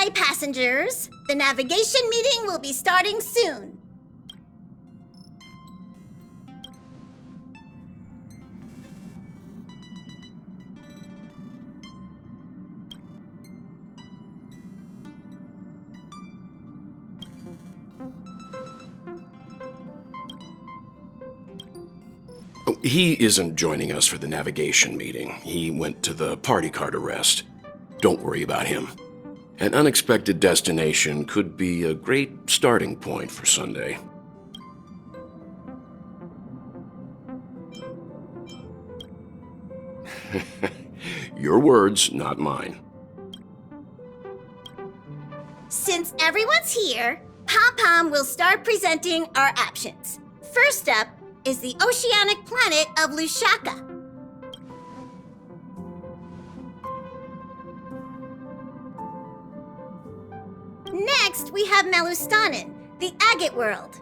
Hi, passengers. The navigation meeting will be starting soon. He isn't joining us for the navigation meeting. He went to the party card arrest. Don't worry about him. An unexpected destination could be a great starting point for Sunday. Your words, not mine. Since everyone's here, Pom-Pom will start presenting our options. First up is the oceanic planet of Lushaka. Next, we have Melustanin, the agate world.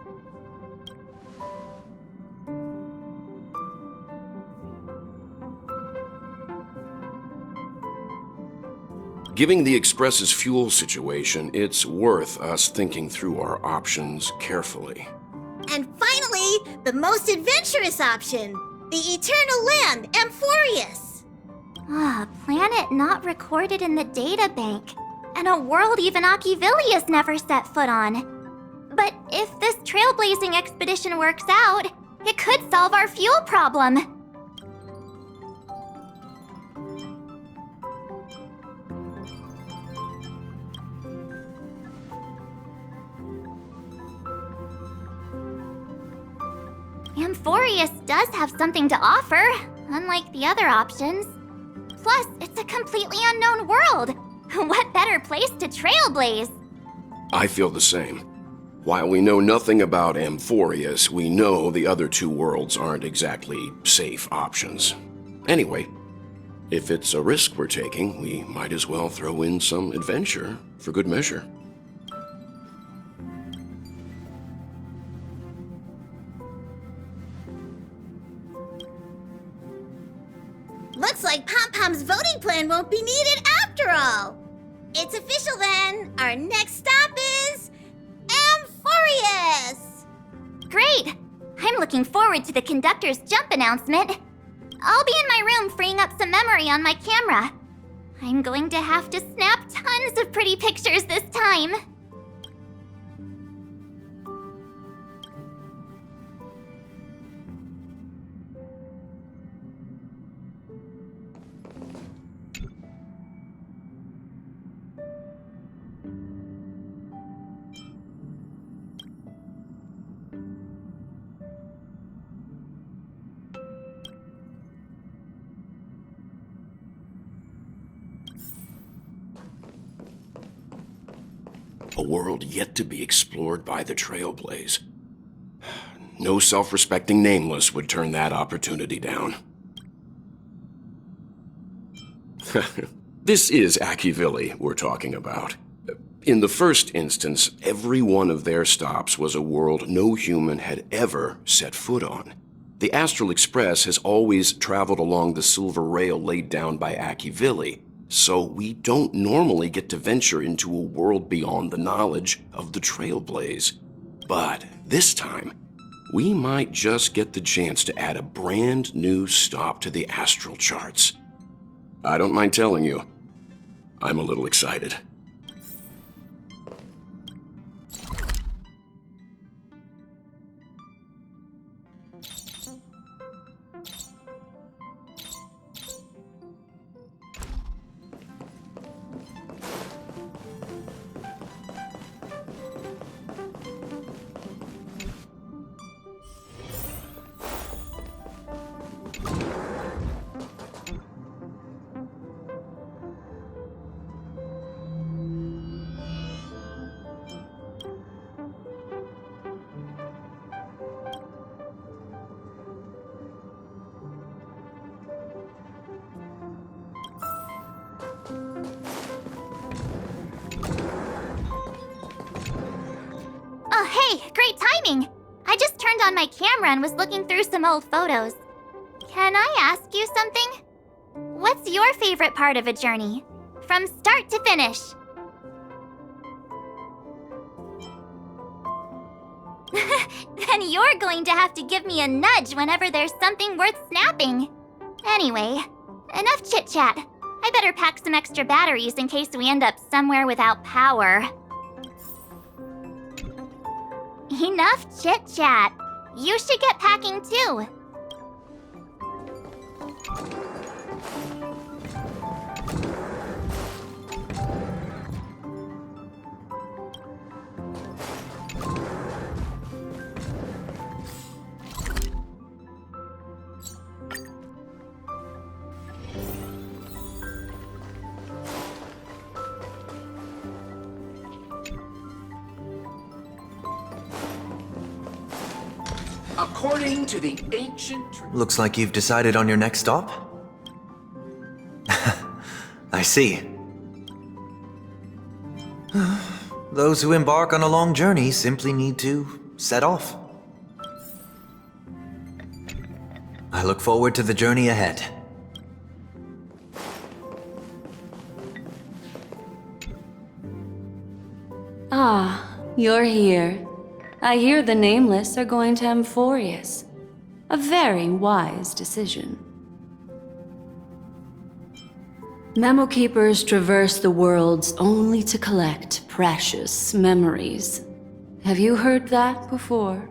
Given the Express's fuel situation, it's worth us thinking through our options carefully. And finally, the most adventurous option, the eternal land, Amphoreus. Planet not recorded in the databank, and a world even Achivilius never set foot on. But if this trailblazing expedition works out, it could solve our fuel problem. Amphoreus does have something to offer, unlike the other options. Plus, it's a completely unknown world. What better place to trailblaze? I feel the same. While we know nothing about Amphoreus, we know the other two worlds aren't exactly safe options. Anyway, if it's a risk we're taking, we might as well throw in some adventure for good measure. Looks like Pom-Pom's voting plan won't be needed after all. It's official then. Our next stop is Amphoreus! Great! I'm looking forward to the conductor's jump announcement. I'll be in my room freeing up some memory on my camera. I'm going to have to snap tons of pretty pictures this time. A world yet to be explored by the Trailblaze. No self-respecting nameless would turn that opportunity down. This is Achivili we're talking about. In the first instance, every one of their stops was a world no human had ever set foot on. The Astral Express has always traveled along the silver rail laid down by Achivili, so we don't normally get to venture into a world beyond the knowledge of the Trailblaze. But this time, we might just get the chance to add a brand new stop to the astral charts. I don't mind telling you, I'm a little excited. Hey, great timing! I just turned on my camera and was looking through some old photos. Can I ask you something? What's your favorite part of a journey? From start to finish? Then you're going to have to give me a nudge whenever there's something worth snapping. Anyway, enough chit-chat. I better pack some extra batteries in case we end up somewhere without power. Enough chit-chat. You should get packing too. According to the ancient... Looks like you've decided on your next stop? I see. Those who embark on a long journey simply need to set off. I look forward to the journey ahead. Ah, you're here. I hear the Nameless are going to Amphoreus. A very wise decision. Memo Keepers traverse the worlds only to collect precious memories. Have you heard that before?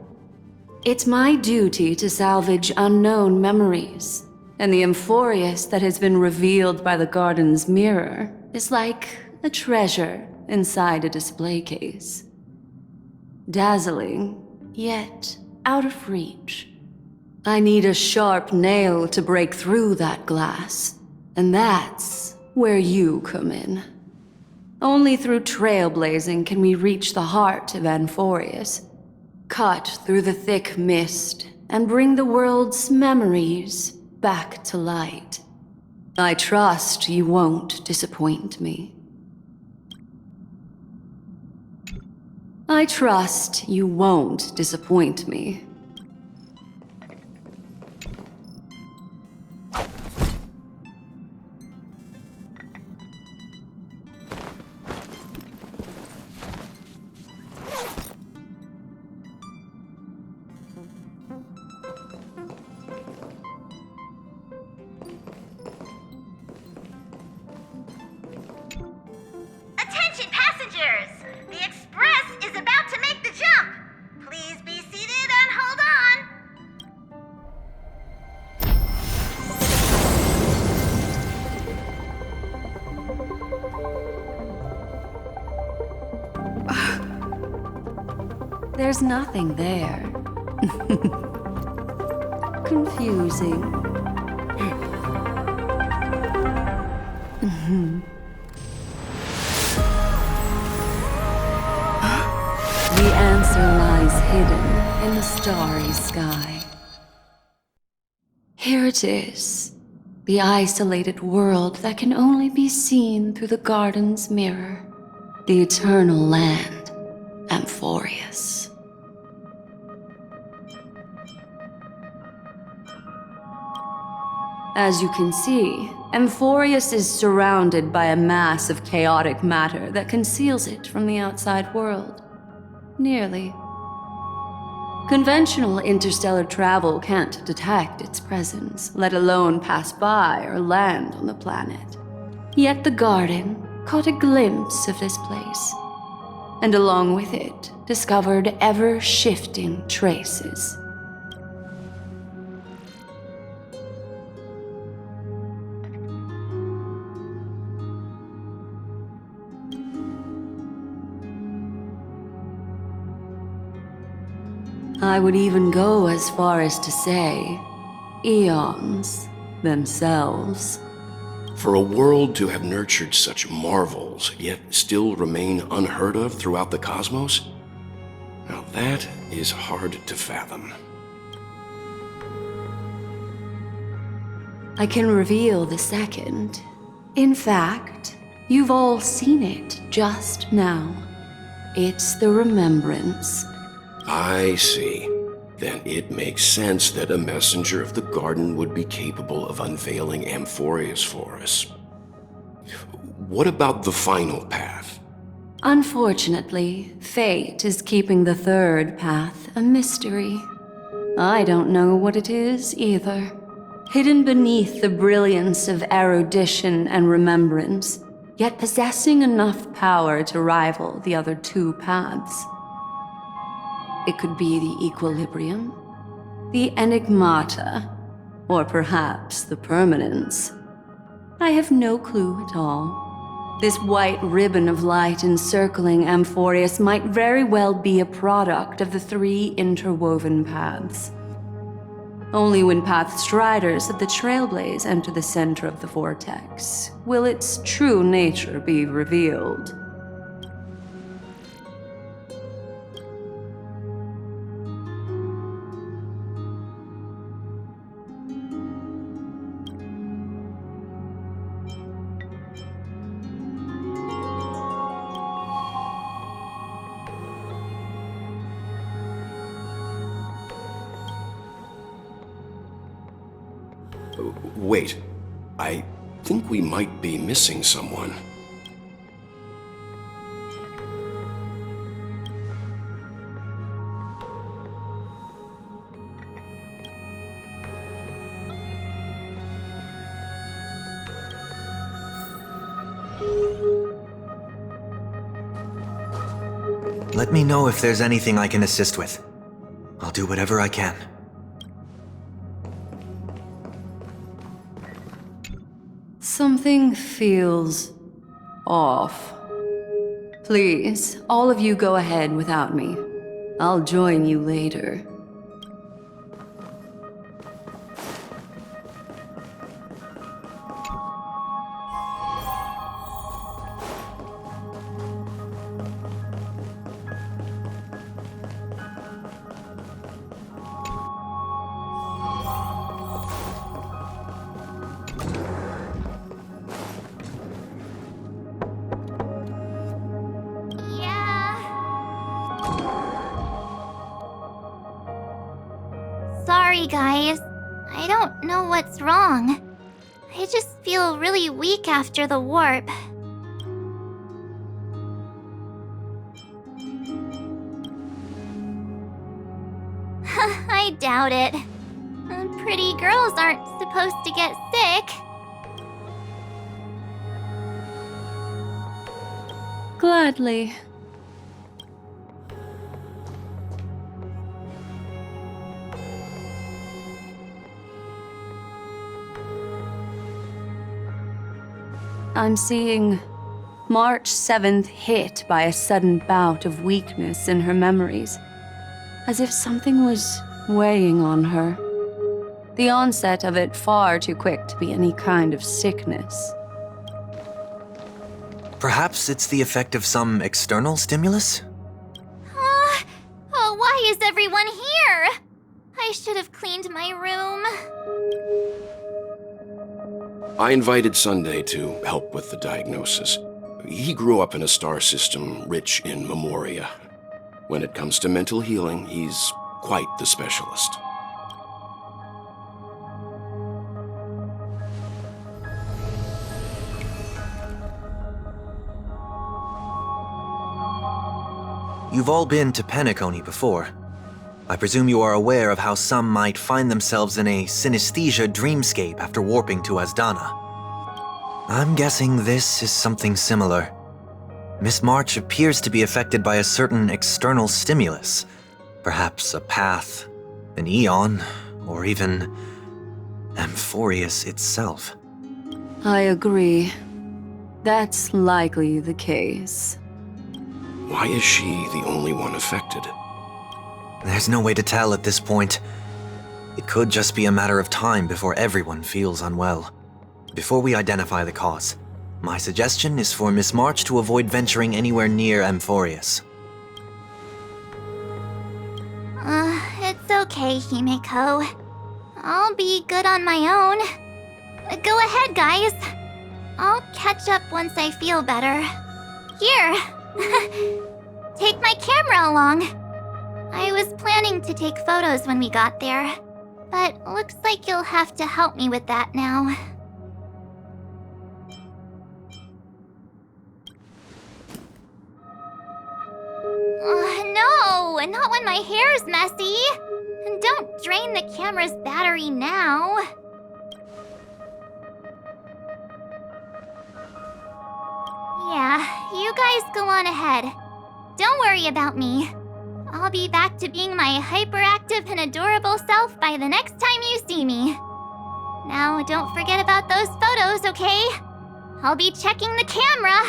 It's my duty to salvage unknown memories, and the Amphoreus that has been revealed by the garden's mirror is like a treasure inside a display case. Dazzling, yet out of reach. I need a sharp nail to break through that glass, and that's where you come in. Only through trailblazing can we reach the heart of Amphoreus, cut through the thick mist, and bring the world's memories back to light. I trust you won't disappoint me. I trust you won't disappoint me. Attention passengers! The express is about to make the jump! Please be seated and hold Ah. There's nothing there. Confusing. The answer lies hidden in the starry sky. Here it is, the isolated world that can only be seen through the garden's mirror, the eternal land, Amphoreus. As you can see, Amphoreus is surrounded by a mass of chaotic matter that conceals it from the outside world. Nearly. Conventional interstellar travel can't detect its presence, let alone pass by or land on the planet. Yet the garden caught a glimpse of this place, and along with it, discovered ever-shifting traces. I would even go as far as to say, eons themselves. For a world to have nurtured such marvels, yet still remain unheard of throughout the cosmos? Now that is hard to fathom. I can reveal the second. In fact, you've all seen it just now. It's the remembrance. I see. Then it makes sense that a messenger of the garden would be capable of unveiling Amphoreus for us. What about the final path? Unfortunately, fate is keeping the third path a mystery. I don't know what it is either. Hidden beneath the brilliance of erudition and remembrance, yet possessing enough power to rival the other two paths. It could be the equilibrium, the enigmata, or perhaps the permanence. I have no clue at all. This white ribbon of light encircling Amphoreus might very well be a product of the three interwoven paths. Only when path striders of the Trailblaze enter the center of the Vortex will its true nature be revealed. Wait, I think we might be missing someone. Let me know if there's anything I can assist with. I'll do whatever I can. Something feels off. Please, all of you go ahead without me. I'll join you later. Sorry, guys. I don't know what's wrong. I just feel really weak after the warp. I doubt it. Pretty girls aren't supposed to get sick. Gladly. I'm seeing March 7th hit by a sudden bout of weakness in her memories, as if something was weighing on her. The onset of it far too quick to be any kind of sickness. Perhaps it's the effect of some external stimulus? Oh, why is everyone here? I should have cleaned my room. I invited Sunday to help with the diagnosis. He grew up in a star system rich in memoria. When it comes to mental healing, he's quite the specialist. You've all been to Penacony before. I presume you are aware of how some might find themselves in a synesthesia dreamscape after warping to Asdana. I'm guessing this is something similar. Miss March appears to be affected by a certain external stimulus. Perhaps a path, an eon, or even Amphoreus itself. I agree. That's likely the case. Why is she the only one affected? There's no way to tell at this point. It could just be a matter of time before everyone feels unwell. Before we identify the cause, my suggestion is for Miss March to avoid venturing anywhere near Amphoreus. It's okay, Himeko. I'll be good on my own. Go ahead, guys. I'll catch up once I feel better. Here. Take my camera along. I was planning to take photos when we got there, but looks like you'll have to help me with that now. not when my hair's messy. And don't drain the camera's battery now. Yeah, you guys go on ahead. Don't worry about me. I'll be back to being my hyperactive and adorable self by the next time you see me. Now, don't forget about those photos, okay? I'll be checking the camera.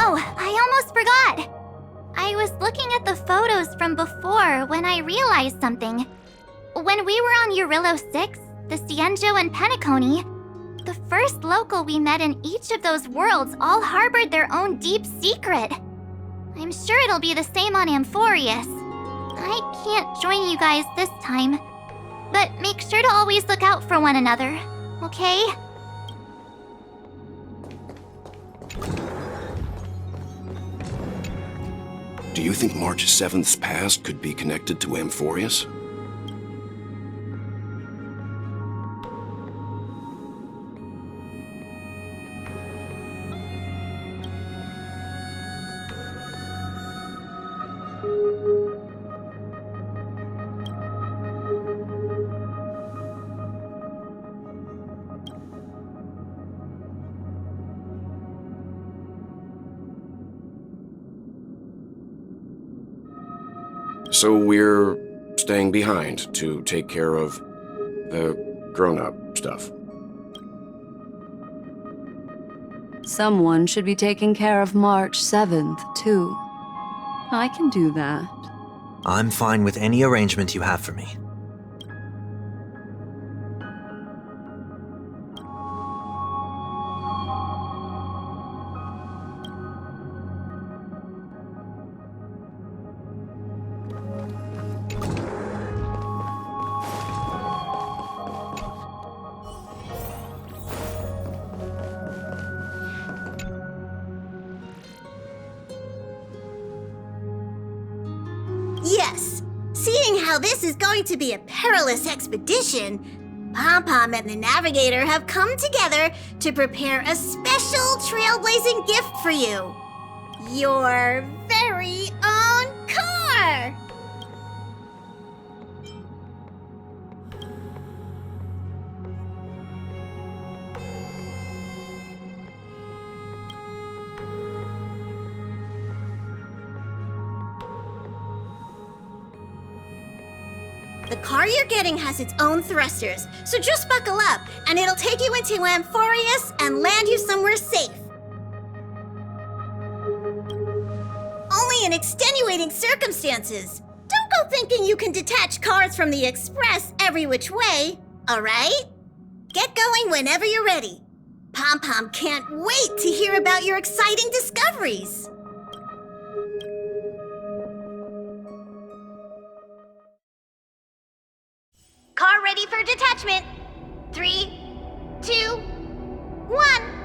Oh, I almost forgot. I was looking at the photos from before when I realized something. When we were on Eurillo 6, the Cienjo and Penacony, the first local we met in each of those worlds all harbored their own deep secret. I'm sure it'll be the same on Amphoreus. I can't join you guys this time, but make sure to always look out for one another, okay? Do you think March 7th's past could be connected to Amphoreus? So we're staying behind to take care of the grown-up stuff. Someone should be taking care of March 7th, too. I can do that. I'm fine with any arrangement you have for me. Yes, seeing how this is going to be a perilous expedition, Pom-Pom and the Navigator have come together to prepare a special trailblazing gift for you. Your very own car! The car you're getting has its own thrusters, so just buckle up, and it'll take you into Amphoreus and land you somewhere safe. Only in extenuating circumstances. Don't go thinking you can detach cars from the Express every which way, alright? Get going whenever you're ready. Pom-Pom can't wait to hear about your exciting discoveries. Car ready for detachment. 3, 2, 1.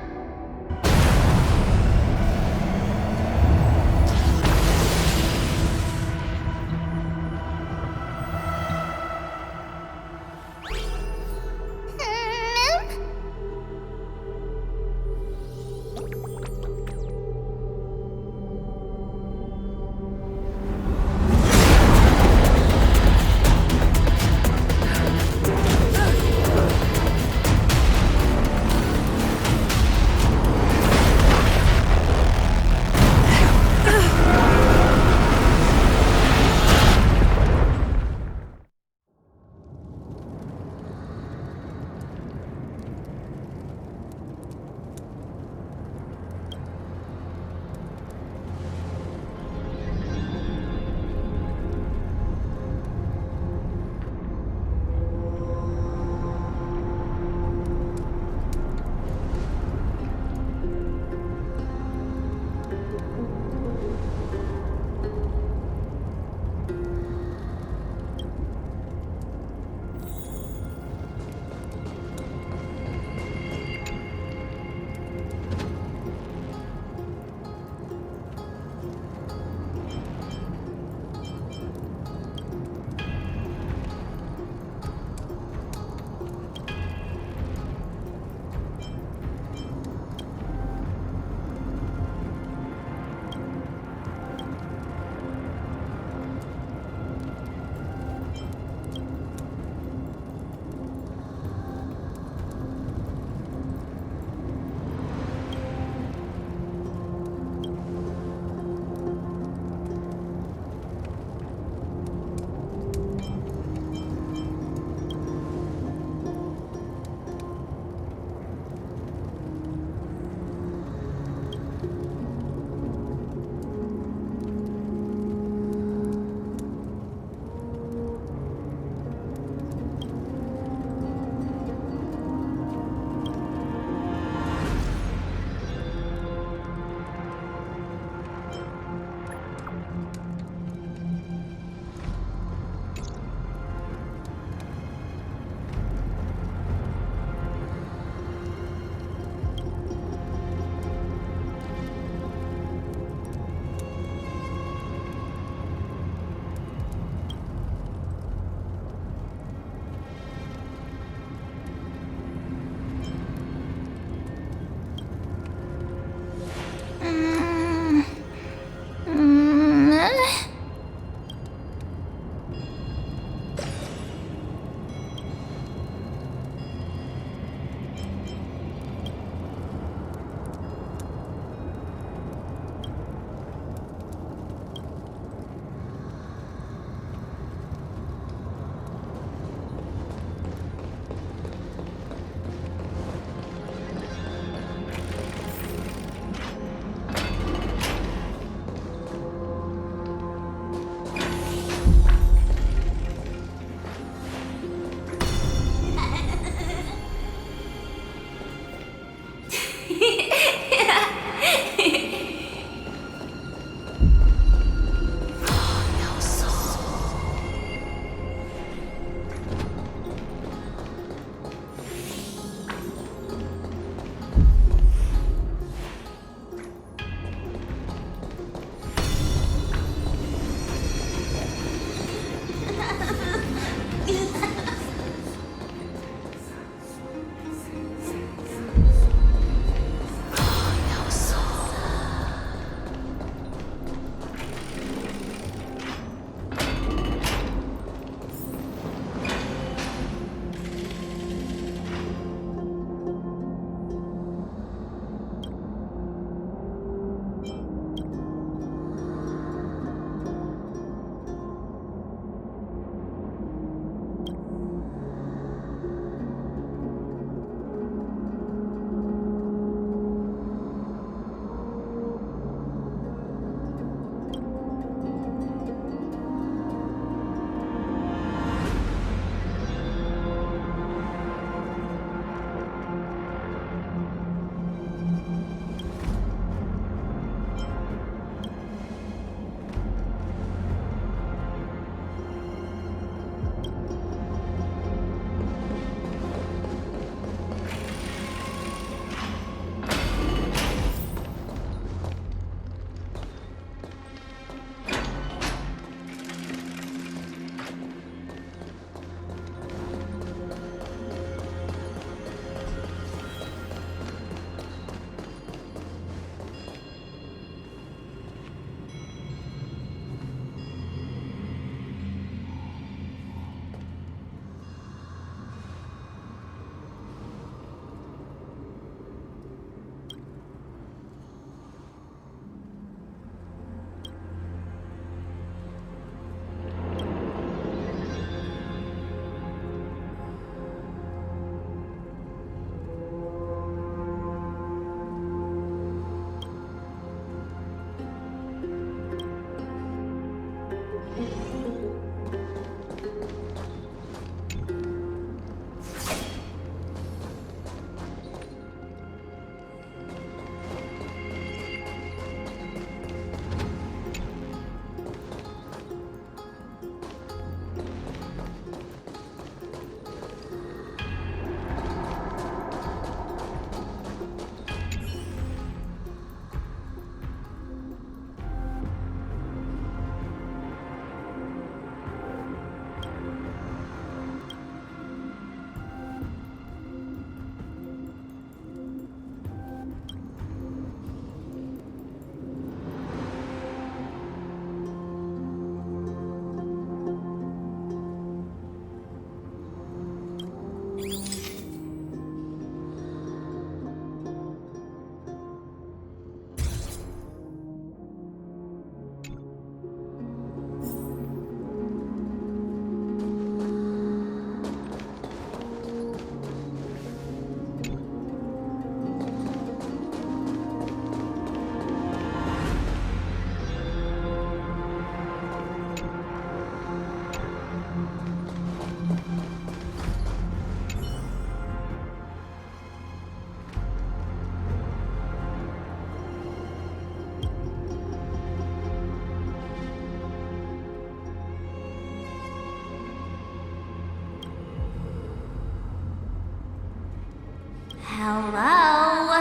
Hello?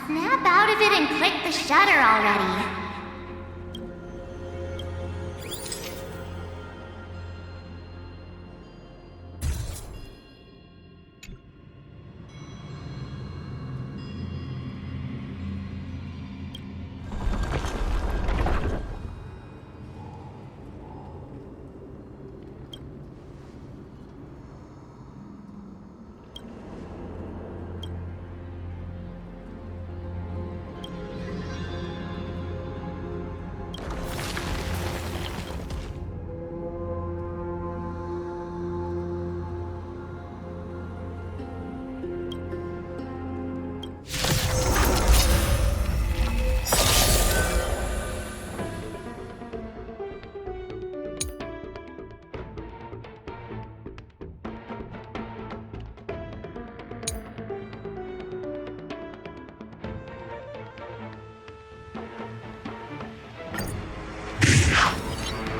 Snap out of it and click the shutter already.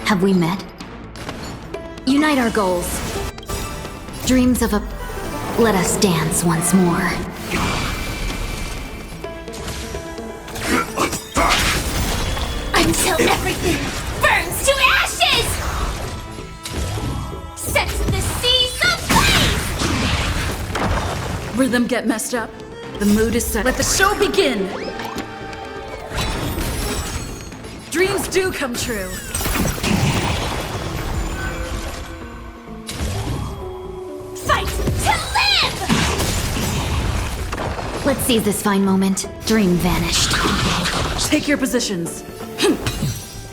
Have we met? Unite our goals. Dreams of a... Let us dance once more. Until everything burns to ashes! Set the seas ablaze! Rhythm get messed up. The mood is set. Let the show begin! Dreams do come true. Fight to live! Let's seize this fine moment. Dream vanished. Take your positions.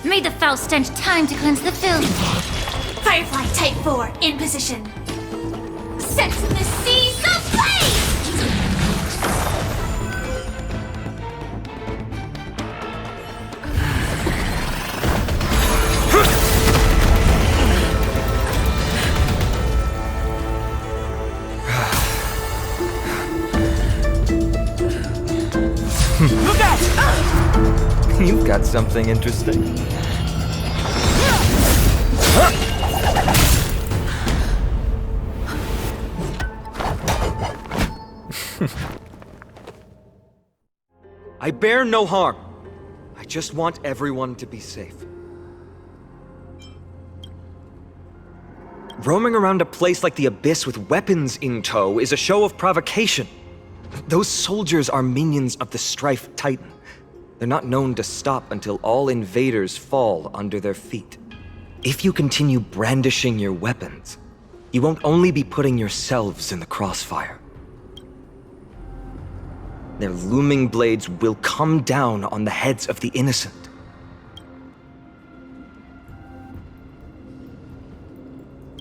Made the foul stench time to cleanse the filth. Firefly Type 4 in position. Set the seas ablaze! Look out! You've got something interesting. I bear no harm. I just want everyone to be safe. Roaming around a place like the Abyss with weapons in tow is a show of provocation. Those soldiers are minions of the Strife Titan. They're not known to stop until all invaders fall under their feet. If you continue brandishing your weapons, you won't only be putting yourselves in the crossfire. Their looming blades will come down on the heads of the innocent.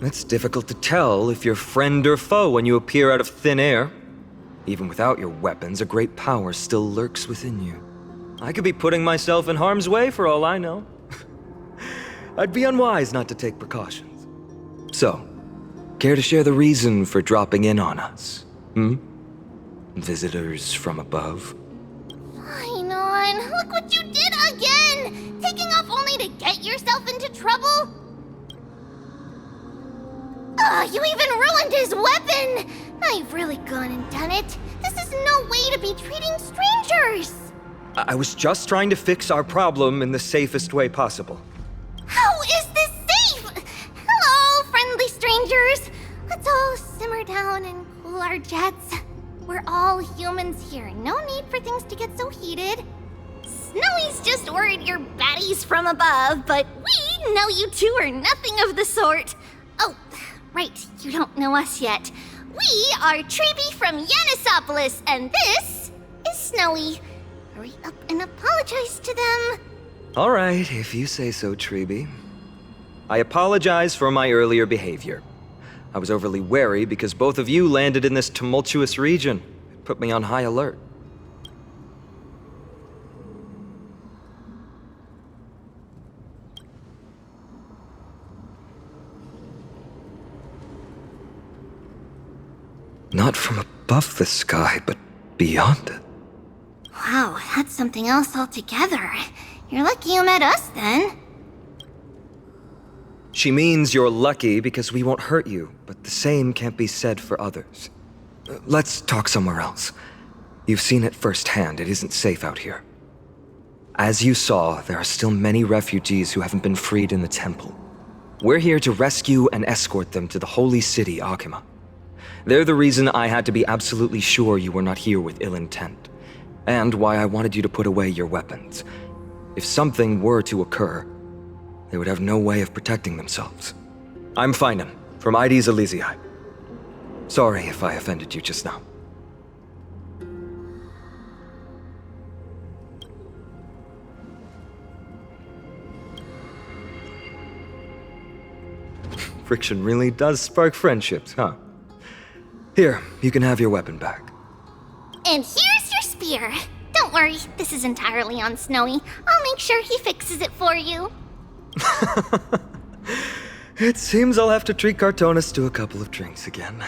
It's difficult to tell if you're friend or foe when you appear out of thin air. Even without your weapons, a great power still lurks within you. I could be putting myself in harm's way for all I know. I'd be unwise not to take precautions. So, care to share the reason for dropping in on us? Visitors from above? Phainon, look what you did again! Taking off only to get yourself into trouble? You even ruined his weapon! Now you've really gone and done it. This is no way to be treating strangers! I was just trying to fix our problem in the safest way possible. How is this safe? Hello, friendly strangers. Let's all simmer down and cool our jets. We're all humans here. No need for things to get so heated. Snowy's just worried you're baddies from above, but we know you two are nothing of the sort. Oh, right, you don't know us yet. We are Tribbie from Yanisopolis, and this is Snowy. Hurry up and apologize to them. All right, if you say so, Tribbie. I apologize for my earlier behavior. I was overly wary because both of you landed in this tumultuous region. It put me on high alert. Not from above the sky, but beyond it. Wow, that's something else altogether. You're lucky you met us, then. She means you're lucky because we won't hurt you, but the same can't be said for others. Let's talk somewhere else. You've seen it firsthand, it isn't safe out here. As you saw, there are still many refugees who haven't been freed in the temple. We're here to rescue and escort them to the holy city, Okhema. They're the reason I had to be absolutely sure you were not here with ill intent, and why I wanted you to put away your weapons. If something were to occur, they would have no way of protecting themselves. I'm Phainon, from Mydei Again. Sorry if I offended you just now. Friction really does spark friendships, huh? Here, you can have your weapon back. And here's your spear. Don't worry, this is entirely on Snowy. I'll make sure he fixes it for you. It seems I'll have to treat Cartonis to a couple of drinks again.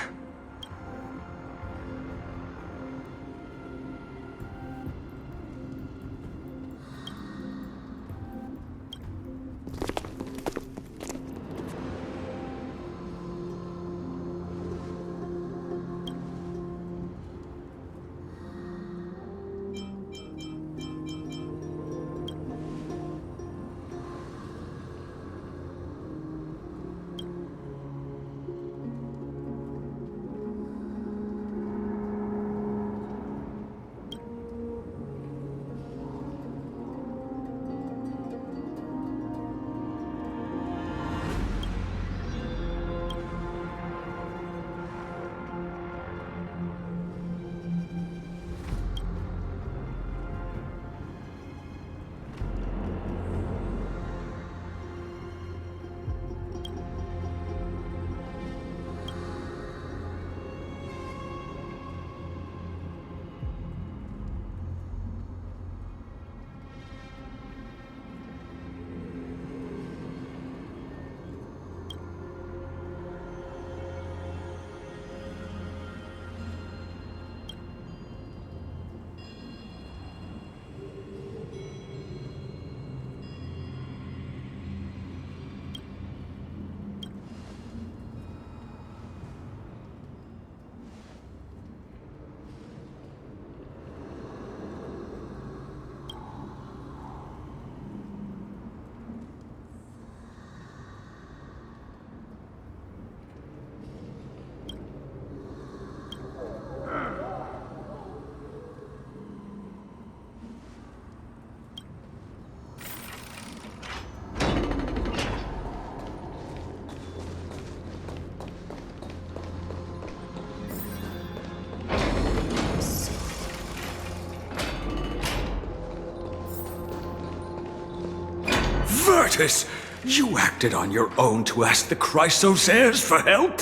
Vertus, you acted on your own to ask the Chrysosairs for help?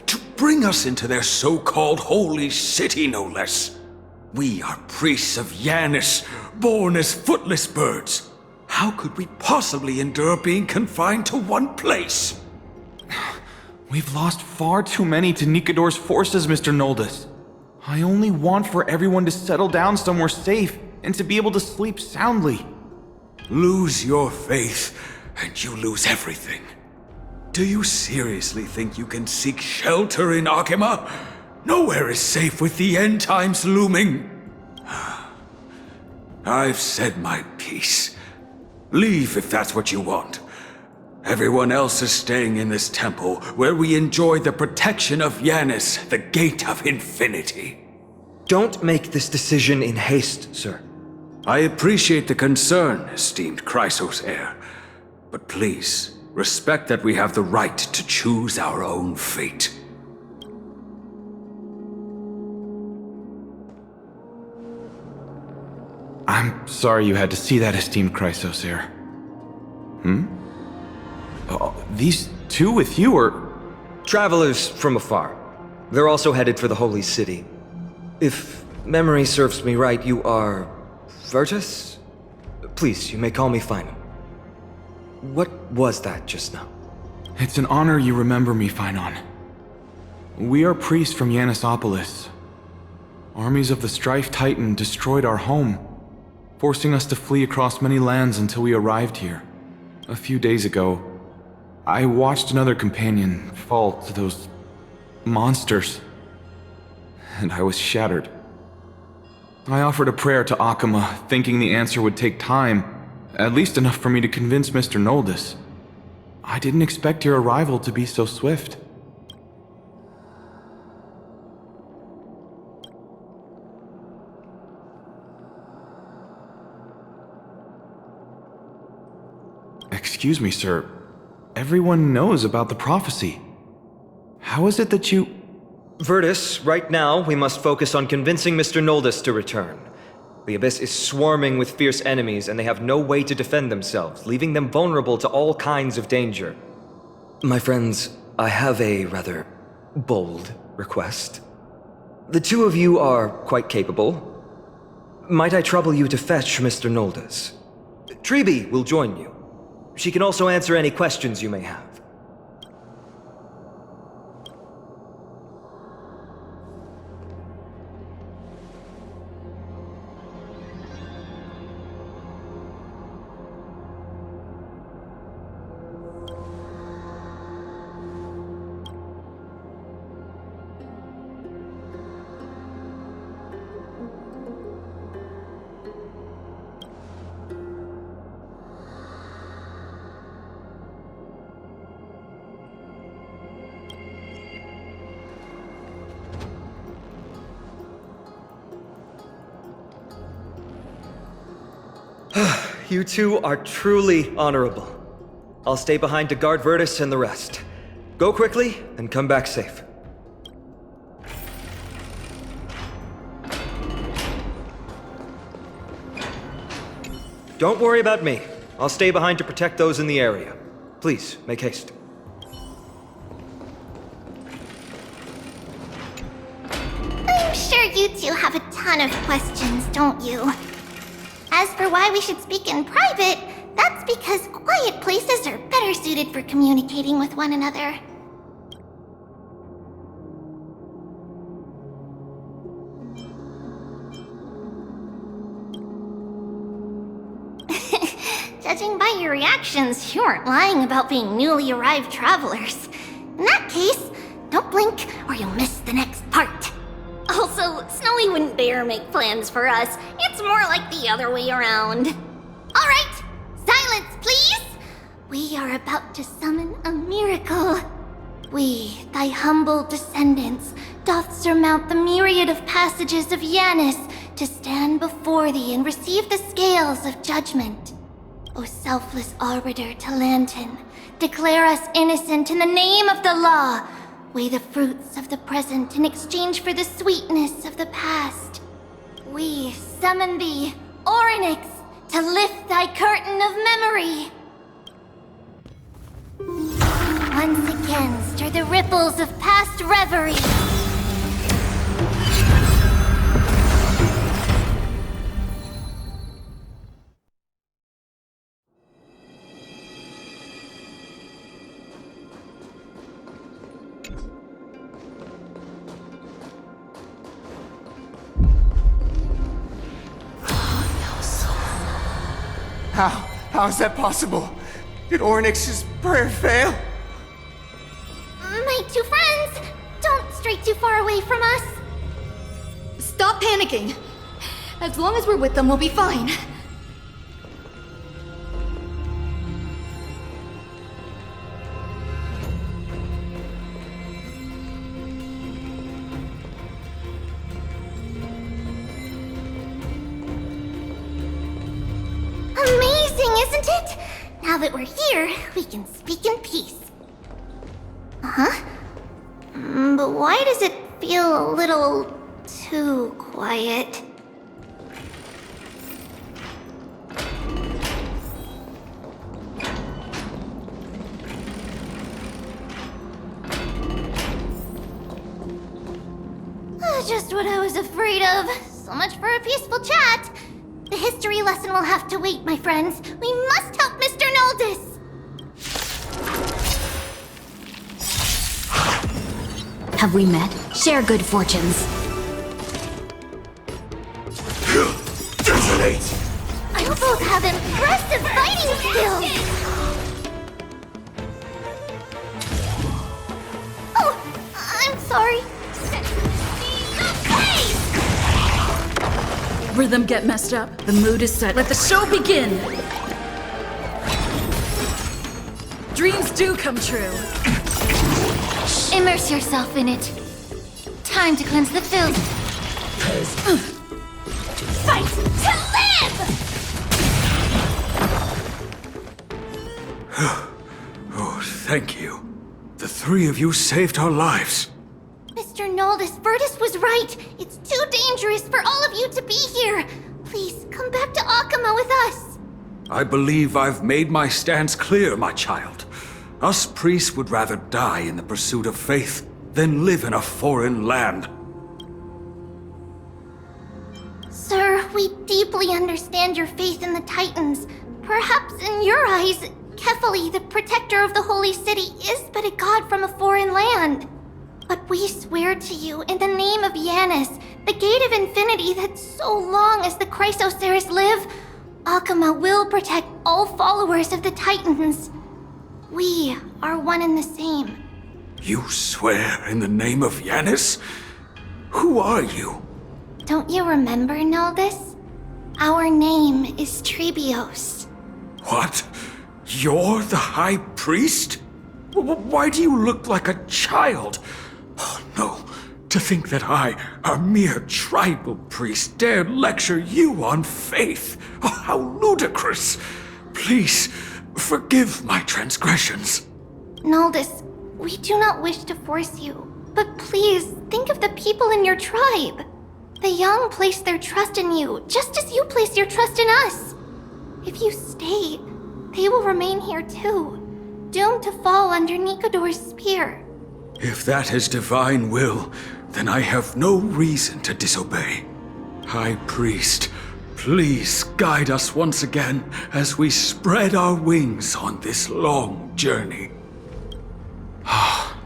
To bring us into their so-called holy city, no less. We are priests of Yanis, born as footless birds. How could we possibly endure being confined to one place? We've lost far too many to Nikador's forces, Mr. Noldus. I only want for everyone to settle down somewhere safe and to be able to sleep soundly. Lose your faith, and you lose everything. Do you seriously think you can seek shelter in Okhema? Nowhere is safe with the end times looming. I've said my piece. Leave if that's what you want. Everyone else is staying in this temple, where we enjoy the protection of Yanis, the Gate of Infinity. Don't make this decision in haste, sir. I appreciate the concern, esteemed Chryseus heir. But please, respect that we have the right to choose our own fate. I'm sorry you had to see that, esteemed Chryseus heir. These two with you are... Travelers from afar. They're also headed for the holy city. If memory serves me right, you are... Vertus? Please, you may call me Phainon. What was that just now? It's an honor you remember me, Phainon. We are priests from Yanisopolis. Armies of the Strife Titan destroyed our home, forcing us to flee across many lands until we arrived here. A few days ago, I watched another companion fall to those monsters. and I was shattered. I offered a prayer to Okhema, thinking the answer would take time, at least enough for me to convince Mr. Noldus. I didn't expect your arrival to be so swift. Excuse me, sir. Everyone knows about the prophecy. How is it that you... Virtus, right now we must focus on convincing Mr. Noldus to return. The Abyss is swarming with fierce enemies and they have no way to defend themselves, leaving them vulnerable to all kinds of danger. My friends, I have a rather bold request. The two of you are quite capable. Might I trouble you to fetch Mr. Noldus? Tribbie will join you. She can also answer any questions you may have. You two are truly honorable. I'll stay behind to guard Virtus and the rest. Go quickly and come back safe. Don't worry about me. I'll stay behind to protect those in the area. Please, make haste. I'm sure you two have a ton of questions, don't you? As for why we should speak in private, that's because quiet places are better suited for communicating with one another. Judging by your reactions, you aren't lying about being newly arrived travelers. In that case, don't blink or you'll miss the next part. Also, Snowy wouldn't dare make plans for us. It's more like the other way around. All right, silence, please! We are about to summon a miracle. We, thy humble descendants, doth surmount the myriad of passages of Yanis to stand before thee and receive the scales of judgment. O selfless arbiter Talantin, declare us innocent in the name of the law. Weigh the fruits of the present in exchange for the sweetness of the past. We summon thee, Oronyx, to lift thy curtain of memory. Once again, stir the ripples of past reverie. How is that possible? Did Oronyx's prayer fail? My two friends, don't stray too far away from us. Stop panicking. As long as we're with them, we'll be fine. Isn't it? Now that we're here, we can speak in peace. Huh? But why does it feel a little too quiet? Just what I was afraid of. So much for a peaceful chat. The history lesson will have to wait, my friends. We must help Mr. Noldus! Have we met? Share good fortunes. Detonate! You both have impressive fighting skills! Oh, I'm sorry. Rhythm get messed up. The mood is set. Let the show begin! Dreams do come true. Immerse yourself in it. Time to cleanse the filth. Fight to live! Oh, thank you. The three of you saved our lives. Mr. Noldus, Virtus was right. It's too dangerous for all of you to be here. Please, come back to Okhema with us. I believe I've made my stance clear, my child. Us priests would rather die in the pursuit of faith than live in a foreign land. Sir, we deeply understand your faith in the Titans. Perhaps in your eyes, Kefali, the protector of the Holy City, is but a god from a foreign land. But we swear to you, in the name of Yanis, the Gate of Infinity, that so long as the Chryseus live, Okhema will protect all followers of the Titans. We are one and the same. You swear in the name of Yanis? Who are you? Don't you remember, Noldus? Our name is Tribbios. What? You're the High Priest? Why do you look like a child? Oh no, to think that I, a mere tribal priest, dared lecture you on faith. Oh, how ludicrous! Please, forgive my transgressions. Noldus, we do not wish to force you, but please think of the people in your tribe. The young place their trust in you, just as you place your trust in us. If you stay, they will remain here too, doomed to fall under Nikador's spear. If that is divine will, then I have no reason to disobey. High Priest, please guide us once again as we spread our wings on this long journey. Ah,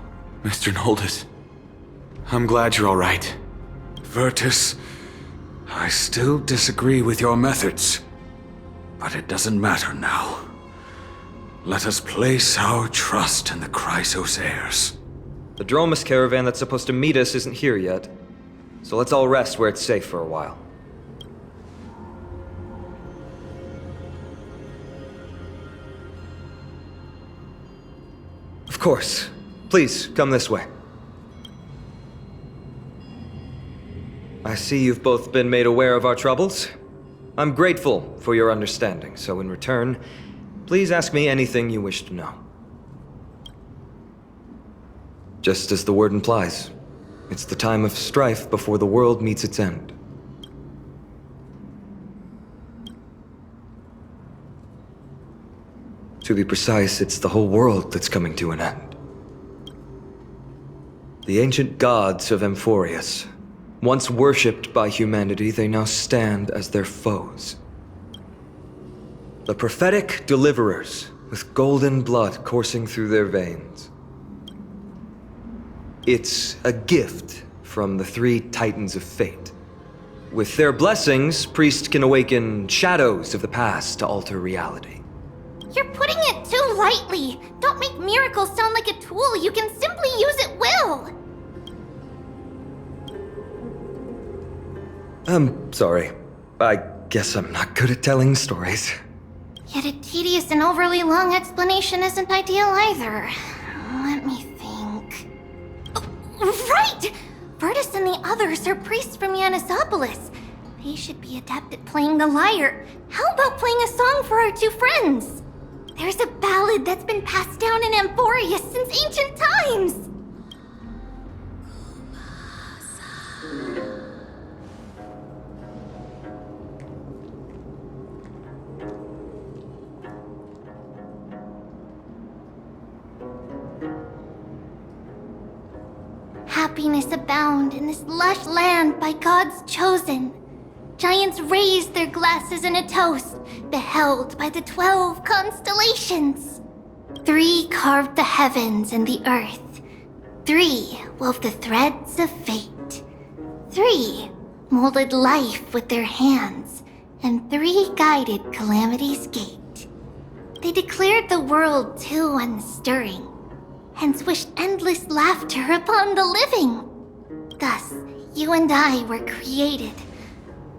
Mr. Noldus. I'm glad you're all right. Virtus, I still disagree with your methods, but it doesn't matter now. Let us place our trust in the Chryseus heirs. The Dromas caravan that's supposed to meet us isn't here yet, so let's all rest where it's safe for a while. Of course. Please, come this way. I see you've both been made aware of our troubles. I'm grateful for your understanding, so in return, please ask me anything you wish to know. Just as the word implies, it's the time of strife before the world meets its end. To be precise, it's the whole world that's coming to an end. The ancient gods of Amphoreus, once worshipped by humanity, they now stand as their foes. The prophetic deliverers, with golden blood coursing through their veins. It's a gift from the three Titans of Fate. With their blessings, priests can awaken shadows of the past to alter reality. You're putting it too lightly. Don't make miracles sound like a tool you can simply use at will. I'm sorry. I guess I'm not good at telling stories. Yet a tedious and overly long explanation isn't ideal either. Let me think. Oh, right! Virtus and the others are priests from Yanisopolis. They should be adept at playing the lyre. How about playing a song for our two friends? There's a ballad that's been passed down in Amphoreus since ancient times. Happiness abound in this lush land by God's chosen. Giants raise their glasses in a toast, beheld by the 12 constellations. 3 carved the heavens and the earth. 3 wove the threads of fate. 3 molded life with their hands, and 3 guided calamity's gate. They declared the world too unstirring, hence wished endless laughter upon the living. Thus, you and I were created.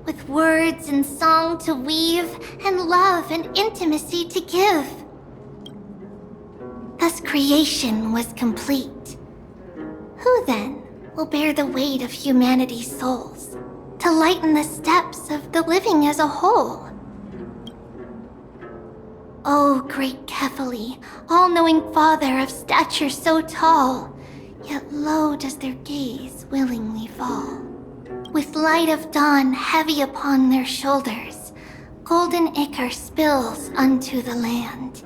with words and song to weave, and love and intimacy to give. Thus creation was complete. Who then will bear the weight of humanity's souls, to lighten the steps of the living as a whole? O great Kephali, all-knowing Father of stature so tall, yet low does their gaze willingly fall. With light of dawn heavy upon their shoulders, golden ichor spills unto the land,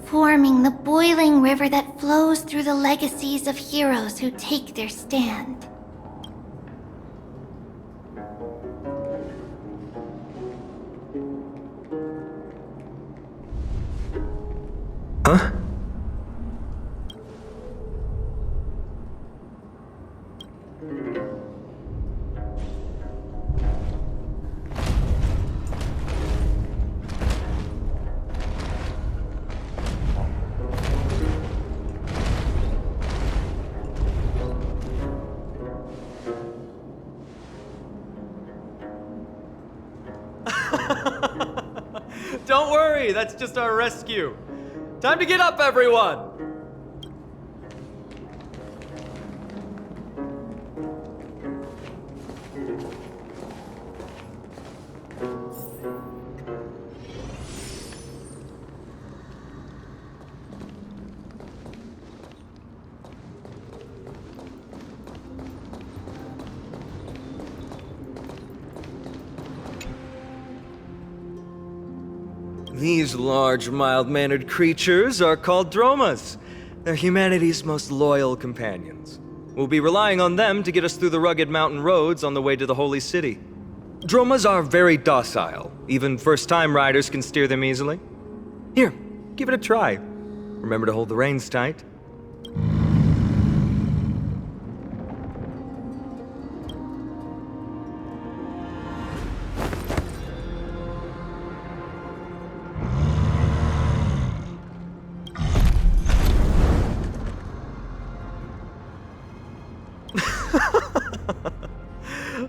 forming the boiling river that flows through the legacies of heroes who take their stand. Huh? Don't worry, that's just our rescue. Time to get up, everyone! These large, mild-mannered creatures are called Dromas. They're humanity's most loyal companions. We'll be relying on them to get us through the rugged mountain roads on the way to the Holy City. Dromas are very docile. Even first-time riders can steer them easily. Here, give it a try. Remember to hold the reins tight.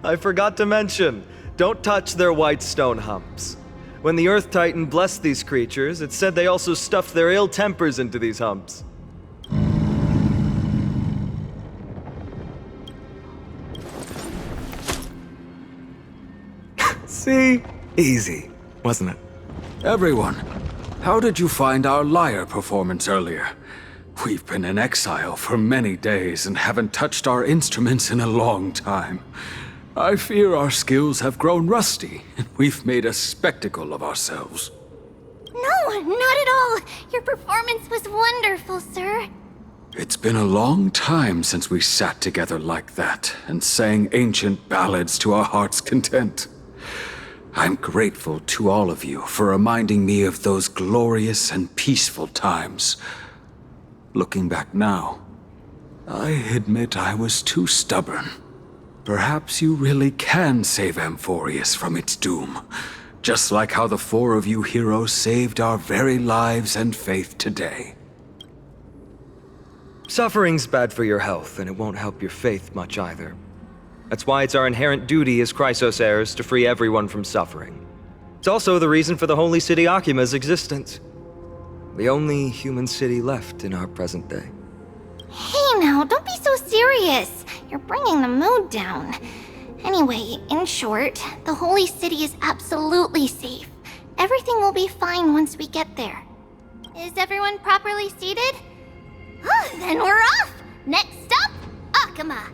I forgot to mention, don't touch their white stone humps. When the Earth Titan blessed these creatures, it said they also stuffed their ill tempers into these humps. See? Easy, wasn't it? Everyone, how did you find our lyre performance earlier? We've been in exile for many days and haven't touched our instruments in a long time. I fear our skills have grown rusty, and we've made a spectacle of ourselves. No, not at all. Your performance was wonderful, sir. It's been a long time since we sat together like that and sang ancient ballads to our heart's content. I'm grateful to all of you for reminding me of those glorious and peaceful times. Looking back now, I admit I was too stubborn. Perhaps you really can save Amphoreus from its doom, just like how the four of you heroes saved our very lives and faith today. Suffering's bad for your health, and it won't help your faith much either. That's why it's our inherent duty as Chryseus heirs to free everyone from suffering. It's also the reason for the Holy City Okhema's existence. The only human city left in our present day. Hey now, don't be so serious. You're bringing the mood down. Anyway, in short, the Holy City is absolutely safe. Everything will be fine once we get there. Is everyone properly seated? Then we're off! Next stop, Okhema!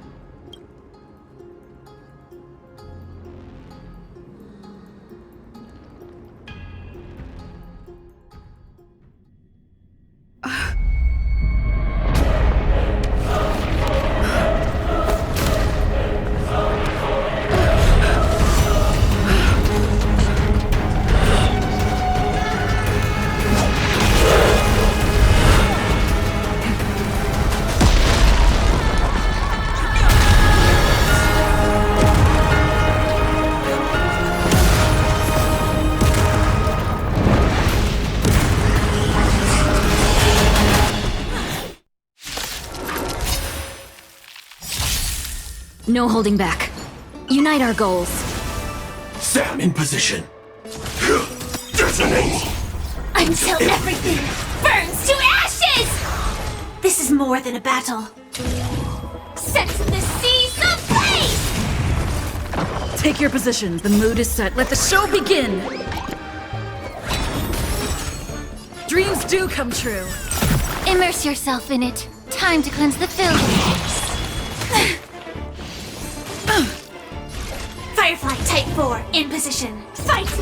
No holding back. Unite our goals. Sam in position. Detonate! Until everything burns to ashes! This is more than a battle. Set the seas ablaze! Take your positions. The mood is set. Let the show begin! Dreams do come true. Immerse yourself in it. Time to cleanse the filth. Firefly Type 4 in position. Fight to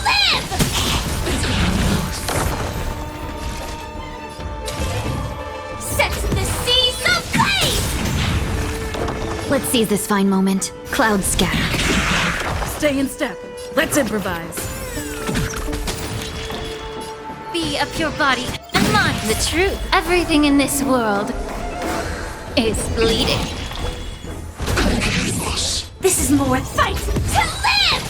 live! Set the seas ablaze! Let's seize this fine moment. Clouds scatter. Stay in step. Let's improvise. Be a pure body and mind. The truth. Everything in this world is bleeding. This is more fight to live!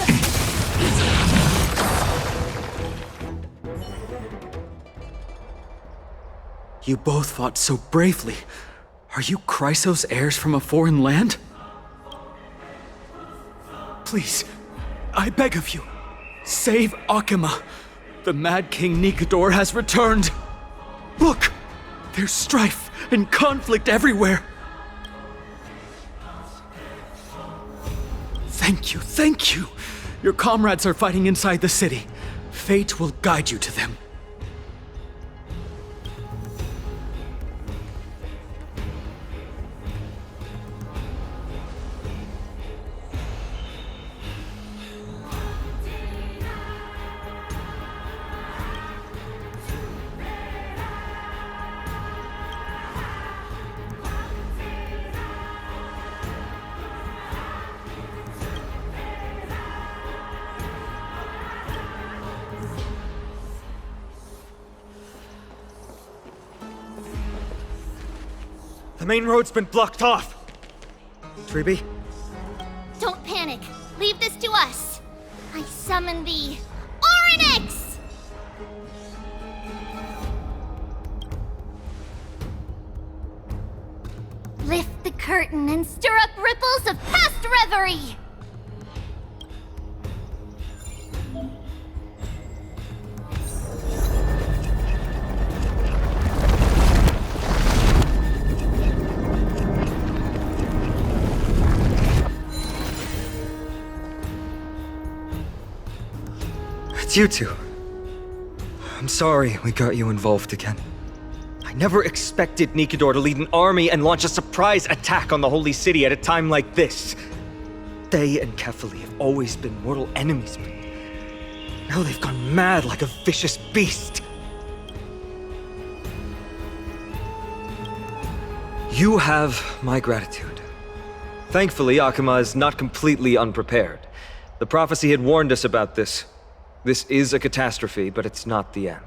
You both fought so bravely. Are you Chryseus heirs from a foreign land? Please, I beg of you, save Okhema. The Mad King Nikador has returned. Look, there's strife and conflict everywhere. Thank you, thank you. Your comrades are fighting inside the city. Fate will guide you to them. The main road's been blocked off. Tribbie? Don't panic. Leave this to us. I summon the Oronyx! Lift the curtain and stir up ripples of past reverie! It's you two. I'm sorry we got you involved again. I never expected Nikador to lead an army and launch a surprise attack on the Holy City at a time like this. They and Kefali have always been mortal enemies, but now they've gone mad like a vicious beast. You have my gratitude. Thankfully, Okhema is not completely unprepared. The prophecy had warned us about this. This is a catastrophe, but it's not the end.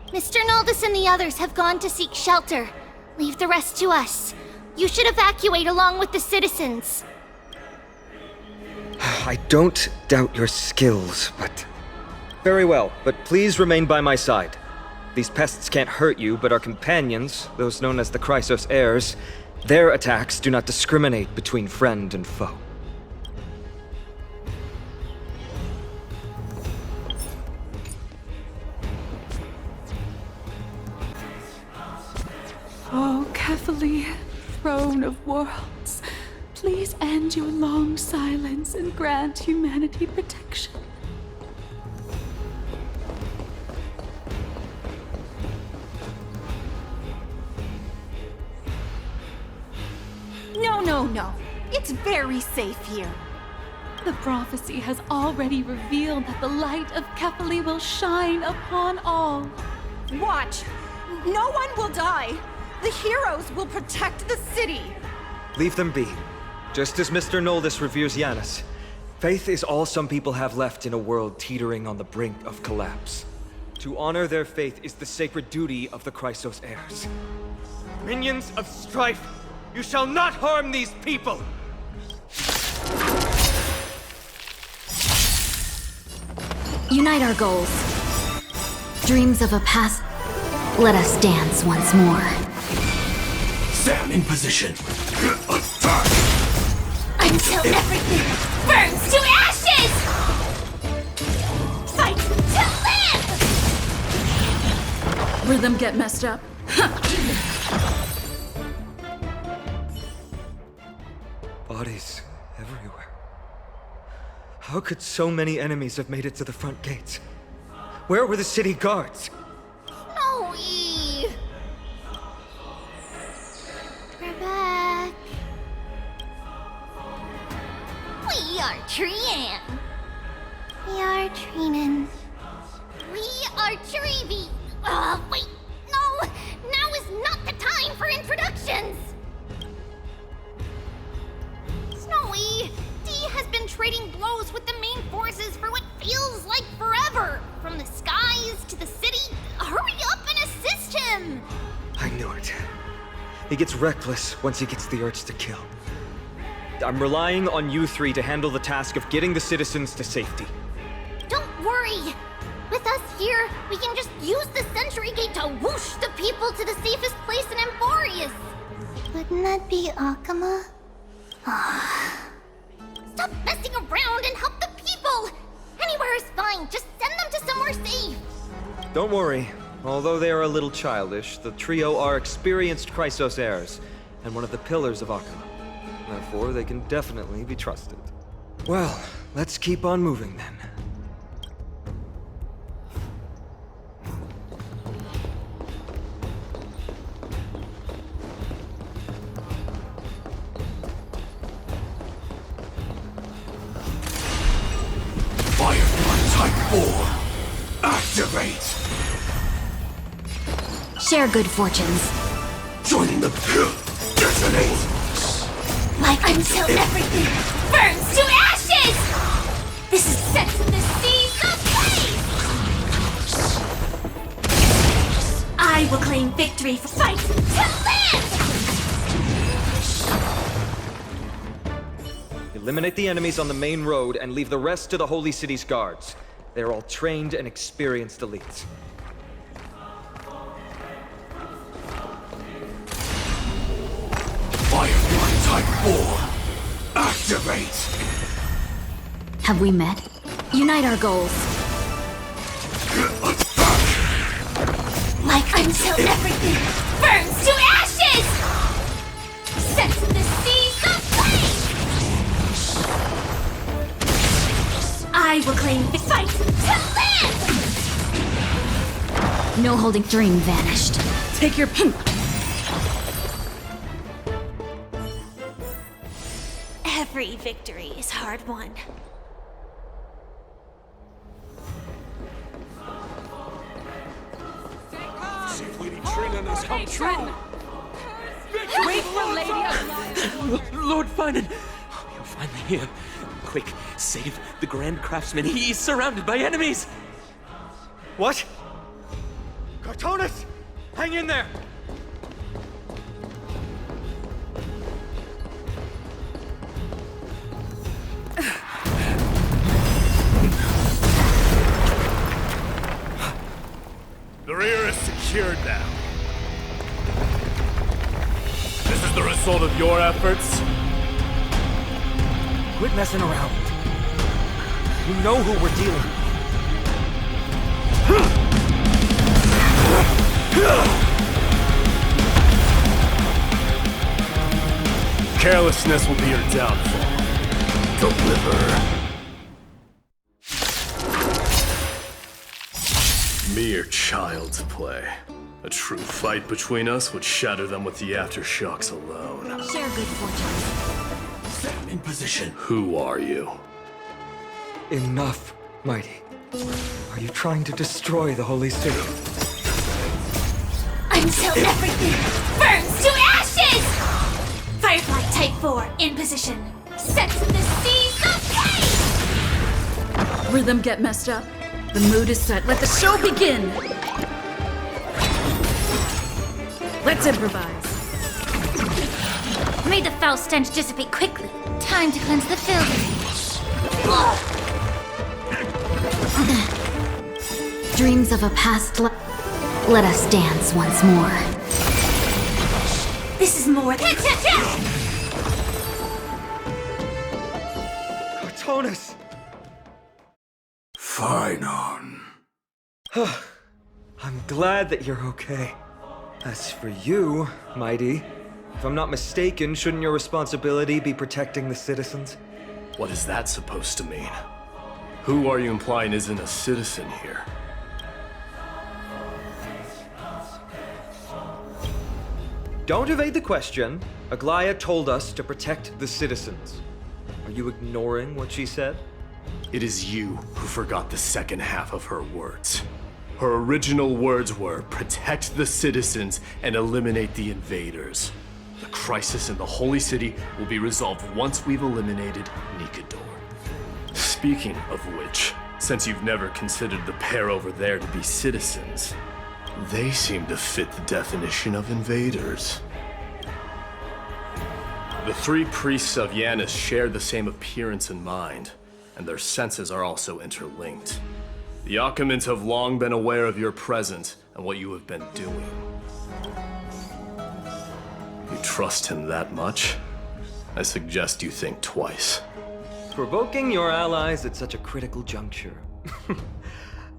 Mr. Naldis and the others have gone to seek shelter. Leave the rest to us. You should evacuate along with the citizens. I don't doubt your skills, but... Very well, but please remain by my side. These pests can't hurt you, but our companions, those known as the Chryseus heirs, their attacks do not discriminate between friend and foe. Oh, Kefali, throne of worlds, please end your long silence and grant humanity protection. No. It's very safe here. The prophecy has already revealed that the light of Kefali will shine upon all. Watch! No one will die! The heroes will protect the city! Leave them be. Just as Mr. Naldis reveres Yanis, faith is all some people have left in a world teetering on the brink of collapse. To honor their faith is the sacred duty of the Chryseus heirs. Minions of Strife, you shall not harm these people! Unite our goals. Dreams of a past. Let us dance once more. Sam in position. Until everything burns to ashes! Rhythm get messed up. Bodies everywhere. How could so many enemies have made it to the front gates? Where were the city guards? Snowy! We're back. We are Trianne. We are Trinnon. We are Tribbie. Wait, no! Now is not the time for introductions! Snowy, D has been trading blows with the main forces for what feels like forever. From the skies to the city. Hurry up and assist him! I knew it. He gets reckless once he gets the urge to kill. I'm relying on you three to handle the task of getting the citizens to safety. Don't worry! With us here, we can just use the Sentry Gate to whoosh the people to the safest place in Amphoreus! Wouldn't that be Okhema? Stop messing around and help the people! Anywhere is fine, just send them to somewhere safe! Don't worry. Although they are a little childish, the trio are experienced Chryseus heirs, and one of the pillars of Okhema. Therefore, they can definitely be trusted. Well, let's keep on moving then. Firefly Type 4, activate! Share good fortunes. Joining the detonate! Like until everything burns to ashes! This is set in the seas of flame! I will claim victory for fight to live! Eliminate the enemies on the main road and leave the rest to the Holy City's guards. They're all trained and experienced elites. Firefly Type 4, activate! Have we met? Unite our goals. Like until everything burns to ashes! Set in the seas of flame! I will claim the fight to live! No holding. Dream vanished. Take your pink. Every victory is hard won. Trinnon has come true! Wait for Lady Aglaea! Lord Phainon! You're finally here. Quick, save the Grand Craftsman. He's surrounded by enemies! What? Cartonis! Hang in there! The rear is secured now. This is the result of your efforts? Quit messing around. You know who we're dealing with. Carelessness will be your downfall. Deliver. Mere child's play. A true fight between us would shatter them with the aftershocks alone. Share good fortune. Set in position. Who are you? Enough, Mighty. Are you trying to destroy the Holy City? Until everything burns to ashes! Firefly Type 4 in position. Set in the seas of flame! Rhythm get messed up. The mood is set. Let the show begin! Let's improvise. May the foul stench dissipate quickly. Time to cleanse the filth. Dreams of a past let us dance once more. This is more than... Cartonis! Phainon. I'm glad that you're okay. As for you, Mydei, if I'm not mistaken, shouldn't your responsibility be protecting the citizens? What is that supposed to mean? Who are you implying isn't a citizen here? Don't evade the question. Aglaea told us to protect the citizens. Are you ignoring what she said? It is you who forgot the second half of her words. Her original words were, protect the citizens and eliminate the invaders. The crisis in the Holy City will be resolved once we've eliminated Nikador. Speaking of which, since you've never considered the pair over there to be citizens, they seem to fit the definition of invaders. The three priests of Yanis share the same appearance and mind, and their senses are also interlinked. The Okhemans have long been aware of your presence and what you have been doing. You trust him that much? I suggest you think twice. Provoking your allies at such a critical juncture.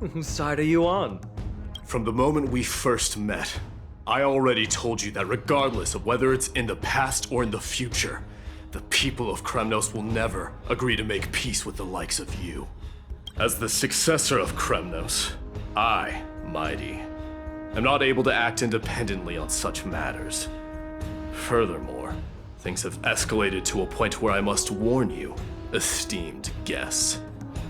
Whose side are you on? From the moment we first met, I already told you that regardless of whether it's in the past or in the future, the people of Kremnos will never agree to make peace with the likes of you. As the successor of Kremnos, I, Mydei, am not able to act independently on such matters. Furthermore, things have escalated to a point where I must warn you, esteemed guests,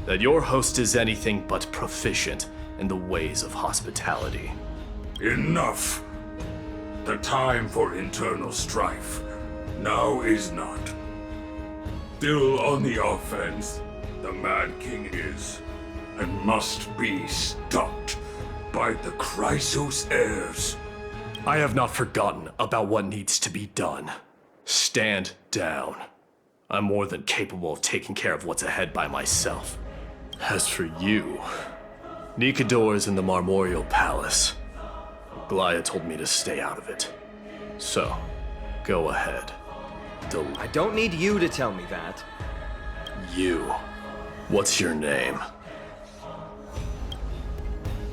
that your host is anything but proficient in the ways of hospitality. Enough! The time for internal strife now is not. Still on the offense, the Mad King is, and must be stopped by the Chryseus heirs. I have not forgotten about what needs to be done. Stand down. I'm more than capable of taking care of what's ahead by myself. As for you, Nikador is in the Marmorial Palace. Aglaea told me to stay out of it. So, go ahead. I don't need you to tell me that. You. What's your name?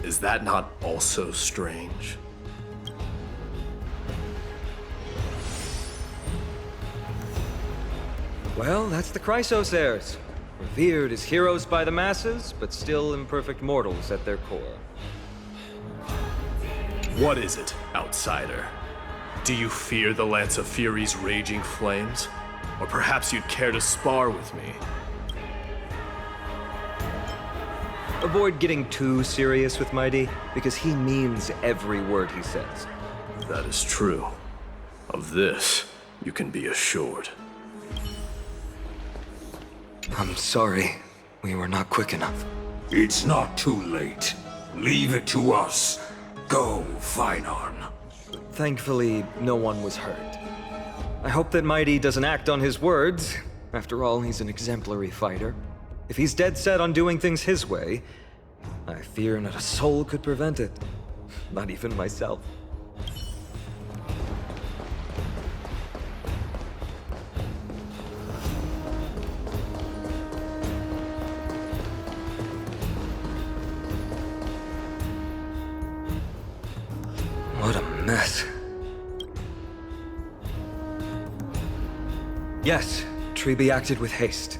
Is that not also strange? Well, that's the Chryseus heirs. Revered as heroes by the masses, but still imperfect mortals at their core. What is it, outsider? Do you fear the Lance of Fury's raging flames? Or perhaps you'd care to spar with me? Avoid getting too serious with Mydei, because he means every word he says. That is true. Of this, you can be assured. I'm sorry. We were not quick enough. It's not too late. Leave it to us. Go, Phainon. Thankfully, no one was hurt. I hope that Mydei doesn't act on his words. After all, he's an exemplary fighter. If he's dead set on doing things his way, I fear not a soul could prevent it. Not even myself. What a mess. Yes, Tribbie acted with haste.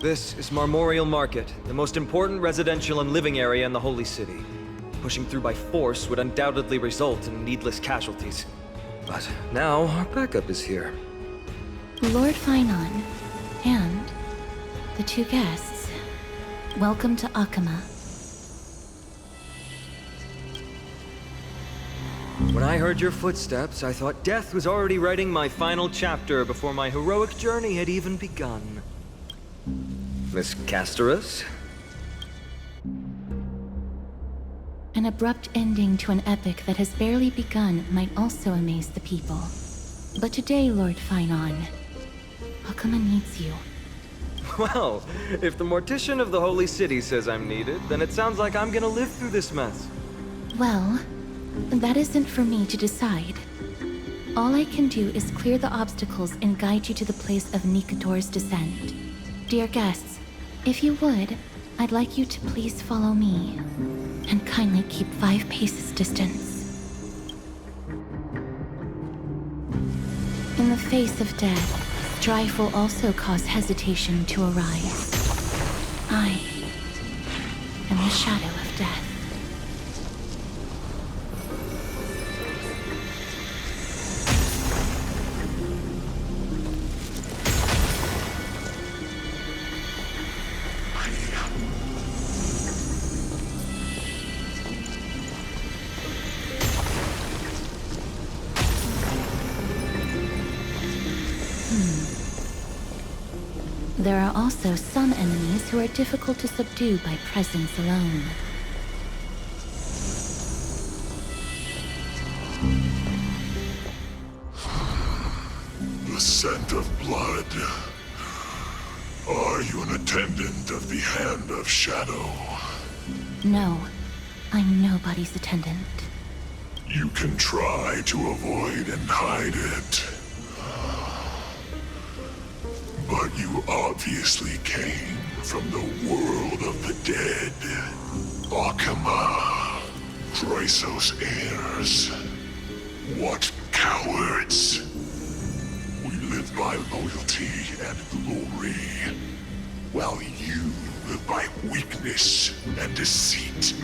This is Marmorial Market, the most important residential and living area in the Holy City. Pushing through by force would undoubtedly result in needless casualties. But now our backup is here. Lord Phainon, and the two guests. Welcome to Okhema. When I heard your footsteps, I thought death was already writing my final chapter before my heroic journey had even begun. Miss Castorice? An abrupt ending to an epic that has barely begun might also amaze the people. But today, Lord Phainon, Okhema needs you. Well, if the Mortician of the Holy City says I'm needed, then it sounds like I'm gonna live through this mess. Well, that isn't for me to decide. All I can do is clear the obstacles and guide you to the place of Nikador's descent. Dear guests, if you would, I'd like you to please follow me and kindly keep 5 paces distance. In the face of death, strife will also cause hesitation to arise. I am the shadow of death. There are also some enemies who are difficult to subdue by presence alone. The scent of blood. Are you an attendant of the Hand of Shadow? No, I'm nobody's attendant. You can try to avoid and hide it. But you obviously came from the world of the dead. Okhema. Chryseus heirs. What cowards. We live by loyalty and glory, while you live by weakness and deceit.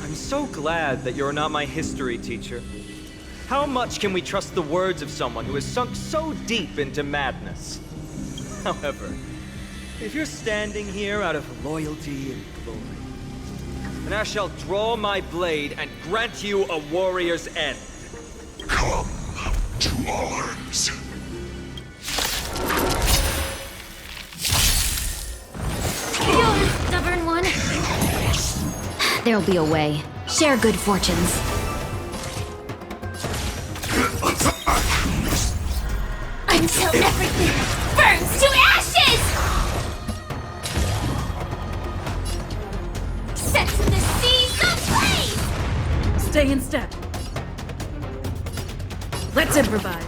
I'm so glad that you're not my history teacher. How much can we trust the words of someone who has sunk so deep into madness? However, if you're standing here out of loyalty and glory, then I shall draw my blade and grant you a warrior's end. Come to arms. You stubborn one! There'll be a way. Share good fortunes. Until everything burns to ashes! Set to the seas ablaze! Stay in step. Let's improvise.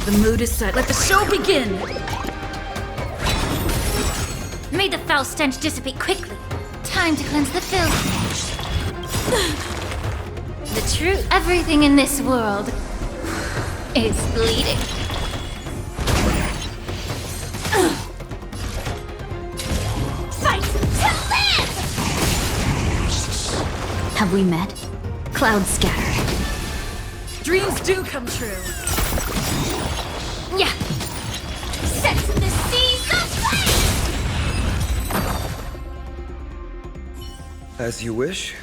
The mood is set. Let the show begin! May the foul stench dissipate quickly. Time to cleanse the filth. The truth. Everything in this world is bleeding. Fight to live! Have we met? Clouds scatter. Dreams do come true. Yeah. Set to the seas ablaze! As you wish.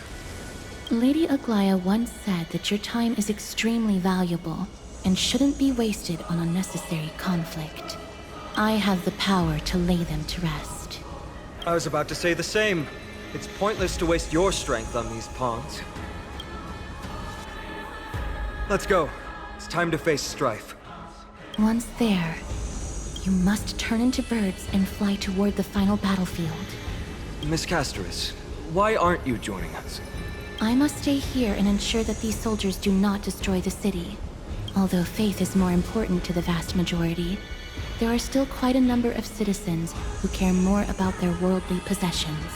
Lady Aglaea once said that your time is extremely valuable and shouldn't be wasted on unnecessary conflict. I have the power to lay them to rest. I was about to say the same. It's pointless to waste your strength on these pawns. Let's go. It's time to face Strife. Once there, you must turn into birds and fly toward the final battlefield. Miss Castorice, why aren't you joining us? I must stay here and ensure that these soldiers do not destroy the city. Although faith is more important to the vast majority, there are still quite a number of citizens who care more about their worldly possessions.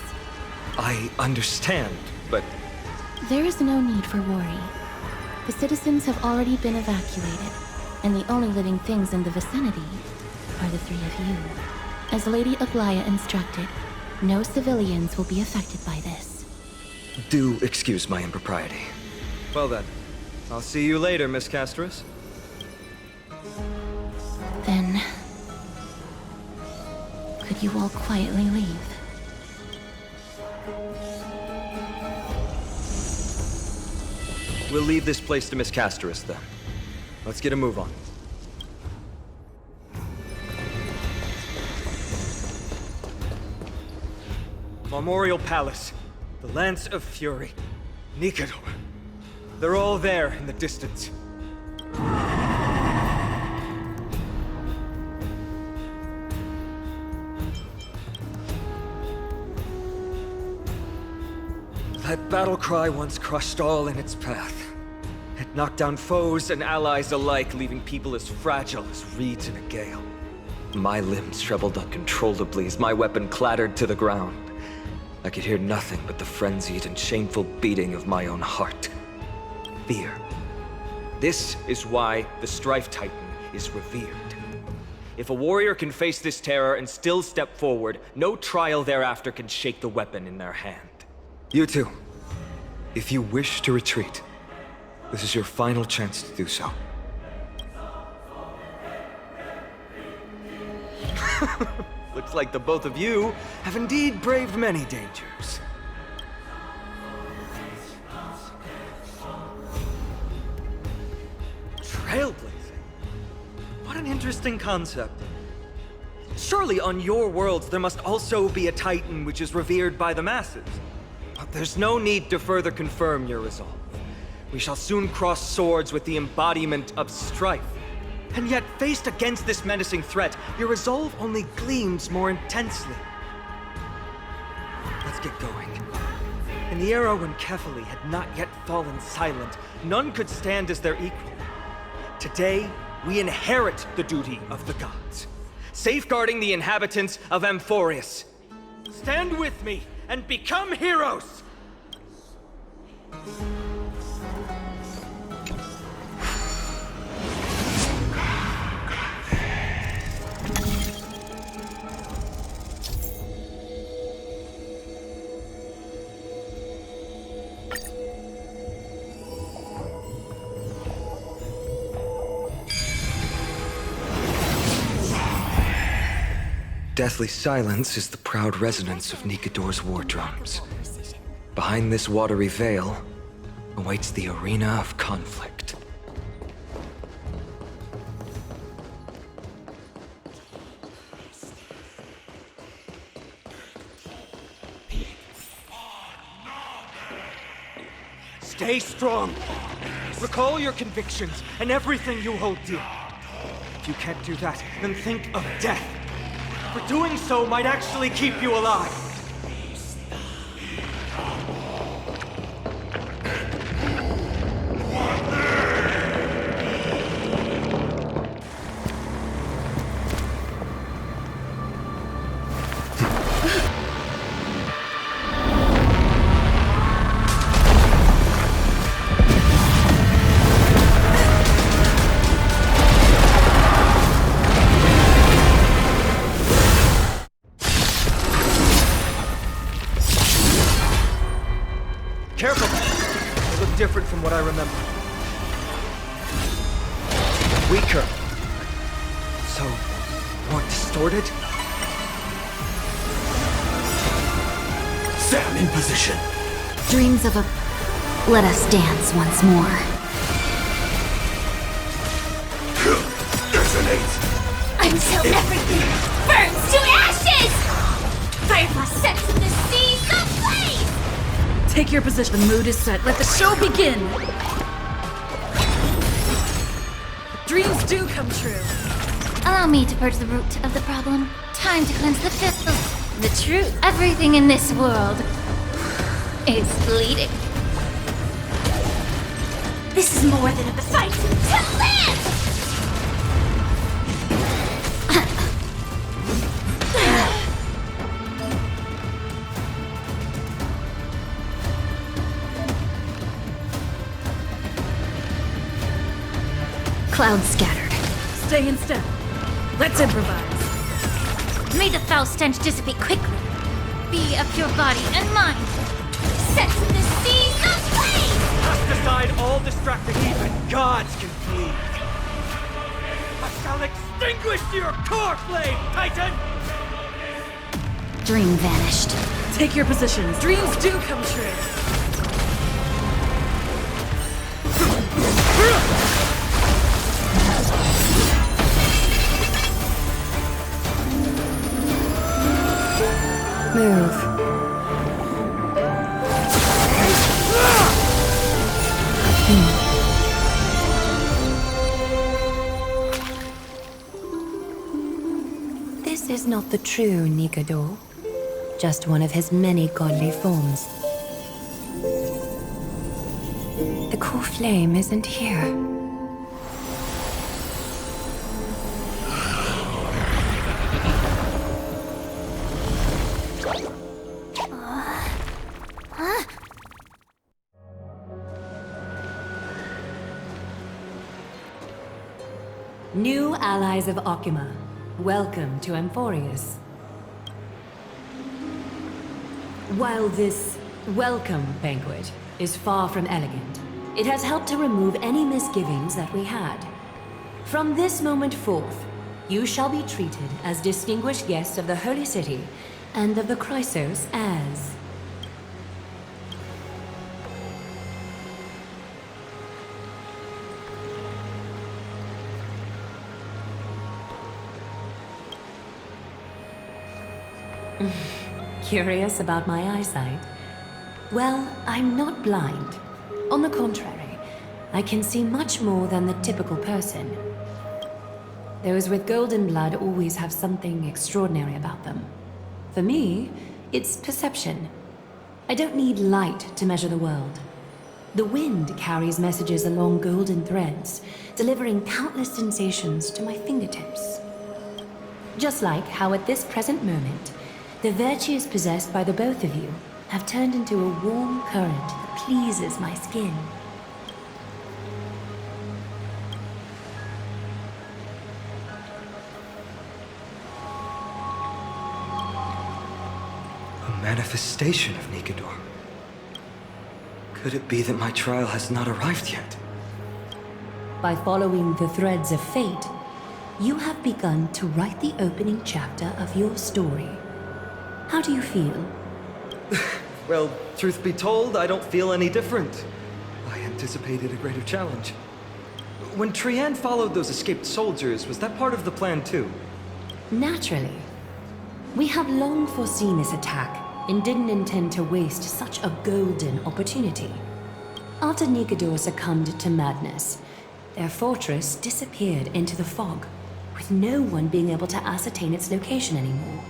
I understand, but... There is no need for worry. The citizens have already been evacuated, and the only living things in the vicinity are the 3 of you. As Lady Aglaea instructed, no civilians will be affected by this. Do excuse my impropriety. Well then, I'll see you later, Miss Castorice. Then... could you all quietly leave? We'll leave this place to Miss Castorice, then. Let's get a move on. Memorial Palace, the Lance of Fury, Nikador. They're all there in the distance. That battle cry once crushed all in its path. It knocked down foes and allies alike, leaving people as fragile as reeds in a gale. My limbs trembled uncontrollably as my weapon clattered to the ground. I could hear nothing but the frenzied and shameful beating of my own heart. Fear. This is why the Strife Titan is revered. If a warrior can face this terror and still step forward, no trial thereafter can shake the weapon in their hand. You two, if you wish to retreat, this is your final chance to do so. Looks like the both of you have indeed braved many dangers. Trailblazing? What an interesting concept. Surely on your worlds there must also be a Titan which is revered by the masses. But there's no need to further confirm your resolve. We shall soon cross swords with the embodiment of Strife. And yet, faced against this menacing threat, your resolve only gleams more intensely. Let's get going. In the era when Kefali had not yet fallen silent, none could stand as their equal. Today, we inherit the duty of the gods, safeguarding the inhabitants of Amphoreus. Stand with me and become heroes! Deathly silence is the proud resonance of Nikador's war drums. Behind this watery veil awaits the arena of conflict. Stay strong! Recall your convictions and everything you hold dear. If you can't do that, then think of death. For doing so might actually keep you alive. Careful! They look different from what I remember. Weaker. So, more distorted? Sam in position. Dreams of a... Let us dance once more. Resonate. Until everything burns to ashes! Fireball sets in the sea ablaze! Take your position. The mood is set. Let the show begin! Dreams do come true. Allow me to purge the root of the problem. Time to cleanse the filth. The truth. Everything in this world is bleeding. This is more than a fight to live! Clouds scattered. Stay in step. Let's improvise. May the foul stench dissipate quickly. Be a pure body and mind. Sets in the seas ablaze! Cast aside all distracting, even gods can flee. I shall extinguish your core flame, Titan! Dream vanished. Take your positions. Dreams do come true. Move. This is not the true Nikador, just one of his many godly forms. The core flame isn't here. New allies of Okhema, welcome to Amphoreus. While this welcome banquet is far from elegant, it has helped to remove any misgivings that we had. From this moment forth, you shall be treated as distinguished guests of the Holy City and of the Chryseus as... Curious about my eyesight? Well, I'm not blind. On the contrary, I can see much more than the typical person. Those with golden blood always have something extraordinary about them. For me, it's perception. I don't need light to measure the world. The wind carries messages along golden threads, delivering countless sensations to my fingertips. Just like how at this present moment, the virtues possessed by the both of you have turned into a warm current that pleases my skin. A manifestation of Nikador. Could it be that my trial has not arrived yet? By following the threads of fate, you have begun to write the opening chapter of your story. How do you feel? Well, truth be told, I don't feel any different. I anticipated a greater challenge. When Trianne followed those escaped soldiers, was that part of the plan too? Naturally. We have long foreseen this attack and didn't intend to waste such a golden opportunity. After Nikador succumbed to madness, their fortress disappeared into the fog, with no one being able to ascertain its location anymore.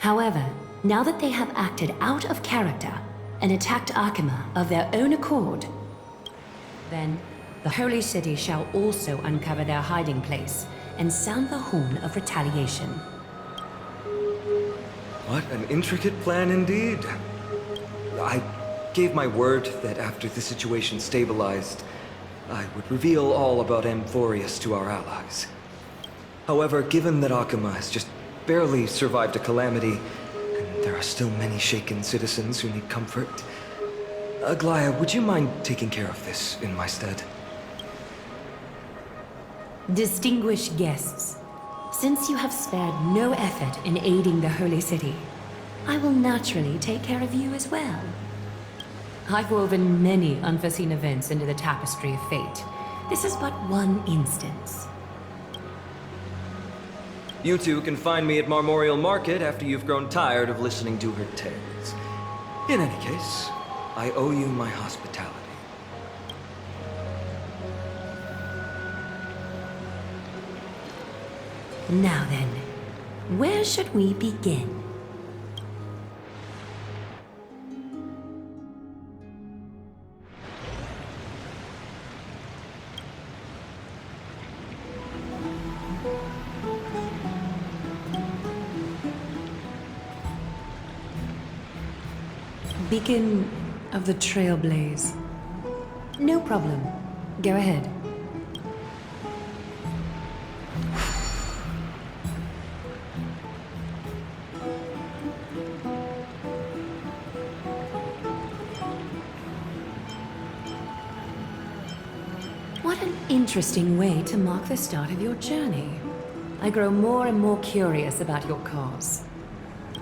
However, now that they have acted out of character and attacked Okhema of their own accord, then the Holy City shall also uncover their hiding place and sound the horn of retaliation. What an intricate plan indeed. I gave my word that after the situation stabilized, I would reveal all about Amphoreus to our allies. However, given that Okhema has just barely survived a calamity, and there are still many shaken citizens who need comfort, Aglaea, would you mind taking care of this in my stead? Distinguished guests, since you have spared no effort in aiding the Holy City, I will naturally take care of you as well. I've woven many unforeseen events into the tapestry of fate. This is but one instance. You two can find me at Marmorial Market after you've grown tired of listening to her tales. In any case, I owe you my hospitality. Now then, where should we begin? Beacon of the Trailblaze. No problem. Go ahead. What an interesting way to mark the start of your journey. I grow more and more curious about your cause.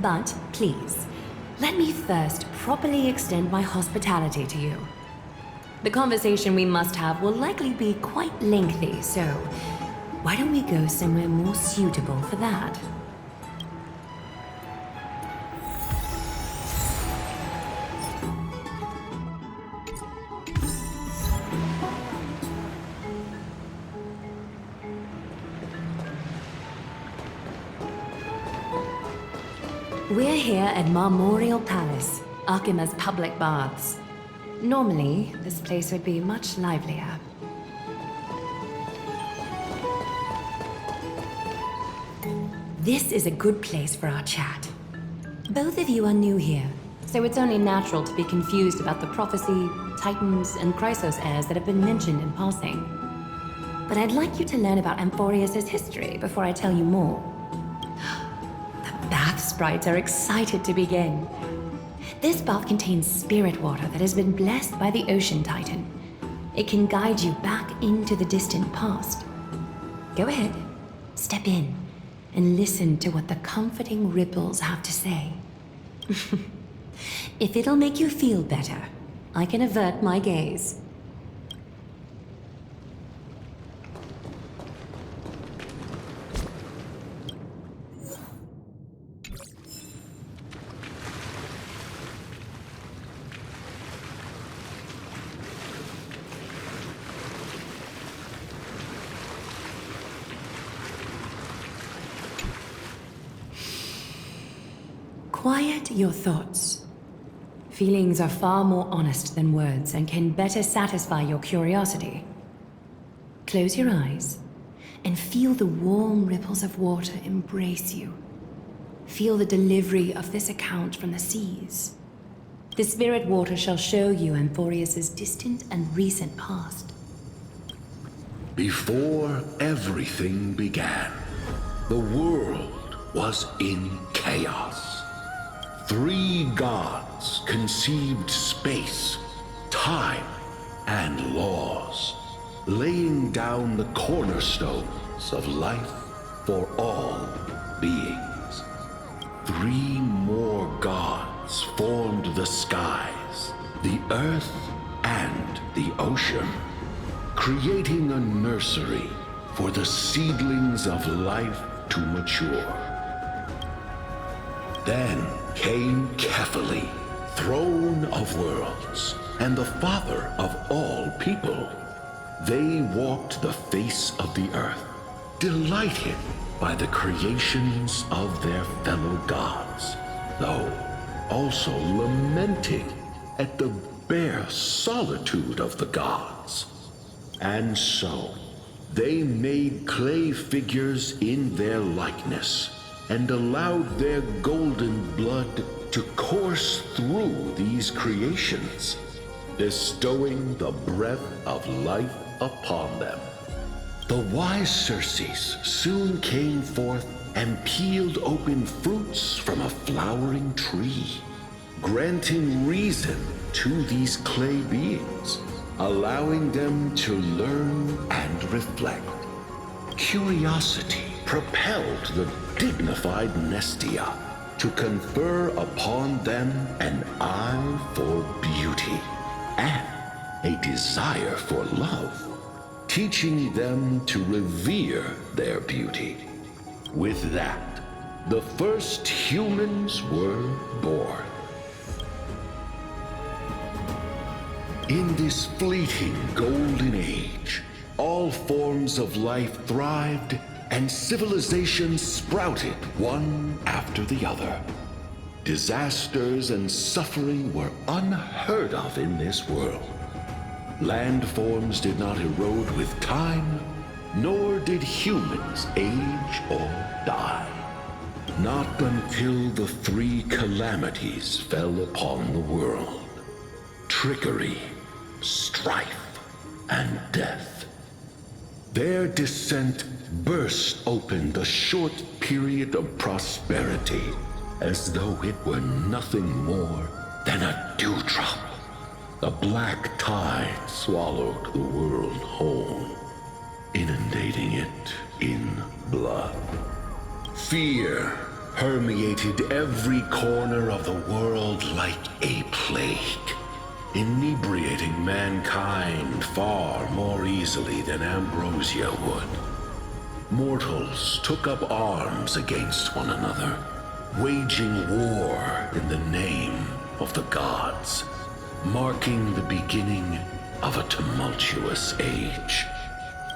But please, let me first properly extend my hospitality to you. The conversation we must have will likely be quite lengthy, so why don't we go somewhere more suitable for that? We're here at Marmorial Palace, Okhema's public baths. Normally, this place would be much livelier. This is a good place for our chat. Both of you are new here, so it's only natural to be confused about the prophecy, titans, and Chryseus heirs that have been mentioned in passing. but I'd like you to learn about Amphoreus' history before I tell you more. The bath sprites are excited to begin. This bath contains spirit water that has been blessed by the Ocean Titan. It can guide you back into the distant past. Go ahead, step in, and listen to what the comforting ripples have to say. If it'll make you feel better, I can avert my gaze. Quiet your thoughts. Feelings are far more honest than words and can better satisfy your curiosity. Close your eyes and feel the warm ripples of water embrace you. Feel the delivery of this account from the seas. The spirit water shall show you Amphoreus' distant and recent past. Before everything began, the world was in chaos. 3 gods conceived space, time, and laws, laying down the cornerstones of life for all beings. 3 more gods formed the skies, the earth, and the ocean, creating a nursery for the seedlings of life to mature. Then came Kephili, throne of worlds, and the father of all people. They walked the face of the earth, delighted by the creations of their fellow gods, though also lamenting at the bare solitude of the gods. And so, they made clay figures in their likeness, and allowed their golden blood to course through these creations, bestowing the breath of life upon them. The wise Circes soon came forth and peeled open fruits from a flowering tree, granting reason to these clay beings, allowing them to learn and reflect. Curiosity propelled the dignified Nestia to confer upon them an eye for beauty and a desire for love, teaching them to revere their beauty. With that, the first humans were born. In this fleeting golden age, all forms of life thrived and civilizations sprouted one after the other. Disasters and suffering were unheard of in this world. Landforms did not erode with time, nor did humans age or die. Not until the 3 calamities fell upon the world: trickery, strife, and death. Their descent burst open the short period of prosperity, as though it were nothing more than a dewdrop. The black tide swallowed the world whole, inundating it in blood. Fear permeated every corner of the world like a plague, inebriating mankind far more easily than ambrosia would. Mortals took up arms against one another, waging war in the name of the gods, marking the beginning of a tumultuous age.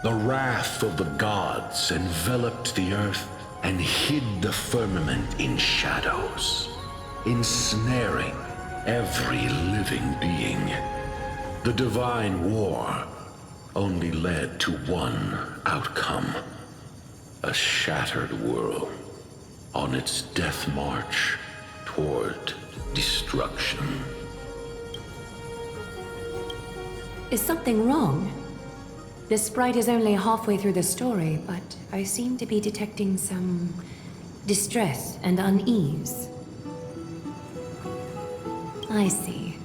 The wrath of the gods enveloped the earth and hid the firmament in shadows, ensnaring every living being. The divine war only led to one outcome: a shattered world on its death march toward destruction. Is something wrong? This sprite is only halfway through the story, but I seem to be detecting some distress and unease. I see.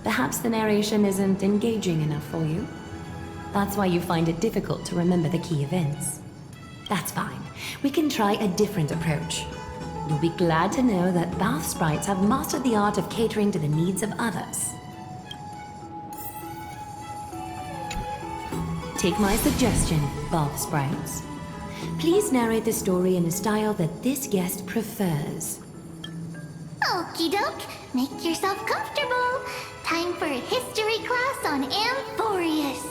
Perhaps the narration isn't engaging enough for you. That's why you find it difficult to remember the key events. That's fine. We can try a different approach. You'll be glad to know that bath sprites have mastered the art of catering to the needs of others. Take my suggestion, bath sprites. Please narrate the story in a style that this guest prefers. Okie doke, make yourself comfortable. Time for a history class on Amphoreus.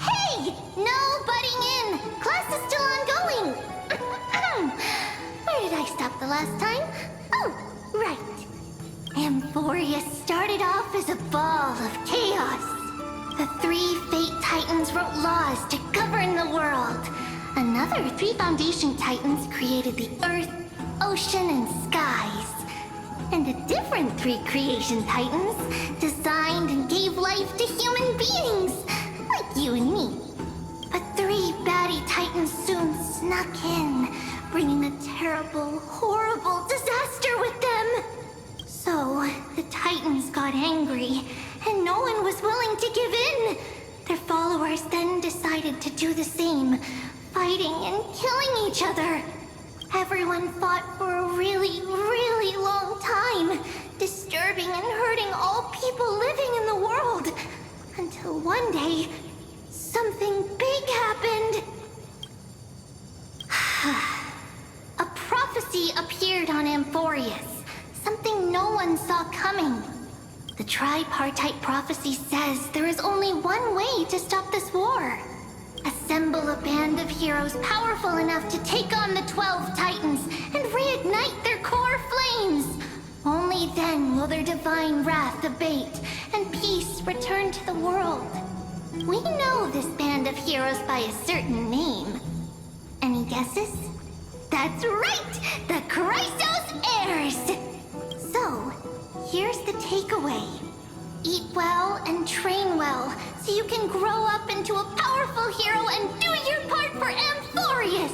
Hey! No butting in! Class is still ongoing! Where did I stop the last time? Oh, right. Amphoreus started off as a ball of chaos. The 3 Fate Titans wrote laws to govern the world. Another 3 Foundation Titans created the Earth, Ocean, and Skies. And a different 3 Creation Titans designed and gave life to human beings, like you and me. But 3 baddie Titans soon snuck in, bringing a terrible, horrible disaster with them. So, the Titans got angry, and no one was willing to give in. Their followers then decided to do the same, fighting and killing each other. Everyone fought for a really, really long time, disturbing and hurting all people living in the world. Until one day, something big happened. A prophecy appeared on Amphoreus, something no one saw coming. The tripartite prophecy says there is only one way to stop this war. Assemble a band of heroes powerful enough to take on the 12 Titans and reignite their core flames. Only then will their divine wrath abate and peace return to the world. We know this band of heroes by a certain name. Any guesses? That's right! The Chryseus Heirs! So, here's the takeaway. Eat well and train well, so you can grow up into a powerful hero and do your part for Amphoreus!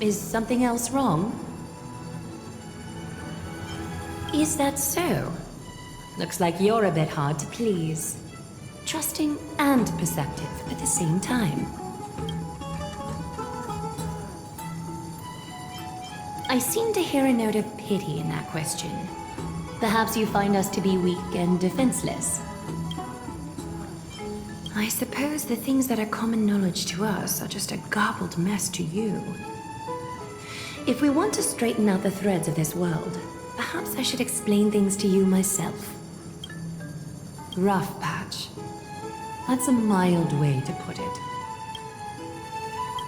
Is something else wrong? Is that so? Looks like you're a bit hard to please. Trusting and perceptive at the same time. I seem to hear a note of pity in that question. Perhaps you find us to be weak and defenseless. I suppose the things that are common knowledge to us are just a garbled mess to you. If we want to straighten out the threads of this world, perhaps I should explain things to you myself. Rough patch. That's a mild way to put it.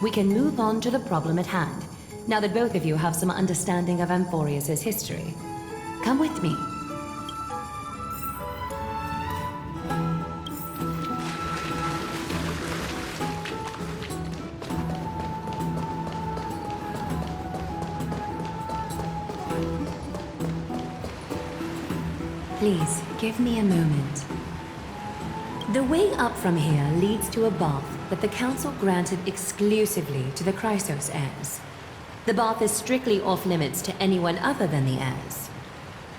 We can move on to the problem at hand, now that both of you have some understanding of Amphoreus' history. Come with me. Please, give me a moment. The way up from here leads to a bath that the Council granted exclusively to the Chryseus heirs. The bath is strictly off-limits to anyone other than the heirs.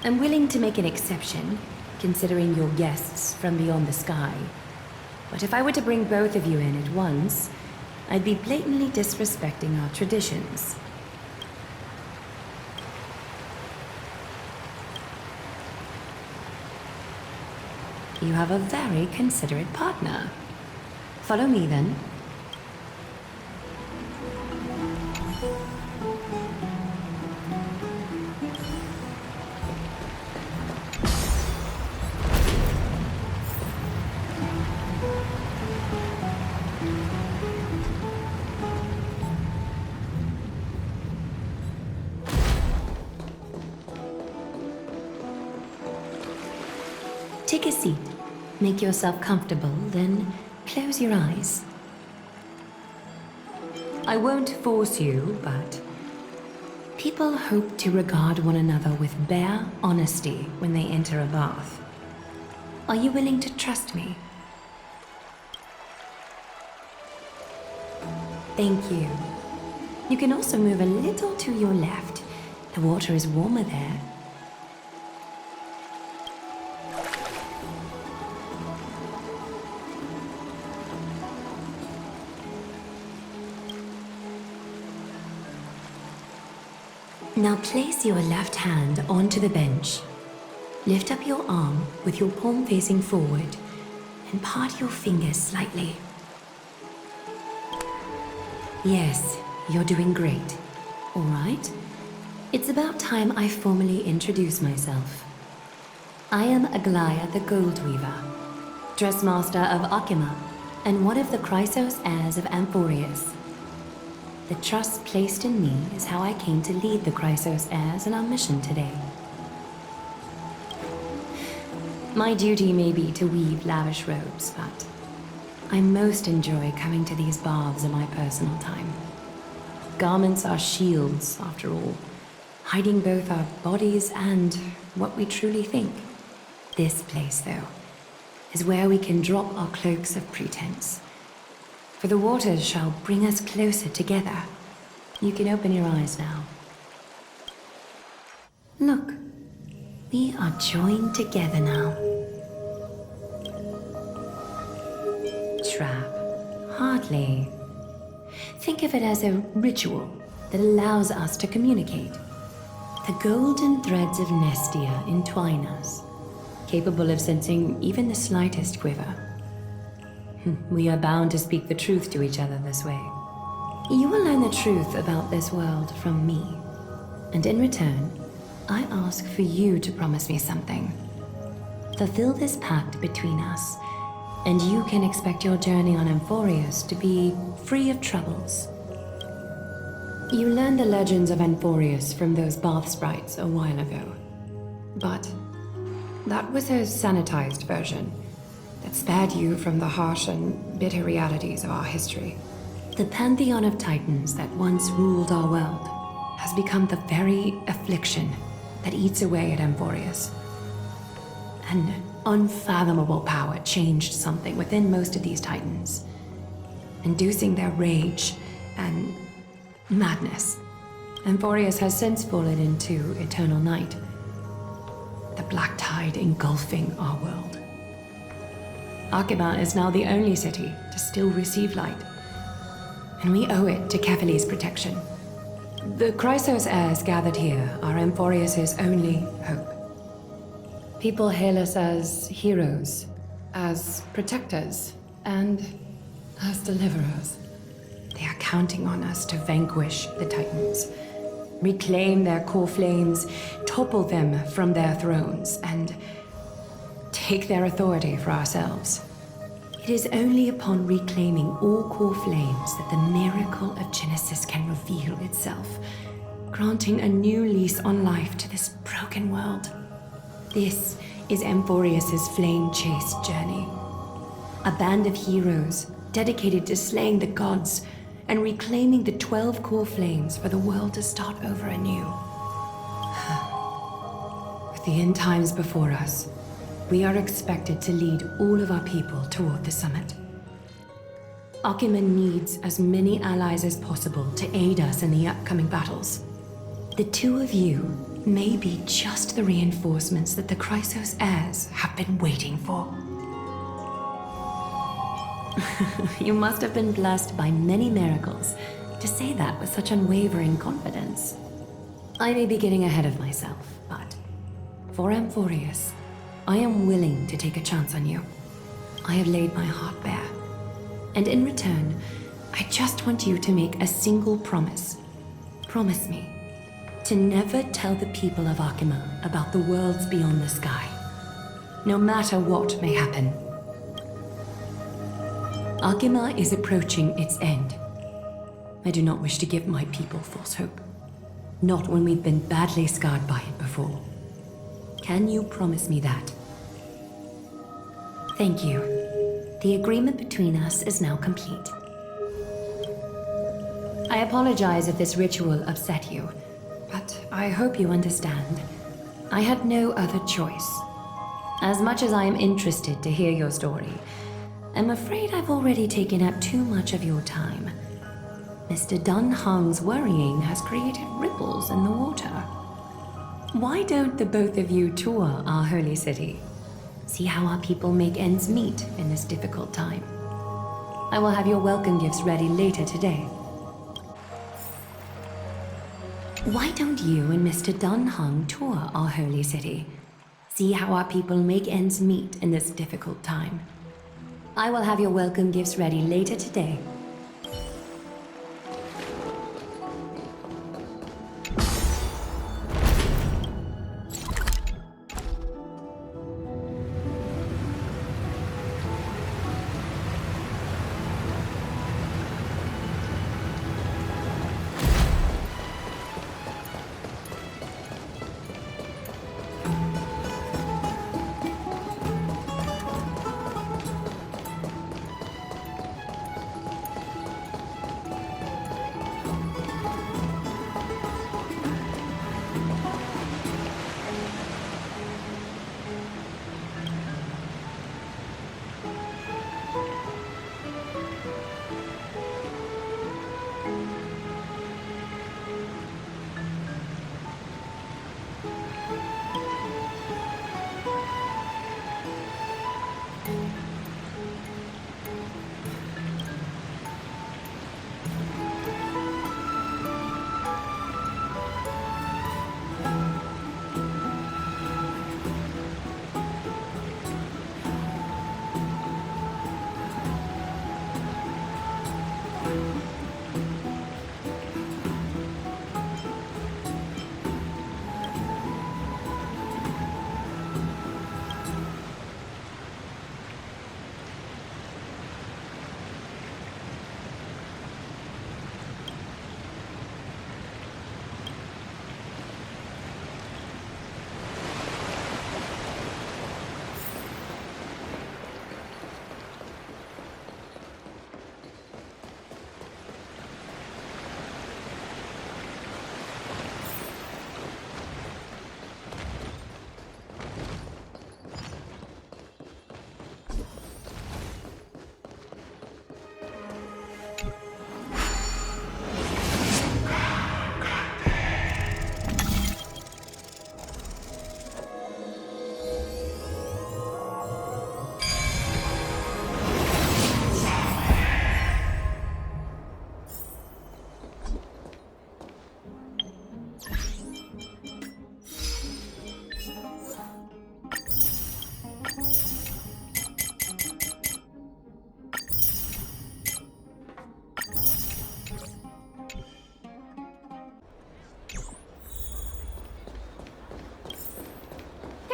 I'm willing to make an exception, considering you're guests from beyond the sky. But if I were to bring both of you in at once, I'd be blatantly disrespecting our traditions. You have a very considerate partner. Follow me, then. Take a seat. Make yourself comfortable, then close your eyes. I won't force you, but people hope to regard one another with bare honesty when they enter a bath. Are you willing to trust me? Thank you. You can also move a little to your left. The water is warmer there. Now place your left hand onto the bench. Lift up your arm with your palm facing forward and part your fingers slightly. Yes, you're doing great. All right. It's about time I formally introduce myself. I am Aglaea the Gold Weaver, Dressmaster of Okhema, and one of the Chryseus heirs of Amphoreus. The trust placed in me is how I came to lead the Chryseus heirs in our mission today. My duty may be to weave lavish robes, but I most enjoy coming to these baths in my personal time. Garments are shields, after all, hiding both our bodies and what we truly think. This place, though, is where we can drop our cloaks of pretense. For the waters shall bring us closer together. You can open your eyes now. Look, we are joined together now. Trap? Hardly. Think of it as a ritual that allows us to communicate. The golden threads of Nestia entwine us, capable of sensing even the slightest quiver. We are bound to speak the truth to each other this way. You will learn the truth about this world from me. And in return, I ask for you to promise me something. Fulfill this pact between us, and you can expect your journey on Amphoreus to be free of troubles. You learned the legends of Amphoreus from those bath sprites a while ago. But that was a sanitized version that spared you from the harsh and bitter realities of our history. The pantheon of titans that once ruled our world has become the very affliction that eats away at Amphoreus. An unfathomable power changed something within most of these titans, inducing their rage and madness. Amphoreus has since fallen into eternal night, the black tide engulfing our world. Okhema is now the only city to still receive light, and we owe it to Kefali's protection. The Chryseus heirs gathered here are Amphoreus' only hope. People hail us as heroes, as protectors, and as deliverers. They are counting on us to vanquish the Titans, reclaim their core flames, topple them from their thrones, and take their authority for ourselves. It is only upon reclaiming all core flames that the miracle of Genesis can reveal itself, granting a new lease on life to this broken world. This is Amphoreus' flame chase journey. A band of heroes dedicated to slaying the gods and reclaiming the 12 core flames for the world to start over anew. With the end times before us, we are expected to lead all of our people toward the summit. Okhema needs as many allies as possible to aid us in the upcoming battles. The two of you may be just the reinforcements that the Chryseus heirs have been waiting for. You must have been blessed by many miracles to say that with such unwavering confidence. I may be getting ahead of myself, but for Amphoreus, I am willing to take a chance on you. I have laid my heart bare. And in return, I just want you to make a single promise. Promise me to never tell the people of Okhema about the worlds beyond the sky, no matter what may happen. Okhema is approaching its end. I do not wish to give my people false hope. Not when we've been badly scarred by it before. Can you promise me that? Thank you. The agreement between us is now complete. I apologize if this ritual upset you, but I hope you understand. I had no other choice. As much as I am interested to hear your story, I'm afraid I've already taken up too much of your time. Mr. Dun Heng's worrying has created ripples in the water. Why don't the both of you tour our holy city? See how our people make ends meet in this difficult time. I will have your welcome gifts ready later today. Why don't you and Mr. Dun Heng tour our holy city? See how our people make ends meet in this difficult time. I will have your welcome gifts ready later today.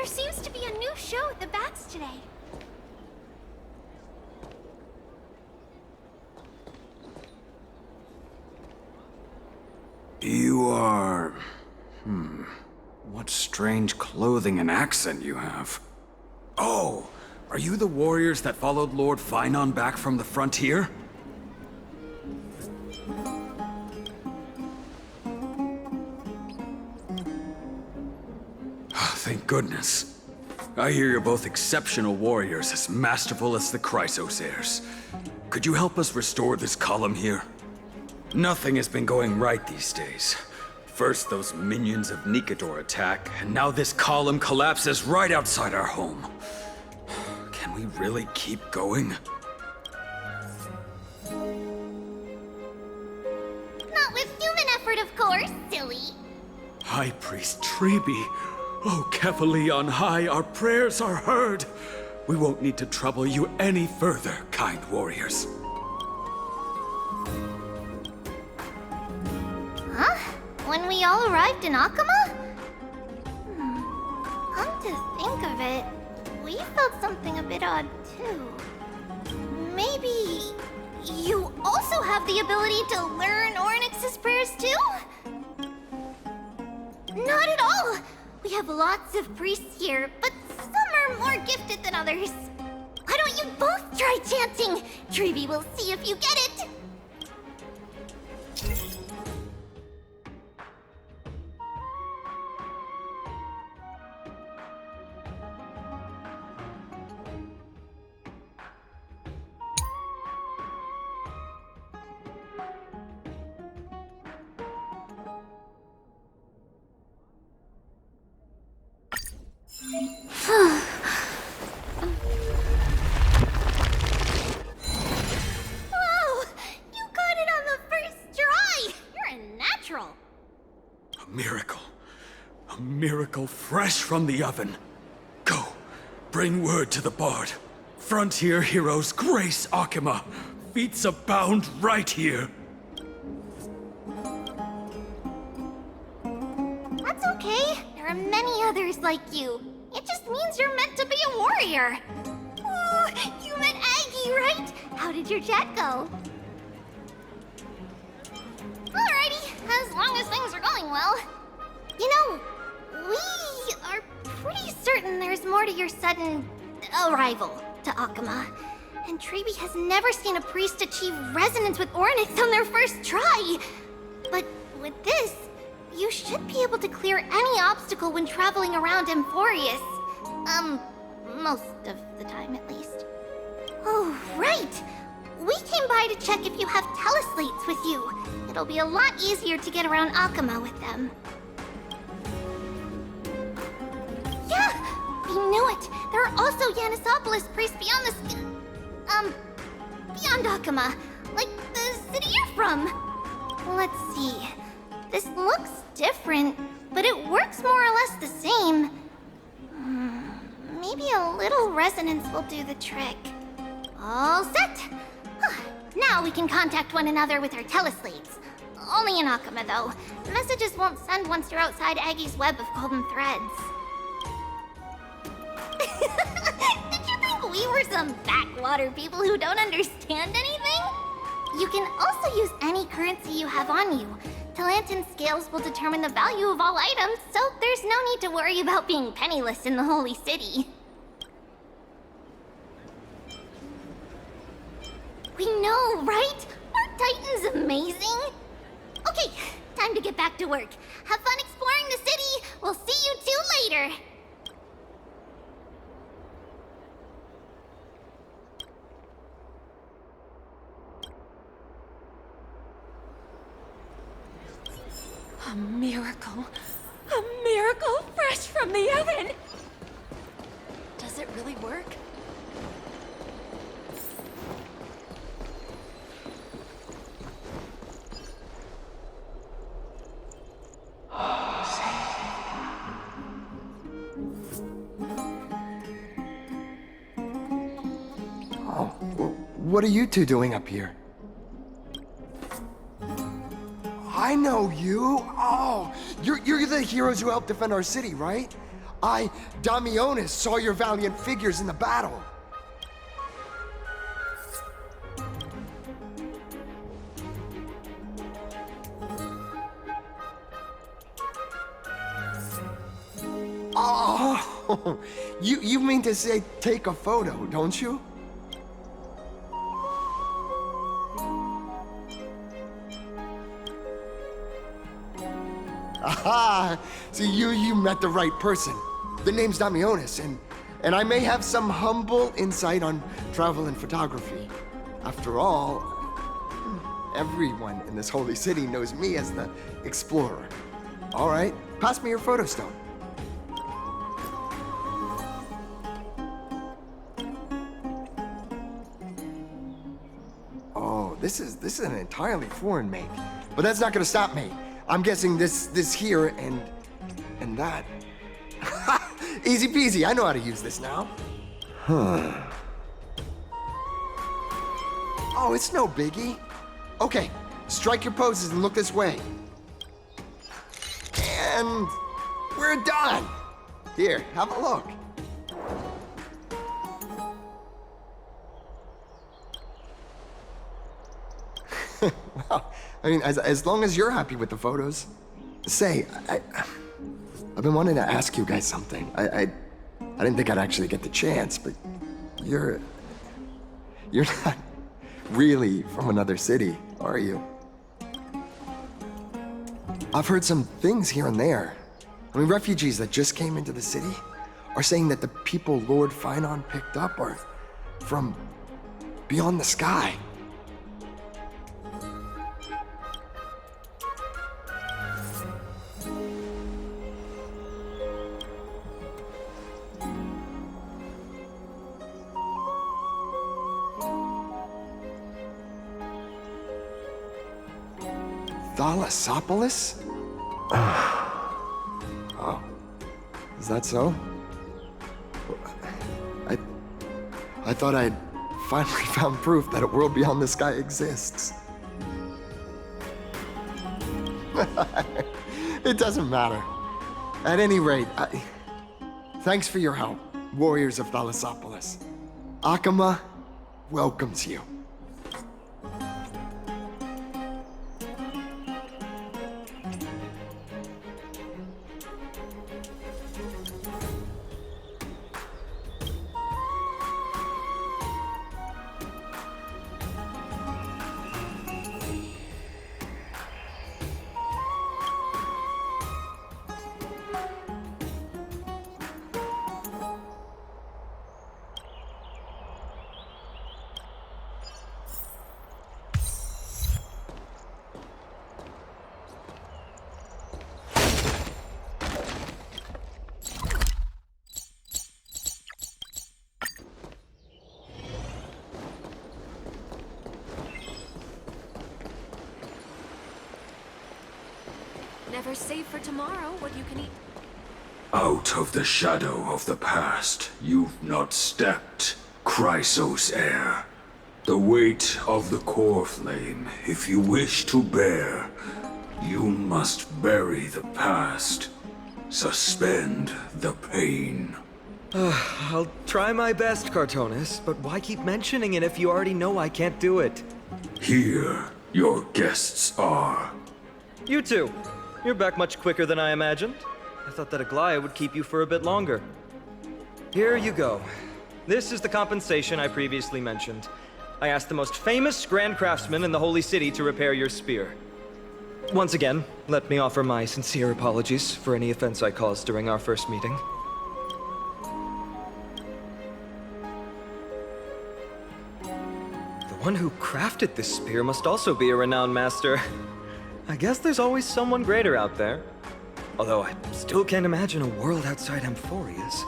There seems to be a new show at the Bats today. You are... What strange clothing and accent you have. Oh, are you the warriors that followed Lord Phainon back from the frontier? Thank goodness. I hear you're both exceptional warriors, as masterful as the Chryseus heirs. Could you help us restore this column here? Nothing has been going right these days. First those minions of Nikador attack, and now this column collapses right outside our home. Can we really keep going? Not with human effort, of course, silly. High Priest Tribbie, oh, Kefali on high, our prayers are heard. We won't need to trouble you any further, kind warriors. Huh? When we all arrived in Okhema? Come to think of it, we felt something a bit odd too. Maybe you also have the ability to learn Oronyx's prayers too? Not at all! We have lots of priests here, but some are more gifted than others. Why don't you both try chanting? Tribbie will see if you get it! A miracle. A miracle fresh from the oven. Go, bring word to the Bard. Frontier heroes grace Okhema. Feats abound right here. That's okay. There are many others like you. It just means you're meant to be a warrior. Oh, you met Aggie, right? How did your chat go? Alrighty, as long as things are going well. You know, we are pretty certain there's more to your sudden arrival to Okhema. And Tribbie has never seen a priest achieve resonance with Oronyx on their first try. But with this, you should be able to clear any obstacle when traveling around Amphoreus. Most of the time at least. Oh, right! We came by to check if you have teleslates with you. It'll be a lot easier to get around Okhema with them. Yeah! We knew it! There are also Yanisopolis priests beyond the beyond Okhema. Like the city you're from. Let's see. This looks different, but it works more or less the same. Maybe a little resonance will do the trick. All set! Now we can contact one another with our teleslates. Only in Okhema, though. Messages won't send once you're outside Aggie's web of golden threads. Did you think we were some backwater people who don't understand anything? You can also use any currency you have on you. Talantan scales will determine the value of all items, so there's no need to worry about being penniless in the Holy City. We know, right? Aren't Titans amazing? Okay, time to get back to work. Have fun exploring the city. We'll see you two later. A miracle. A miracle fresh from the oven. Does it really work? Oh, what are you two doing up here? I know you. Oh, you're the heroes who helped defend our city, right? Damionis, saw your valiant figures in the battle. Oh, you mean to say take a photo, don't you? Aha! So you met the right person. The name's Damionis, and I may have some humble insight on travel and photography. After all, everyone in this holy city knows me as the explorer. All right, pass me your photo stone. Oh, this is an entirely foreign make, but that's not gonna stop me. I'm guessing this here and that. Easy peasy, I know how to use this now. Huh. Oh, it's no biggie. Okay, strike your poses and look this way. And we're done. Here, have a look. Well, I mean, as long as you're happy with the photos. Say, I've been wanting to ask you guys something. I didn't think I'd actually get the chance, but you're not really from another city, are you? I've heard some things here and there. I mean, refugees that just came into the city are saying that the people Lord Phainon picked up are from beyond the sky. Thalasopolis? Oh. Is that so? I thought I'd finally found proof that a world beyond the sky exists. It doesn't matter. At any rate, thanks for your help, warriors of Thalassopolis. Okhema welcomes you. Never save for tomorrow what you can eat. Out of the shadow of the past, you've not stepped, Chryseus heir. The weight of the core flame, if you wish to bear, you must bury the past. Suspend the pain. I'll try my best, Cartonis, but why keep mentioning it if you already know I can't do it? Here, your guests are. You two. You're back much quicker than I imagined. I thought that Aglaea would keep you for a bit longer. Here you go. This is the compensation I previously mentioned. I asked the most famous Grand Craftsman in the Holy City to repair your spear. Once again, let me offer my sincere apologies for any offense I caused during our first meeting. The one who crafted this spear must also be a renowned master. I guess there's always someone greater out there. Although I still can't imagine a world outside Amphoreus.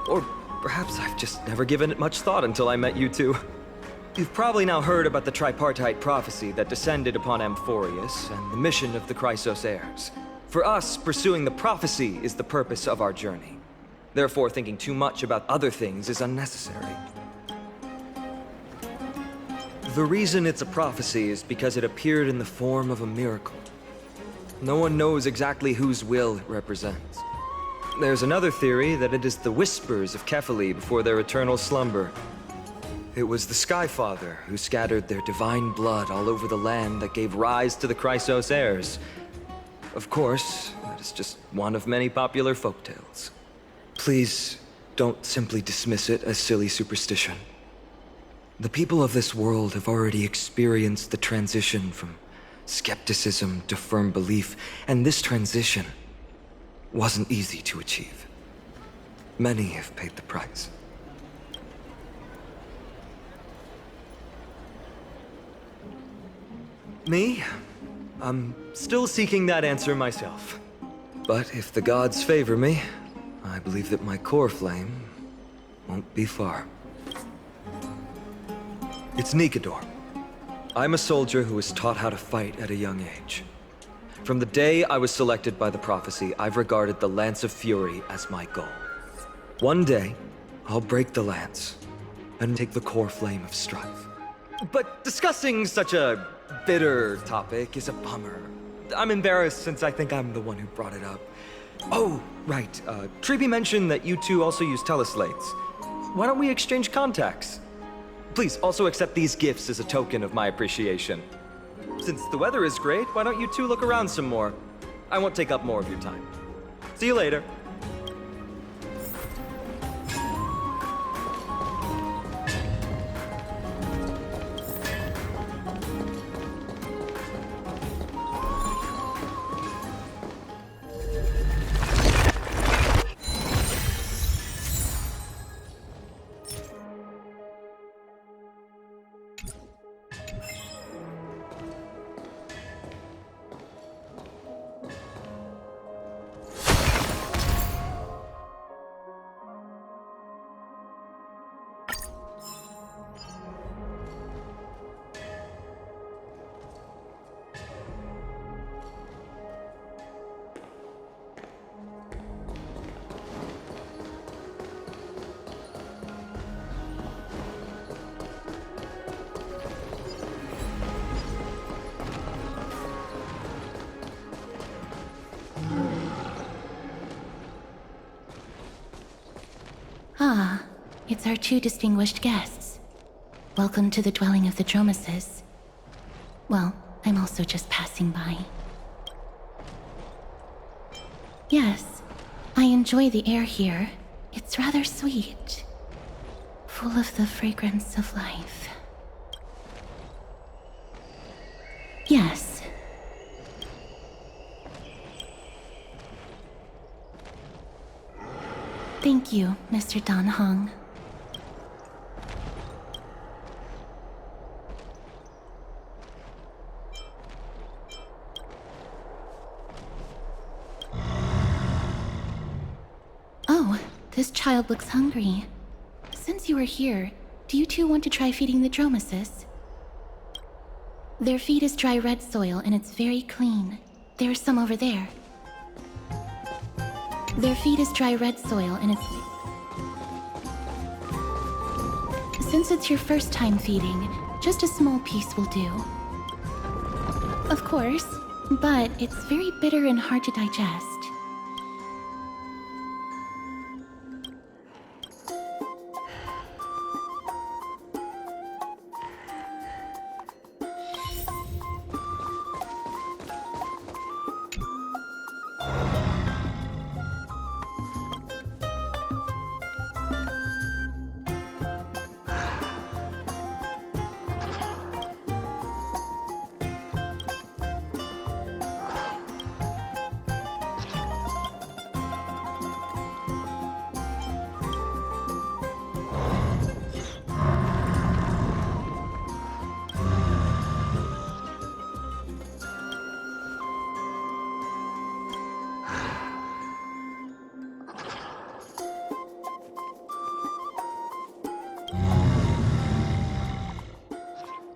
Or perhaps I've just never given it much thought until I met you two. You've probably now heard about the tripartite prophecy that descended upon Amphoreus and the mission of the Chryseus heirs. For us, pursuing the prophecy is the purpose of our journey. Therefore, thinking too much about other things is unnecessary. The reason it's a prophecy is because it appeared in the form of a miracle. No one knows exactly whose will it represents. There's another theory that it is the whispers of Kephili before their eternal slumber. It was the Skyfather who scattered their divine blood all over the land that gave rise to the Chryseus heirs. Of course, that is just one of many popular folktales. Please, don't simply dismiss it as silly superstition. The people of this world have already experienced the transition from skepticism to firm belief, and this transition wasn't easy to achieve. Many have paid the price. Me? I'm still seeking that answer myself. But if the gods favor me, I believe that my core flame won't be far. It's Nikador. I'm a soldier who was taught how to fight at a young age. From the day I was selected by the prophecy, I've regarded the Lance of Fury as my goal. One day, I'll break the lance and take the core flame of Strife. But discussing such a bitter topic is a bummer. I'm embarrassed since I think I'm the one who brought it up. Oh, right. Tribbie mentioned that you two also use teleslates. Why don't we exchange contacts? Please also accept these gifts as a token of my appreciation. Since the weather is great, why don't you two look around some more? I won't take up more of your time. See you later. it's our two distinguished guests. Welcome to the dwelling of the Dromases. Well, I'm also just passing by. Yes, I enjoy the air here. It's rather sweet, full of the fragrance of life. Yes. Thank you, Mr. Dan Heng. Oh, this child looks hungry. Since you are here, do you two want to try feeding the Dromases? Their feed is dry red soil and it's very clean. There's some over there. Their feed is dry red soil and it's... Since it's your first time feeding, just a small piece will do. Of course, but it's very bitter and hard to digest.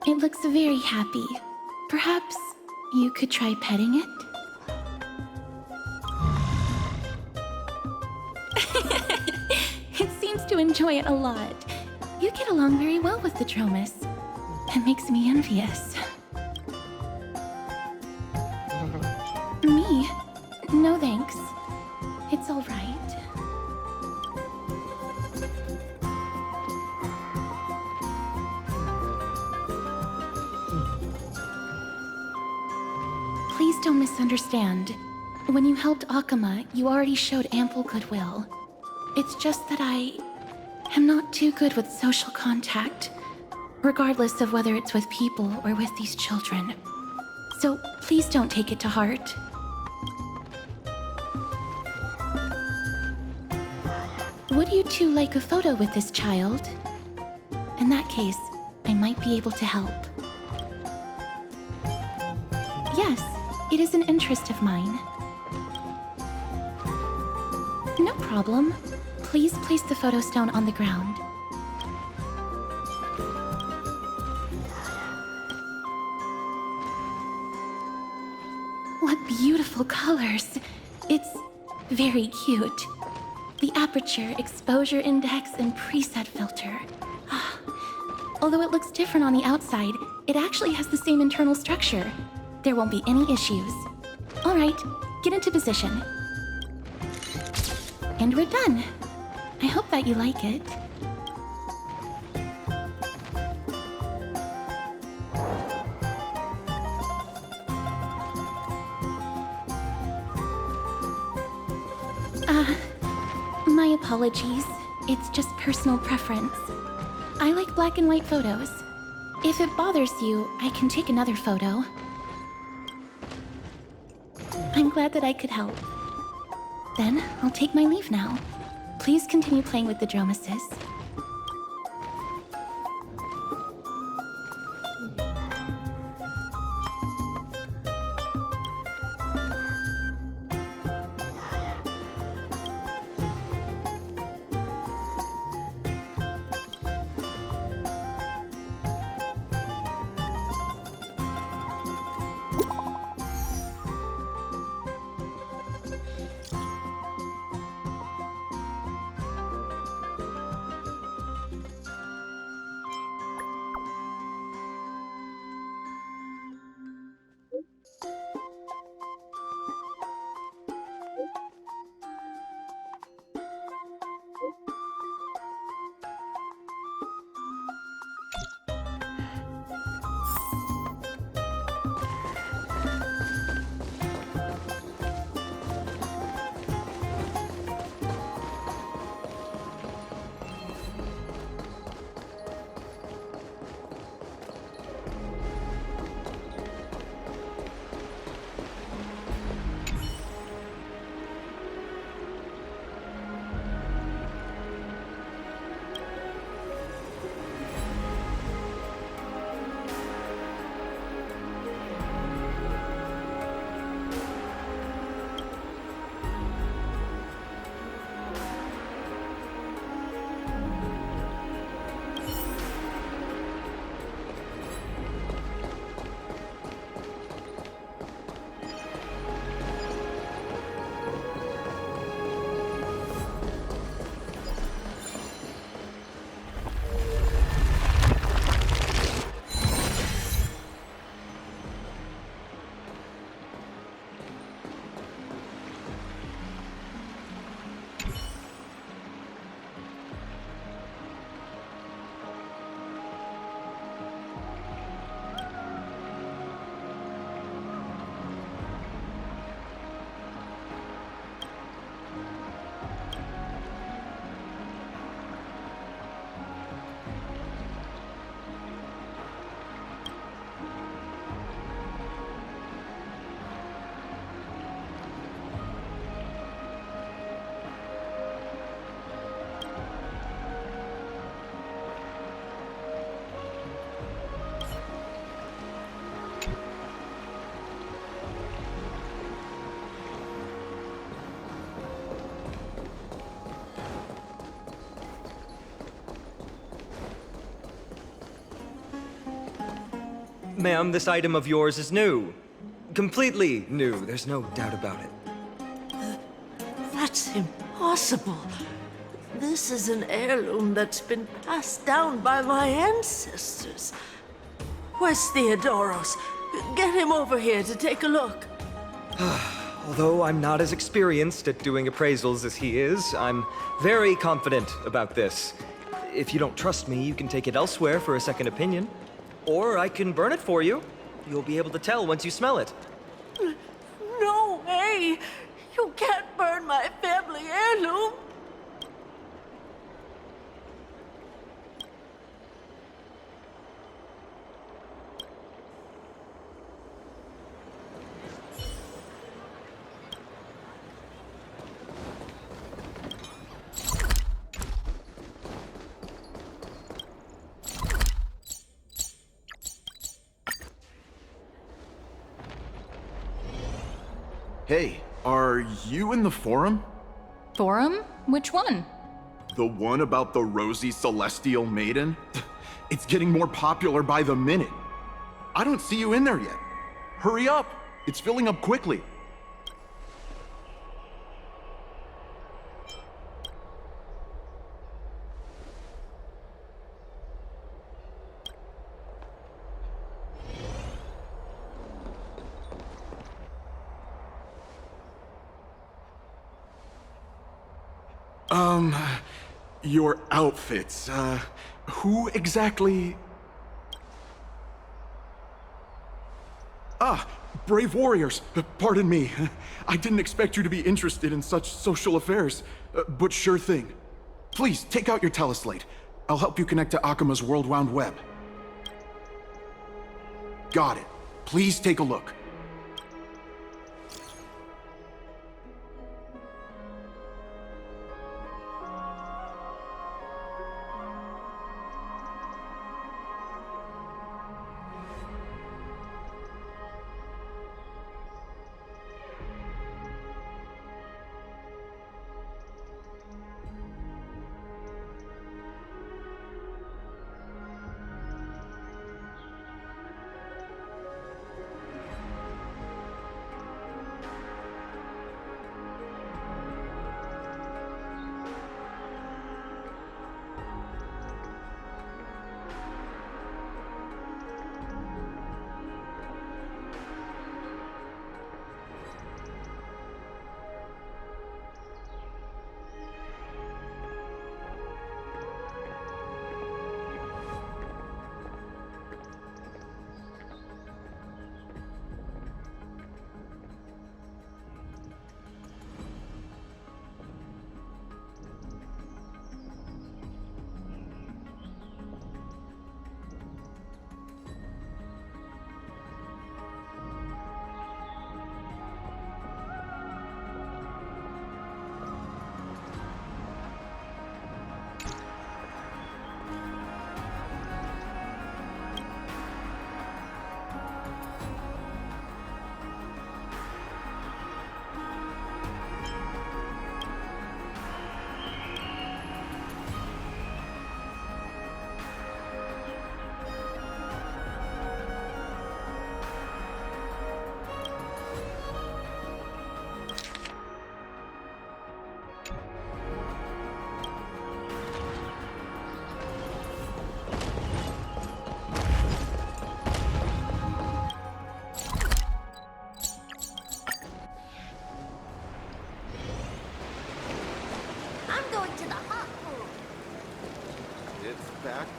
It looks very happy. Perhaps you could try petting it? It seems to enjoy it a lot. You get along very well with the Dromas. It makes me envious. Me? No thanks. It's all right. Please don't misunderstand. When you helped Okhema, you already showed ample goodwill. It's just that I am not too good with social contact, regardless of whether it's with people or with these children. So please don't take it to heart. Would you two like a photo with this child? In that case, I might be able to help. Yes, it is an interest of mine. No problem. Please place the photo stone on the ground. What beautiful colors! It's very cute. The aperture, exposure index, and preset filter. Although it looks different on the outside, it actually has the same internal structure. There won't be any issues. All right, get into position. And we're done. I hope that you like it. My apologies. It's just personal preference. I like black and white photos. If it bothers you, I can take another photo. I'm glad that I could help. Then, I'll take my leave now. Please continue playing with the Dromases. Ma'am, this item of yours is new. Completely new, there's no doubt about it. That's impossible. This is an heirloom that's been passed down by my ancestors. Where's Theodoros? Get him over here to take a look. Although I'm not as experienced at doing appraisals as he is, I'm very confident about this. If you don't trust me, you can take it elsewhere for a second opinion. Or I can burn it for you. You'll be able to tell once you smell it. No way! You can't burn my family heirloom! Hey, are you in the forum? Forum? Which one? The one about the Rosy Celestial Maiden? It's getting more popular by the minute. I don't see you in there yet. Hurry up! It's filling up quickly. Your outfits, who exactly? Ah, brave warriors, pardon me. I didn't expect you to be interested in such social affairs, but sure thing. Please, take out your teleslate. I'll help you connect to Okhema's World Wound Web. Got it. Please take a look.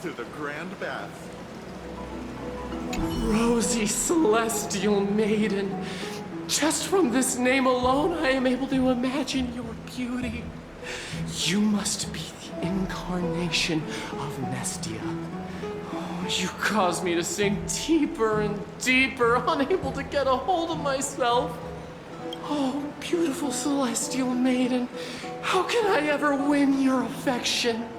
To the Grand Bath. Rosy Celestial Maiden. Just from this name alone, I am able to imagine your beauty. You must be the incarnation of Nestia. Oh, you cause me to sink deeper and deeper, unable to get a hold of myself. Oh, beautiful Celestial Maiden, how can I ever win your affection?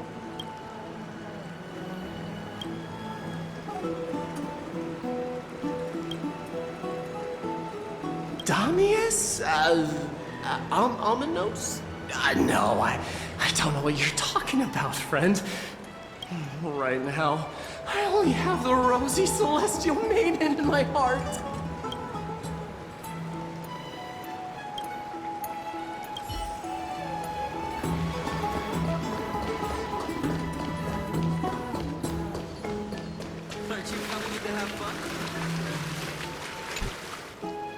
Damionis? Almanos? No, I don't know what you're talking about, friend. Right now, I only have the Rosy Celestial Maiden in my heart. Aren't you coming to have fun?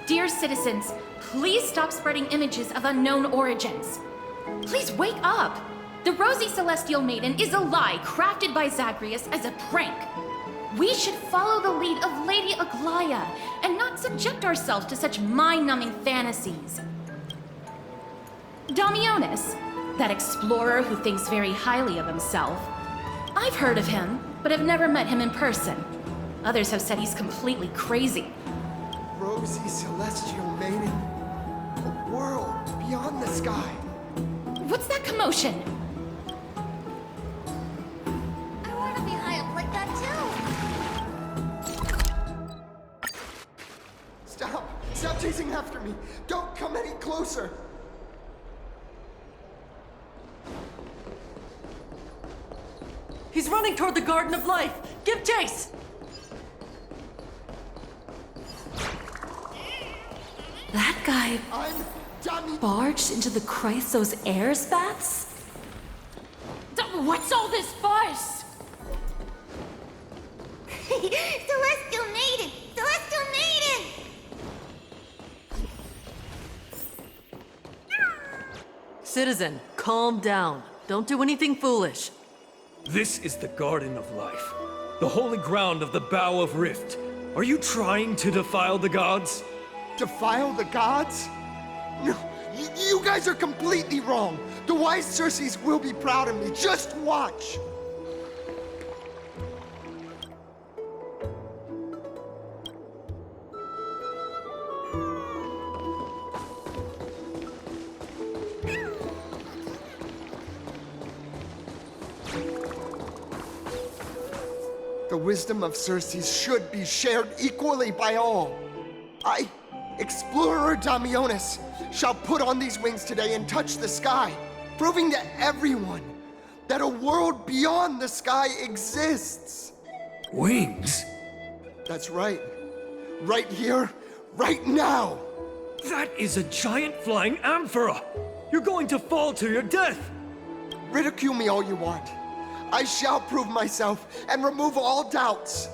Dear citizens, please stop spreading images of unknown origins. Please wake up! The Rosy Celestial Maiden is a lie crafted by Zagreus as a prank. We should follow the lead of Lady Aglaea and not subject ourselves to such mind-numbing fantasies. Damionis, that explorer who thinks very highly of himself. I've heard of him, but have never met him in person. Others have said he's completely crazy. Rosy Celestial Maiden, a world beyond the sky. What's that commotion? I want to be high up like that too. Stop! Stop chasing after me! Don't come any closer! He's running toward the Garden of Life! Give chase! That guy I'm barged into the Chryseus Airs baths? What's all this fuss? Celestial Maiden! Celestial Maiden! Citizen, calm down. Don't do anything foolish. This is the Garden of Life, the holy ground of the Bow of Rift. Are you trying to defile the gods? Defile the gods? No, you guys are completely wrong. The wise Circes will be proud of me. Just watch. The wisdom of Circes should be shared equally by all. I, Explorer Damionis, shall put on these wings today and touch the sky, proving to everyone that a world beyond the sky exists. Wings? That's right. Right here, right now. That is a giant flying amphora! You're going to fall to your death! Ridicule me all you want. I shall prove myself and remove all doubts.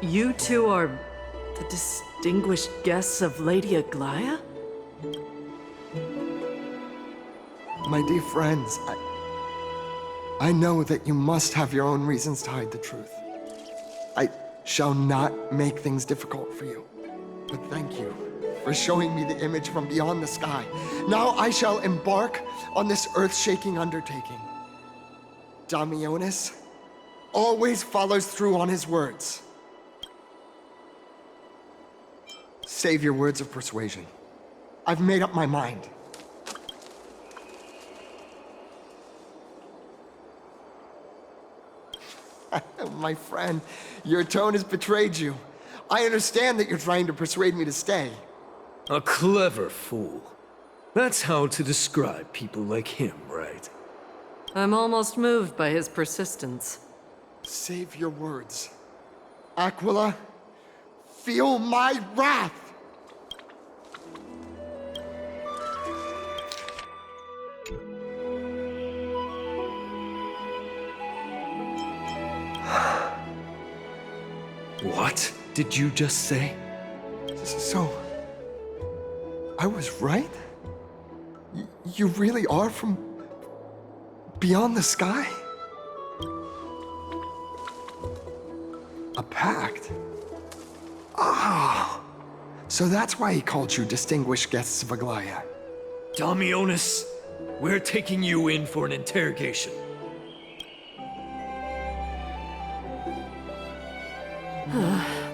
You two are the distinguished guests of Lady Aglaea? My dear friends, I know that you must have your own reasons to hide the truth. I shall not make things difficult for you. But thank you for showing me the image from beyond the sky. Now I shall embark on this earth-shaking undertaking. Damionis always follows through on his words. Save your words of persuasion. I've made up my mind. My friend, your tone has betrayed you. I understand that you're trying to persuade me to stay. A clever fool. That's how to describe people like him, right? I'm almost moved by his persistence. Save your words. Aquila, feel my wrath! What did you just say? So, I was right? You really are from beyond the sky? A pact? Ah! So that's why he called you distinguished guests of Aglaea. Damionis, we're taking you in for an interrogation.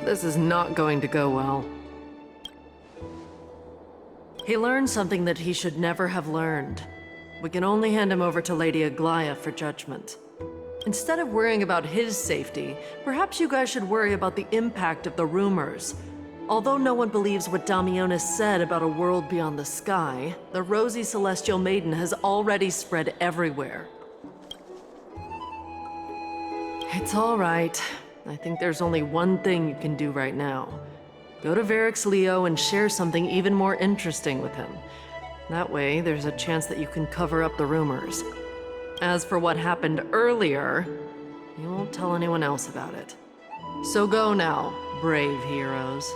This is not going to go well. He learned something that he should never have learned. We can only hand him over to Lady Aglaea for judgment. Instead of worrying about his safety, perhaps you guys should worry about the impact of the rumors. Although no one believes what Damionis said about a world beyond the sky, the Rosy Celestial Maiden has already spread everywhere. It's all right. I think there's only one thing you can do right now. Go to Verax Leo and share something even more interesting with him. That way, there's a chance that you can cover up the rumors. As for what happened earlier, you won't tell anyone else about it. So go now, brave heroes.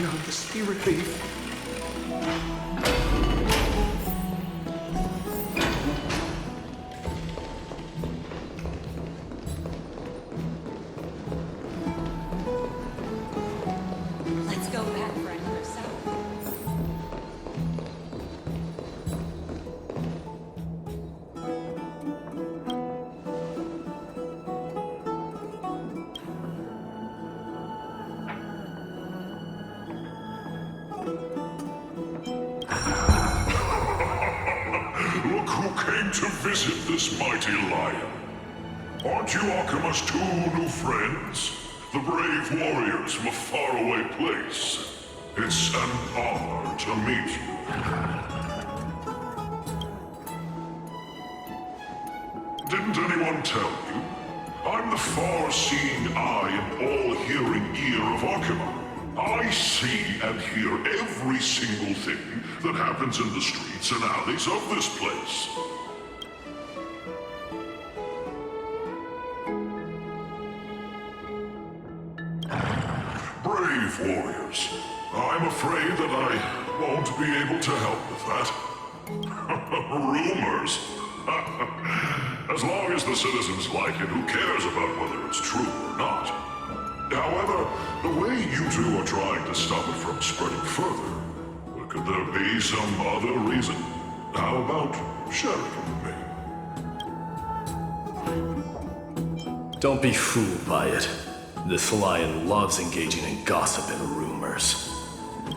Not the spirit thief. Let's go back for it herself. Look who came to visit this mighty lion. Aren't you Okhema's two new friends? The brave warriors from a faraway place. It's an honor to meet you. Didn't anyone tell you? I'm the far-seeing eye and all-hearing ear of Okhema. I see and hear every single thing that happens in the streets and alleys of this place. Brave warriors, I'm afraid that I won't be able to help with that. Rumors? As long as the citizens like it, who cares about whether it's true or not? However, the way you two are trying to stop it from spreading further, could there be some other reason? How about sharing it with me? Don't be fooled by it. This lion loves engaging in gossip and rumors.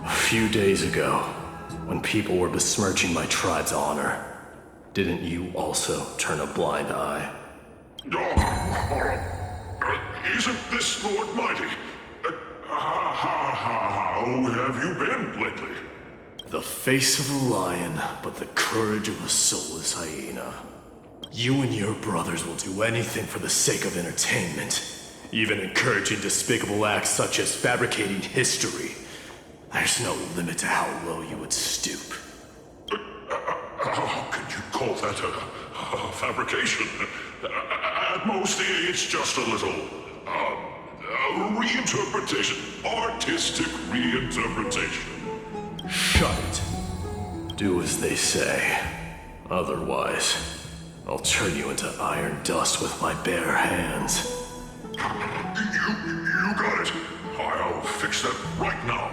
A few days ago, when people were besmirching my tribe's honor, didn't you also turn a blind eye? Isn't this Lord Mighty? How have you been lately? The face of a lion, but the courage of a soulless hyena. You and your brothers will do anything for the sake of entertainment, even encouraging despicable acts such as fabricating history. There's no limit to how low you would stoop. How could you call that a fabrication? At most, it's just a little reinterpretation. Artistic reinterpretation. Shut it. Do as they say. Otherwise, I'll turn you into iron dust with my bare hands. You got it. I'll fix that right now.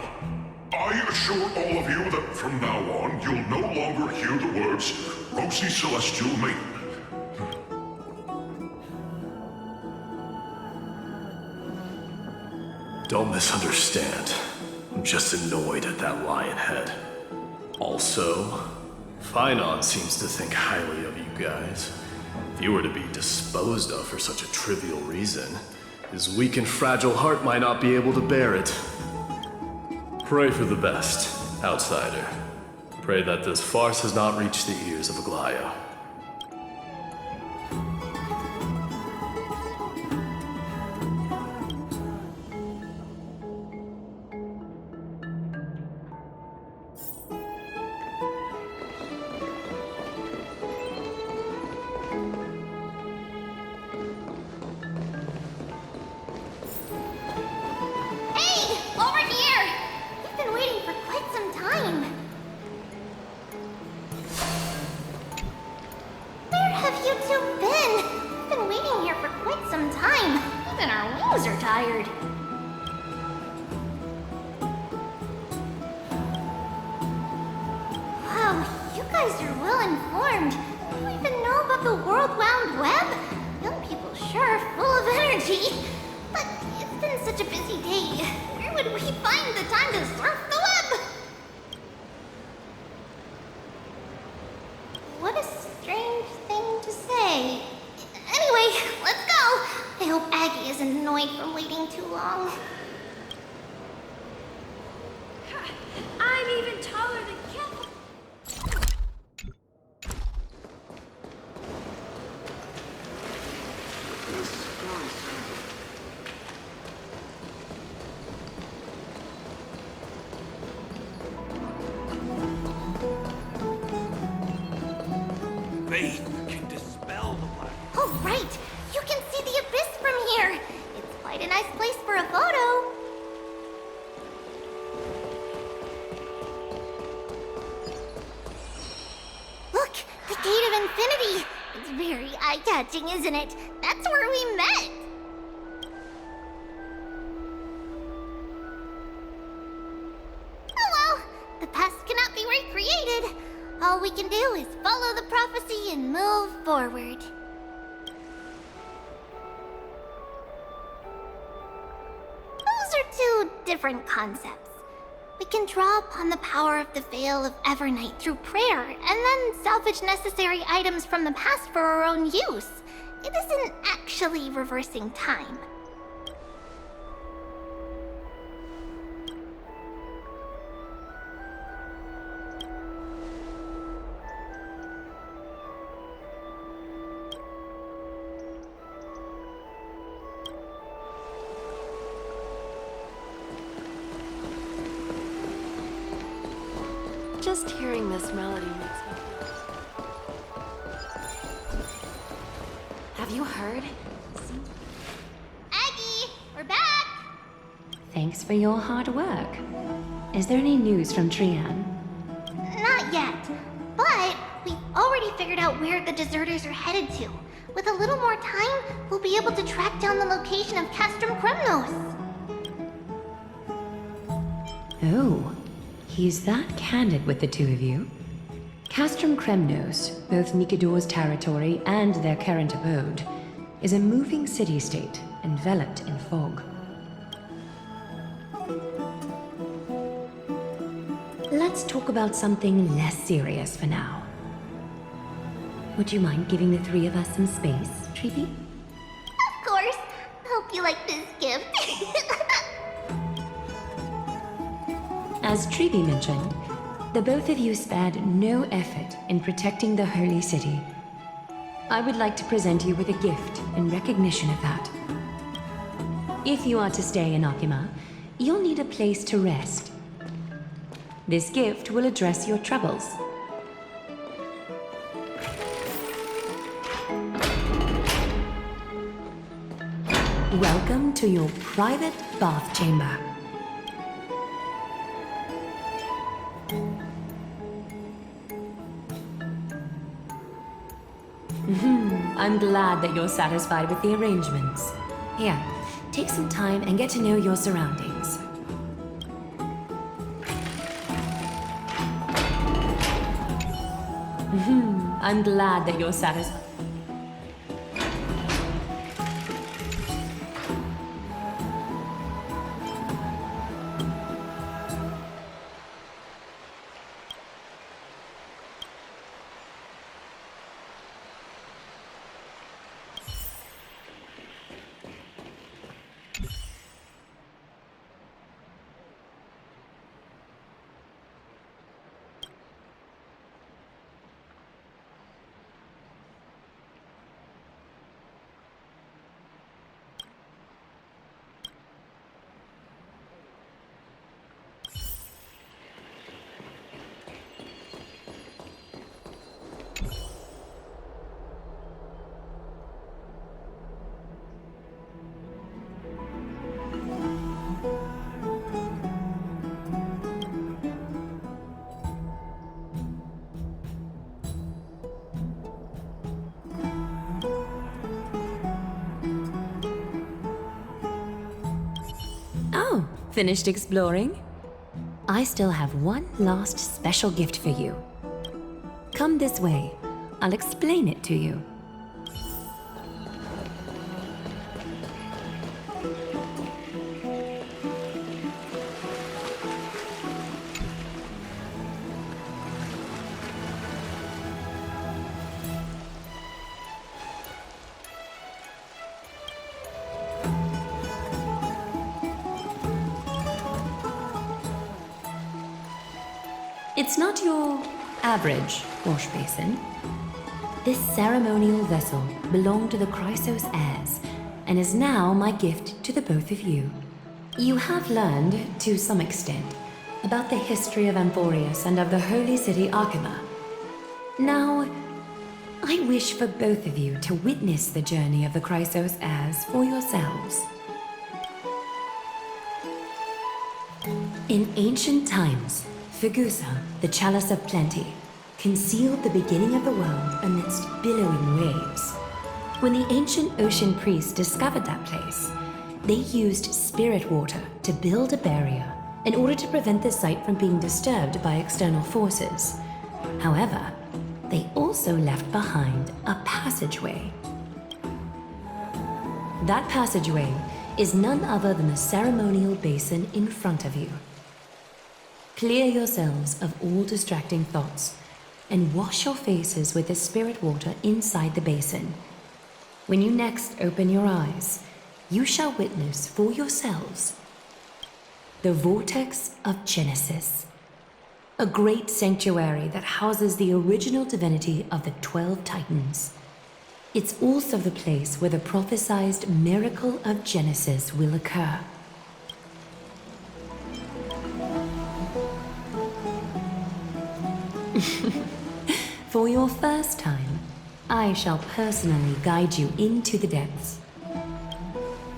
I assure all of you that from now on, you'll no longer hear the words Rosy Celestial Maiden. Don't misunderstand. I'm just annoyed at that lion head. Also, Phainon seems to think highly of you guys. If you were to be disposed of for such a trivial reason, his weak and fragile heart might not be able to bear it. Pray for the best, outsider. Pray that this farce has not reached the ears of Aglaea. Isn't it? That's where we met! Oh well, the past cannot be recreated. All we can do is follow the prophecy and move forward. Those are two different concepts. We can draw upon the power of the Veil of Evernight through prayer, and then salvage necessary items from the past for our own use. It isn't actually reversing time. Just hearing this melody makes me... Have you heard? Aggie, we're back! Thanks for your hard work. Is there any news from Trianne? Not yet, but we've already figured out where the deserters are headed to. With a little more time, we'll be able to track down the location of Castrum Kremnos. Oh, he's that candid with the two of you. Castrum Kremnos, both Nikador's territory and their current abode, is a moving city-state enveloped in fog. Let's talk about something less serious for now. Would you mind giving the three of us some space, Tribbie? Of course. Hope you like this gift. As Tribbie mentioned, the both of you spared no effort in protecting the holy city. I would like to present you with a gift in recognition of that. If you are to stay in Okhema, you'll need a place to rest. This gift will address your troubles. Welcome to your private bath chamber. I'm glad that you're satisfied with the arrangements. Here, take some time and get to know your surroundings. I'm glad that you're satisfied. Oh, finished exploring? I still have one last special gift for you. Come this way. I'll explain it to you. It's not your average wash basin. This ceremonial vessel belonged to the Chryseus heirs and is now my gift to the both of you. You have learned, to some extent, about the history of Amphoreus and of the holy city Okhema. Now, I wish for both of you to witness the journey of the Chryseus heirs for yourselves. In ancient times, Fugusa, the Chalice of Plenty, concealed the beginning of the world amidst billowing waves. When the ancient ocean priests discovered that place, they used spirit water to build a barrier in order to prevent the site from being disturbed by external forces. However, they also left behind a passageway. That passageway is none other than the ceremonial basin in front of you. Clear yourselves of all distracting thoughts and wash your faces with the spirit water inside the basin. When you next open your eyes, you shall witness for yourselves the Vortex of Genesis, a great sanctuary that houses the original divinity of the 12 Titans. It's also the place where the prophesied miracle of Genesis will occur. For your first time, I shall personally guide you into the depths.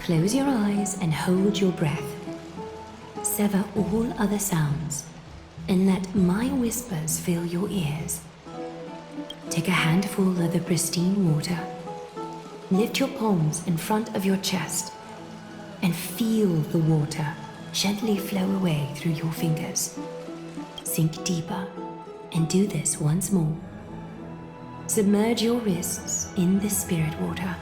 Close your eyes and hold your breath. Sever all other sounds, and let my whispers fill your ears. Take a handful of the pristine water. Lift your palms in front of your chest, and feel the water gently flow away through your fingers. Sink deeper, and do this once more. Submerge your wrists in the spirit water.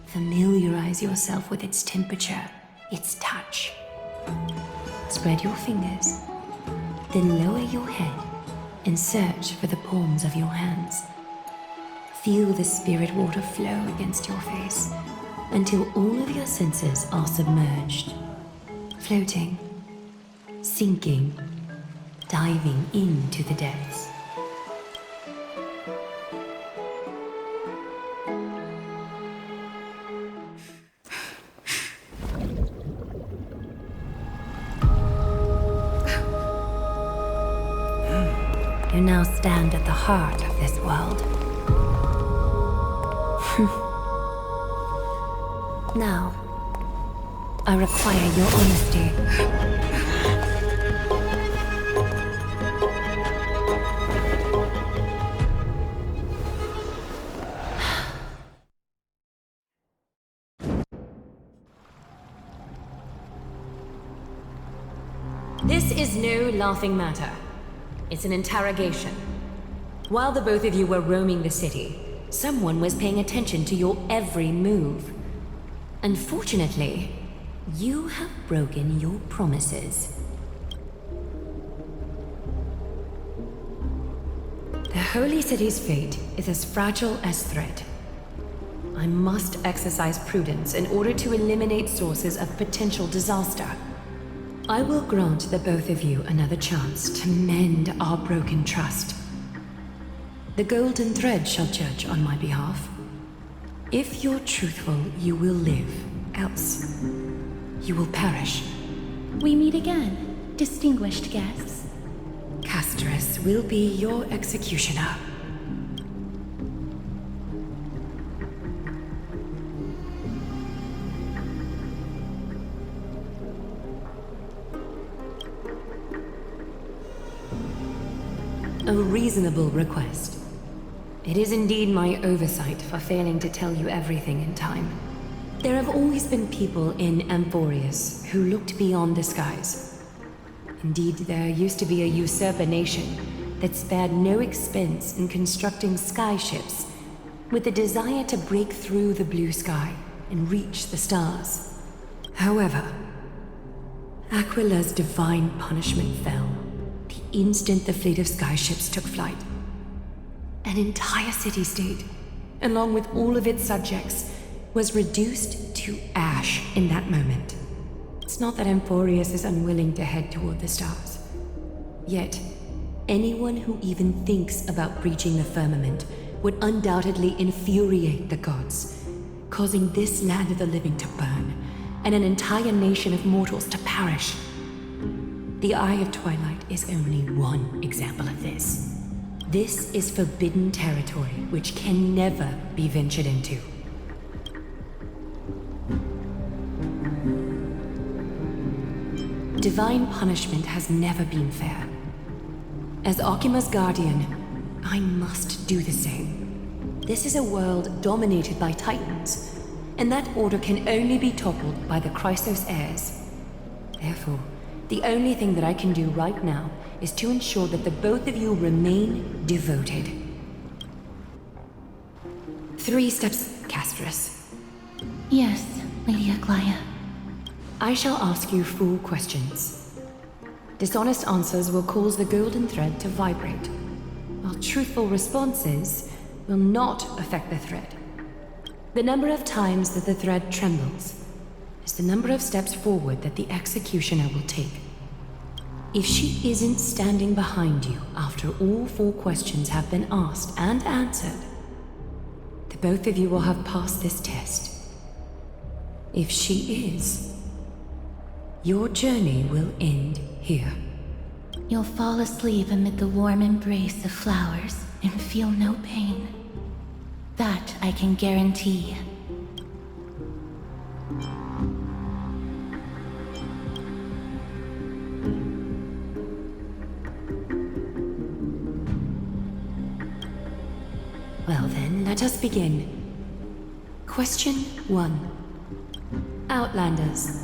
Familiarize yourself with its temperature, its touch. Spread your fingers, then lower your head and search for the palms of your hands. Feel the spirit water flow against your face until all of your senses are submerged, floating, sinking, diving into the depths. You now stand at the heart of this world. Now, I require your honesty. This is no laughing matter. It's an interrogation. While the both of you were roaming the city, someone was paying attention to your every move. Unfortunately, you have broken your promises. The Holy City's fate is as fragile as thread. I must exercise prudence in order to eliminate sources of potential disaster. I will grant the both of you another chance to mend our broken trust. The Golden Thread shall judge on my behalf. If you're truthful, you will live. Else, you will perish. We meet again, distinguished guests. Castorice will be your executioner. A reasonable request. It is indeed my oversight for failing to tell you everything in time. There have always been people in Amphoreus who looked beyond the skies. Indeed, there used to be a usurper nation that spared no expense in constructing skyships with the desire to break through the blue sky and reach the stars. However, Aquila's divine punishment fell the instant the fleet of skyships took flight. An entire city-state, along with all of its subjects, was reduced to ash in that moment. It's not that Amphoreus is unwilling to head toward the stars. Yet, anyone who even thinks about breaching the firmament would undoubtedly infuriate the gods, causing this land of the living to burn, and an entire nation of mortals to perish. The Eye of Twilight is only one example of this. This is forbidden territory which can never be ventured into. Divine punishment has never been fair. As Okhema's guardian, I must do the same. This is a world dominated by Titans, and that order can only be toppled by the Chryseus heirs. Therefore, the only thing that I can do right now is to ensure that the both of you remain devoted. 3 steps, Castorice. Yes, Lady Aglaea. I shall ask you 4 questions. Dishonest answers will cause the golden thread to vibrate, while truthful responses will not affect the thread. The number of times that the thread trembles is the number of steps forward that the executioner will take. If she isn't standing behind you after all 4 questions have been asked and answered, the both of you will have passed this test. If she is, your journey will end here. You'll fall asleep amid the warm embrace of flowers and feel no pain. That I can guarantee. Well then, let us begin. Question 1. Outlanders,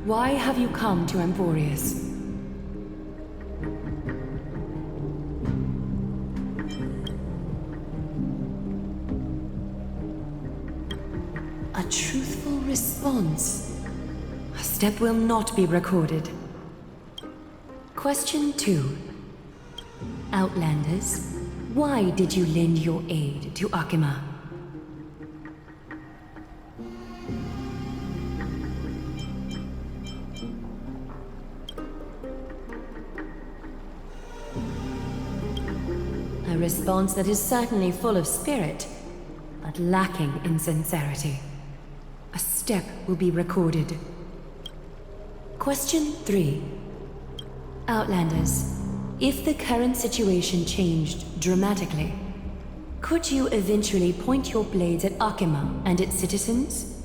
why have you come to Amphoreus? A truthful response. A step will not be recorded. Question 2. Outlanders, why did you lend your aid to Okhema? A response that is certainly full of spirit, but lacking in sincerity. A step will be recorded. Question 3. Outlanders, if the current situation changed dramatically, could you eventually point your blades at Okhema and its citizens?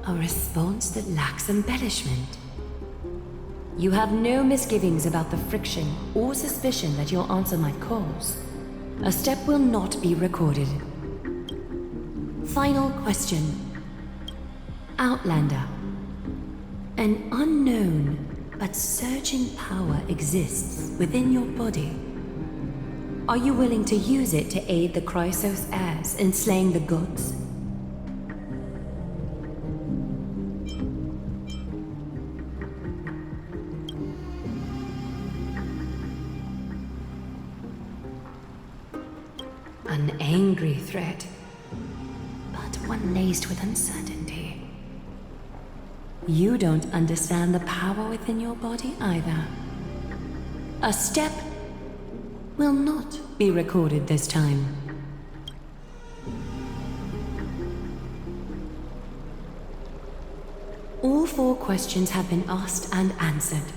A response that lacks embellishment. You have no misgivings about the friction or suspicion that your answer might cause. A step will not be recorded. Final question. Outlander. An unknown but surging power exists within your body. Are you willing to use it to aid the Chryseus heirs in slaying the gods? An angry threat, but one laced with uncertainty. You don't understand the power within your body either. A step will not be recorded this time. All 4 questions have been asked and answered.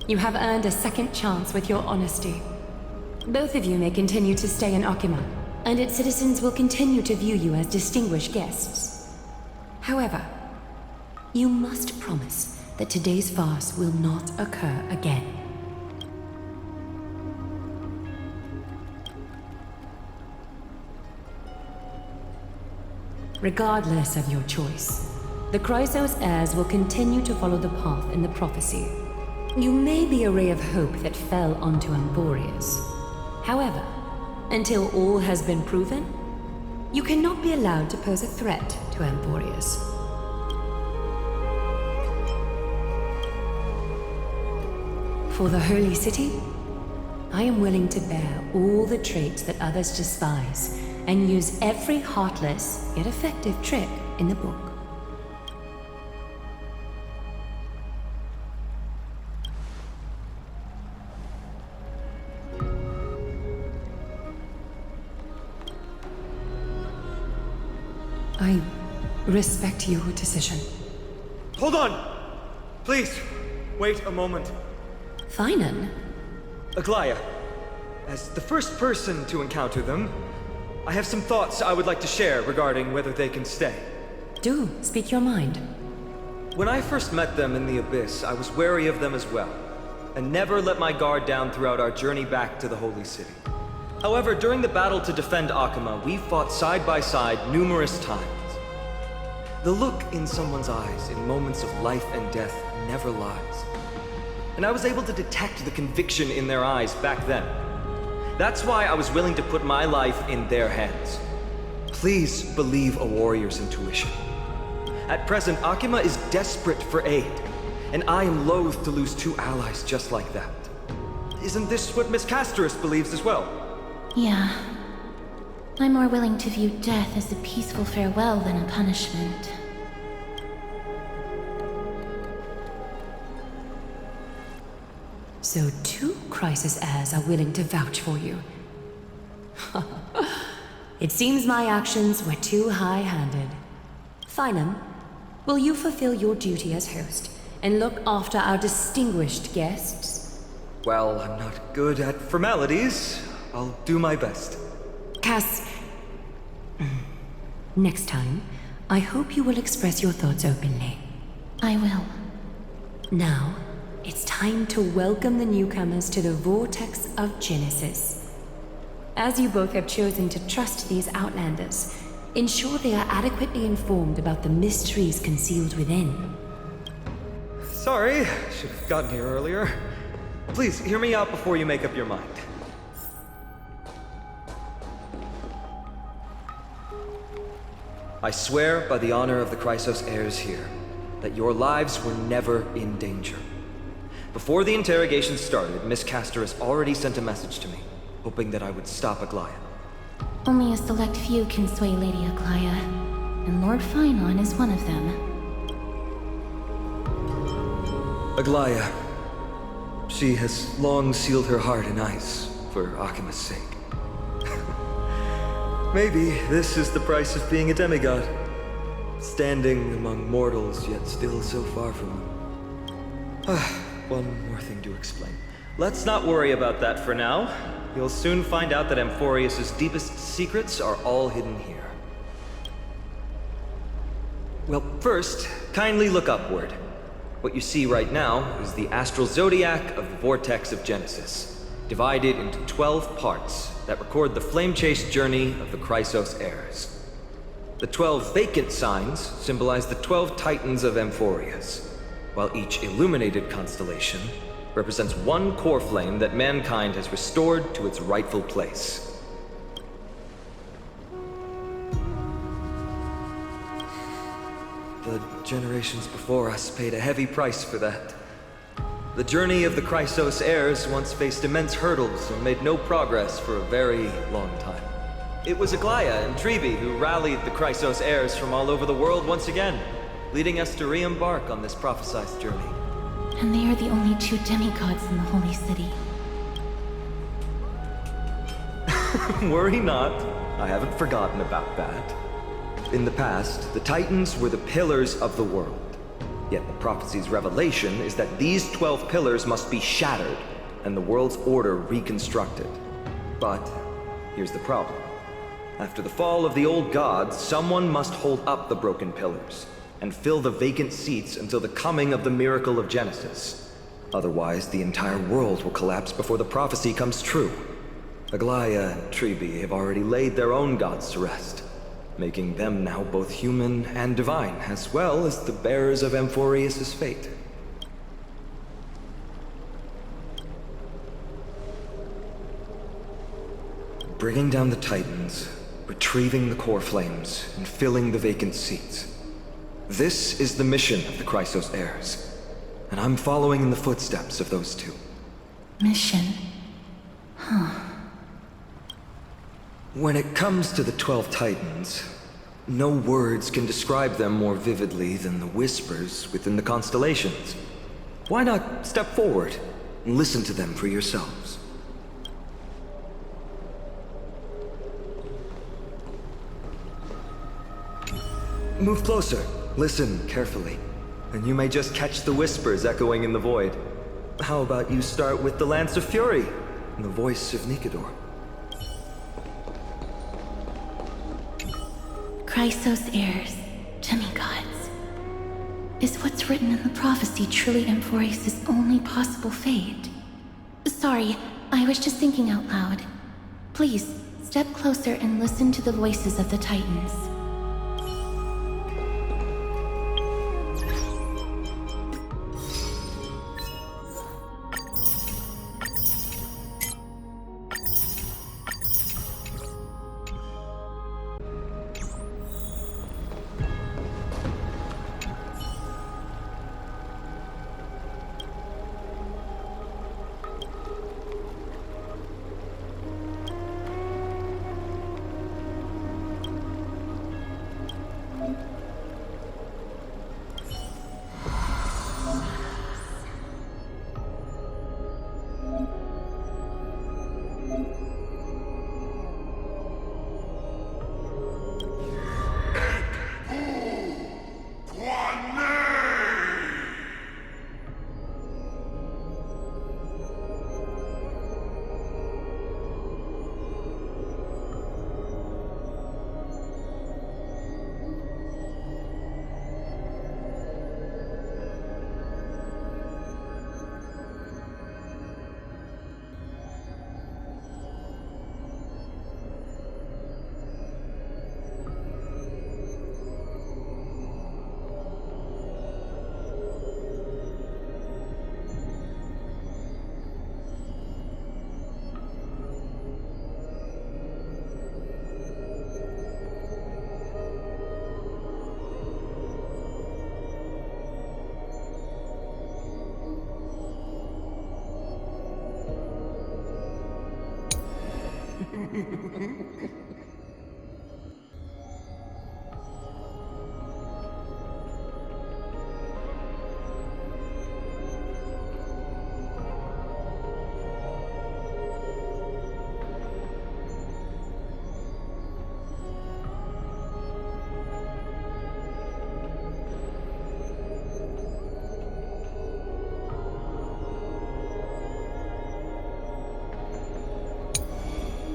You have earned a second chance with your honesty. Both of you may continue to stay in Okhema, and its citizens will continue to view you as distinguished guests. However, you must promise that today's farce will not occur again. Regardless of your choice, the Chryseus heirs will continue to follow the path in the prophecy. You may be a ray of hope that fell onto Amphoreus. However, until all has been proven, you cannot be allowed to pose a threat to Amphoreus. For the Holy City, I am willing to bear all the traits that others despise and use every heartless yet effective trick in the book. I respect your decision. Hold on! Please, wait a moment. Phainon? Aglaea, as the first person to encounter them, I have some thoughts I would like to share regarding whether they can stay. Do speak your mind. When I first met them in the Abyss, I was wary of them as well, and never let my guard down throughout our journey back to the Holy City. However, during the battle to defend Okhema, we fought side by side numerous times. The look in someone's eyes in moments of life and death never lies. And I was able to detect the conviction in their eyes back then. That's why I was willing to put my life in their hands. Please believe a warrior's intuition. At present, Okhema is desperate for aid, and I am loath to lose 2 allies just like that. Isn't this what Miss Castorice believes as well? Yeah. I'm more willing to view death as a peaceful farewell than a punishment. So 2 Chryseus heirs are willing to vouch for you. It seems my actions were too high-handed. Phainon, will you fulfill your duty as host and look after our distinguished guests? Well, I'm not good at formalities. I'll do my best. Cass... Next time, I hope you will express your thoughts openly. I will. Now, it's time to welcome the newcomers to the Vortex of Genesis. As you both have chosen to trust these Outlanders, ensure they are adequately informed about the mysteries concealed within. Sorry, should have gotten here earlier. Please, hear me out before you make up your mind. I swear by the honor of the Chryseus heirs here, that your lives were never in danger. Before the interrogation started, Miss Castorice already sent a message to me, hoping that I would stop Aglaea. Only a select few can sway Lady Aglaea, and Lord Phainon is one of them. Aglaea. She has long sealed her heart in ice for Okhema's sake. Maybe this is the price of being a demigod. Standing among mortals, yet still so far from them. One more thing to explain. Let's not worry about that for now. You'll soon find out that Amphoreus' deepest secrets are all hidden here. Well, first, kindly look upward. What you see right now is the astral zodiac of the Vortex of Genesis. divided into 12 parts that record the flame-chased journey of the Chryseus heirs. The 12 vacant signs symbolize the 12 titans of Amphoreus, while each illuminated constellation represents one core flame that mankind has restored to its rightful place. The generations before us paid a heavy price for that. The journey of the Chryseus heirs once faced immense hurdles and made no progress for a very long time. It was Aglaea and Tribbie who rallied the Chryseus heirs from all over the world once again, leading us to re-embark on this prophesized journey. And they are the only 2 demigods in the Holy City. Worry not, I haven't forgotten about that. In the past, the Titans were the pillars of the world. Yet the prophecy's revelation is that these 12 pillars must be shattered, and the world's order reconstructed. But here's the problem. After the fall of the old gods, someone must hold up the broken pillars, and fill the vacant seats until the coming of the miracle of Genesis. Otherwise, the entire world will collapse before the prophecy comes true. Aglaea and Tribbie have already laid their own gods to rest, making them now both human and divine, as well as the bearers of Amphoreus' fate. Bringing down the Titans, retrieving the core flames, and filling the vacant seats. This is the mission of the Chryseus heirs, and I'm following in the footsteps of those 2. Mission? Huh. When it comes to the 12 Titans, no words can describe them more vividly than the whispers within the constellations. Why not step forward and listen to them for yourselves? Move closer, listen carefully, and you may just catch the whispers echoing in the void. How about you start with the Lance of Fury and the voice of Nikador? Chryseus heirs, demigods. Is what's written in the prophecy truly Amphoreus' only possible fate? Sorry, I was just thinking out loud. Please, step closer and listen to the voices of the Titans.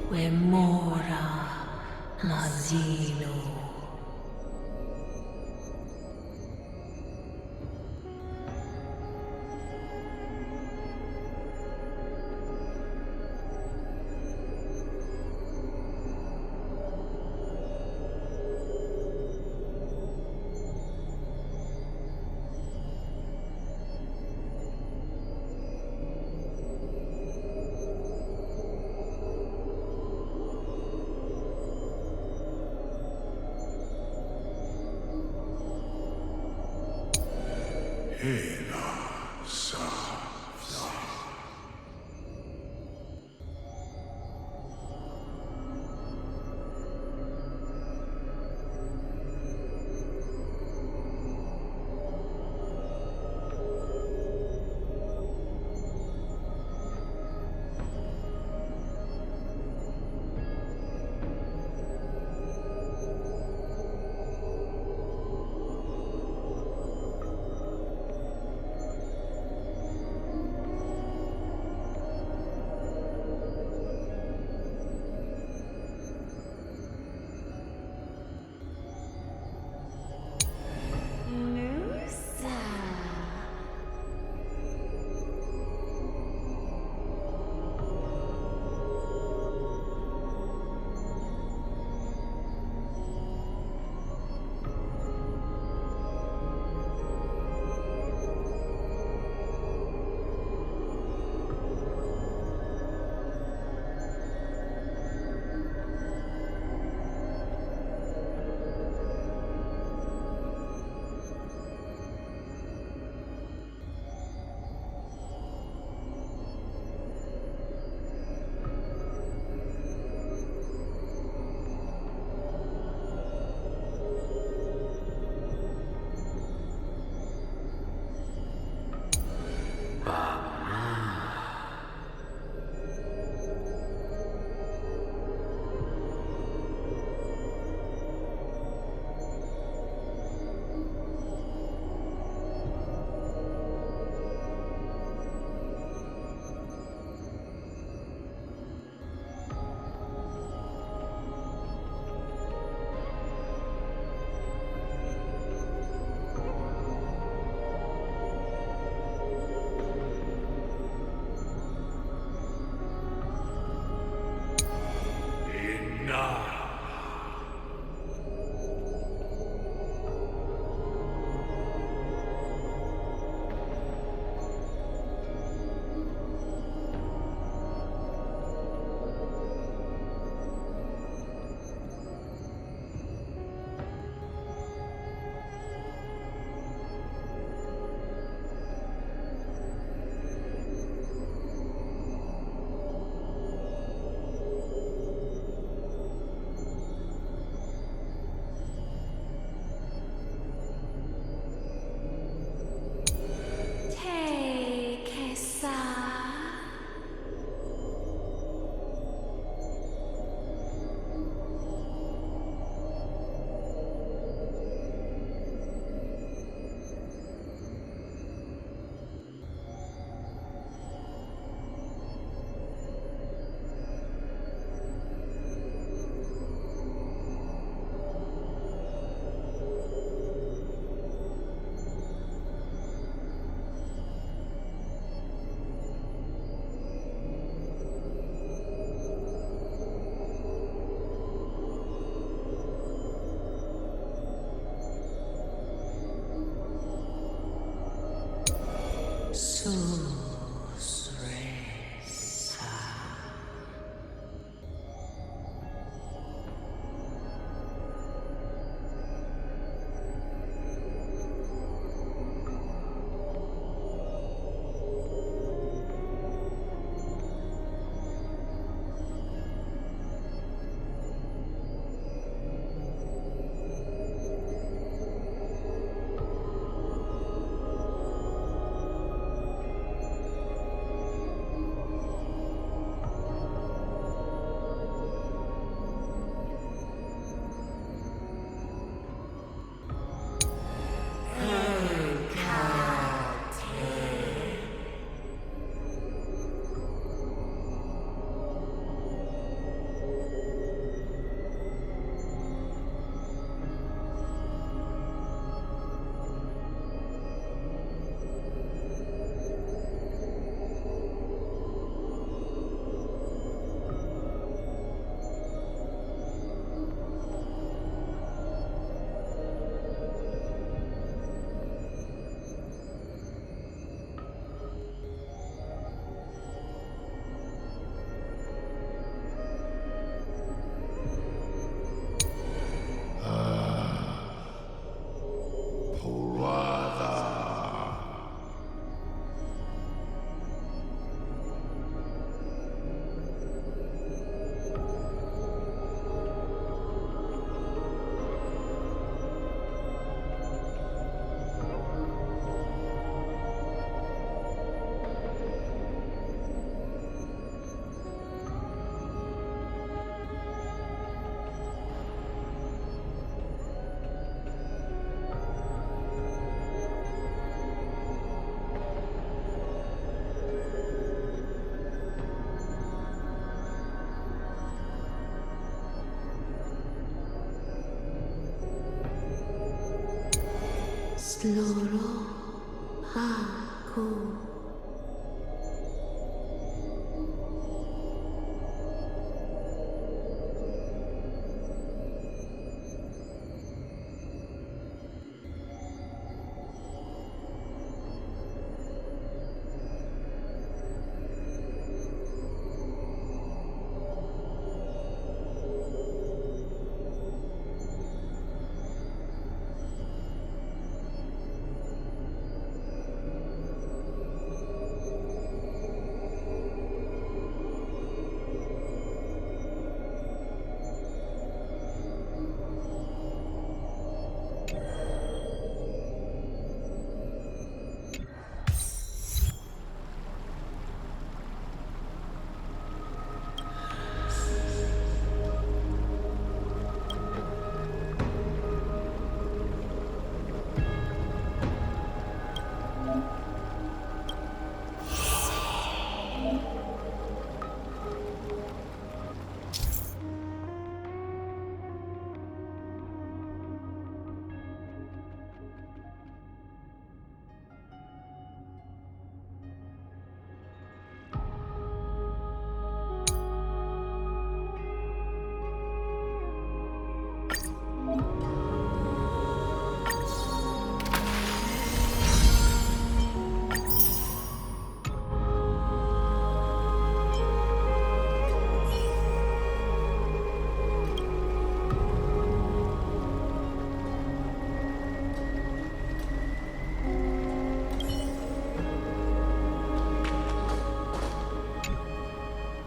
Remora Mazino. Stellaron Hunters.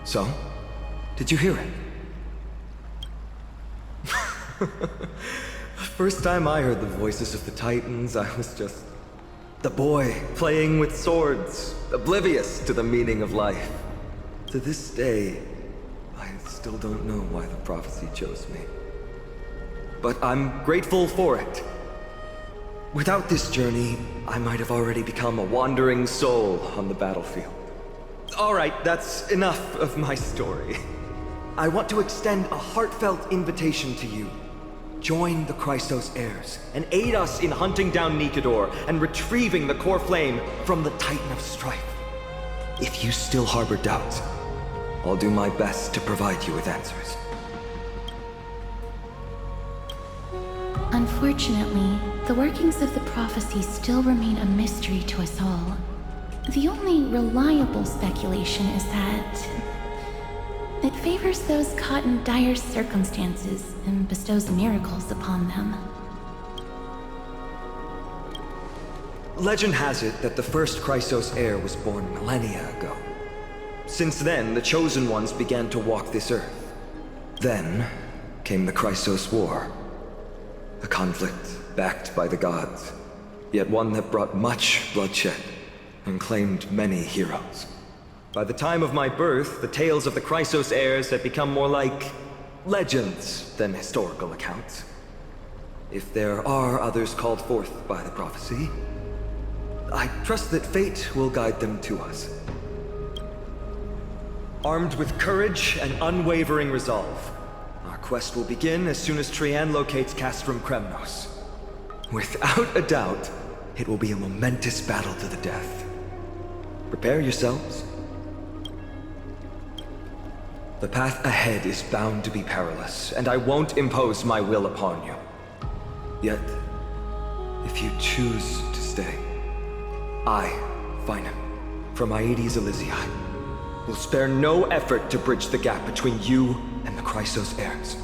So, did you hear it? First time I heard the voices of the Titans, I was just the boy playing with swords, oblivious to the meaning of life. To this day, I still don't know why the prophecy chose me. But I'm grateful for it. Without this journey, I might have already become a wandering soul on the battlefield. Alright, that's enough of my story. I want to extend a heartfelt invitation to you. Join the Chryseus heirs, and aid us in hunting down Nikador and retrieving the core flame from the Titan of Strife. If you still harbor doubts, I'll do my best to provide you with answers. Unfortunately, the workings of the prophecy still remain a mystery to us all. The only reliable speculation is that it favors those caught in dire circumstances and bestows miracles upon them. Legend has it that the first Chryseus heir was born millennia ago. Since then, the Chosen Ones began to walk this earth. Then came the Chryseus War. A conflict backed by the gods, yet one that brought much bloodshed and claimed many heroes. By the time of my birth, the tales of the Chryseus heirs had become more like legends than historical accounts. If there are others called forth by the prophecy, I trust that fate will guide them to us. Armed with courage and unwavering resolve, our quest will begin as soon as Trianne locates Castrum Kremnos. Without a doubt, it will be a momentous battle to the death. Prepare yourselves. The path ahead is bound to be perilous, and I won't impose my will upon you. Yet, if you choose to stay, I, Phainon, from Aedes Elysiae, will spare no effort to bridge the gap between you and the Chryseus heirs.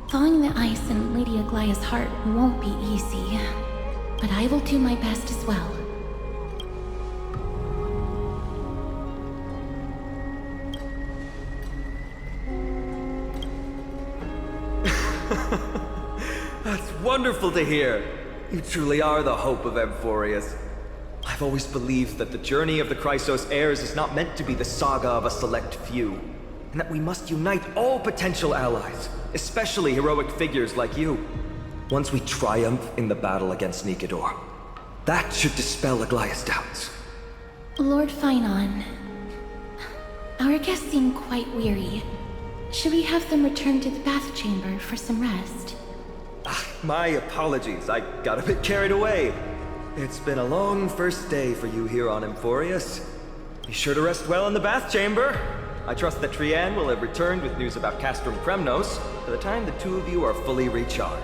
Thawing the ice in Lady Aglaea's heart won't be easy, but I will do my best as well. That's wonderful to hear. You truly are the hope of Amphoreus. I've always believed that the journey of the Chryseus heirs is not meant to be the saga of a select few, and that we must unite all potential allies, especially heroic figures like you. Once we triumph in the battle against Nikador, that should dispel Aglaea's doubts. Lord Phainon, our guests seem quite weary. Should we have them return to the bath chamber for some rest? My apologies, I got a bit carried away. It's been a long first day for you here on Amphoreus. Be sure to rest well in the bath chamber. I trust that Trianne will have returned with news about Castor and Kremnos by the time the two of you are fully recharged.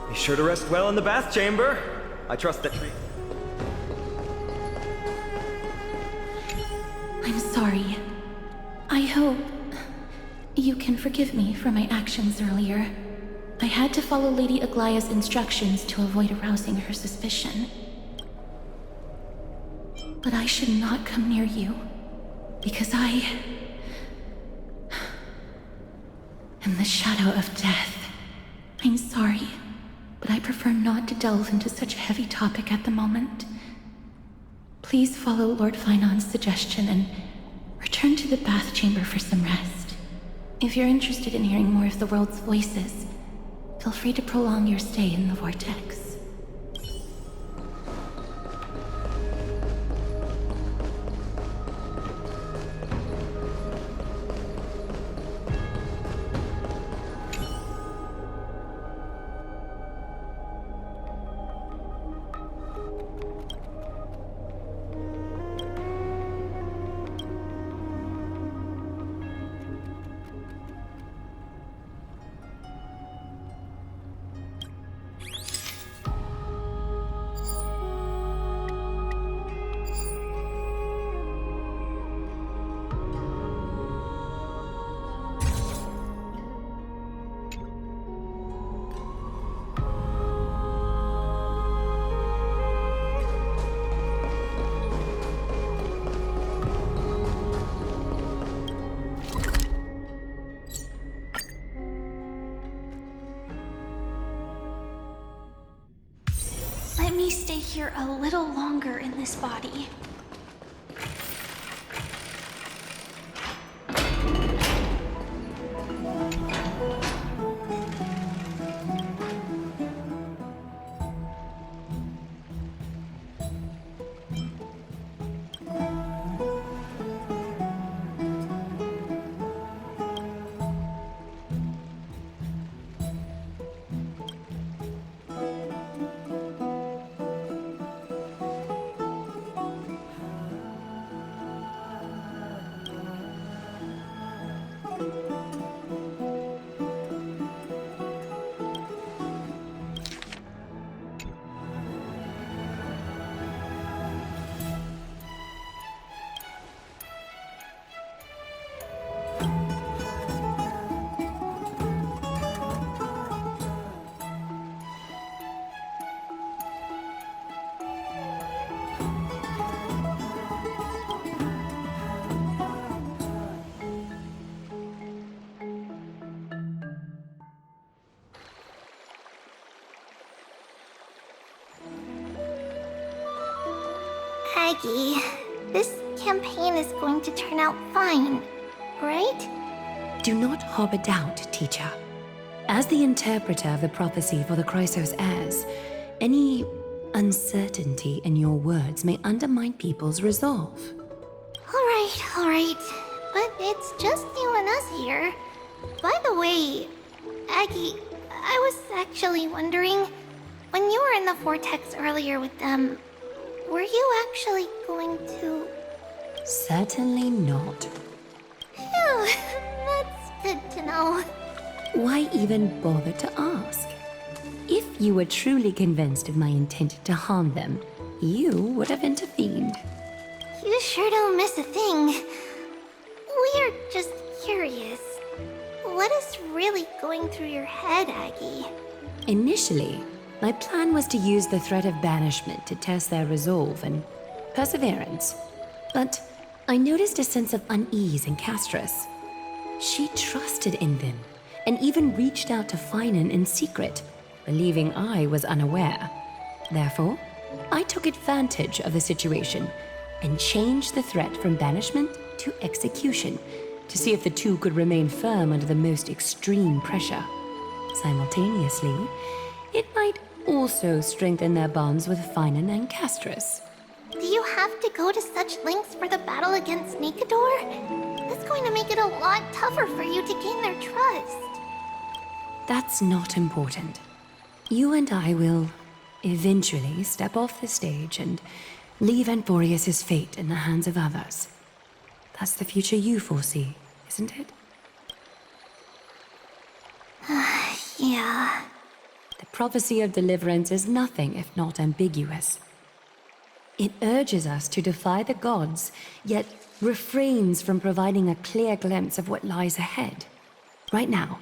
Be sure to rest well in the bath chamber. I trust that I'm sorry. I hope you can forgive me for my actions earlier. I had to follow Lady Aglaea's instructions to avoid arousing her suspicion. But I should not come near you, because I am the shadow of death. I'm sorry, but I prefer not to delve into such a heavy topic at the moment. Please follow Lord Phainon's suggestion and return to the bath chamber for some rest. If you're interested in hearing more of the world's voices, feel free to prolong your stay in the Vortex. Let me stay here a little longer in this body. Aggie, this campaign is going to turn out fine, right? Do not harbor doubt, teacher. As the interpreter of the prophecy for the Chryseus heirs, any uncertainty in your words may undermine people's resolve. All right. But it's just you and us here. By the way, Aggie, I was actually wondering, when you were in the Vortex earlier with them, were you actually going to... Certainly not. Phew, that's good to know. Why even bother to ask? If you were truly convinced of my intent to harm them, you would have intervened. You sure don't miss a thing. We are just curious. What is really going through your head, Aggie? Initially, my plan was to use the threat of banishment to test their resolve and perseverance. But I noticed a sense of unease in Castorice. She trusted in them, and even reached out to Phainon in secret, believing I was unaware. Therefore, I took advantage of the situation and changed the threat from banishment to execution to see if the two could remain firm under the most extreme pressure. Simultaneously, it might also strengthen their bonds with Phainon and Castorice. Do you have to go to such lengths for the battle against Nikador? That's going to make it a lot tougher for you to gain their trust. That's not important. You and I will eventually step off the stage and leave Amphoreus' fate in the hands of others. That's the future you foresee, isn't it? Yeah. The prophecy of deliverance is nothing if not ambiguous. It urges us to defy the gods, yet refrains from providing a clear glimpse of what lies ahead. Right now,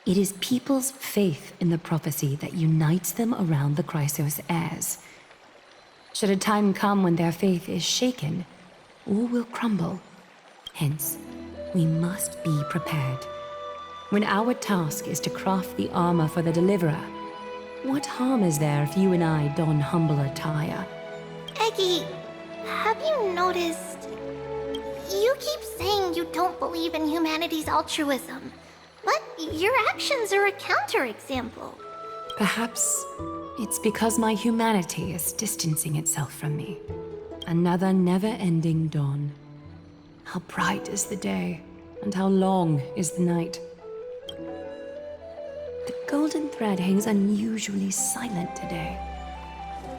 it is people's faith in the prophecy that unites them around the Chryseus heirs. Should a time come when their faith is shaken, all will crumble. Hence, we must be prepared. When our task is to craft the armor for the deliverer, what harm is there if you and I don humble attire? Eggy, have you noticed? You keep saying you don't believe in humanity's altruism, but your actions are a counterexample. Perhaps it's because my humanity is distancing itself from me. Another never-ending dawn. How bright is the day, and how long is the night. The golden thread hangs unusually silent today,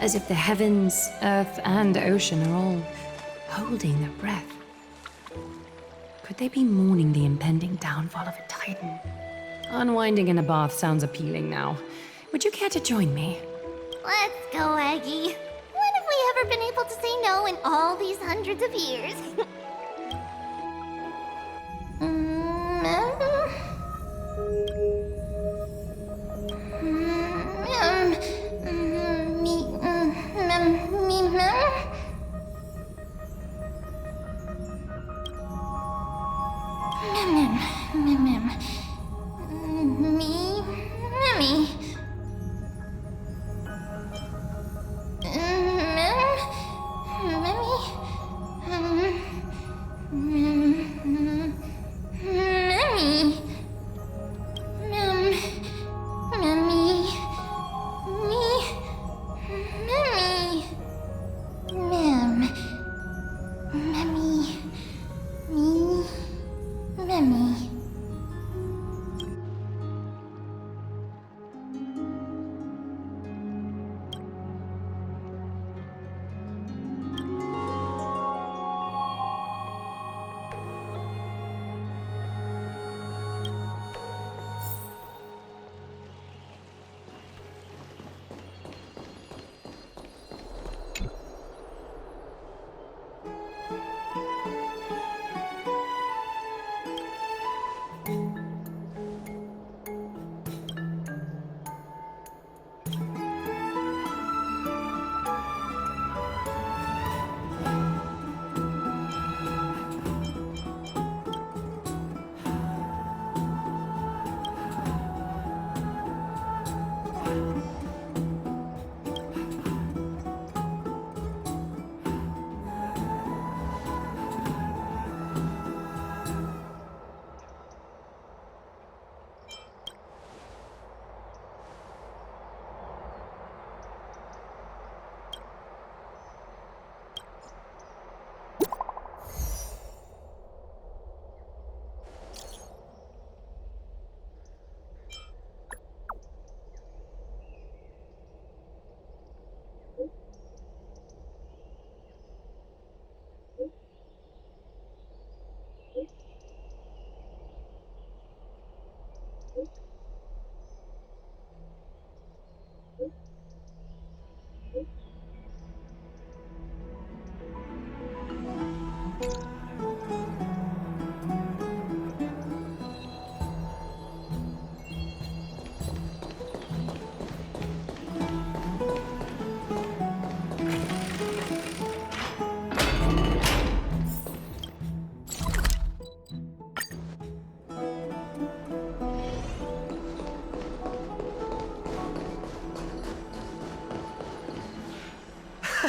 as if the heavens, earth, and ocean are all holding their breath. Could they be mourning the impending downfall of a titan? Unwinding in a bath sounds appealing now. Would you care to join me? Let's go, Eggy. When have we ever been able to say no in all these hundreds of years?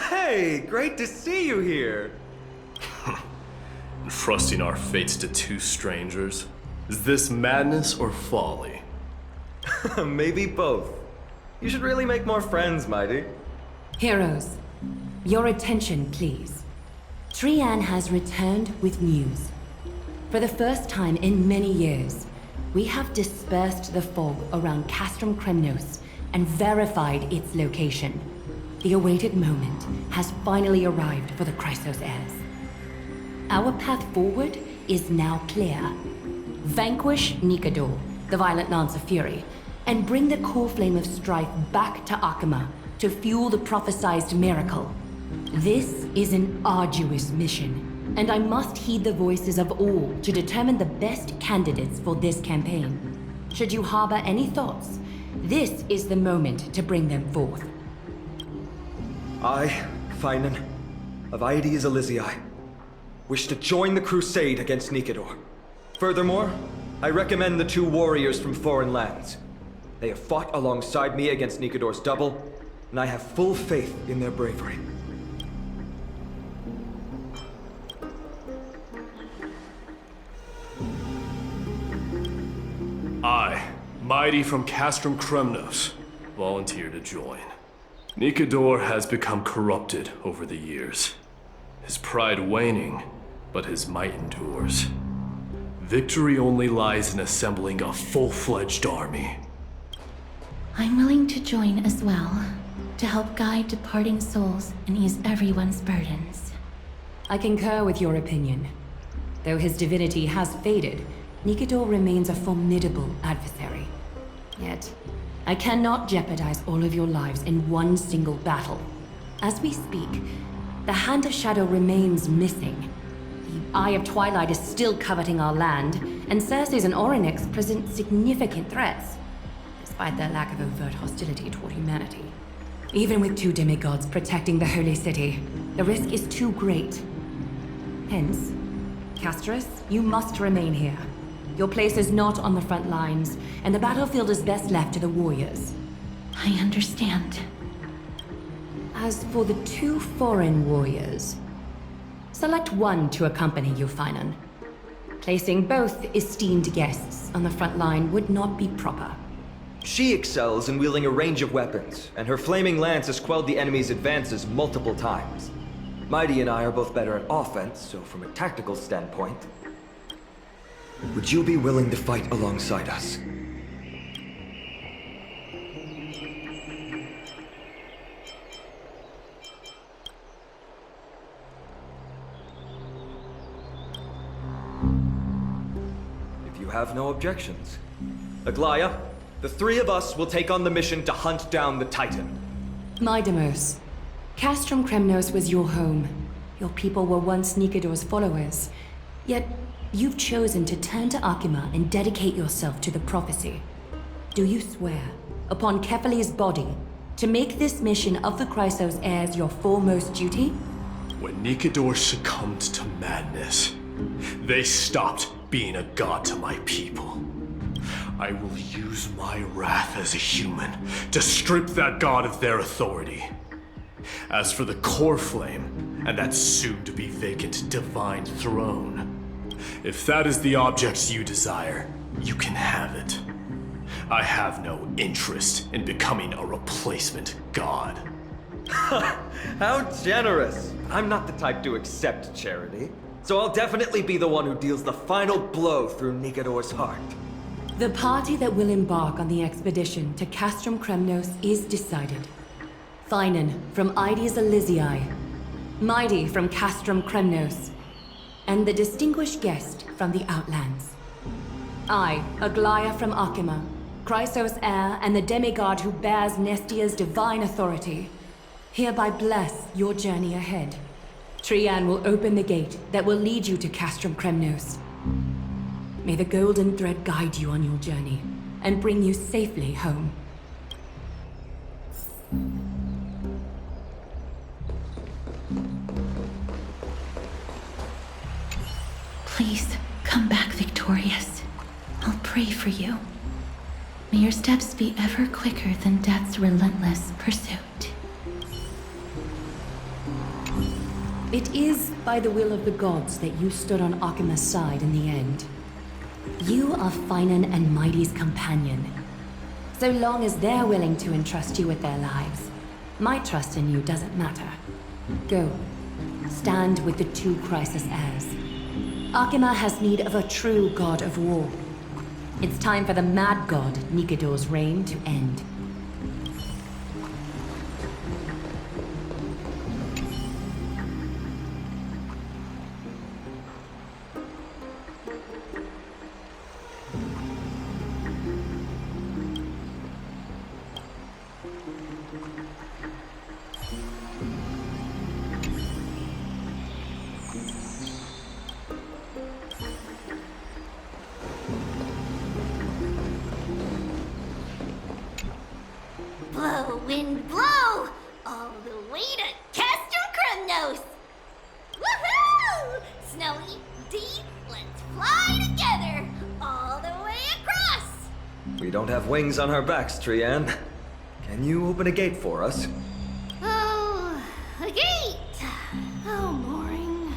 Hey, great to see you here. Trusting our fates to two strangers? Is this madness or folly? Maybe both. You should really make more friends, Mydei. Heroes, your attention, please. Trianne has returned with news. For the first time in many years, we have dispersed the fog around Castrum Kremnos and verified its location. The awaited moment has finally arrived for the Chryseus heirs. Our path forward is now clear. Vanquish Nikador, the Violent Lance of Fury, and bring the core flame of Strife back to Okhema to fuel the prophesized miracle. This is an arduous mission, and I must heed the voices of all to determine the best candidates for this campaign. Should you harbor any thoughts, this is the moment to bring them forth. I, Phainon, of Aedes Elysiae, wish to join the crusade against Nikador. Furthermore, I recommend the 2 warriors from foreign lands. They have fought alongside me against Nikador's double, and I have full faith in their bravery. I, Mydei from Castrum Kremnos, volunteer to join. Nikador has become corrupted over the years. His pride waning, but his might endures. Victory only lies in assembling a full-fledged army. I'm willing to join as well, to help guide departing souls and ease everyone's burdens. I concur with your opinion. Though his divinity has faded, Nikador remains a formidable adversary. Yet, I cannot jeopardize all of your lives in one single battle. As we speak, the Hand of Shadow remains missing. The Eye of Twilight is still coveting our land, and Circes and Oronyx present significant threats, despite their lack of overt hostility toward humanity. Even with 2 demigods protecting the Holy City, the risk is too great. Hence, Castorice, you must remain here. Your place is not on the front lines, and the battlefield is best left to the warriors. I understand. As for the 2 foreign warriors, select one to accompany you, Phainon. Placing both esteemed guests on the front line would not be proper. She excels in wielding a range of weapons, and her flaming lance has quelled the enemy's advances multiple times. Mydei and I are both better at offense, so from a tactical standpoint, would you be willing to fight alongside us? If you have no objections. Aglaea, the 3 of us will take on the mission to hunt down the Titan. Mydeimos, Castrum Kremnos was your home. Your people were once Nikador's followers. Yet, you've chosen to turn to Okhema and dedicate yourself to the prophecy. Do you swear, upon Kefali's body, to make this mission of the Chryseus heirs your foremost duty? When Nikador succumbed to madness, they stopped being a god to my people. I will use my wrath as a human to strip that god of their authority. As for the core flame, and that soon-to-be vacant divine throne, if that is the object you desire, you can have it. I have no interest in becoming a replacement god. How generous! I'm not the type to accept charity, so I'll definitely be the one who deals the final blow through Nikador's heart. The party that will embark on the expedition to Castrum Kremnos is decided. Phainon from Aedes Elysiae, Mydei from Castrum Kremnos, and the distinguished guest from the Outlands. I, Aglaea from Okhema, Chryseus heir and the demigod who bears Nestia's divine authority, hereby bless your journey ahead. Trianne will open the gate that will lead you to Castrum Kremnos. May the golden thread guide you on your journey and bring you safely home. Please, come back victorious. I'll pray for you. May your steps be ever quicker than death's relentless pursuit. It is by the will of the gods that you stood on Okhema's side in the end. You are Phainon and Mydei's companion. So long as they're willing to entrust you with their lives, my trust in you doesn't matter. Go. Stand with the two Chryseus heirs. Okhema has need of a true god of war. It's time for the mad god Nikador's reign to end. Blow, wind, blow! All the way to Castorice! Woohoo! Snowy, deep, let's fly together! All the way across! We don't have wings on our backs, Trianne. Can you open a gate for us? Oh, a gate! Oh, boring.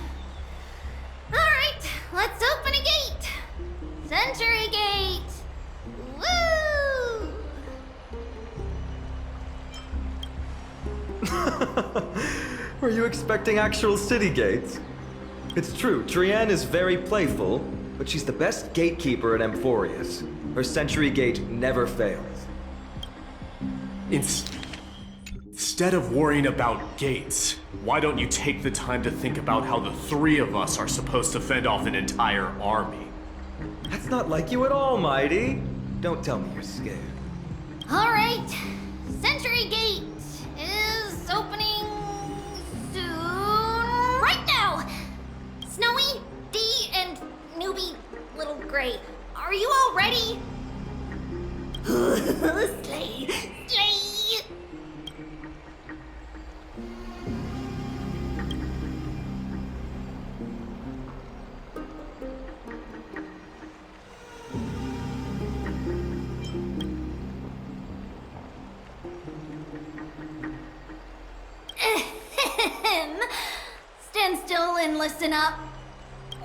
Alright, let's open a gate! Century gate! Woo! Were you expecting actual city gates? It's true, Trianne is very playful, but she's the best gatekeeper at Amphoreus. Her century gate never fails. Instead of worrying about gates, why don't you take the time to think about how the three of us are supposed to fend off an entire army? That's not like you at all, Mydei. Don't tell me you're scared. Alright, Century Gate is opening soon. Right now! Snowy, Dee, and newbie Little Gray, are you all ready? Slay! Slay! Stand still and listen up.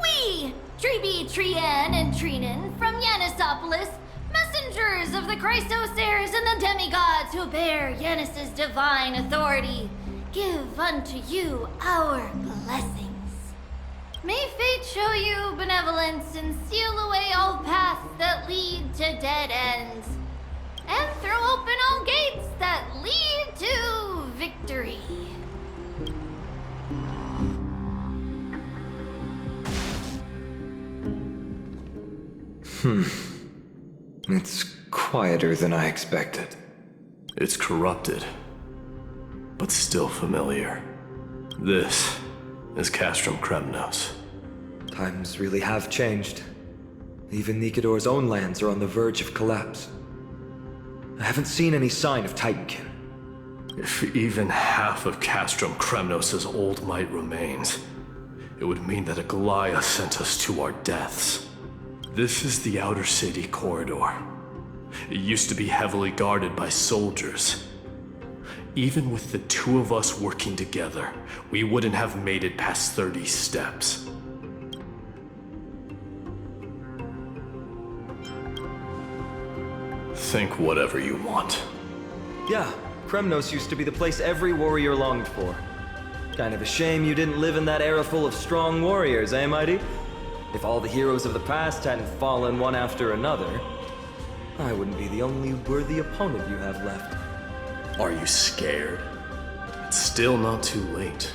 We, Tribbie, Trianne, and Trinnon from Yannisopolis, messengers of the Chryseus heirs and the demigods who bear Yannis's divine authority, give unto you our blessings. May fate show you benevolence and seal away all paths that lead to dead ends, and throw open all gates that lead to victory. It's quieter than I expected. It's corrupted, but still familiar. This is Castrum Kremnos. Times really have changed. Even Nikador's own lands are on the verge of collapse. I haven't seen any sign of Titankin. If even half of Castrum Kremnos' old might remains, it would mean that Aglaea sent us to our deaths. This is the outer city corridor. It used to be heavily guarded by soldiers. Even with the two of us working together, we wouldn't have made it past 30 steps. Think whatever you want. Yeah, Kremnos used to be the place every warrior longed for. Kind of a shame you didn't live in that era full of strong warriors, eh, Mydei? If all the heroes of the past hadn't fallen one after another, I wouldn't be the only worthy opponent you have left. Are you scared? It's still not too late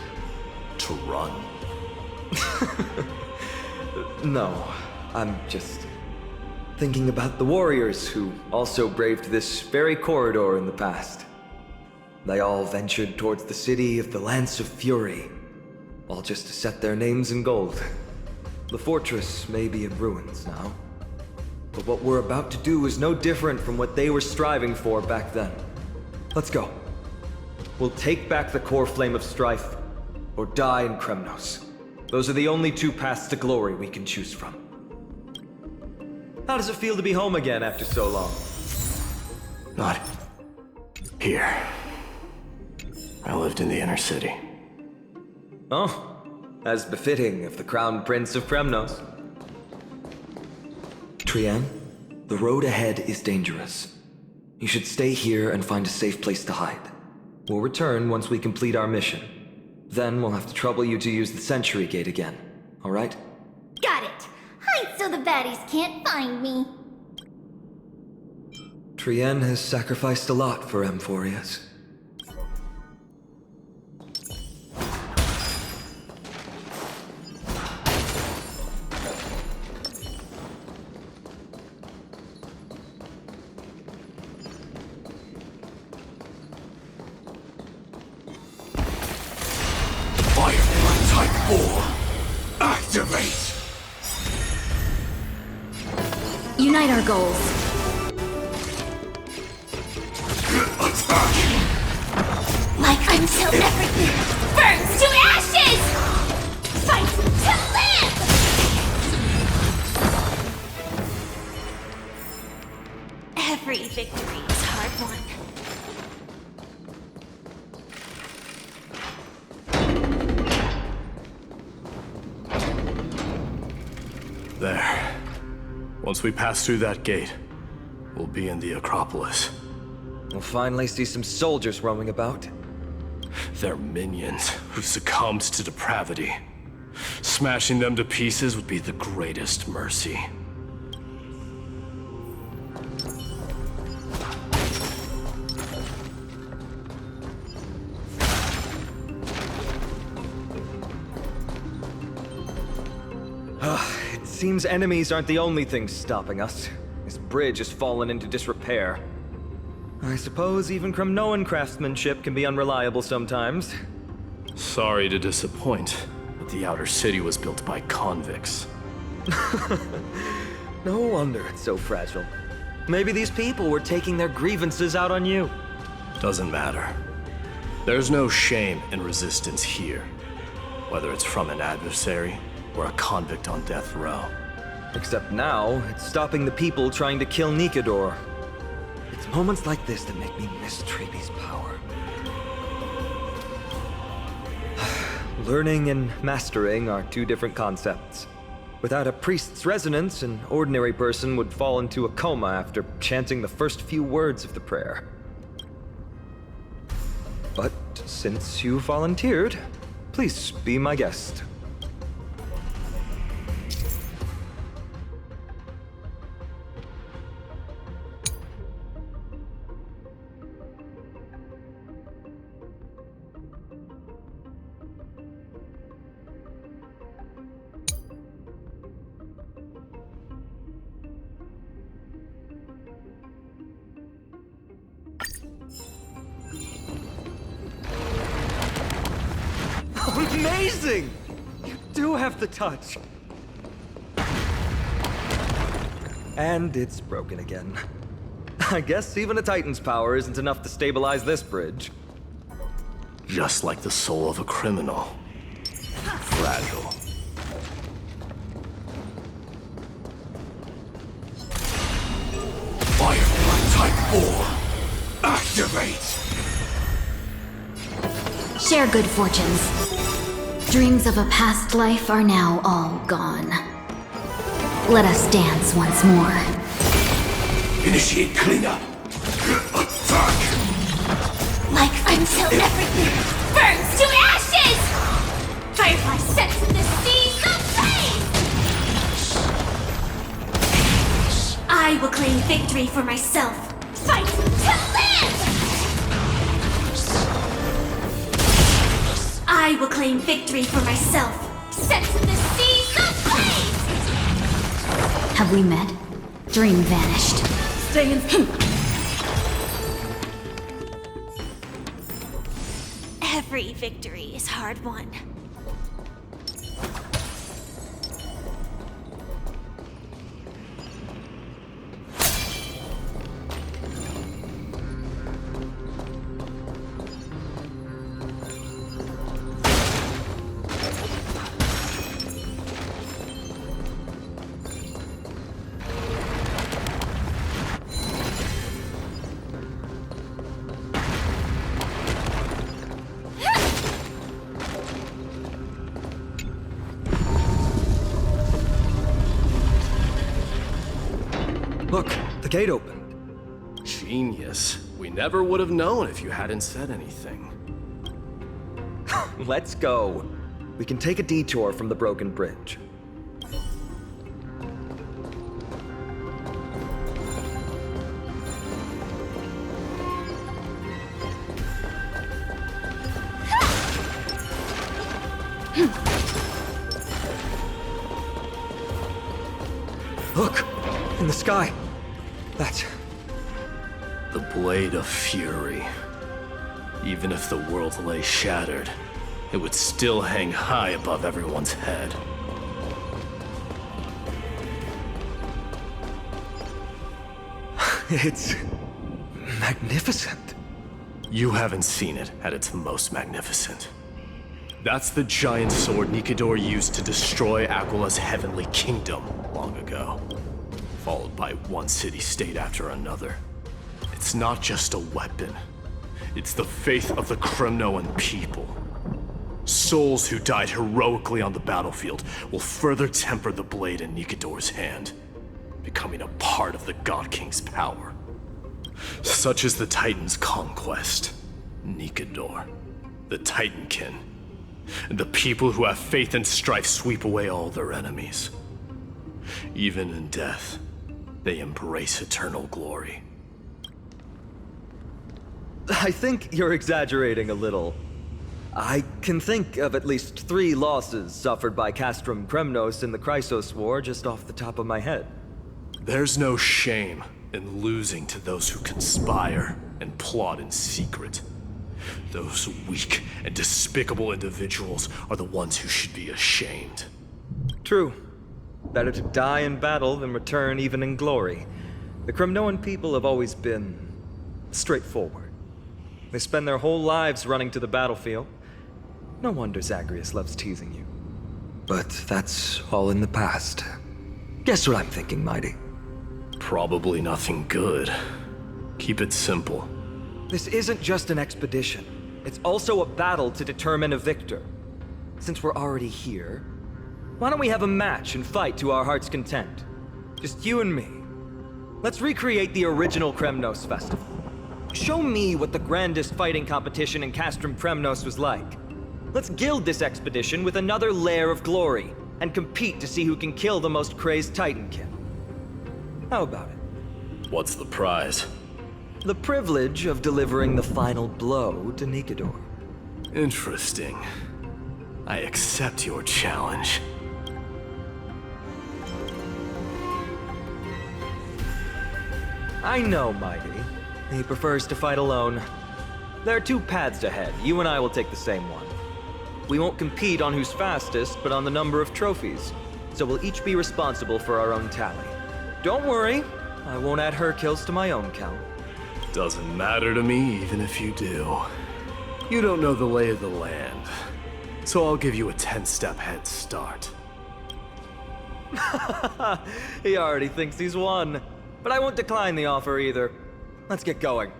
to run. No, I'm just thinking about the warriors who also braved this very corridor in the past. They all ventured towards the city of the Lance of Fury, all just to set their names in gold. The fortress may be in ruins now, but what we're about to do is no different from what they were striving for back then. Let's go. We'll take back the core flame of Strife, or die in Kremnos. Those are the only two paths to glory we can choose from. How does it feel to be home again after so long? Not here. I lived in the inner city. Oh, as befitting of the Crown Prince of Kremnos. Trianne, the road ahead is dangerous. You should stay here and find a safe place to hide. We'll return once we complete our mission. Then we'll have to trouble you to use the Sentry Gate again, alright? Got it! Hide so the baddies can't find me. Trianne has sacrificed a lot for Amphoreus. Activate! Unite our goals. Attack! Like until everything burns to ashes! Fight to live! Every victory is hard won. There. Once we pass through that gate, we'll be in the Acropolis. We'll finally see some soldiers roaming about. They're minions who succumbed to depravity. Smashing them to pieces would be the greatest mercy. Seems enemies aren't the only things stopping us. This bridge has fallen into disrepair. I suppose even Kremnoan craftsmanship can be unreliable sometimes. Sorry to disappoint, but the outer city was built by convicts. No wonder it's so fragile. Maybe these people were taking their grievances out on you. Doesn't matter. There's no shame in resistance here, whether it's from an adversary or a convict on death row. Except now, it's stopping the people trying to kill Nikador. It's moments like this that make me miss Tribbie's power. Learning and mastering are two different concepts. Without a priest's resonance, an ordinary person would fall into a coma after chanting the first few words of the prayer. But since you volunteered, please be my guest. Amazing! You do have the touch. And it's broken again. I guess even a Titan's power isn't enough to stabilize this bridge. Just like the soul of a criminal. Fragile. Firefly Type 4! Activate! Share good fortunes. Dreams of a past life are now all gone. Let us dance once more. Initiate cleanup! Attack! Like until everything burns to ashes! Firefly sets in the seas ablaze! I will claim victory for myself. Fight to live! I will claim victory for myself. Set in the seas ablaze! Have we met? Dream vanished. Stay in. Every victory is hard won. Look, the gate opened. Genius. We never would have known if you hadn't said anything. Let's go. We can take a detour from the broken bridge. Look! In the sky! That's... the Blade of Fury. Even if the world lay shattered, it would still hang high above everyone's head. It's... magnificent. You haven't seen it at its most magnificent. That's the giant sword Nikador used to destroy Aglaea's heavenly kingdom long ago, followed by one city-state after another. It's not just a weapon. It's the faith of the Cremnoan people. Souls who died heroically on the battlefield will further temper the blade in Nikador's hand, becoming a part of the God King's power. Such is the Titan's conquest. Nikador, the Titankin, and the people who have faith in Strife sweep away all their enemies. Even in death, they embrace eternal glory. I think you're exaggerating a little. I can think of at least 3 losses suffered by Castrum Kremnos in the Chryseus War just off the top of my head. There's no shame in losing to those who conspire and plot in secret. Those weak and despicable individuals are the ones who should be ashamed. True. Better to die in battle than return even in glory. The Cremnoan people have always been straightforward. They spend their whole lives running to the battlefield. No wonder Zagreus loves teasing you. But that's all in the past. Guess what I'm thinking, Mydei? Probably nothing good. Keep it simple. This isn't just an expedition. It's also a battle to determine a victor. Since we're already here, why don't we have a match and fight to our heart's content? Just you and me. Let's recreate the original Kremnos festival. Show me what the grandest fighting competition in Castrum Kremnos was like. Let's gild this expedition with another layer of glory, and compete to see who can kill the most crazed Titankin. How about it? What's the prize? The privilege of delivering the final blow to Nikador. Interesting. I accept your challenge. I know, Mydei. He prefers to fight alone. There are 2 paths ahead. You and I will take the same one. We won't compete on who's fastest, but on the number of trophies. So we'll each be responsible for our own tally. Don't worry, I won't add her kills to my own count. Doesn't matter to me, even if you do. You don't know the lay of the land, so I'll give you a 10-step head start. He already thinks he's won. But I won't decline the offer either. Let's get going.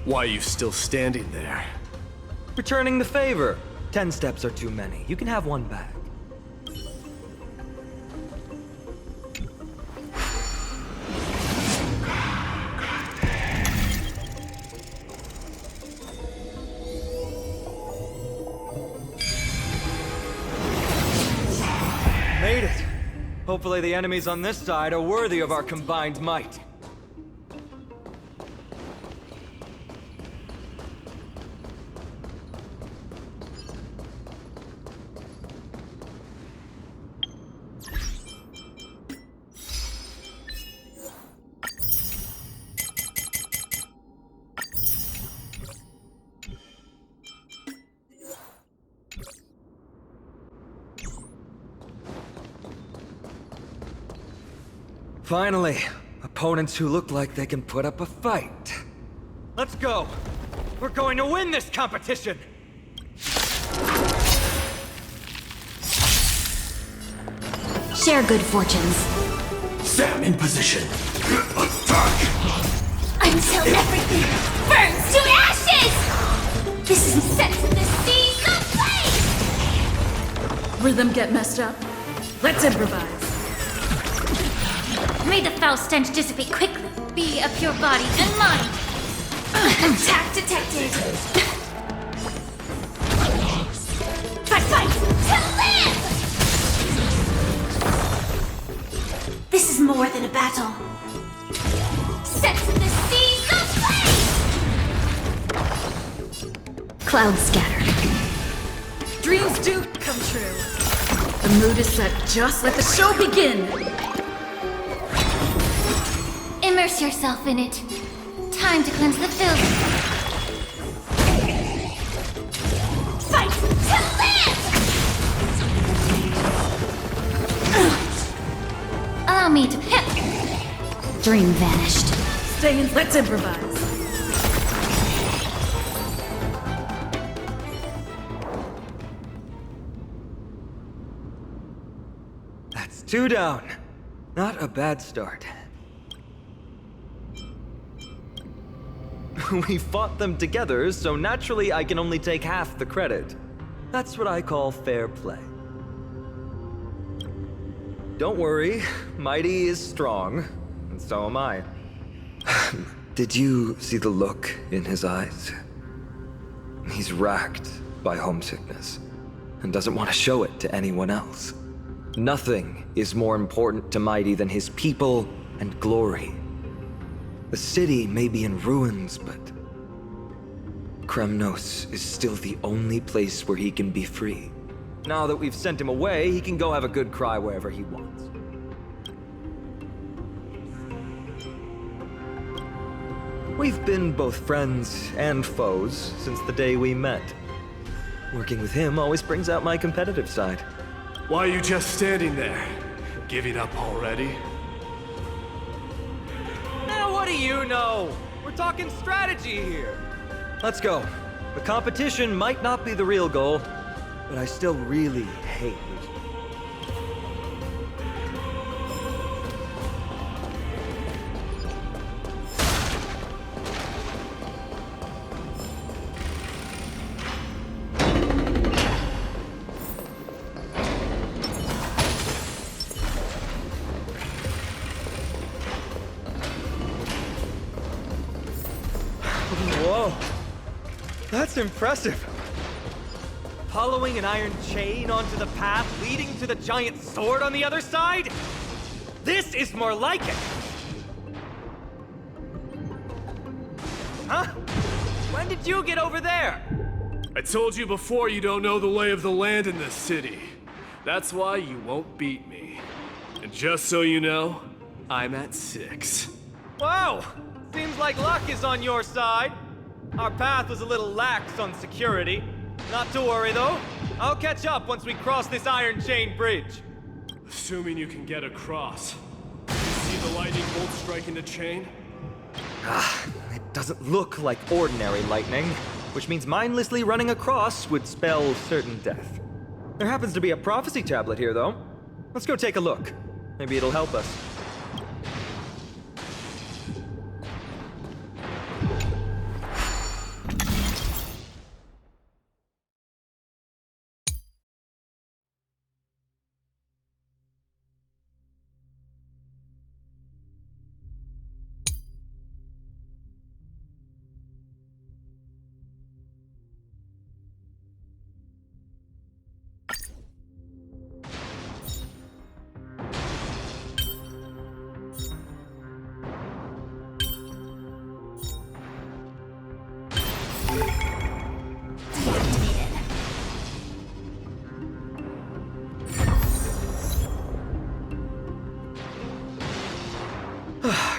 Why are you still standing there? Returning the favor. 10 steps are too many. You can have one back. Made it. Hopefully the enemies on this side are worthy of our combined might. Finally, opponents who look like they can put up a fight. Let's go! We're going to win this competition! Share good fortunes. Sam in position. Attack! Until everything burns to ashes! This is set to the sea! Rhythm get messed up? Let's improvise. May the foul stench dissipate quickly. Be a pure body and mind. Attack detected. Fight! To live! This is more than a battle. Set the seas aflame! Clouds scatter. Dreams do come true. The mood is set. Just let the show begin. Immerse yourself in it. Time to cleanse the filth. Fight to live! Allow me to hit. Dream vanished. Stay in. Let's improvise. That's 2 down. Not a bad start. We fought them together, so naturally I can only take half the credit. That's what I call fair play. Don't worry, Mydei is strong, and so am I. Did you see the look in his eyes? He's racked by homesickness, and doesn't want to show it to anyone else. Nothing is more important to Mydei than his people and glory. The city may be in ruins, but Kremnos is still the only place where he can be free. Now that we've sent him away, he can go have a good cry wherever he wants. We've been both friends and foes since the day we met. Working with him always brings out my competitive side. Why are you just standing there? Giving up already? What do you know? We're talking strategy here. Let's go. The competition might not be the real goal, but I still really hate losing. Whoa, that's impressive. Following an iron chain onto the path leading to the giant sword on the other side? This is more like it. Huh? When did you get over there? I told you before you don't know the lay of the land in this city. That's why you won't beat me. And just so you know, I'm at 6. Whoa! Seems like luck is on your side. Our path was a little lax on security. Not to worry, though. I'll catch up once we cross this iron chain bridge. Assuming you can get across. You see the lightning bolt striking the chain? It doesn't look like ordinary lightning, which means mindlessly running across would spell certain death. There happens to be a prophecy tablet here, though. Let's go take a look. Maybe it'll help us.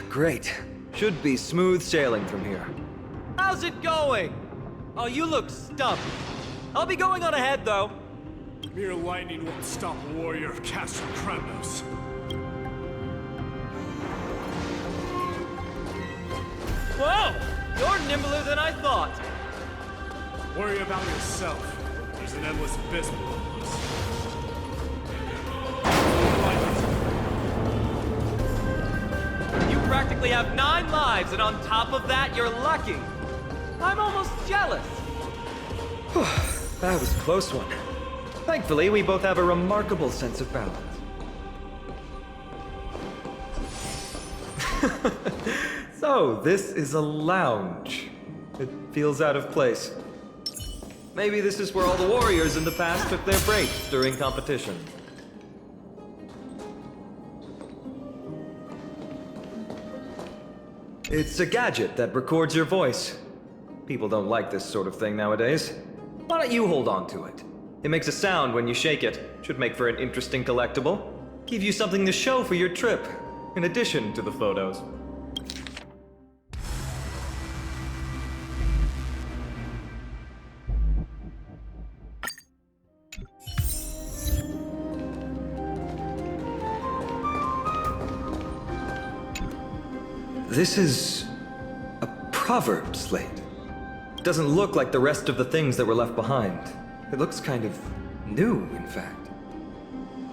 Great. Should be smooth sailing from here. How's it going? Oh, you look stumped. I'll be going on ahead, though. Mere lightning won't stop a warrior of Castle Kremnos. Whoa! You're nimbler than I thought. Worry about yourself. There's an endless abyss below us. You practically have 9 lives, and on top of that, you're lucky. I'm almost jealous. That was a close one. Thankfully, we both have a remarkable sense of balance. So, this is a lounge. It feels out of place. Maybe this is where all the warriors in the past took their breaks during competition. It's a gadget that records your voice. People don't like this sort of thing nowadays. Why don't you hold on to it? It makes a sound when you shake it. Should make for an interesting collectible. Give you something to show for your trip, in addition to the photos. This is a proverb slate. It doesn't look like the rest of the things that were left behind. It looks kind of new, in fact.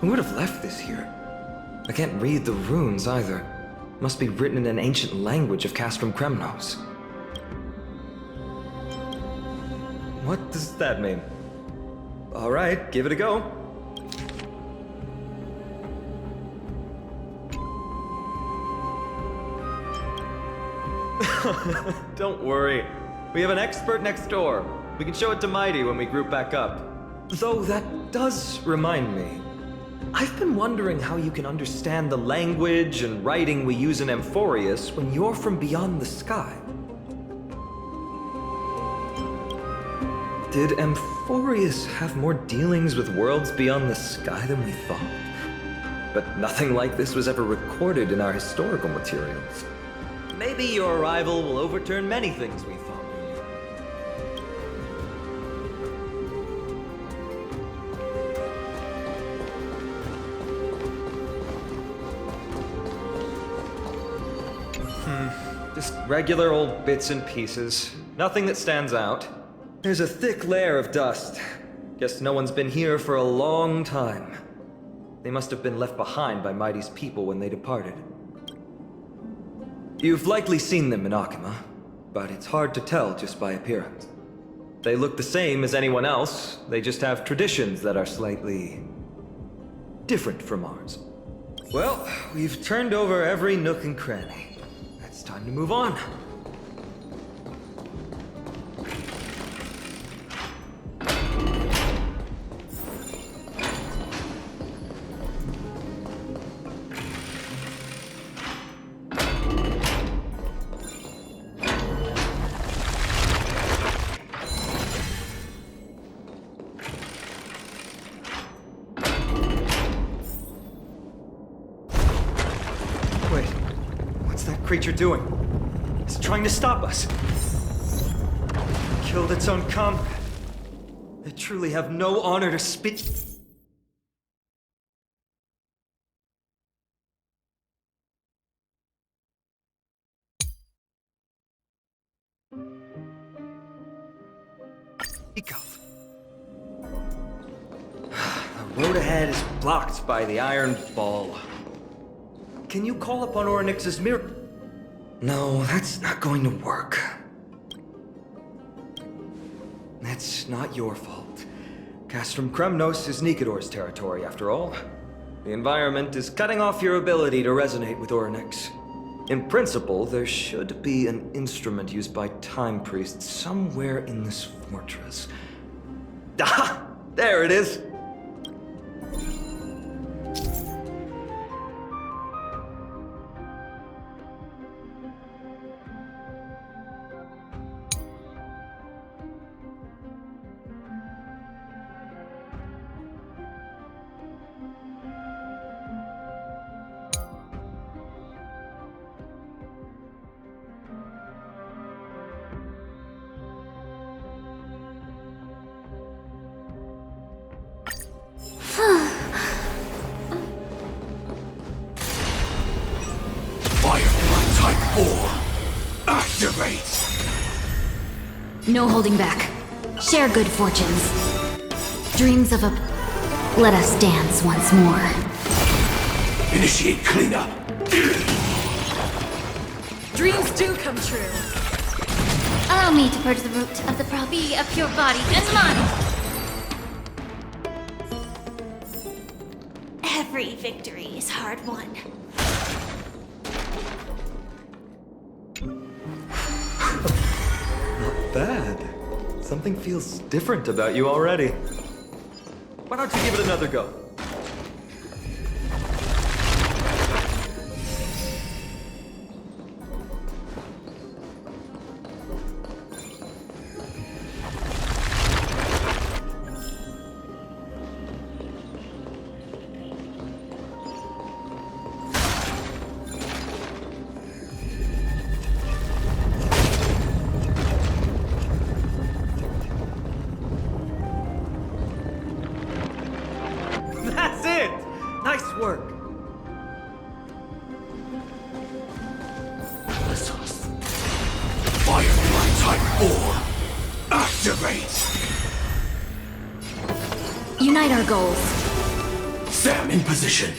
Who would have left this here? I can't read the runes either. Must be written in an ancient language of Castrum Kremnos. What does that mean? All right, give it a go. Don't worry. We have an expert next door. We can show it to Mydei when we group back up. Though that does remind me. I've been wondering how you can understand the language and writing we use in Amphoreus when you're from beyond the sky. Did Amphoreus have more dealings with worlds beyond the sky than we thought? But nothing like this was ever recorded in our historical materials. Maybe your arrival will overturn many things we thought we knew. Just regular old bits and pieces. Nothing that stands out. There's a thick layer of dust. Guess no one's been here for a long time. They must have been left behind by Mydei's people when they departed. You've likely seen them in Okhema, but it's hard to tell just by appearance. They look the same as anyone else, they just have traditions that are slightly different from ours. Well, we've turned over every nook and cranny. It's time to move on. Creature doing? It's trying to stop us. Killed its own comrade. They truly have no honor to speak. Speak of. The road ahead is blocked by the iron ball. Can you call upon Oronyx's miracle? No, that's not going to work. That's not your fault. Castrum Kremnos is Nikador's territory, after all. The environment is cutting off your ability to resonate with Oronyx. In principle, there should be an instrument used by time priests somewhere in this fortress. Ah! There it is! No holding back. Share good fortunes. Dreams of a... Let us dance once more. Initiate cleanup. Dreams do come true. Allow me to purge the root of the property of your body and mind. Every victory is hard won. Not bad. Something feels different about you already. Why don't you give it another go? That's it! Nice work! Firefly Type 4, activate! Unite our goals. Sam in position.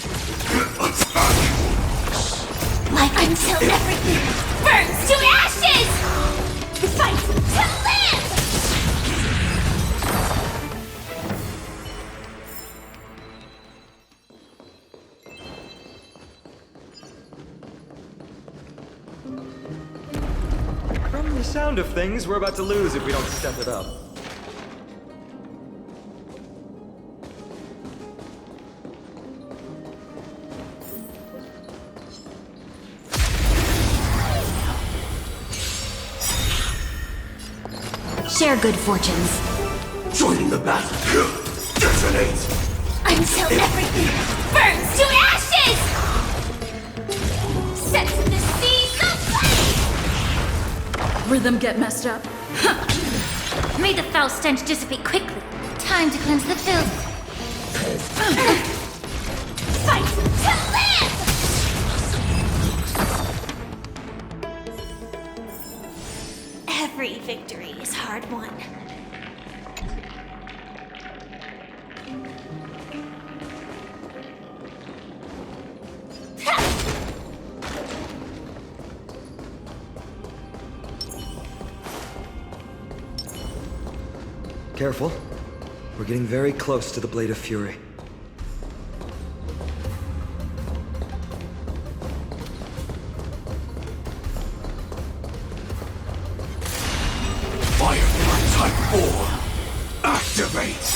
Like until everything burns to ashes! Fight to live! From the sound of things, we're about to lose if we don't step it up. Share good fortunes. Joining the battle. Detonate! Until everything burns to ashes! Set the seas aflame! Rhythm get messed up. May the foul stench dissipate quickly. Time to cleanse the filth. Fight to live! Every victory is hard won. Careful. We're getting very close to the Blade of Fury. Firefly Type 4, activate!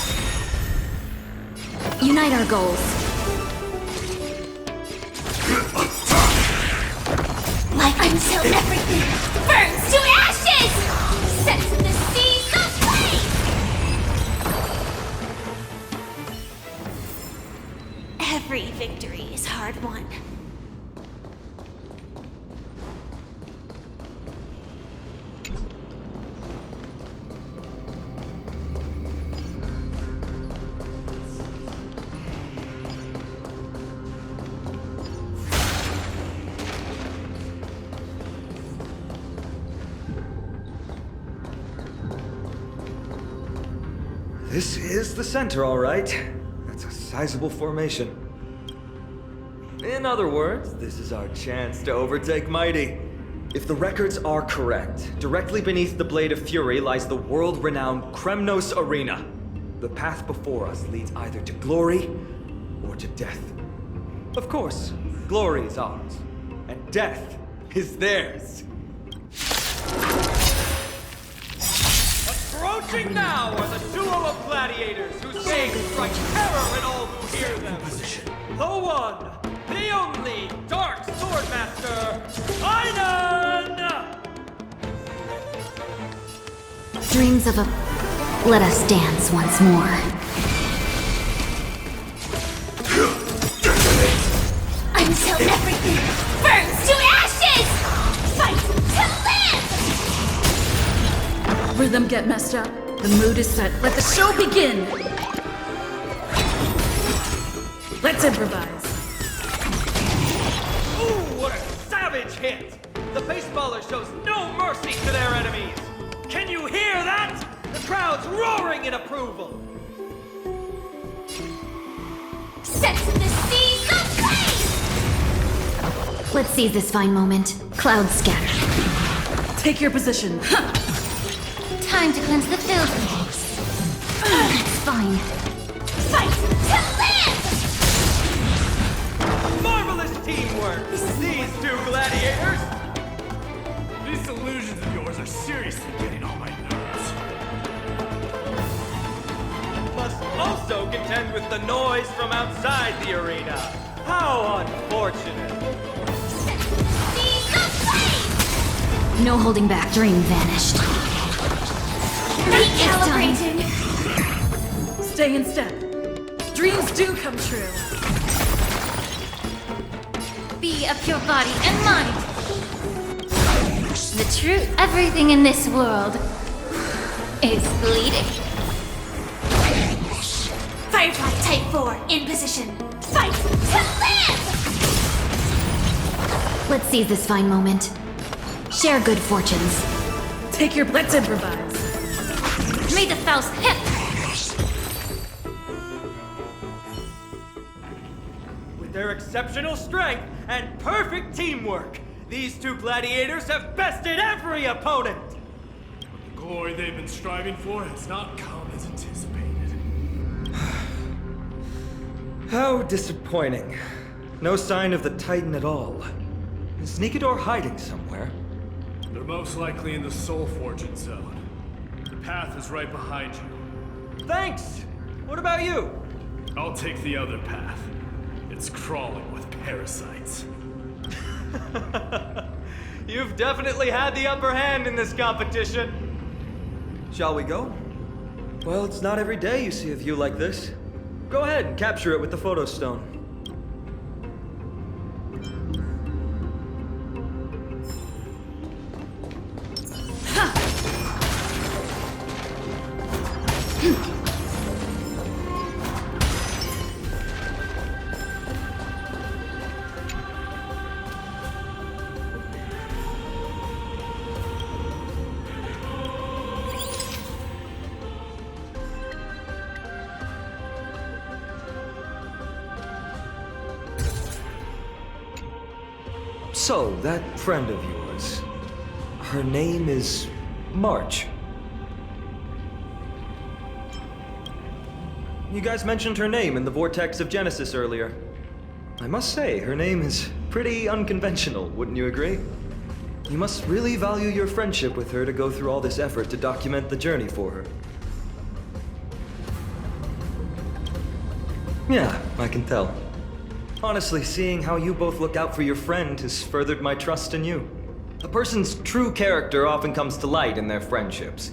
Unite our goals. Like until everything burns to ashes! Set the seas aflame! Every victory is hard won. This is the center, all right. That's a sizable formation. In other words, this is our chance to overtake Mydei. If the records are correct, directly beneath the Blade of Fury lies the world-renowned Kremnos Arena. The path before us leads either to glory or to death. Of course, glory is ours, and death is theirs. Approaching now are the duo of gladiators who say strike terror in all who hear them. The one, the only Dark Swordmaster, Phainon! Dreams of a... Let us dance once more. Until everything burns to ashes! Fight to live! Rhythm get messed up. The mood is set. Let the show begin! Let's improvise. Ooh, what a savage hit! The baseballer shows no mercy to their enemies! Can you hear that? The crowd's roaring in approval! Set the seas aflame! Let's seize this fine moment. Clouds scatter. Take your position. Time to cleanse the filth. That's fine. Fight to live! contend with the noise from outside the arena. How unfortunate. No holding back. Dream vanished. Recalibrating. Stay in step. Dreams do come true. Be of your body and mind. The truth. Everything in this world is bleeding. Firefly Type 4 in position. Fight to live! Let's seize this fine moment. Share good fortunes. Take your let's improvise. May the Faust hit! With their exceptional strength and perfect teamwork, these two gladiators have bested every opponent! The glory they've been striving for has not come as anticipated. How disappointing. No sign of the Titan at all. Is Nikador hiding somewhere? They're most likely in the Soul Fortune zone. The path is right behind you. Thanks! What about you? I'll take the other path. It's crawling with parasites. You've definitely had the upper hand in this competition. Shall we go? Well, it's not every day you see a view like this. Go ahead and capture it with the photo stone. So, that friend of yours, her name is March. You guys mentioned her name in the Vortex of Genesis earlier. I must say, her name is pretty unconventional, wouldn't you agree? You must really value your friendship with her to go through all this effort to document the journey for her. Yeah, I can tell. Honestly, seeing how you both look out for your friend has furthered my trust in you. A person's true character often comes to light in their friendships.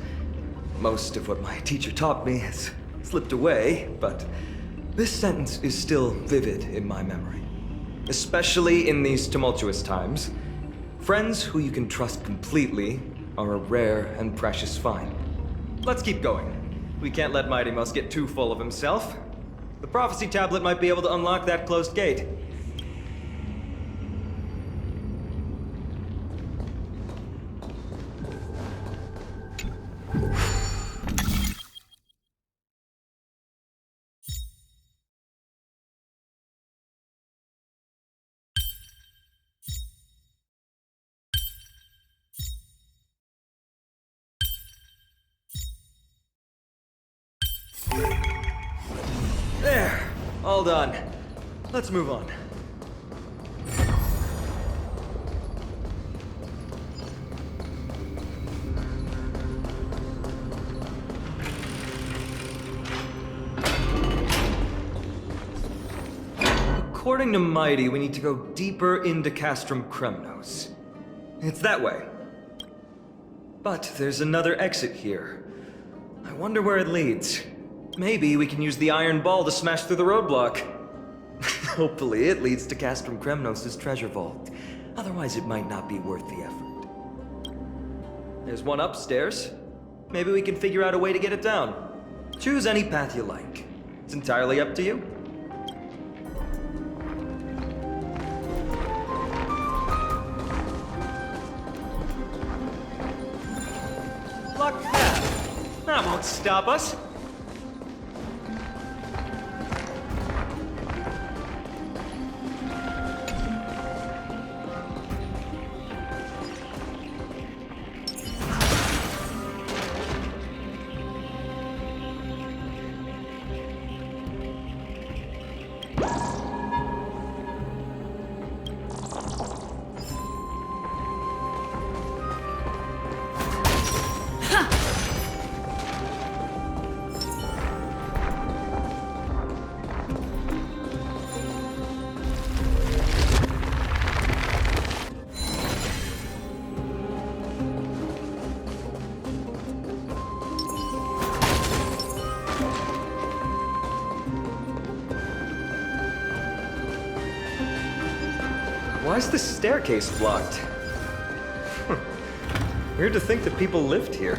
Most of what my teacher taught me has slipped away, but this sentence is still vivid in my memory. Especially in these tumultuous times, friends who you can trust completely are a rare and precious find. Let's keep going. We can't let Mydeimos get too full of himself. The prophecy tablet might be able to unlock that closed gate. There, all done. Let's move on. According to Mydei, we need to go deeper into Castrum Kremnos. It's that way. But there's another exit here. I wonder where it leads. Maybe we can use the iron ball to smash through the roadblock. Hopefully it leads to Castrum Kremnos' treasure vault. Otherwise it might not be worth the effort. There's one upstairs. Maybe we can figure out a way to get it down. Choose any path you like. It's entirely up to you. Block path. That won't stop us. Why is this staircase blocked? Weird to think that people lived here.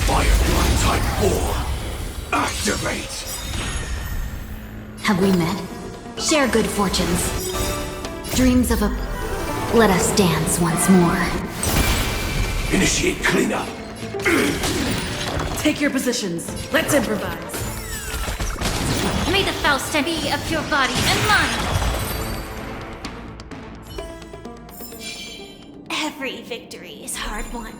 Firefly Type 4, activate! Have we met? Share good fortunes. Dreams of a... Let us dance once more. Initiate cleanup. Take your positions. Let's improvise. May the Faust be of your body and mind. Every victory is hard won.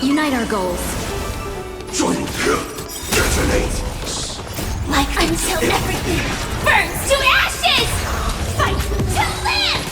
Unite our goals. Detonate! Like until everything burns to ashes! Fight to live!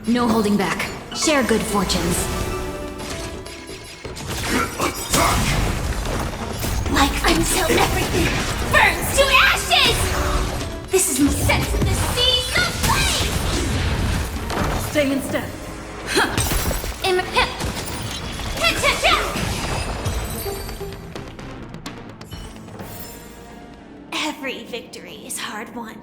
No holding back. Share good fortunes. Like until everything burns to ashes! This is my sense of the seas of flame! Stay in step. Every victory is hard won.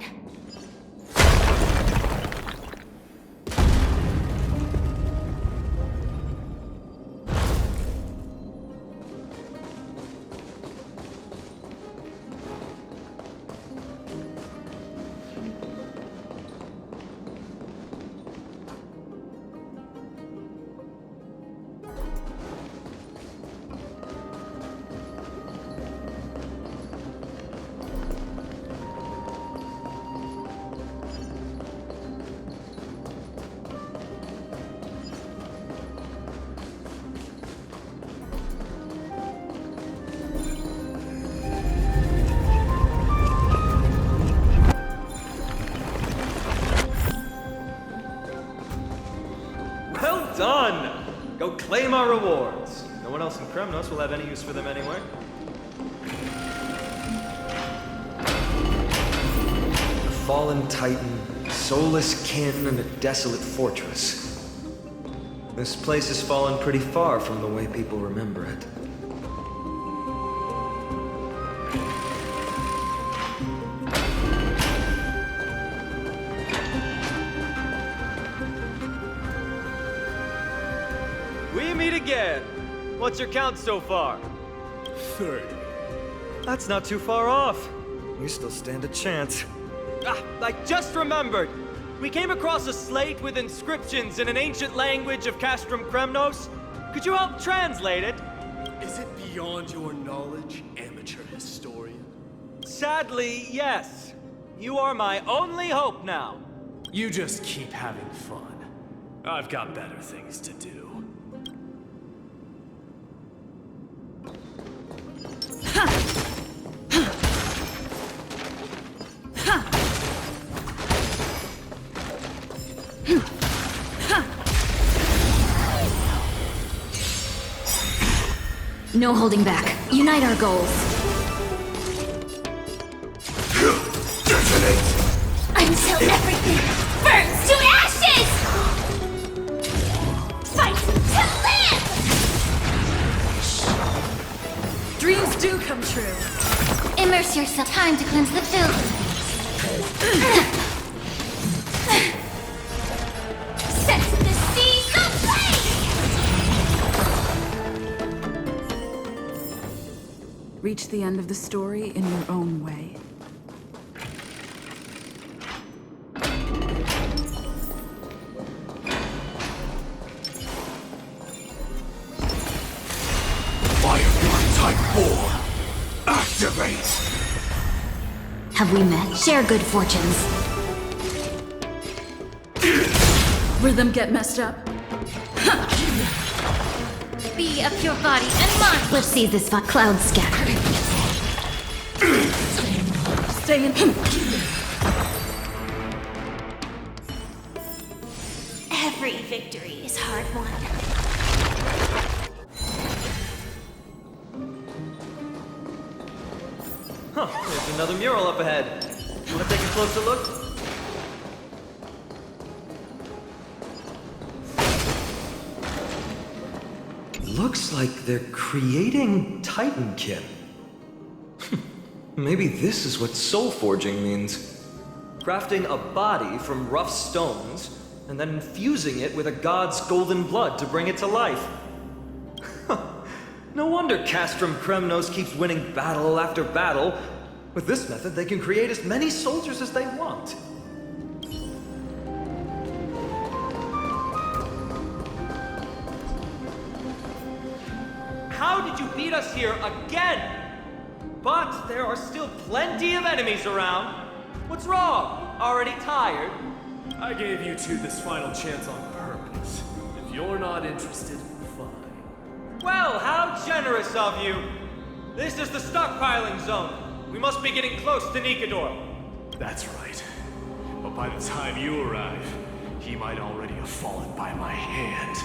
Done! Go claim our rewards. No one else in Kremnos will have any use for them anyway. A fallen titan, soulless kin, and a desolate fortress. This place has fallen pretty far from the way people remember it. Again. What's your count so far? 30. That's not too far off. You still stand a chance. I just remembered. We came across a slate with inscriptions in an ancient language of Castrum Kremnos. Could you help translate it? Is it beyond your knowledge, amateur historian? Sadly, yes. You are my only hope now. You just keep having fun. I've got better things to do. No holding back. Unite our goals. Until everything burns to ashes! Fight to live! Dreams do come true. Immerse yourself. Time to cleanse the filth. Set the seas ablaze! Reach the end of the story in your own way. Type 4. Activate! Have we met? Share good fortunes. Rhythm get messed up. Be of your body and mind. Let's see this fun cloud scatter. Stay in. Every victory is hard won. Huh, there's another mural up ahead. Wanna take a closer look? Looks like they're creating Titankin. Maybe this is what soul forging means. Crafting a body from rough stones, and then infusing it with a god's golden blood to bring it to life. No wonder Castrum Kremnos keeps winning battle after battle. With this method, they can create as many soldiers as they want. How did you beat us here again? But there are still plenty of enemies around. What's wrong? Already tired? I gave you two this final chance on purpose. If you're not interested, fine. Well, how generous of you! This is the stockpiling zone. We must be getting close to Nikador. That's right. But by the time you arrive, he might already have fallen by my hand.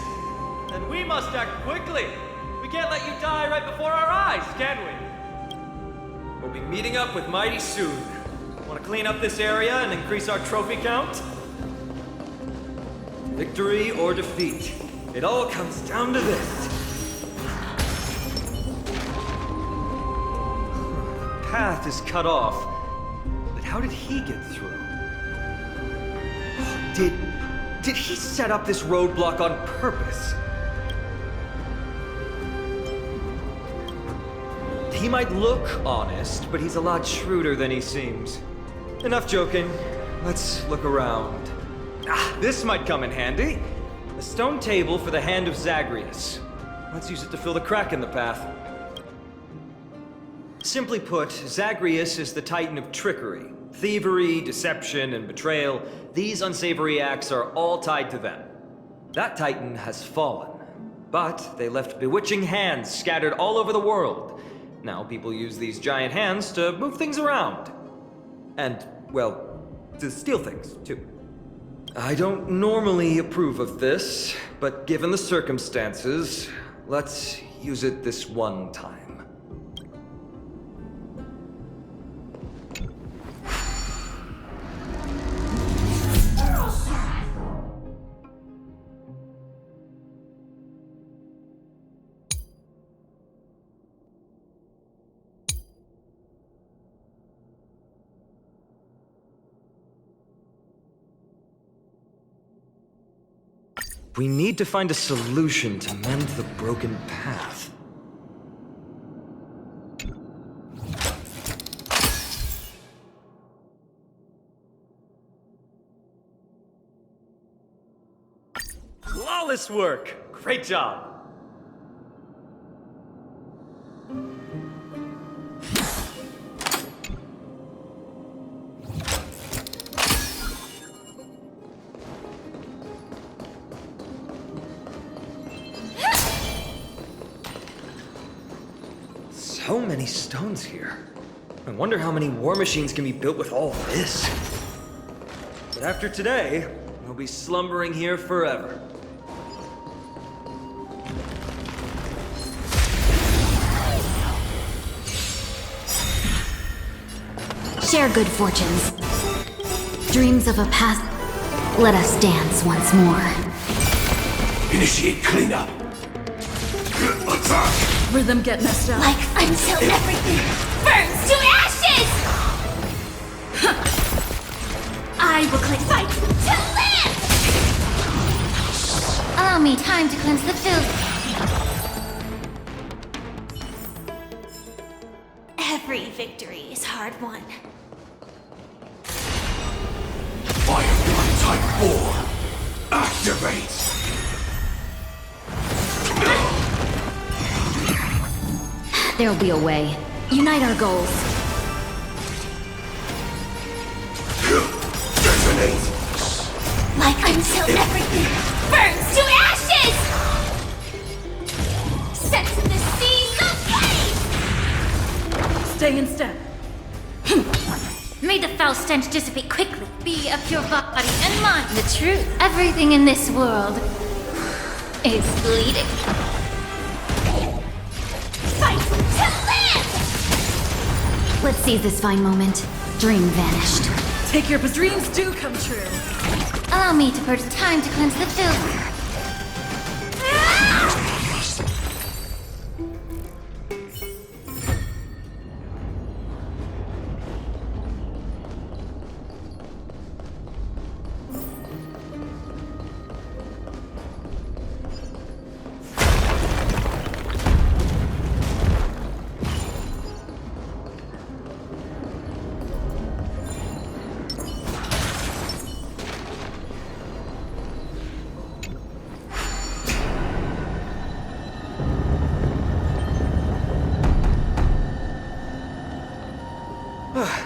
Then we must act quickly. We can't let you die right before our eyes, can we? We'll be meeting up with Mydei soon. Want to clean up this area and increase our trophy count? Victory or defeat. It all comes down to this. Path is cut off, but how did he get through? Did he set up this roadblock on purpose? He might look honest, but he's a lot shrewder than he seems. Enough joking. Let's look around. This might come in handy. A stone table for the hand of Zagreus. Let's use it to fill the crack in the path. Simply put, Zagreus is the titan of trickery. Thievery, deception, and betrayal. These unsavory acts are all tied to them. That titan has fallen. But they left bewitching hands scattered all over the world. Now people use these giant hands to move things around. And, well, to steal things, too. I don't normally approve of this, but given the circumstances, let's use it this one time. We need to find a solution to mend the broken path. Flawless work! Great job! So many stones here. I wonder how many war machines can be built with all this. But after today, the I'll be slumbering here forever. Share good fortunes. Dreams of a past. Let us dance once more. Initiate cleanup. Attack! Rhythm get messed up. Like until everything burns to ashes! I will click fight to live! Allow me time to cleanse the filth. Every victory is hard won. Firefly Type 4! Activate! There'll be a way. Unite our goals. Detonate! Like until everything burns to ashes! Set the seas aflame! Stay in step. May the foul stench dissipate quickly. Be of pure body and mind. The truth. Everything in this world is bleeding. Fight to live! Let's seize this fine moment. Dream vanished. Take your dreams do come true. Allow me to purge time to cleanse the filth.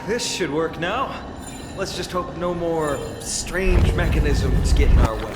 This should work now. Let's just hope no more strange mechanisms get in our way.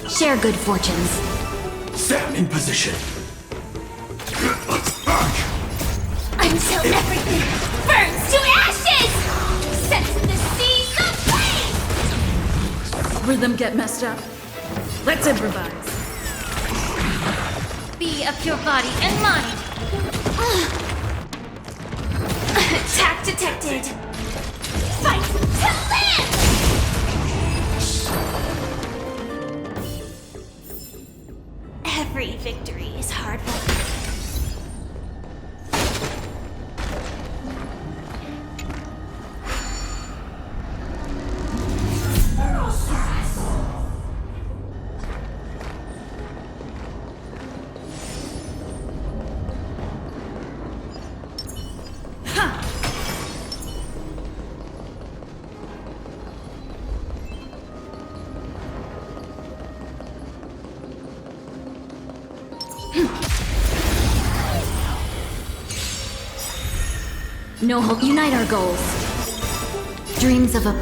Share good fortunes. Stand in position. Attack! Until everything burns to ashes! Set the seas aflame! Rhythm get messed up. Let's improvise. Be of pure body and mind. Attack detected! Fight to live! Every victory is hard won. No hope. Unite our goals. Dreams of a.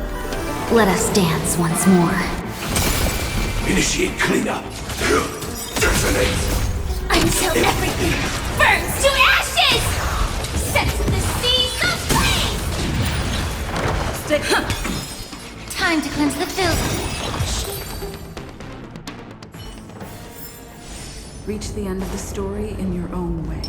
Let us dance once more. Initiate cleanup. Detonate! Until everything burns to ashes! Set the seas aflame! Stick. Time to cleanse the filth. Reach the end of the story in your own way.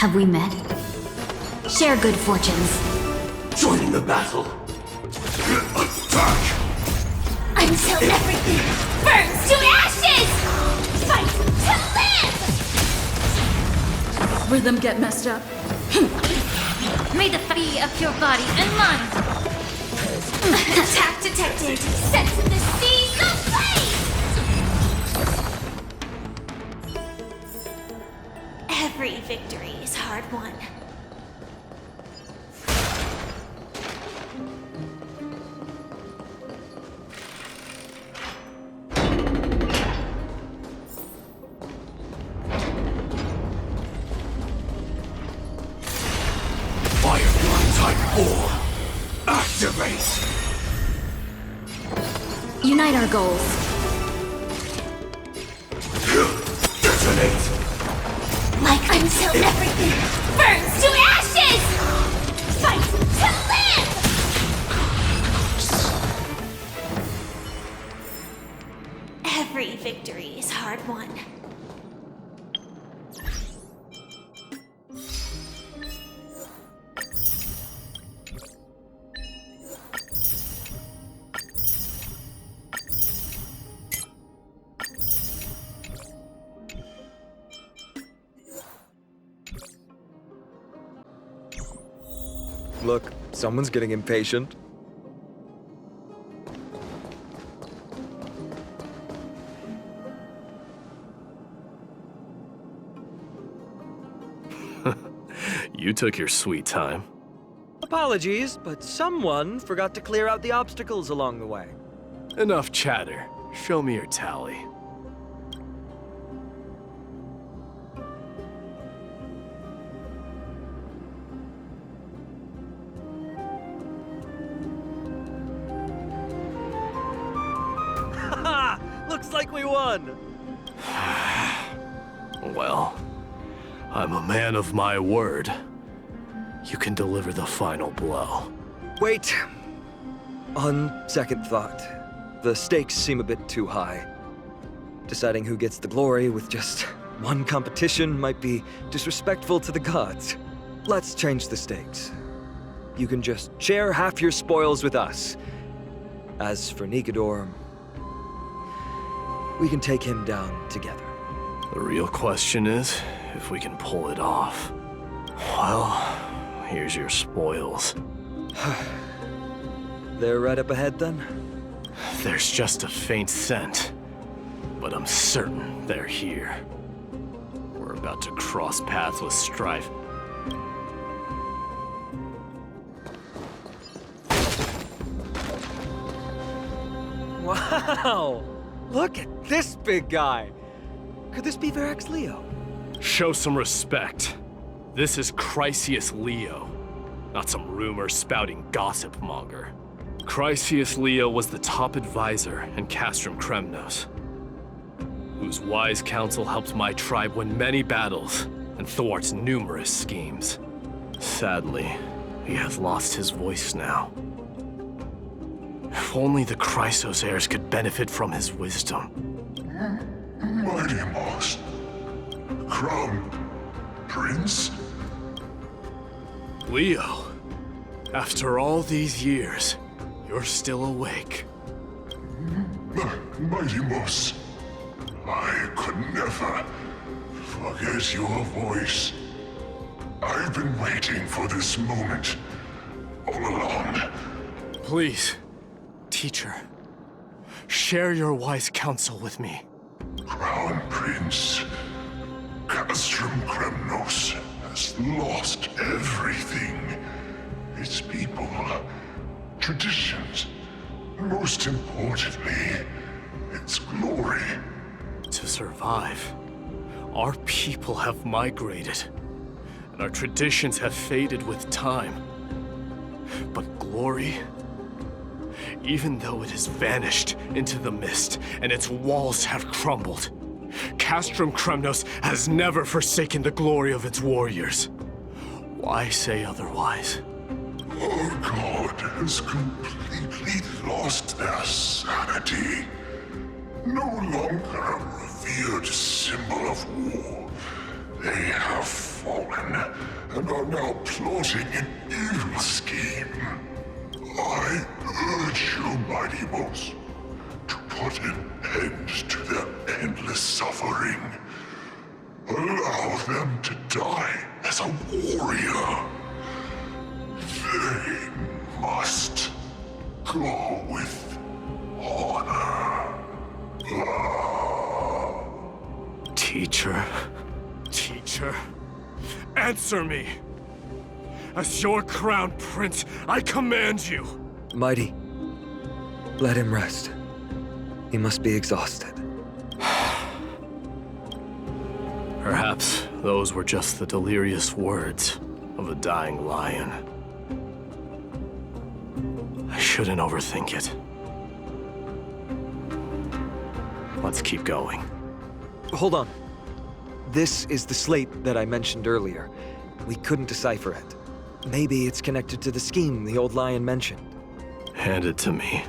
Have we met? Share good fortunes. Join the battle. Attack! Until everything burns to ashes! Fight to live! Rhythm get messed up. May the fate of your body and mind. Attack detected! Set to the seas ablaze! Every victory is hard won. Activate! Unite our goals. Detonate! Like until everything burns to ashes! Fight to live! Every victory is hard won. Look, someone's getting impatient. You took your sweet time. Apologies, but someone forgot to clear out the obstacles along the way. Enough chatter. Show me your tally. Looks like we won! Well, I'm a man of my word. You can deliver the final blow. Wait. On second thought, the stakes seem a bit too high. Deciding who gets the glory with just one competition might be disrespectful to the gods. Let's change the stakes. You can just share half your spoils with us. As for Nikador, we can take him down together. The real question is if we can pull it off. Well, here's your spoils. They're right up ahead then? There's just a faint scent, but I'm certain they're here. We're about to cross paths with Strife. Wow! Look at this big guy! Could this be Verax Leo? Show some respect. This is Chryseus Leo, not some rumor-spouting gossip monger. Chryseus Leo was the top advisor in Castrum Kremnos, whose wise counsel helped my tribe win many battles and thwarts numerous schemes. Sadly, he has lost his voice now. If only the Chryseus heirs could benefit from his wisdom. Mydeimos, Crown Prince? Leo, after all these years, you're still awake. Mydeimos, I could never forget your voice. I've been waiting for this moment all along. Please, teacher, share your wise counsel with me. Crown Prince, Castrum Kremnos has lost everything. Its people, traditions, most importantly, its glory. To survive, our people have migrated, and our traditions have faded with time. But glory, even though it has vanished into the mist and its walls have crumbled, Castrum Kremnos has never forsaken the glory of its warriors. Why say otherwise? Our god has completely lost their sanity. No longer a revered symbol of war. They have fallen and are now plotting an evil scheme. I urge you, Mydeimos, to put an end to their endless suffering. Allow them to die as a warrior. They must go with honor. Teacher, answer me! As your crown prince, I command you! Mighty, let him rest. He must be exhausted. Perhaps those were just the delirious words of a dying lion. I shouldn't overthink it. Let's keep going. Hold on. This is the slate that I mentioned earlier. We couldn't decipher it. Maybe it's connected to the scheme the old lion mentioned. Hand it to me.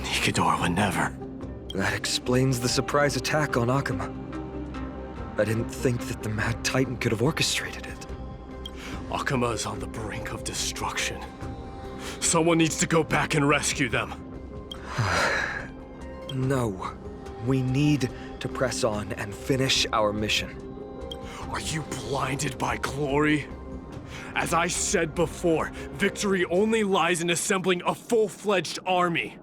Nikador would never. That explains the surprise attack on Okhema. I didn't think that the Mad Titan could have orchestrated it. Okhema is on the brink of destruction. Someone needs to go back and rescue them. No. We need to press on and finish our mission. Are you blinded by glory? As I said before, victory only lies in assembling a full-fledged army.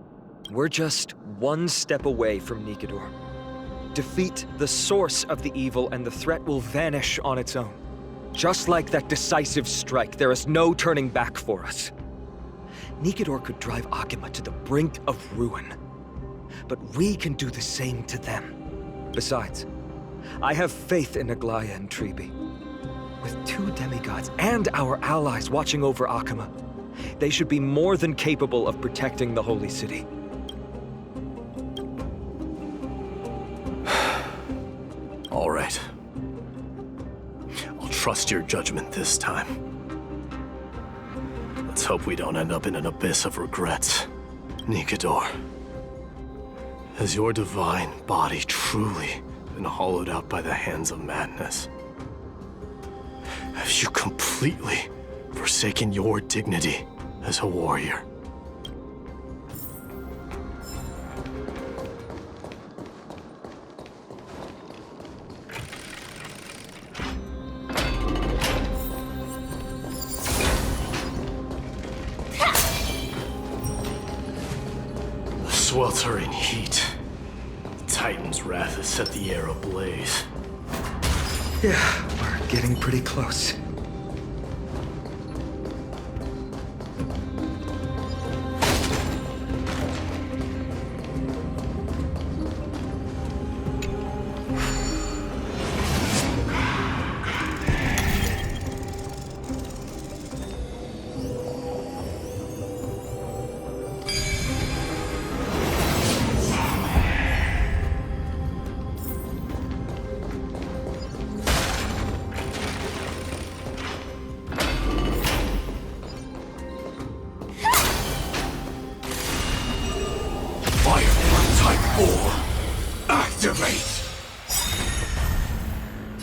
We're just one step away from Nikador. Defeat the source of the evil and the threat will vanish on its own. Just like that decisive strike, there is no turning back for us. Nikador could drive Okhema to the brink of ruin. But we can do the same to them. Besides, I have faith in Aglaea and Tribbie. With 2 demigods and our allies watching over Okhema, they should be more than capable of protecting the Holy City. All right. I'll trust your judgment this time. Let's hope we don't end up in an abyss of regrets. Nikador, has your divine body truly been hollowed out by the hands of madness? Have you completely forsaken your dignity as a warrior? Sweltering heat. The Titan's wrath has set the air ablaze. Yeah, we're getting pretty close.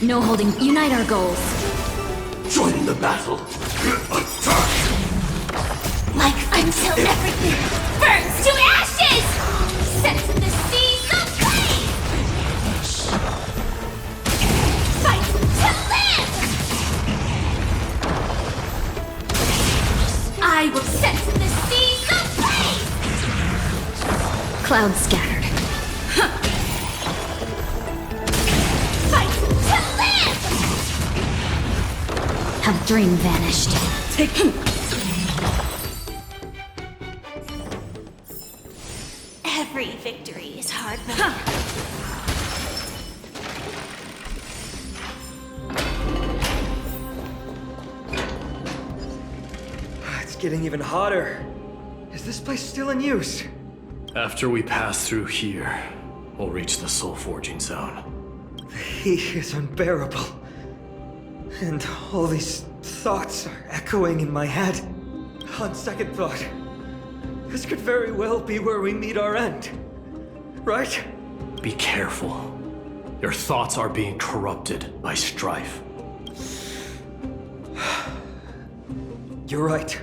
No holding. Unite our goals. Join the battle. Attack! Like until everything burns to ashes! Sets in the seas of flame! Fight to live! I will set in the seas of flame! Clouds scattered. Fight to live! have dream vanished. Take him! Every victory is hard-won. It's getting even hotter. Is this place still in use? After we pass through here, we'll reach the soul forging zone. The heat is unbearable. And all these thoughts are echoing in my head. On second thought, this could very well be where we meet our end. Right? Be careful. Your thoughts are being corrupted by strife. You're right.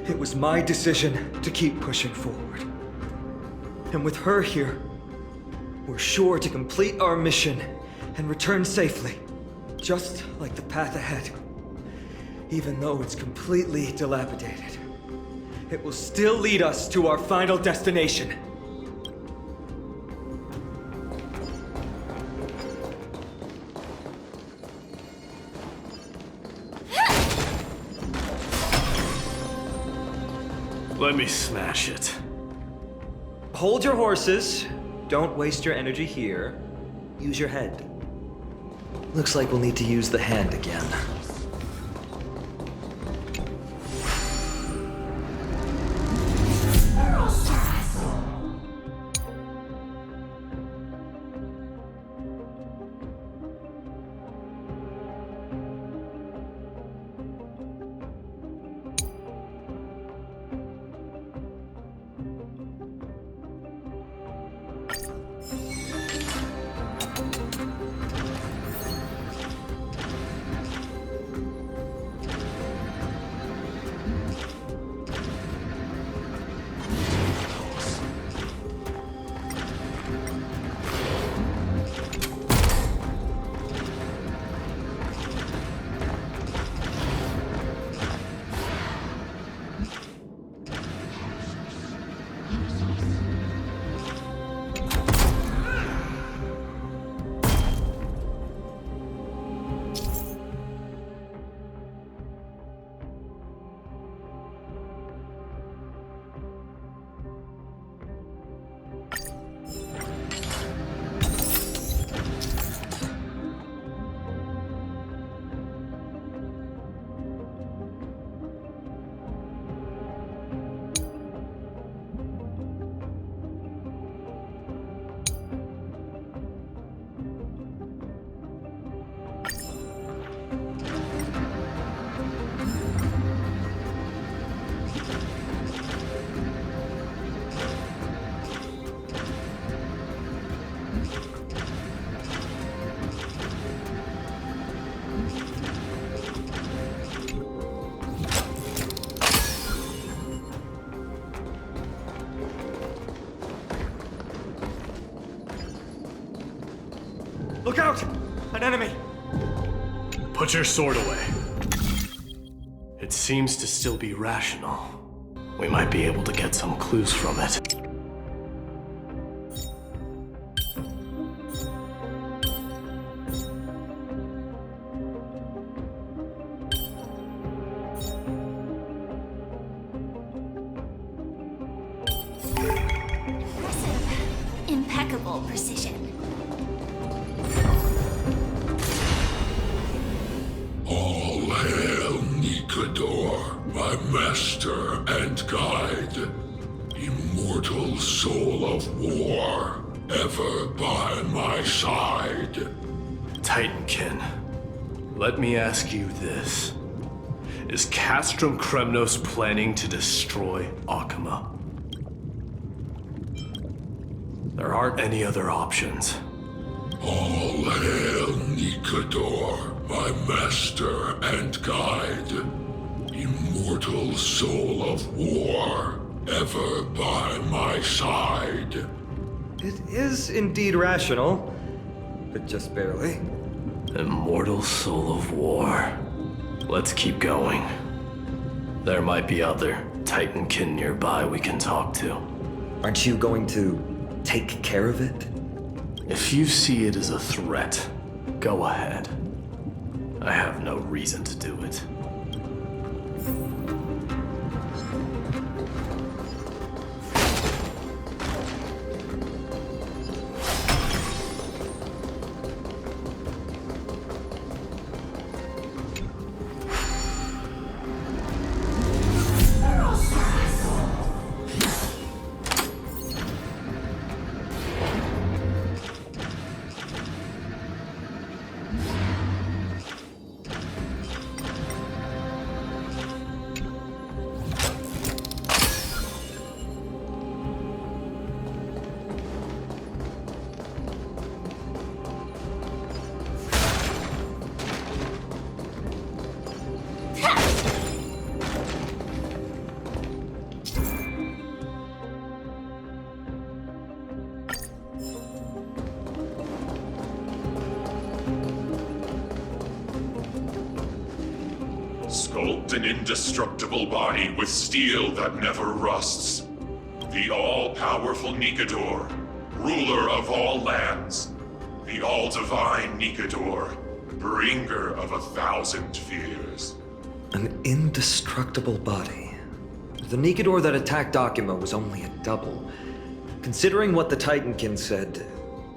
It was my decision to keep pushing forward. And with her here, we're sure to complete our mission and return safely, just like the path ahead. Even though it's completely dilapidated, it will still lead us to our final destination. Let me smash it. Hold your horses. Don't waste your energy here. Use your head. Looks like we'll need to use the hand again. Look out! An enemy! Put your sword away. It seems to still be rational. We might be able to get some clues from it. Impeccable precision. All hail Nikador, my master and guide. Immortal soul of war, ever by my side. Titankin, let me ask you this. Is Castrum Kremnos planning to destroy Okhema? There aren't any other options. All hail Nikador, my master and guide. Immortal soul of war, ever by my side. It is indeed rational, but just barely. Immortal soul of war. Let's keep going. There might be other Titankin nearby we can talk to. Aren't you going to take care of it? If you see it as a threat, go ahead. I have no reason to do it. Sculpt an indestructible body with steel that never rusts. The all-powerful Nikador, ruler of all lands. The all-divine Nikador, bringer of 1,000 fears. An indestructible body. The Nikador that attacked Okhema was only a double. Considering what the Titankin said,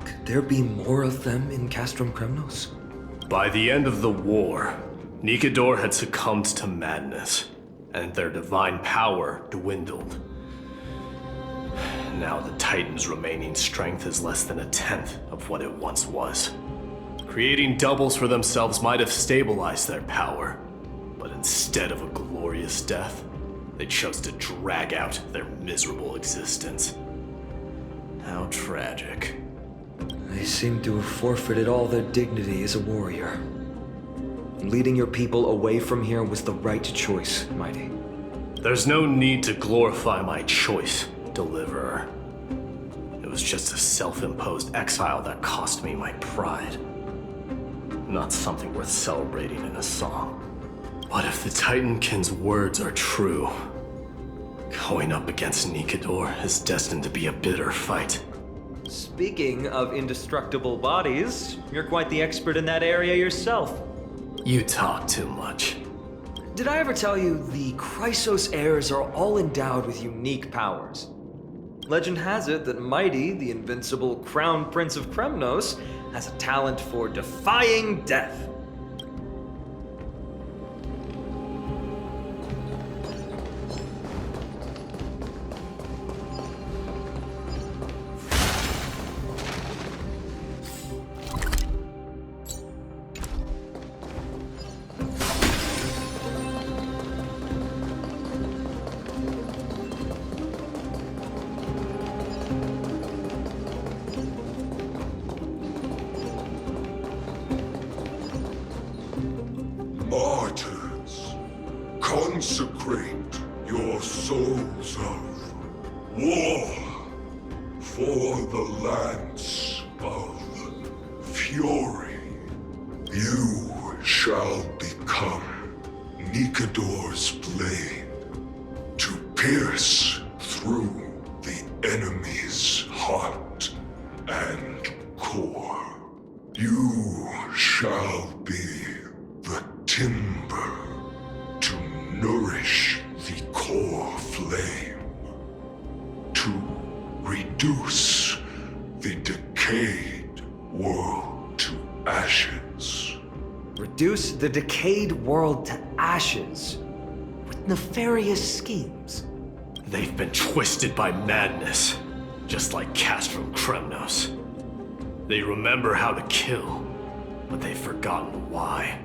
could there be more of them in Castrum Kremnos? By the end of the war, Nikador had succumbed to madness, and their divine power dwindled. Now the Titan's remaining strength is less than 1/10 of what it once was. Creating doubles for themselves might have stabilized their power, but instead of a glorious death, they chose to drag out their miserable existence. How tragic. They seem to have forfeited all their dignity as a warrior. Leading your people away from here was the right choice, Mydei. There's no need to glorify my choice, Deliverer. It was just a self-imposed exile that cost me my pride. Not something worth celebrating in a song. But if the Titankin's words are true, going up against Nikador is destined to be a bitter fight. Speaking of indestructible bodies, you're quite the expert in that area yourself. You talk too much. Did I ever tell you the Chryseus heirs are all endowed with unique powers? Legend has it that Mydei, the invincible crown prince of Kremnos, has a talent for defying death. Martyrs, consecrate your souls of war for the lance of fury. You shall become Nikador's blade to pierce through the enemy's heart and core. You shall be the timber to nourish the core flame, to reduce the decayed world to ashes. Reduce the decayed world to ashes with nefarious schemes. They've been twisted by madness, just like Castrum Kremnos. They remember how to kill, but they've forgotten why.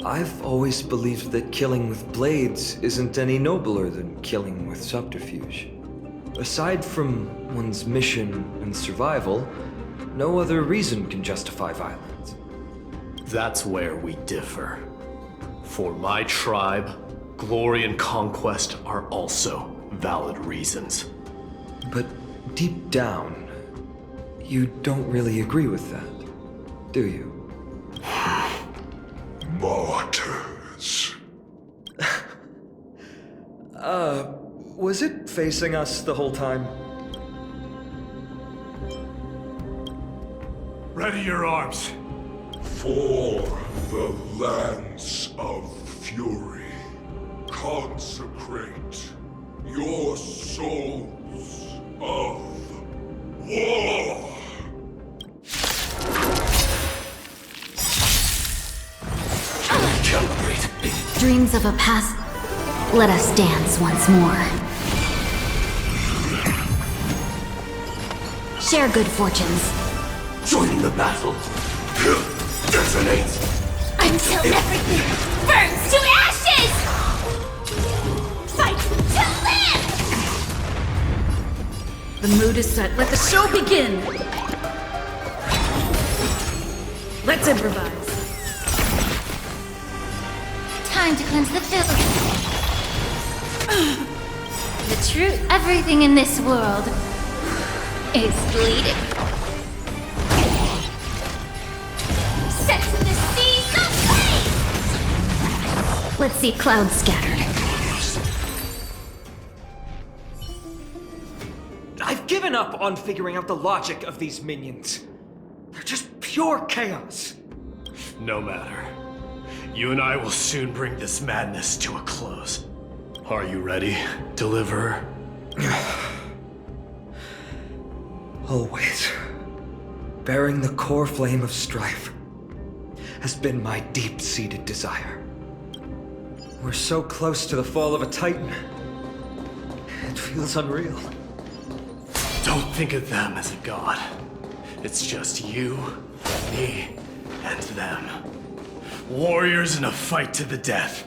I've always believed that killing with blades isn't any nobler than killing with subterfuge. Aside from one's mission and survival, no other reason can justify violence. That's where we differ. For my tribe, glory and conquest are also valid reasons. But deep down, you don't really agree with that, do you? Martyrs. Was it facing us the whole time? Ready your arms. For the Lance of Fury, consecrate your souls of war! Dreams of a past. Let us dance once more. Share good fortunes. Join the battle. Detonate. Until everything burns to ashes! Fight to live! The mood is set. Let the show begin! Let's improvise. Time to cleanse the filth. The truth. Everything in this world is bleeding. Set to the seas of flame! Let's see clouds scattered. I've given up on figuring out the logic of these minions. They're just pure chaos. No matter. You and I will soon bring this madness to a close. Are you ready, Deliverer? Always. Bearing the core flame of strife has been my deep-seated desire. We're so close to the fall of a Titan. It feels unreal. Don't think of them as a god. It's just you, me, and them. Warriors in a fight to the death.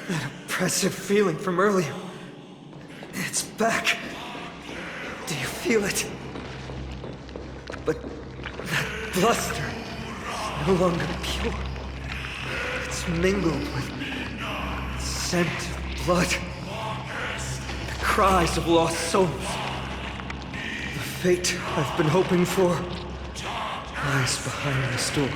That oppressive feeling from earlier. It's back. Do you feel it? But that bluster is no longer pure. It's mingled with the scent of blood. The cries of lost souls. The fate I've been hoping for lies behind this door.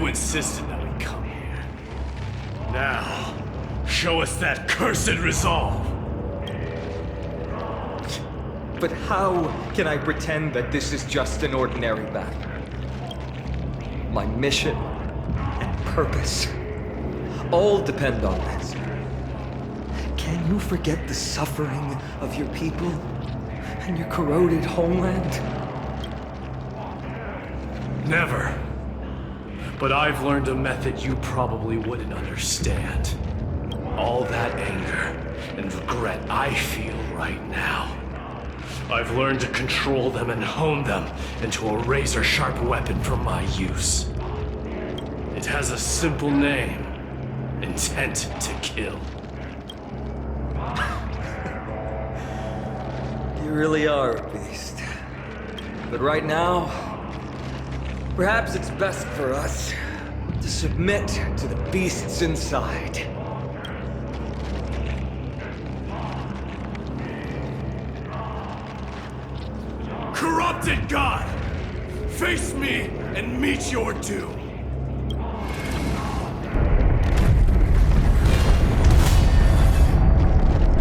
Insisted that we come here. Now, show us that cursed resolve. But how can I pretend that this is just an ordinary battle? My mission and purpose all depend on this. Can you forget the suffering of your people and your corroded homeland? Never. But I've learned a method you probably wouldn't understand. All that anger and regret I feel right now. I've learned to control them and hone them into a razor-sharp weapon for my use. It has a simple name. Intent to kill. You really are a beast. But right now, perhaps it's best for us to submit to the beasts inside. Corrupted God! Face me and meet your doom!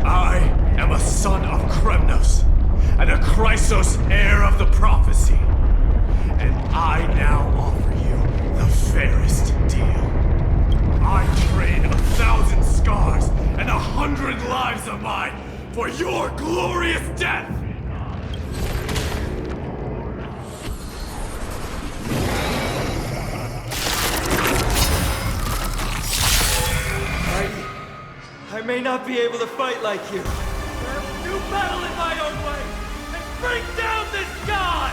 I am a son of Kremnos, and a Chryseus heir of the prophecy. And I now offer you the fairest deal. I trade 1,000 scars and 100 lives of mine for your glorious death! I may not be able to fight like you. But I will do battle in my own way and bring down this god!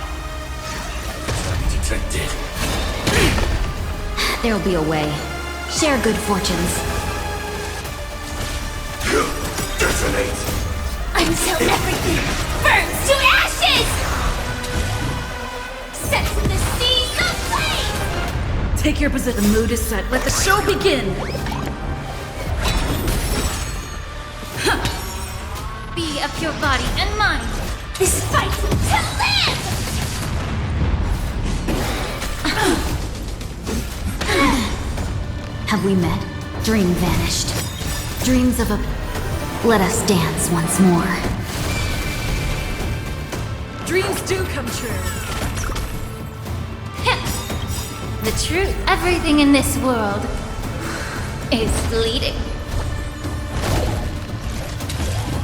Detected. There'll be a way. Share good fortunes. Detonate! Until everything burns to ashes! Take your position. The mood is set. Let the show begin! Be of your body and mind. This fight to live! Have we met? Dream vanished. Dreams of a... Let us dance once more. Dreams do come true. The truth, everything in this world is fleeting.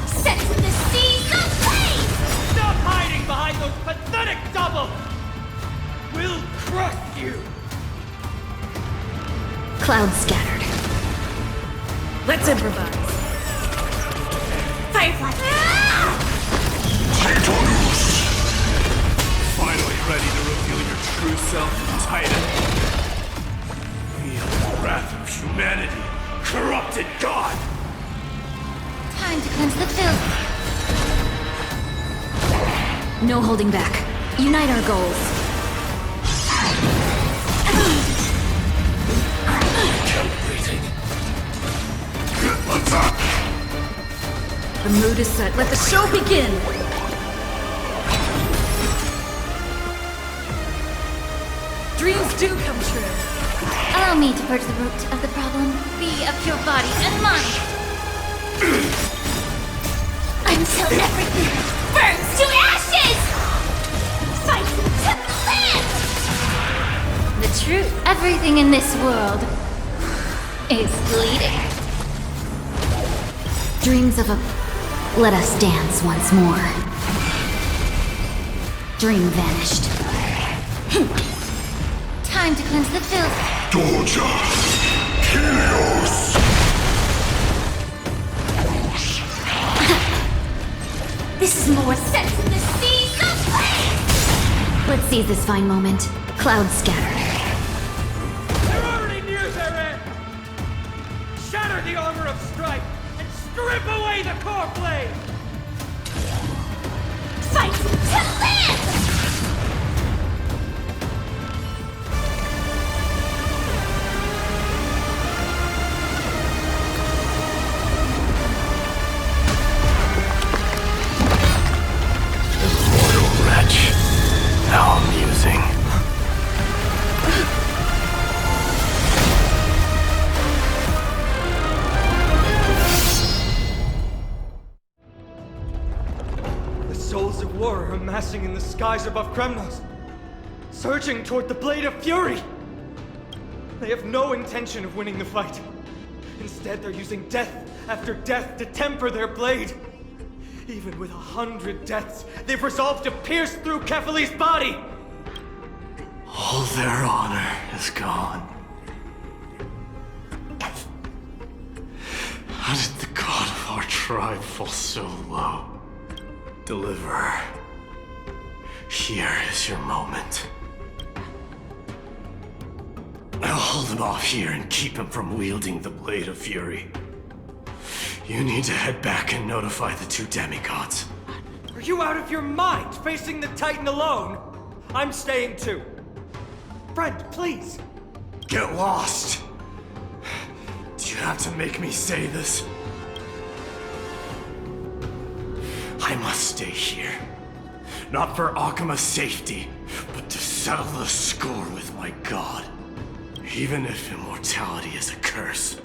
Set to the seas of fate! Stop hiding behind those pathetic doubles! We'll crush you! Clouds scattered. Let's improvise. Firefly! Titanus! Finally ready to reveal your true self, Titan. Feel the wrath of humanity, corrupted God! Time to cleanse the filth. No holding back. Unite our goals. Calibrating. Attack! The mood is set. Let the show begin! Dreams do come true. Allow me to purge the root of the problem. Be of your body and mind. Until everything burns to ashes! Fight to live! The truth, everything in this world is fleeting. Dreams of a... Let us dance once more. Dream vanished. Time to cleanse the filth. Doja! Helios! This is more sense in the seas of fate! Let's seize this fine moment. Clouds scattered. They're already near their end! Shatter the armor of Strife and strip away the core blade! Fight to live! How amusing. The souls of war are amassing in the skies above Kremnos, surging toward the Blade of Fury! They have no intention of winning the fight. Instead, they're using death after death to temper their blade. Even with 100 deaths, they've resolved to pierce through Kephali's body! All their honor is gone. How did the god of our tribe fall so low? Deliverer, here is your moment. I'll hold him off here and keep him from wielding the Blade of Fury. You need to head back and notify the two demigods. Are you out of your mind, facing the Titan alone? I'm staying too. Friend, please. Get lost! Do you have to make me say this? I must stay here. Not for Okhema's safety, but to settle the score with my god. Even if immortality is a curse,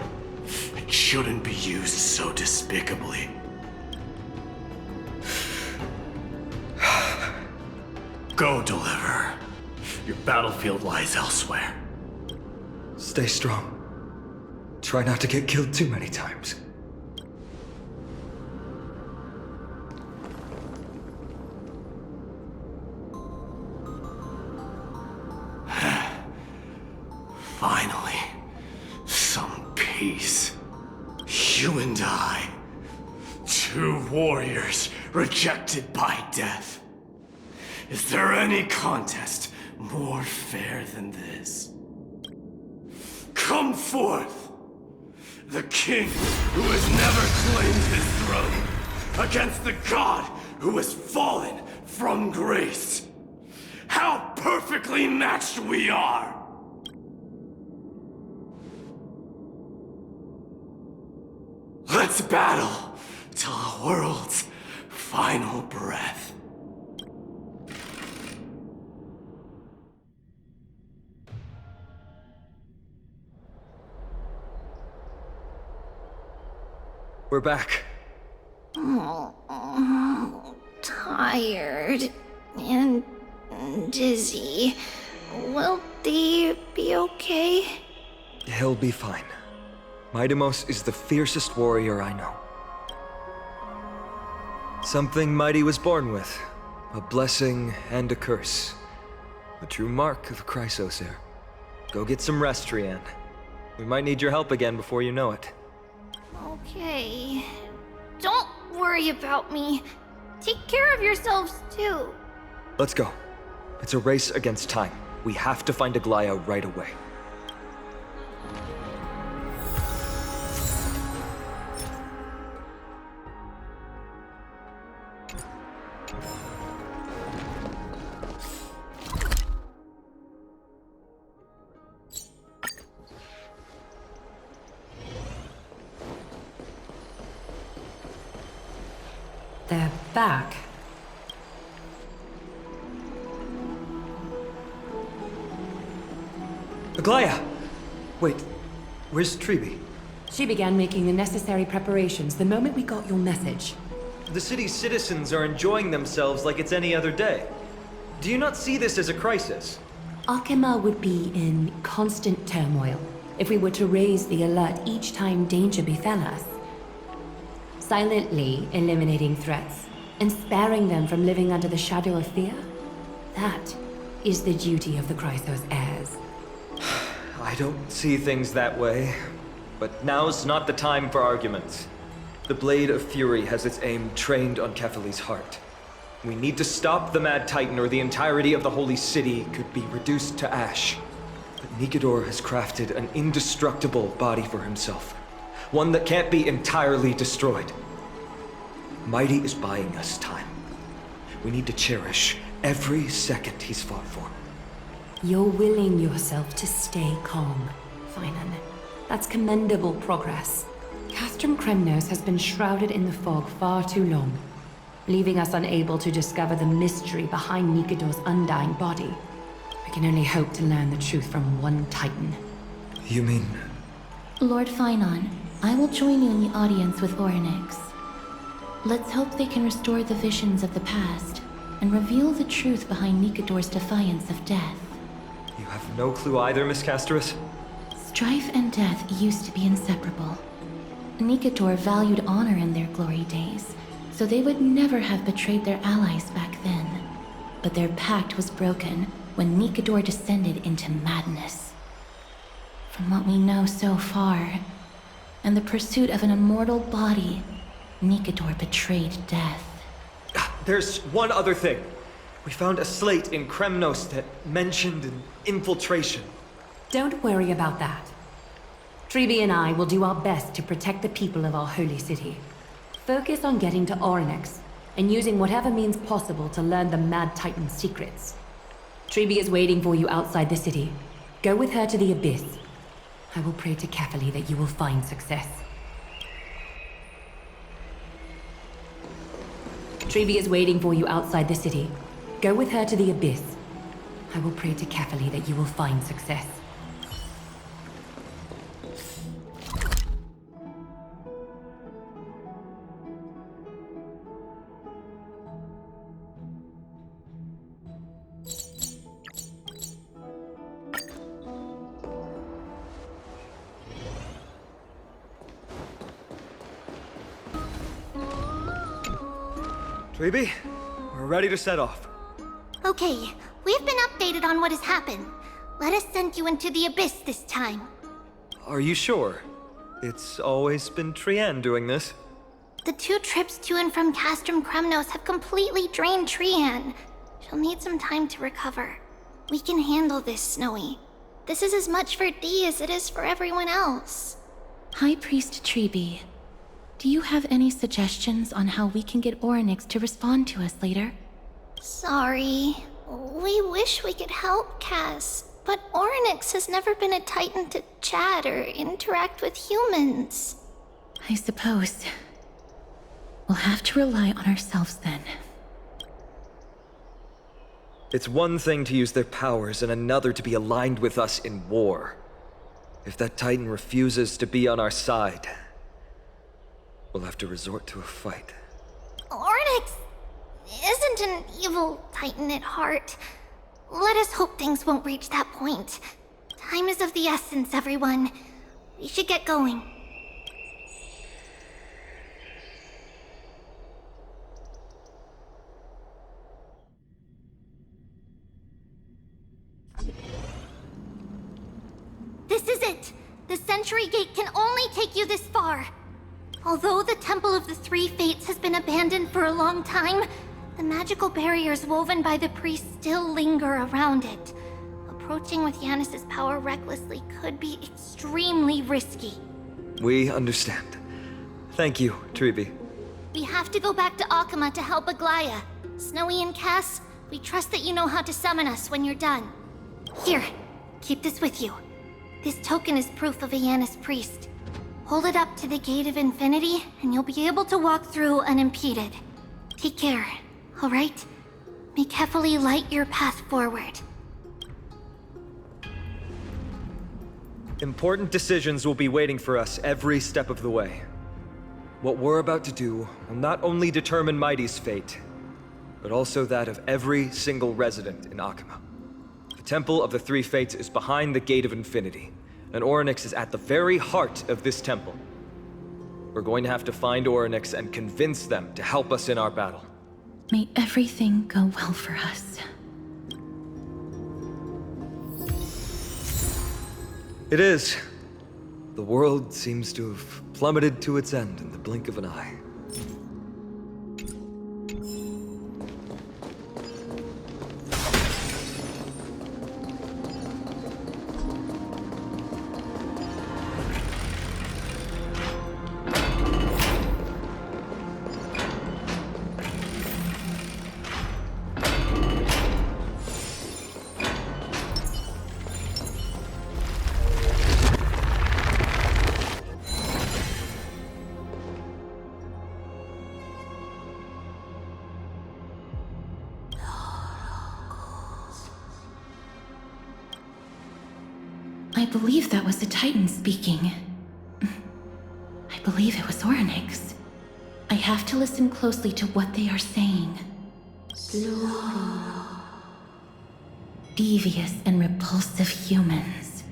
it shouldn't be used so despicably. Go, Deliverer. Your battlefield lies elsewhere. Stay strong. Try not to get killed too many times. Finally, some peace. You and I, two warriors rejected by death. Is there any contest more fair than this? Come forth! The king who has never claimed his throne, against the god who has fallen from grace. How perfectly matched we are! Let's battle till the world's final breath. We're back. Tired and dizzy. Will they be okay? He'll be fine. Mydeimos is the fiercest warrior I know. Something Mydei was born with. A blessing and a curse. A true mark of Chryseus heir. Go get some rest, Trianne. We might need your help again before you know it. Okay. Don't worry about me. Take care of yourselves too. Let's go. It's a race against time. We have to find Aglaea right away. They're back. Aglaea! Wait, where's Tribbie? She began making the necessary preparations the moment we got your message. The city's citizens are enjoying themselves like it's any other day. Do you not see this as a crisis? Okhema would be in constant turmoil if we were to raise the alert each time danger befell us. Silently eliminating threats and sparing them from living under the shadow of fear? That is the duty of the Chryseus heirs. I don't see things that way, but now's not the time for arguments. The Blade of Fury has its aim trained on Kefali's heart. We need to stop the Mad Titan or the entirety of the Holy City could be reduced to ash. But Nikador has crafted an indestructible body for himself. One that can't be entirely destroyed. Mydei is buying us time. We need to cherish every second he's fought for. You're willing yourself to stay calm, Phainon. That's commendable progress. Castrum Kremnos has been shrouded in the fog far too long, leaving us unable to discover the mystery behind Nikador's undying body. We can only hope to learn the truth from one Titan. You mean... Lord Phainon, I will join you in the audience with Oronyx. Let's hope they can restore the visions of the past and reveal the truth behind Nikador's defiance of death. You have no clue either, Miss Castorice? Strife and death used to be inseparable. Nikador valued honor in their glory days, so they would never have betrayed their allies back then. But their pact was broken when Nikador descended into madness. From what we know so far, and the pursuit of an immortal body, Nikador betrayed death. There's one other thing. We found a slate in Kremnos that mentioned an infiltration. Don't worry about that. Tribbie and I will do our best to protect the people of our holy city. Focus on getting to Oronyx, and using whatever means possible to learn the Mad Titan's secrets. Tribbie is waiting for you outside the city. Go with her to the Abyss. I will pray to Kefali that you will find success. Tribbie is waiting for you outside the city. Go with her to the Abyss. I will pray to Kefali that you will find success. Tribbie, we're ready to set off. Okay, we've been updated on what has happened. Let us send you into the Abyss this time. Are you sure? It's always been Trianne doing this. The 2 trips to and from Castrum Kremnos have completely drained Trianne. She'll need some time to recover. We can handle this, Snowy. This is as much for Dee as it is for everyone else. High Priest Tribbie, do you have any suggestions on how we can get Oronyx to respond to us later? Sorry. We wish we could help, Cass, but Oronyx has never been a Titan to chat or interact with humans. I suppose we'll have to rely on ourselves then. It's one thing to use their powers and another to be aligned with us in war. If that Titan refuses to be on our side, we'll have to resort to a fight. Oronyx isn't an evil Titan at heart. Let us hope things won't reach that point. Time is of the essence, everyone. We should get going. This is it! The Century Gate can only take you this far. Although the Temple of the Three Fates has been abandoned for a long time, the magical barriers woven by the priests still linger around it. Approaching with Yanis's power recklessly could be extremely risky. We understand. Thank you, Tribbie. We have to go back to Okhema to help Aglaea. Snowy and Cass, we trust that you know how to summon us when you're done. Here, keep this with you. This token is proof of a Yanis priest. Hold it up to the Gate of Infinity, and you'll be able to walk through unimpeded. Take care, alright? May carefully light your path forward. Important decisions will be waiting for us every step of the way. What we're about to do will not only determine Mydei's fate, but also that of every single resident in Okhema. The Temple of the Three Fates is behind the Gate of Infinity, and Oronyx is at the very heart of this temple. We're going to have to find Oronyx and convince them to help us in our battle. May everything go well for us. It is. The world seems to have plummeted to its end in the blink of an eye. I believe that was a Titan speaking. I believe it was Oronyx. I have to listen closely to what they are saying. Devious and repulsive humans.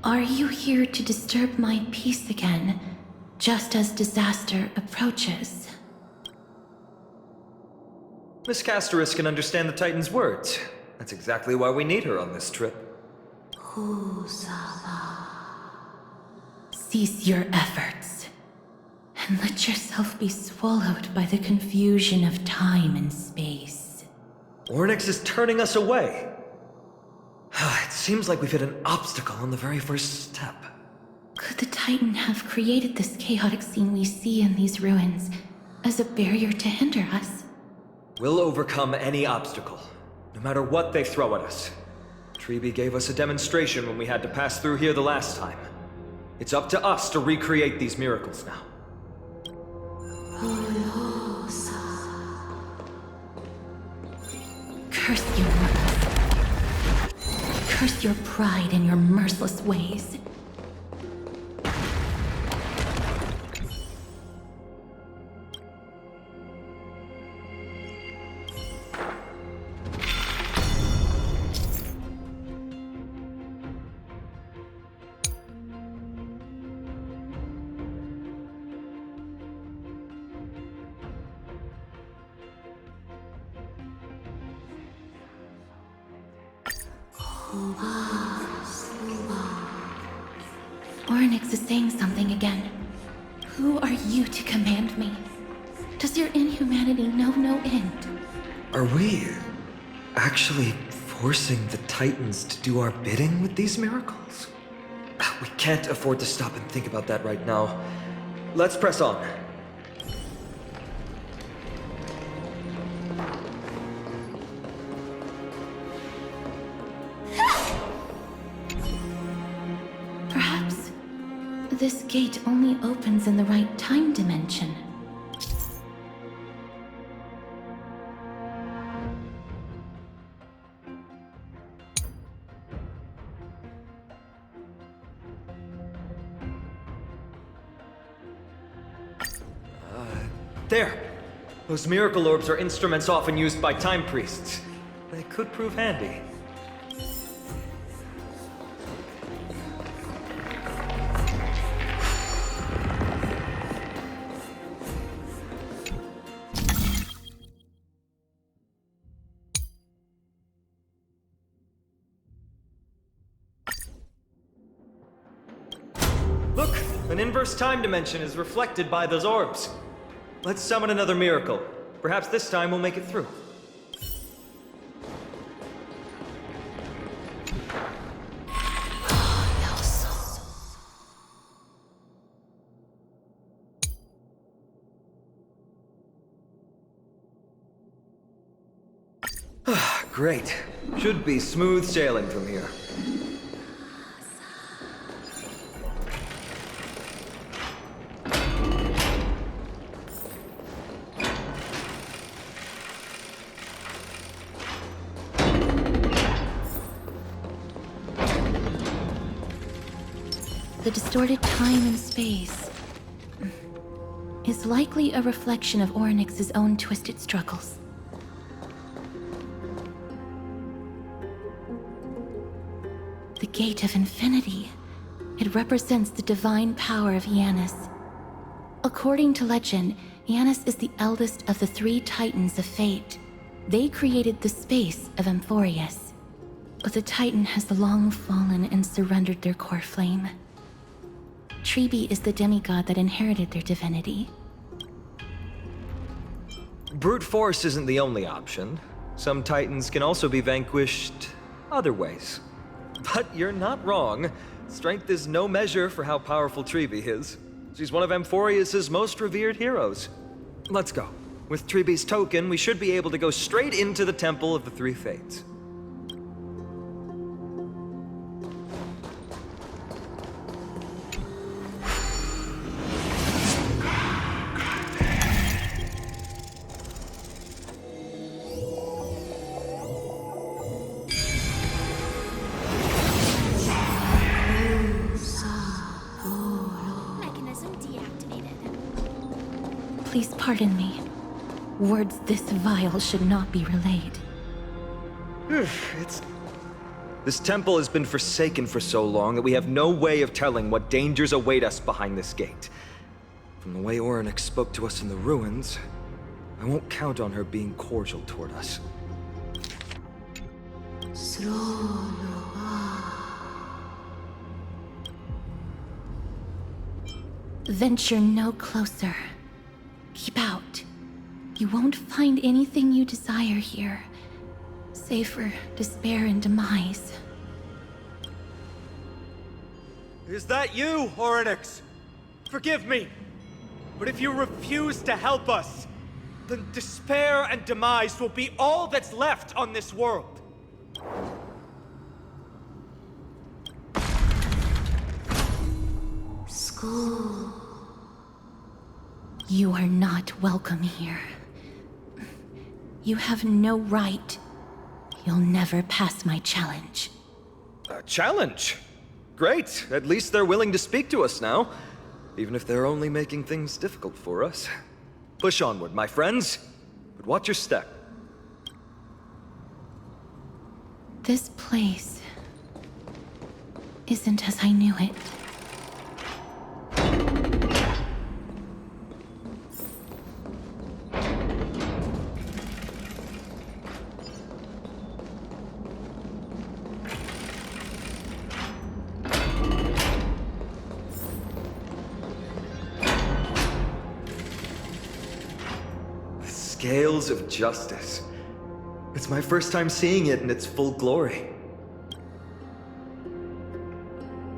Are you here to disturb my peace again, just as disaster approaches? Miss Castorice can understand the Titan's words. That's exactly why we need her on this trip. Cease your efforts, and let yourself be swallowed by the confusion of time and space. Oronyx is turning us away. It seems like we've hit an obstacle on the very first step. Could the Titan have created this chaotic scene we see in these ruins as a barrier to hinder us? We'll overcome any obstacle, no matter what they throw at us. Tribbie gave us a demonstration when we had to pass through here the last time. It's up to us to recreate these miracles now. Curse you, mortals. Curse your pride and your merciless ways. Oronyx is saying something again. Who are you to command me? Does your inhumanity know no end? Are we actually forcing the Titans to do our bidding with these miracles? We can't afford to stop and think about that right now. Let's press on. this gate only opens in the right time dimension. There! Those miracle orbs are instruments often used by time priests. They could prove handy. Look! An inverse time dimension is reflected by those orbs. Let's summon another miracle. Perhaps this time we'll make it through. Great. Should be smooth sailing from here. The distorted time and space is likely a reflection of Oronyx's own twisted struggles. The Gate of Infinity. It represents the divine power of Janus. According to legend, Janus is the eldest of the 3 Titans of Fate. They created the space of Amphoreus. But the Titan has long fallen and surrendered their core flame. Tribbie is the demigod that inherited their divinity. Brute force isn't the only option. Some titans can also be vanquished other ways. But you're not wrong. Strength is no measure for how powerful Tribbie is. She's one of Amphoreus' most revered heroes. Let's go. With Tribbie's token, we should be able to go straight into the Temple of the 3 Fates. Please pardon me. Words this vile should not be relayed. This temple has been forsaken for so long that we have no way of telling what dangers await us behind this gate. From the way Oronyx spoke to us in the ruins, I won't count on her being cordial toward us. Venture no closer. Keep out. You won't find anything you desire here, save for despair and demise. Is that you, Oronyx? Forgive me, but if you refuse to help us, then despair and demise will be all that's left on this world. School. You are not welcome here. You have no right. You'll never pass my challenge. A challenge? Great. At least they're willing to speak to us now. Even if they're only making things difficult for us. Push onward, my friends. But watch your step. This place isn't as I knew it. Scales of justice. It's my first time seeing it in its full glory.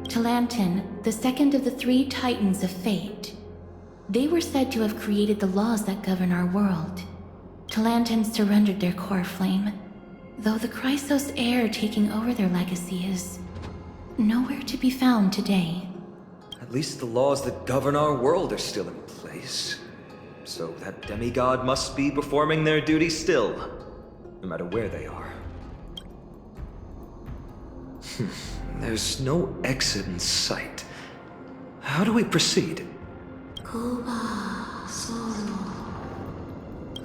Talantin, the second of the 3 Titans of Fate. They were said to have created the laws that govern our world. Talantin surrendered their core flame, though the Chryseus heir taking over their legacy is nowhere to be found today. At least the laws that govern our world are still in place. So that demigod must be performing their duty still, no matter where they are. There's no exit in sight. How do we proceed?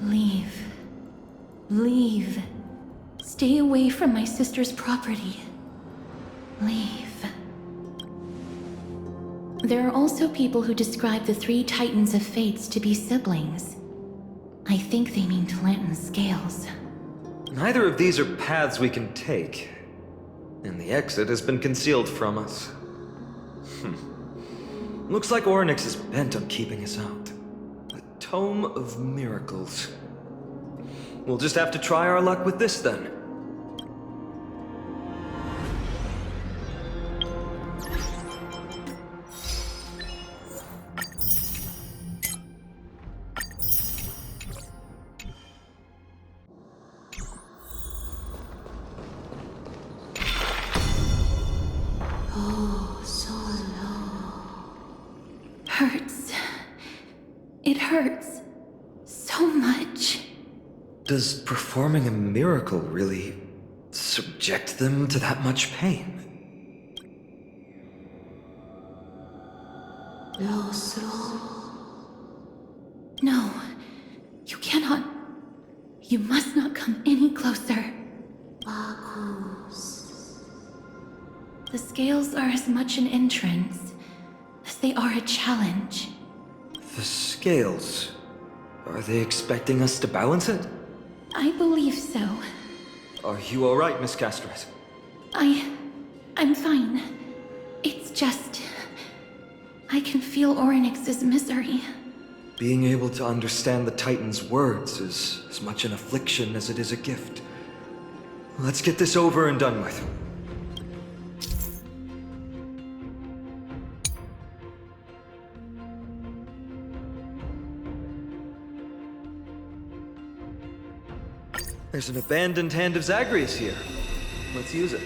Leave. Leave. Stay away from my sister's property. Leave. There are also people who describe the three Titans of Fates to be siblings. I think they mean Talanton's scales. Neither of these are paths we can take, and the exit has been concealed from us. Looks like Oronyx is bent on keeping us out. The Tome of Miracles. We'll just have to try our luck with this then. Hurts. It hurts so much. Does performing a miracle really subject them to that much pain? No, you cannot. You must not come any closer. The scales are as much an entrance as they are a challenge. The scales. Are they expecting us to balance it? I believe so. Are you alright, Miss Castorice? I'm fine. It's just... I can feel Oronyx's misery. Being able to understand the Titan's words is as much an affliction as it is a gift. Let's get this over and done with. There's an abandoned hand of Zagreus here. Let's use it.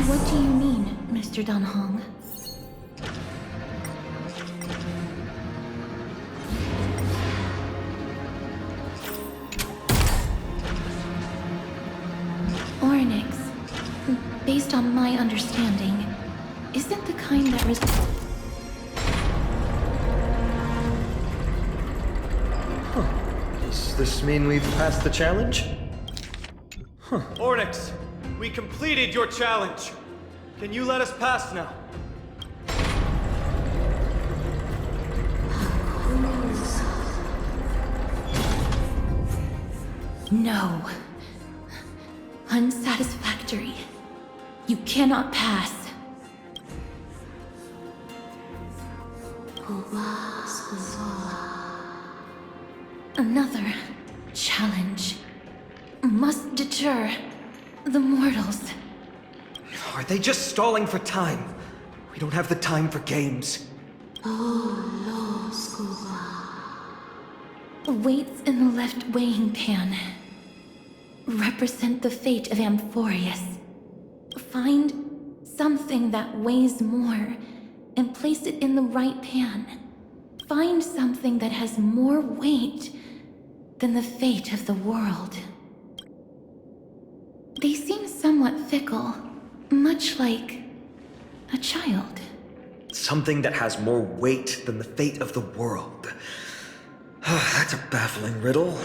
What do you mean, Mr. Dan Heng? Oronyx, based on my understanding, isn't the kind that Does this mean we've passed the challenge? Oronyx, we completed your challenge. Can you let us pass now? No. Unsatisfactory. You cannot pass. Another challenge must deter the mortals. Are they just stalling for time? We don't have the time for games. Weights in the left weighing pan represent the fate of Amphoreus. Find something that weighs more and place it in the right pan. Find something that has more weight than the fate of the world. They seem somewhat fickle, much like a child. Something that has more weight than the fate of the world. That's a baffling riddle.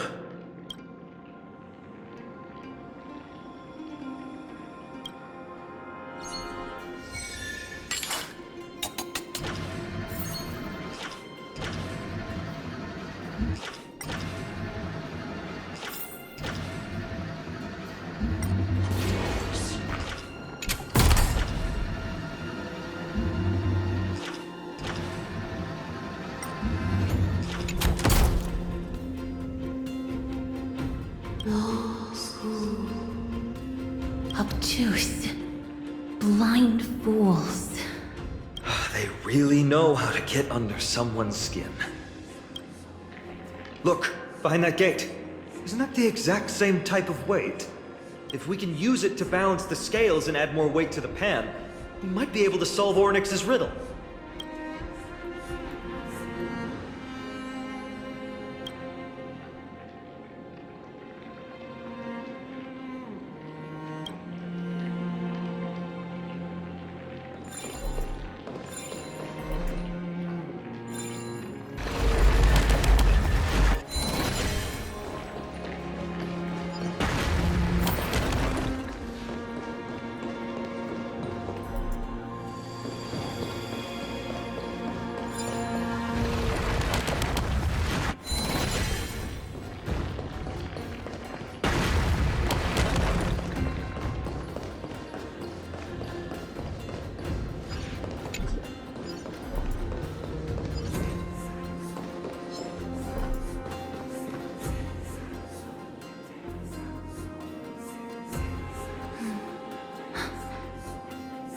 Obtuse. Blind fools. They really know how to get under someone's skin. Look, behind that gate. Isn't that the exact same type of weight? If we can use it to balance the scales and add more weight to the pan, we might be able to solve Oronyx's riddle.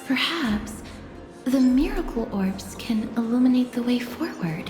Perhaps the miracle orbs can illuminate the way forward.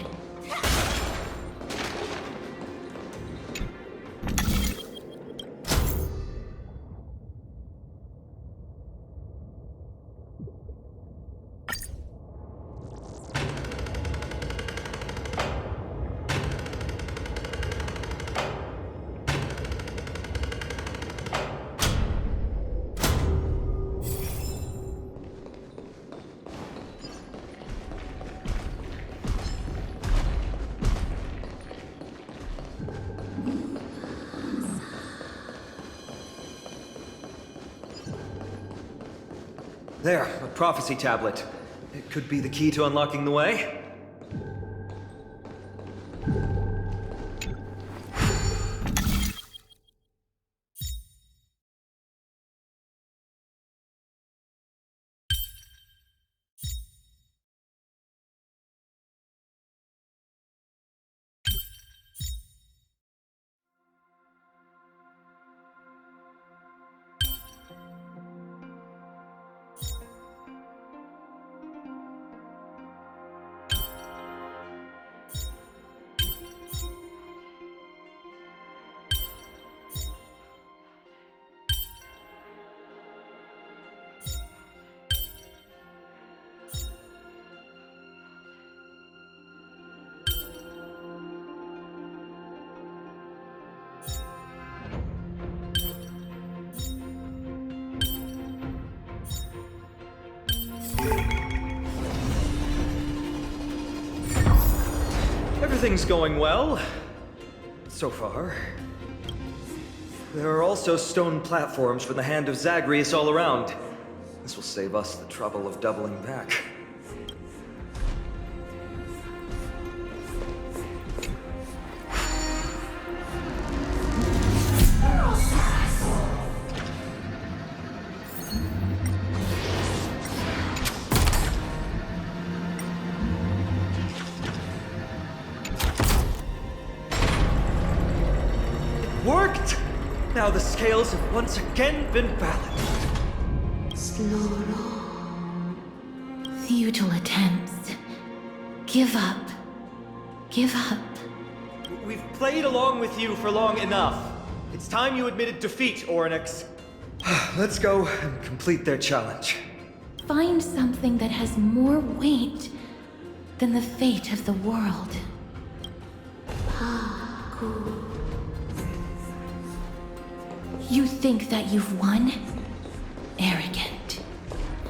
There, a prophecy tablet. It could be the key to unlocking the way. Everything's going well. So far. There are also stone platforms from the hand of Zagreus all around. This will save us the trouble of doubling back. Worked! Now the scales have once again been balanced. Futile attempts. Give up. Give up. We've played along with you for long enough. It's time you admitted defeat, Oronyx. Let's go and complete their challenge. Find something that has more weight than the fate of the world. You think that you've won? Arrogant.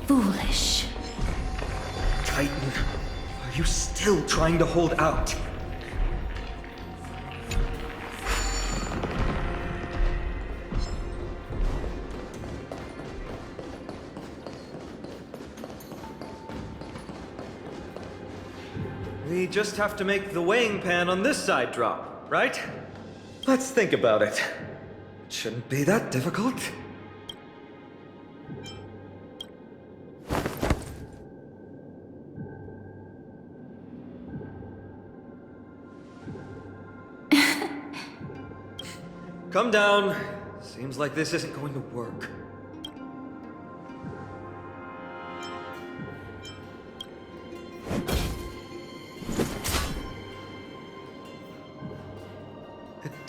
Foolish. Titan, are you still trying to hold out? We just have to make the weighing pan on this side drop, right? Let's think about it. It shouldn't be that difficult. Come down. Seems like this isn't going to work.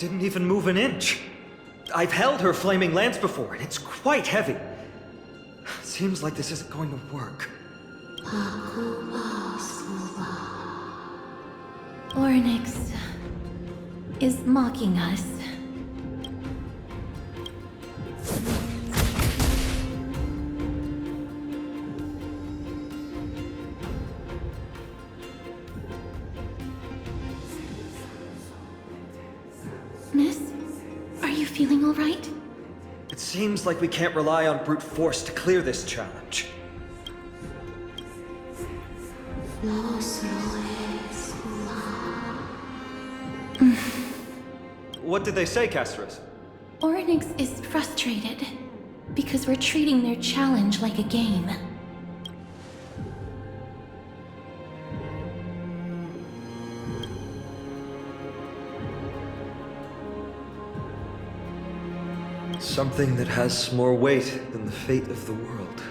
didn't even move an inch. I've held her flaming lance before, and it's quite heavy. Seems like this isn't going to work. Oronyx is mocking us. Miss, are you feeling all right? It seems like we can't rely on brute force to clear this challenge. What did they say, Castorice? Oronyx is frustrated because we're treating their challenge like a game. Something that has more weight than the fate of the world.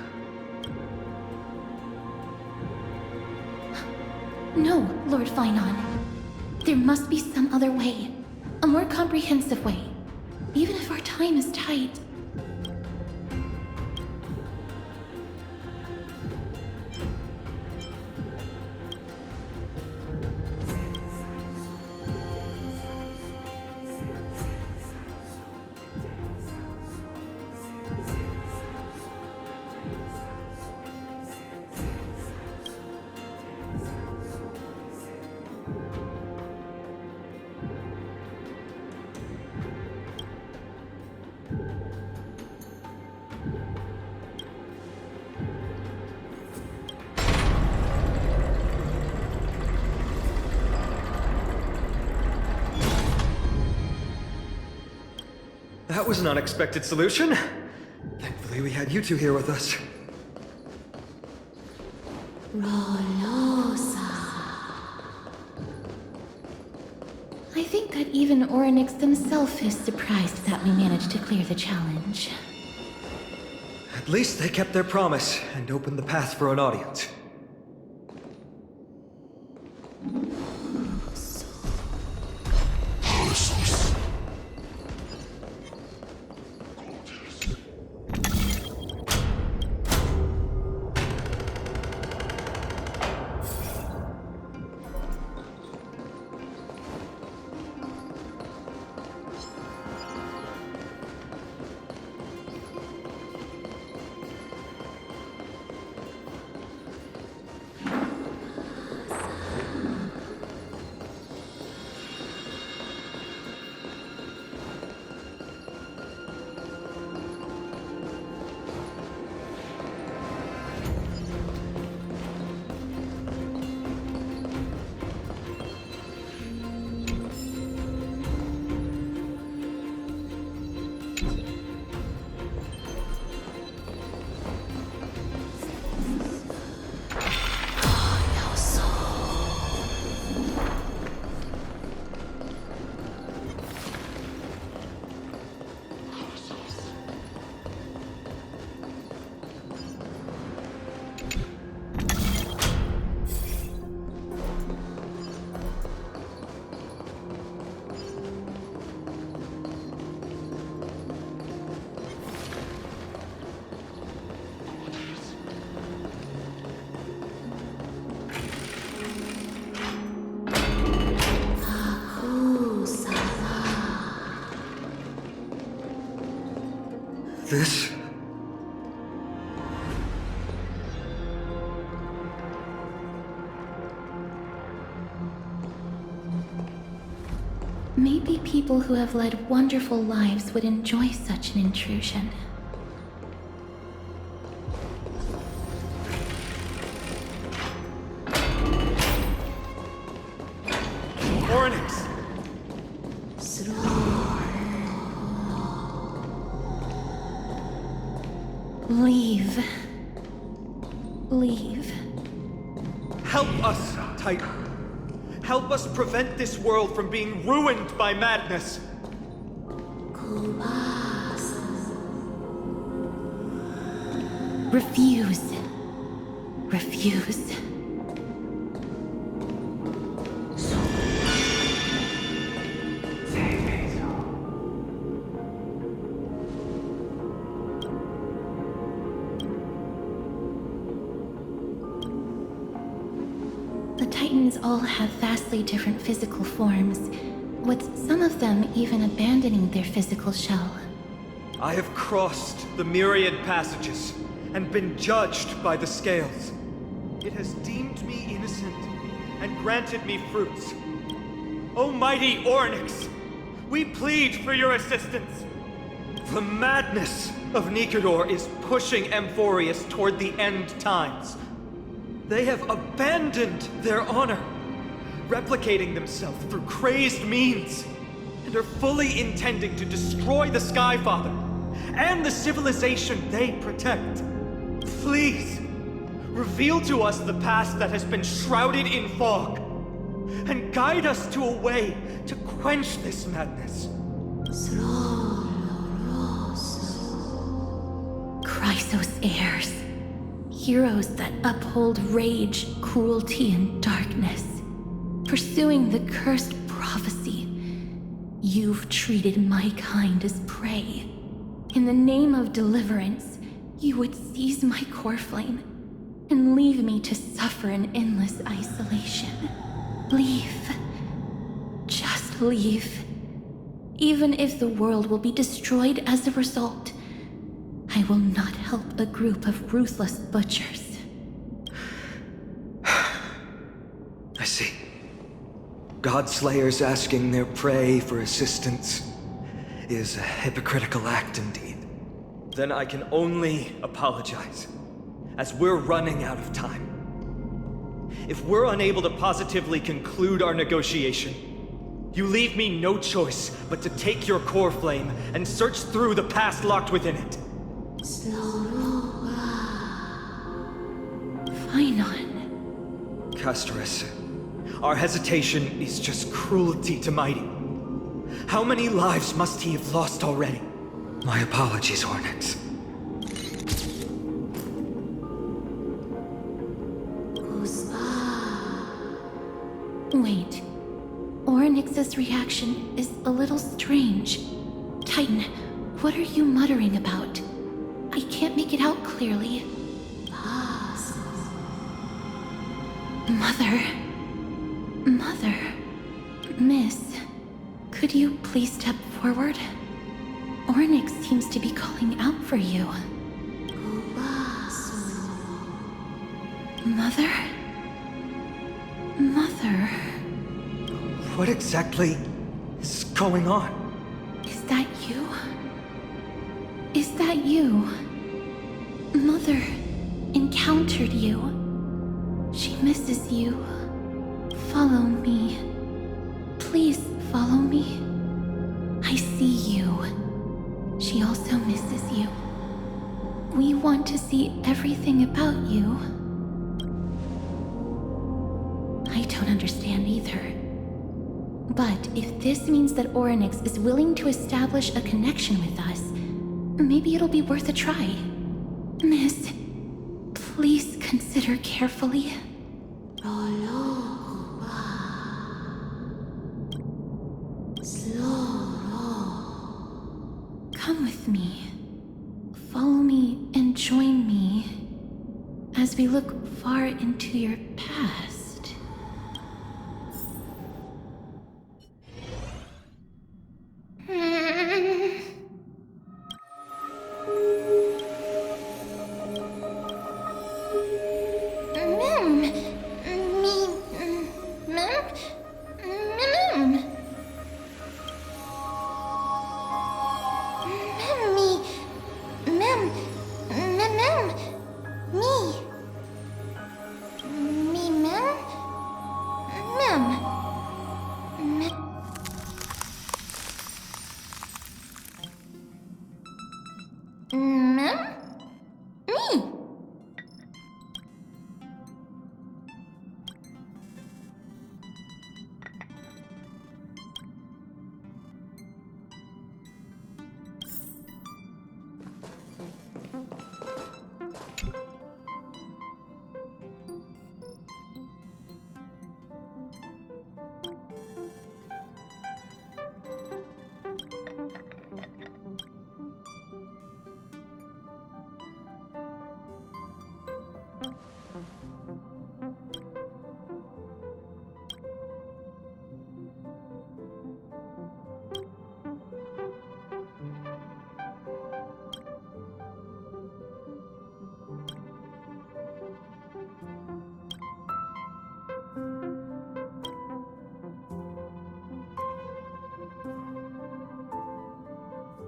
No, Lord Phainon. There must be some other way. A more comprehensive way. Even if our time is tight. That was an unexpected solution. Thankfully, we had you two here with us. I think that even Oronyx himself is surprised that we managed to clear the challenge. At least they kept their promise and opened the path for an audience. This... Maybe people who have led wonderful lives would enjoy such an intrusion. Oronyx! Leave. Leave. Help us, Titan. Help us prevent this world from being ruined by madness. Refuse. Refuse. Maidens all have vastly different physical forms, with some of them even abandoning their physical shell. I have crossed the myriad passages and been judged by the scales. It has deemed me innocent and granted me fruits. O mighty Oronyx, we plead for your assistance. The madness of Nikador is pushing Amphoreus toward the end times. They have abandoned their honor, replicating themselves through crazed means, and are fully intending to destroy the Skyfather and the civilization they protect. Please, reveal to us the past that has been shrouded in fog, and guide us to a way to quench this madness. Chryseus heirs. Heroes that uphold rage, cruelty, and darkness. Pursuing the cursed prophecy. You've treated my kind as prey. In the name of deliverance, you would seize my core flame and leave me to suffer in endless isolation. Leave. Just leave. Even if the world will be destroyed as a result, I will not help a group of ruthless butchers. I see. God-slayers asking their prey for assistance is a hypocritical act indeed. Then I can only apologize, as we're running out of time. If we're unable to positively conclude our negotiation, you leave me no choice but to take your core flame and search through the past locked within it. Phainon. Castorice, our hesitation is just cruelty to Mydei. How many lives must he have lost already? My apologies, Oronyx. Wait. Oronyx's reaction is a little strange. Titan, what are you muttering about? I can't make it out clearly. Mother. Miss, could you please step forward? Oronyx seems to be calling out for you. Mother? What exactly is going on? Is that you? Is that you? Mother encountered you. She misses you. Follow me. Please follow me. I see you. She also misses you. We want to see everything about you. I don't understand either. But if this means that Oronyx is willing to establish a connection with us, maybe it'll be worth a try. Miss, please consider carefully. Come with me. Follow me and join me as we look far into your past. Me Mem?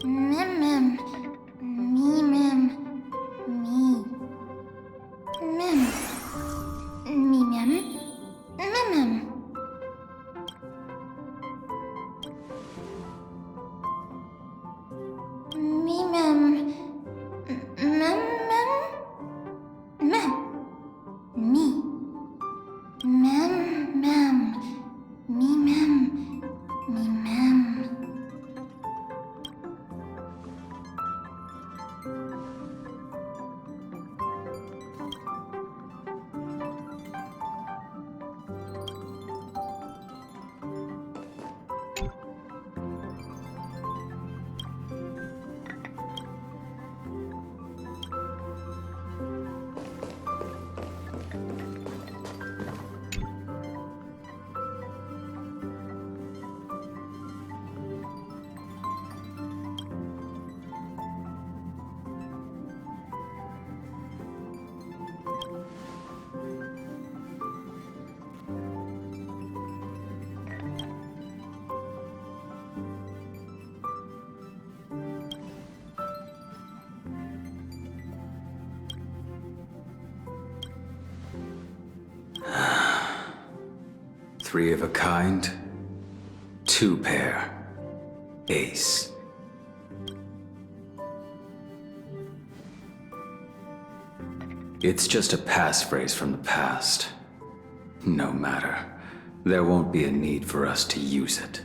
Mem mem. Me mem. Me. Mem. Me mem. Mem mem. Me mem. Mem mem. Mem. Me. Mem mem. Me mem. Me mem. Three of a kind, two pair, ace. It's just a passphrase from the past. No matter. There won't be a need for us to use it.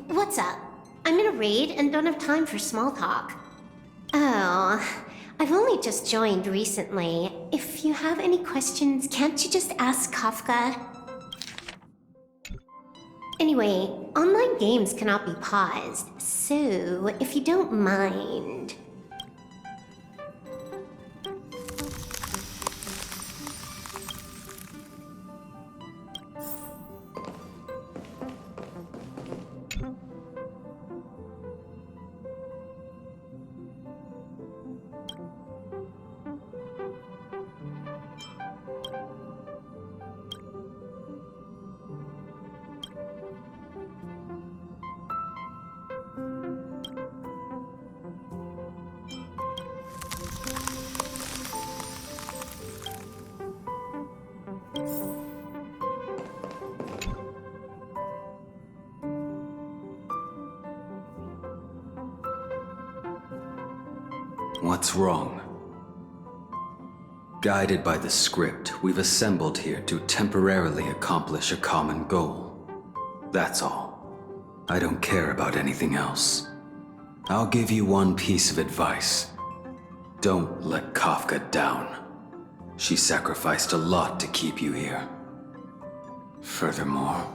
What's up? I'm in a raid and don't have time for small talk. Oh, I've only just joined recently. If you have any questions, can't you just ask Kafka? Anyway, online games cannot be paused, so if you don't mind... What's wrong? Guided by the script, we've assembled here to temporarily accomplish a common goal. That's all. I don't care about anything else. I'll give you one piece of advice. Don't let Kafka down. She sacrificed a lot to keep you here. Furthermore...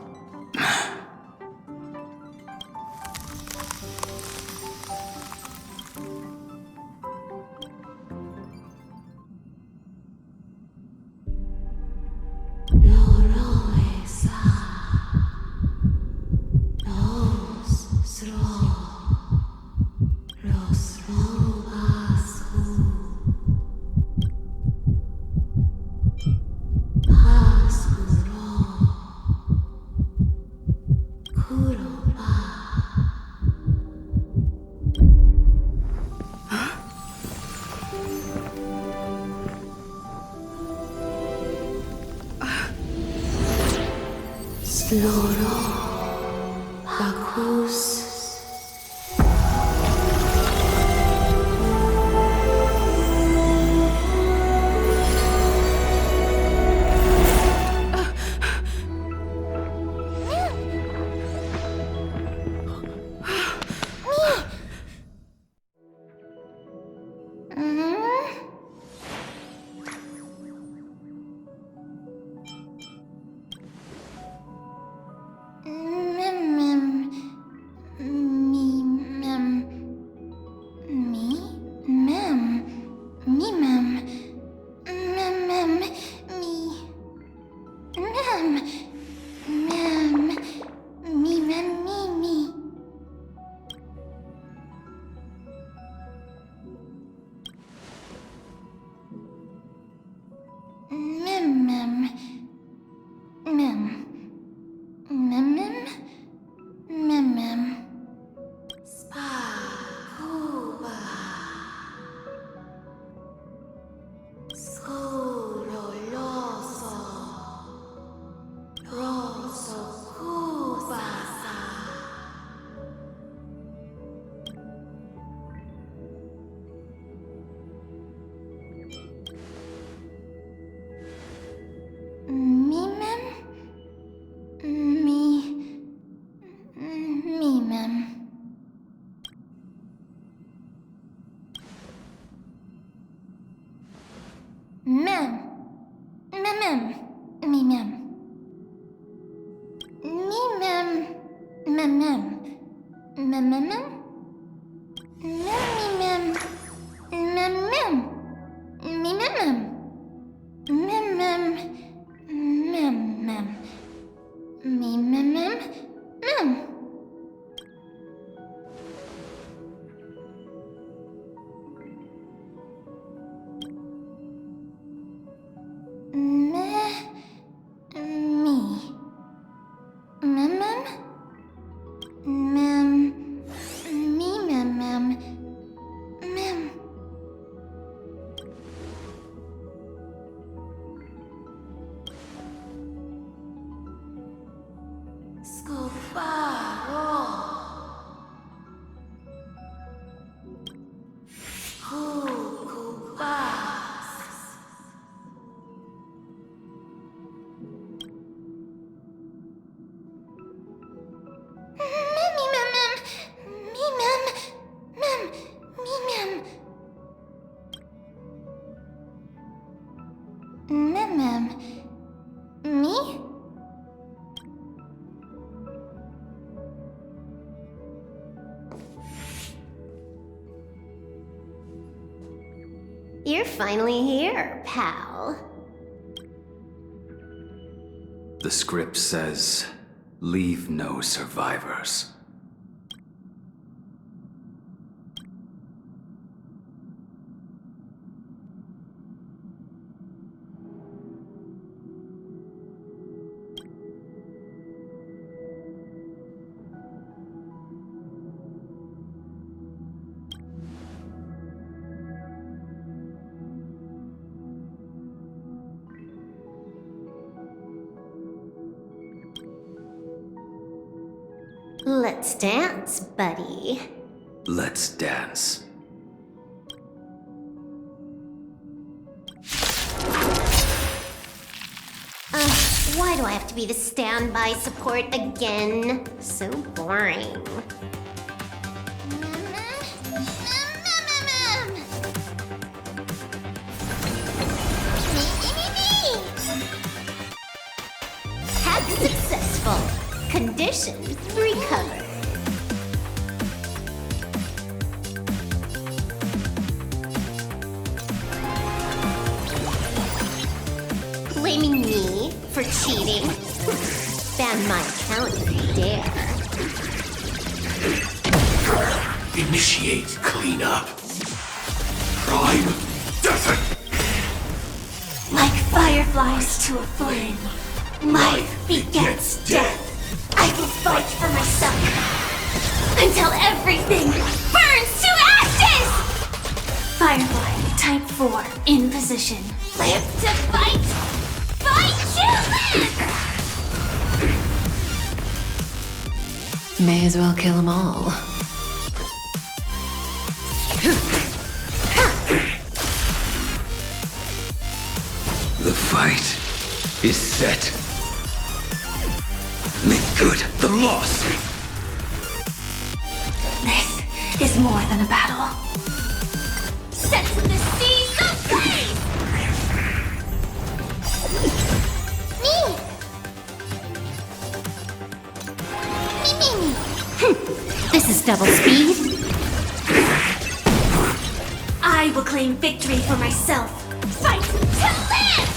Sloro. Bakus. You're finally here, pal. The script says, leave no survivors. Let's dance, buddy. Let's dance. Why do I have to be the standby support again? So boring. Hack successful. Conditions recovered. Blaming me for cheating? Ban my account if you dare. Initiate cleanup. Prime desert. Like fireflies to a flame, life begets death. I will fight for myself until everything burns to ashes! Firefly, type 4, in position. Live to fight! Fight you! May as well kill them all. The fight is set. Make good the loss. This is more than a battle. Set the seas ablaze! Me! This is double speed. I will claim victory for myself. Fight to live!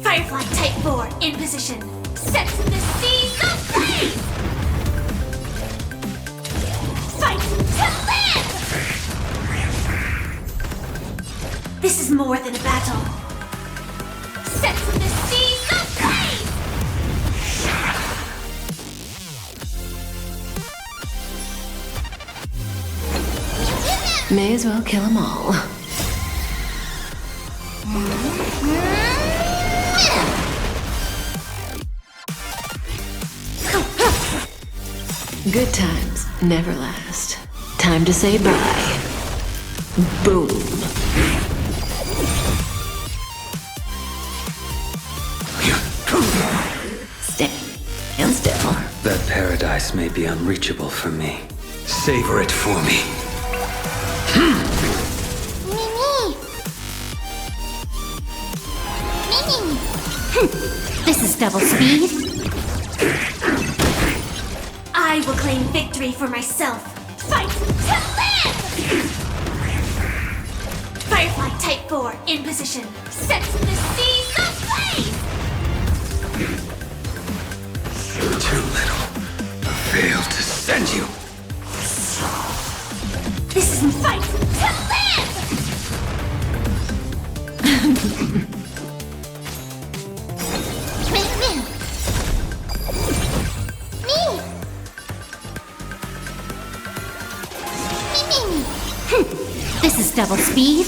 Firefly Type 4 in position. Set the seas ablaze! Fight to live! This is more than a battle. Set the seas ablaze! May as well kill them all. Good times never last. Time to say bye. Boom. Stand still. That paradise may be unreachable for me. Savor it for me. This is double speed. I will claim victory for myself. Fight to live! Firefly Type 4 in position. Set the seas ablaze! Too little. I failed to send you. This is fight to live! This is double speed.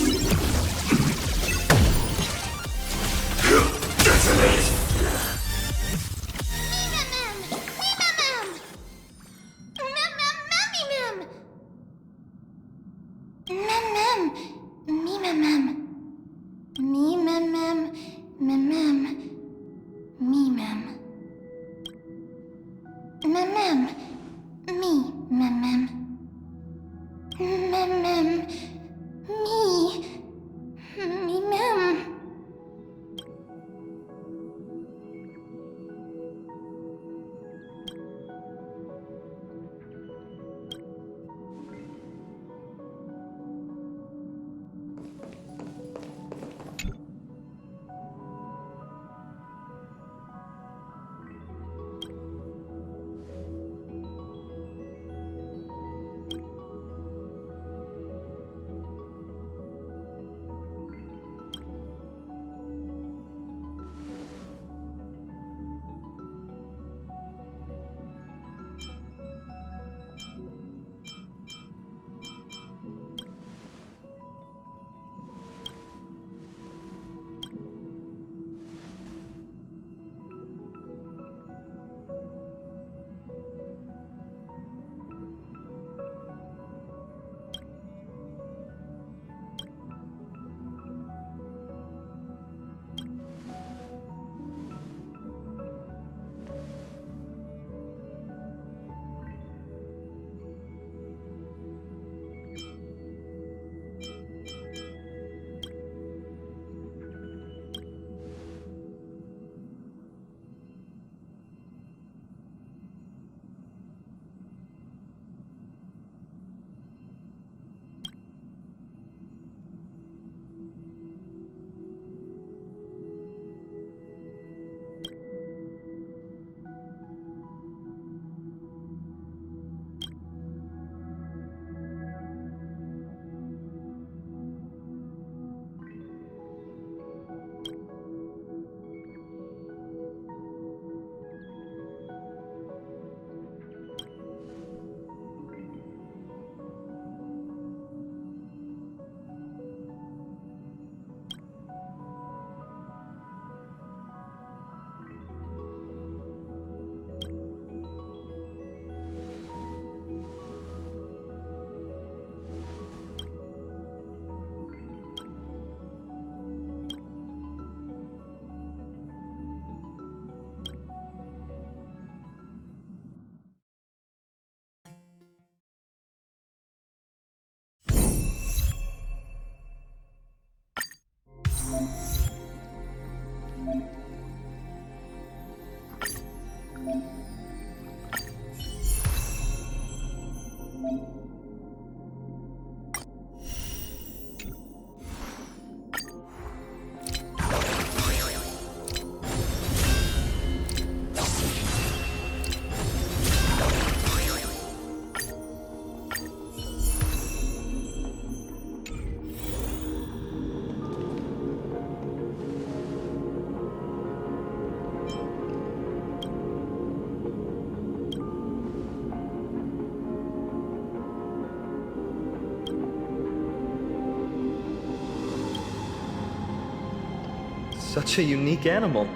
Such a unique animal.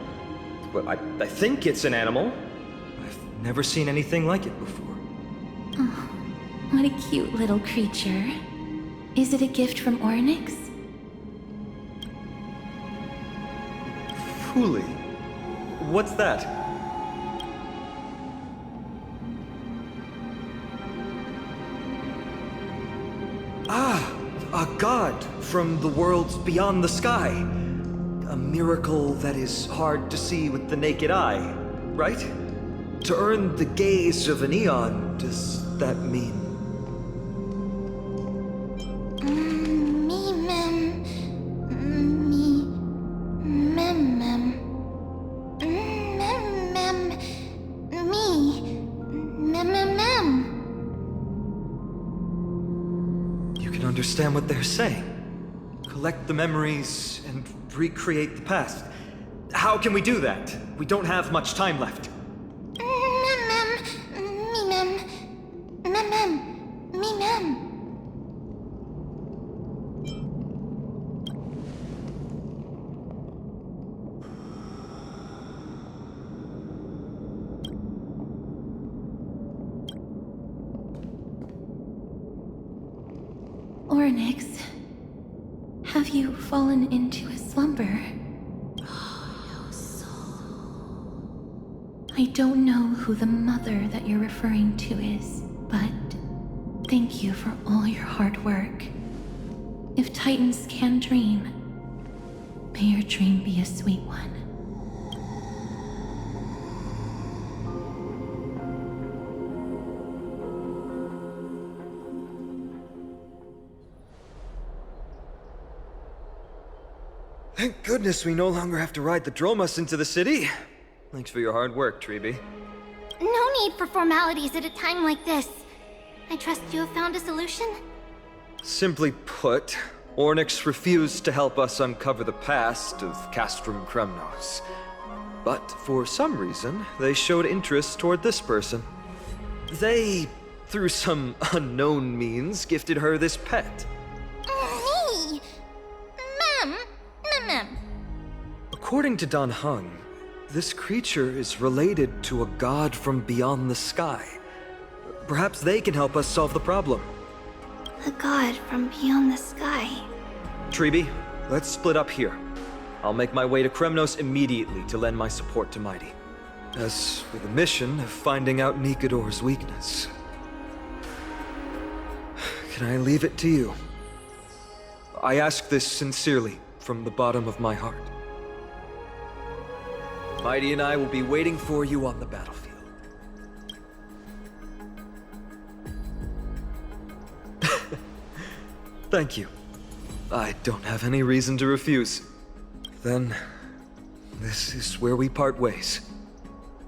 Well, I think it's an animal. I've never seen anything like it before. Oh, what a cute little creature. Is it a gift from Oronyx? Fully. What's that? Ah, a god from the worlds beyond the sky. A miracle that is hard to see with the naked eye, right? To earn the gaze of an eon, does that mean? Me mem. Me mem mem. Mem mem. Me. Mem mem mem. You can understand what they're saying. Collect the memories and recreate the past. How can we do that? We don't have much time left. Oronyx, have you fallen into a slumber? I don't know who the mother that you're referring to is, but thank you for all your hard work. If Titans can dream, may your dream be a sweet one. Thank goodness we no longer have to ride the Dromas into the city. Thanks for your hard work, Tribbie. No need for formalities at a time like this. I trust you have found a solution? Simply put, Oronyx refused to help us uncover the past of Castrum Kremnos. But for some reason, they showed interest toward this person. They, through some unknown means, gifted her this pet. Me? Mem? Mem. According to Don Heng, this creature is related to a god from beyond the sky. Perhaps they can help us solve the problem. A god from beyond the sky. Tribbie, let's split up here. I'll make my way to Kremnos immediately to lend my support to Mydei. As for the mission of finding out Nikador's weakness, can I leave it to you? I ask this sincerely, from the bottom of my heart. Mydei and I will be waiting for you on the battlefield. Thank you. I don't have any reason to refuse. Then, this is where we part ways.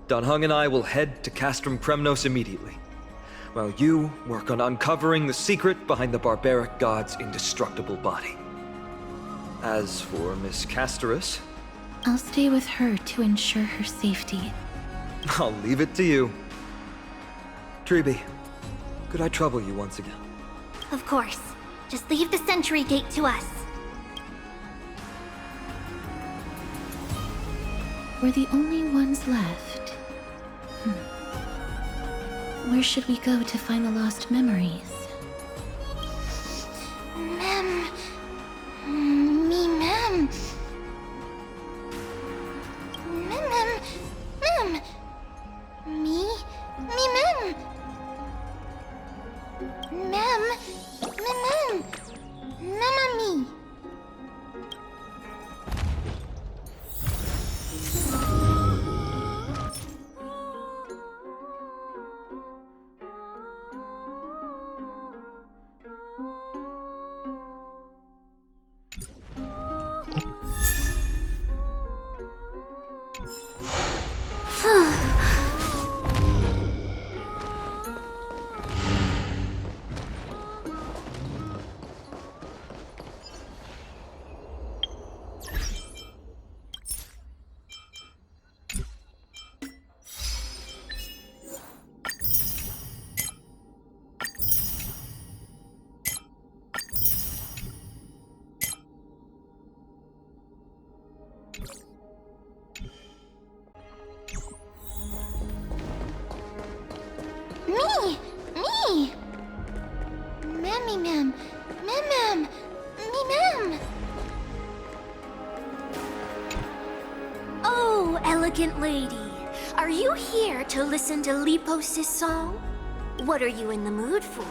Don Heng and I will head to Castrum Kremnos immediately, while you work on uncovering the secret behind the barbaric god's indestructible body. As for Miss Castorice, I'll stay with her to ensure her safety. I'll leave it to you. Tribbie, could I trouble you once again? Of course. Just leave the Sentry Gate to us. We're the only ones left. Where should we go to find the lost memories? Mem. Me mem. Mem. Mem. Me mem. Mem. Mem. Mama me. elegant lady, are you here to listen to Lepos' song? What are you in the mood for?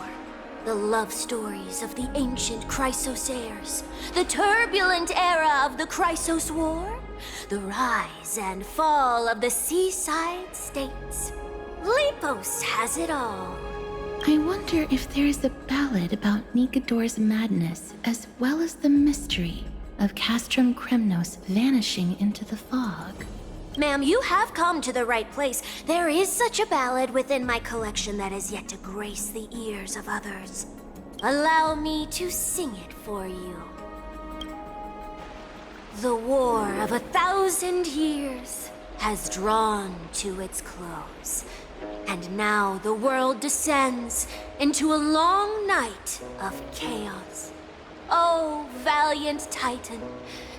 The love stories of the ancient Chryseus heirs, the turbulent era of the Chryseus War, the rise and fall of the seaside states. Lepos has it all. I wonder if there is a ballad about Nikador's madness, as well as the mystery of Castrum Kremnos vanishing into the fog. Ma'am, you have come to the right place. There is such a ballad within my collection that has yet to grace the ears of others. Allow me to sing it for you. The war of 1,000 years has drawn to its close, and now the world descends into a long night of chaos. Oh, valiant Titan,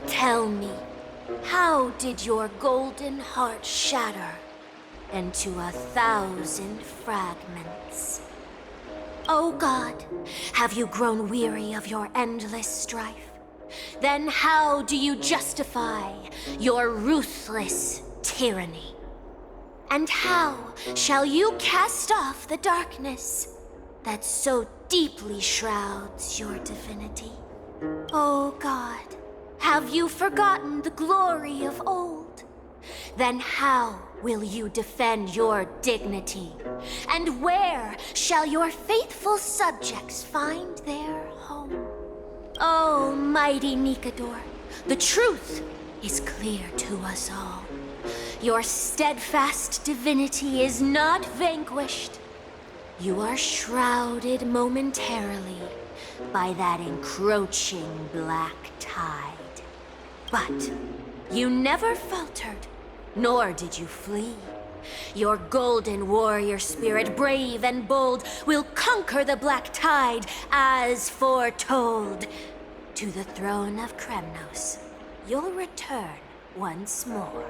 tell me, how did your golden heart shatter into 1,000 fragments? Oh God, have you grown weary of your endless strife? Then how do you justify your ruthless tyranny? And how shall you cast off the darkness that so deeply shrouds your divinity? Oh God, have you forgotten the glory of old? Then how will you defend your dignity? And where shall your faithful subjects find their home? Oh, mighty Nikador, the truth is clear to us all. Your steadfast divinity is not vanquished. You are shrouded momentarily by that encroaching black tide. But you never faltered, nor did you flee. Your golden warrior spirit, brave and bold, will conquer the black tide as foretold. To the throne of Kremnos, you'll return once more.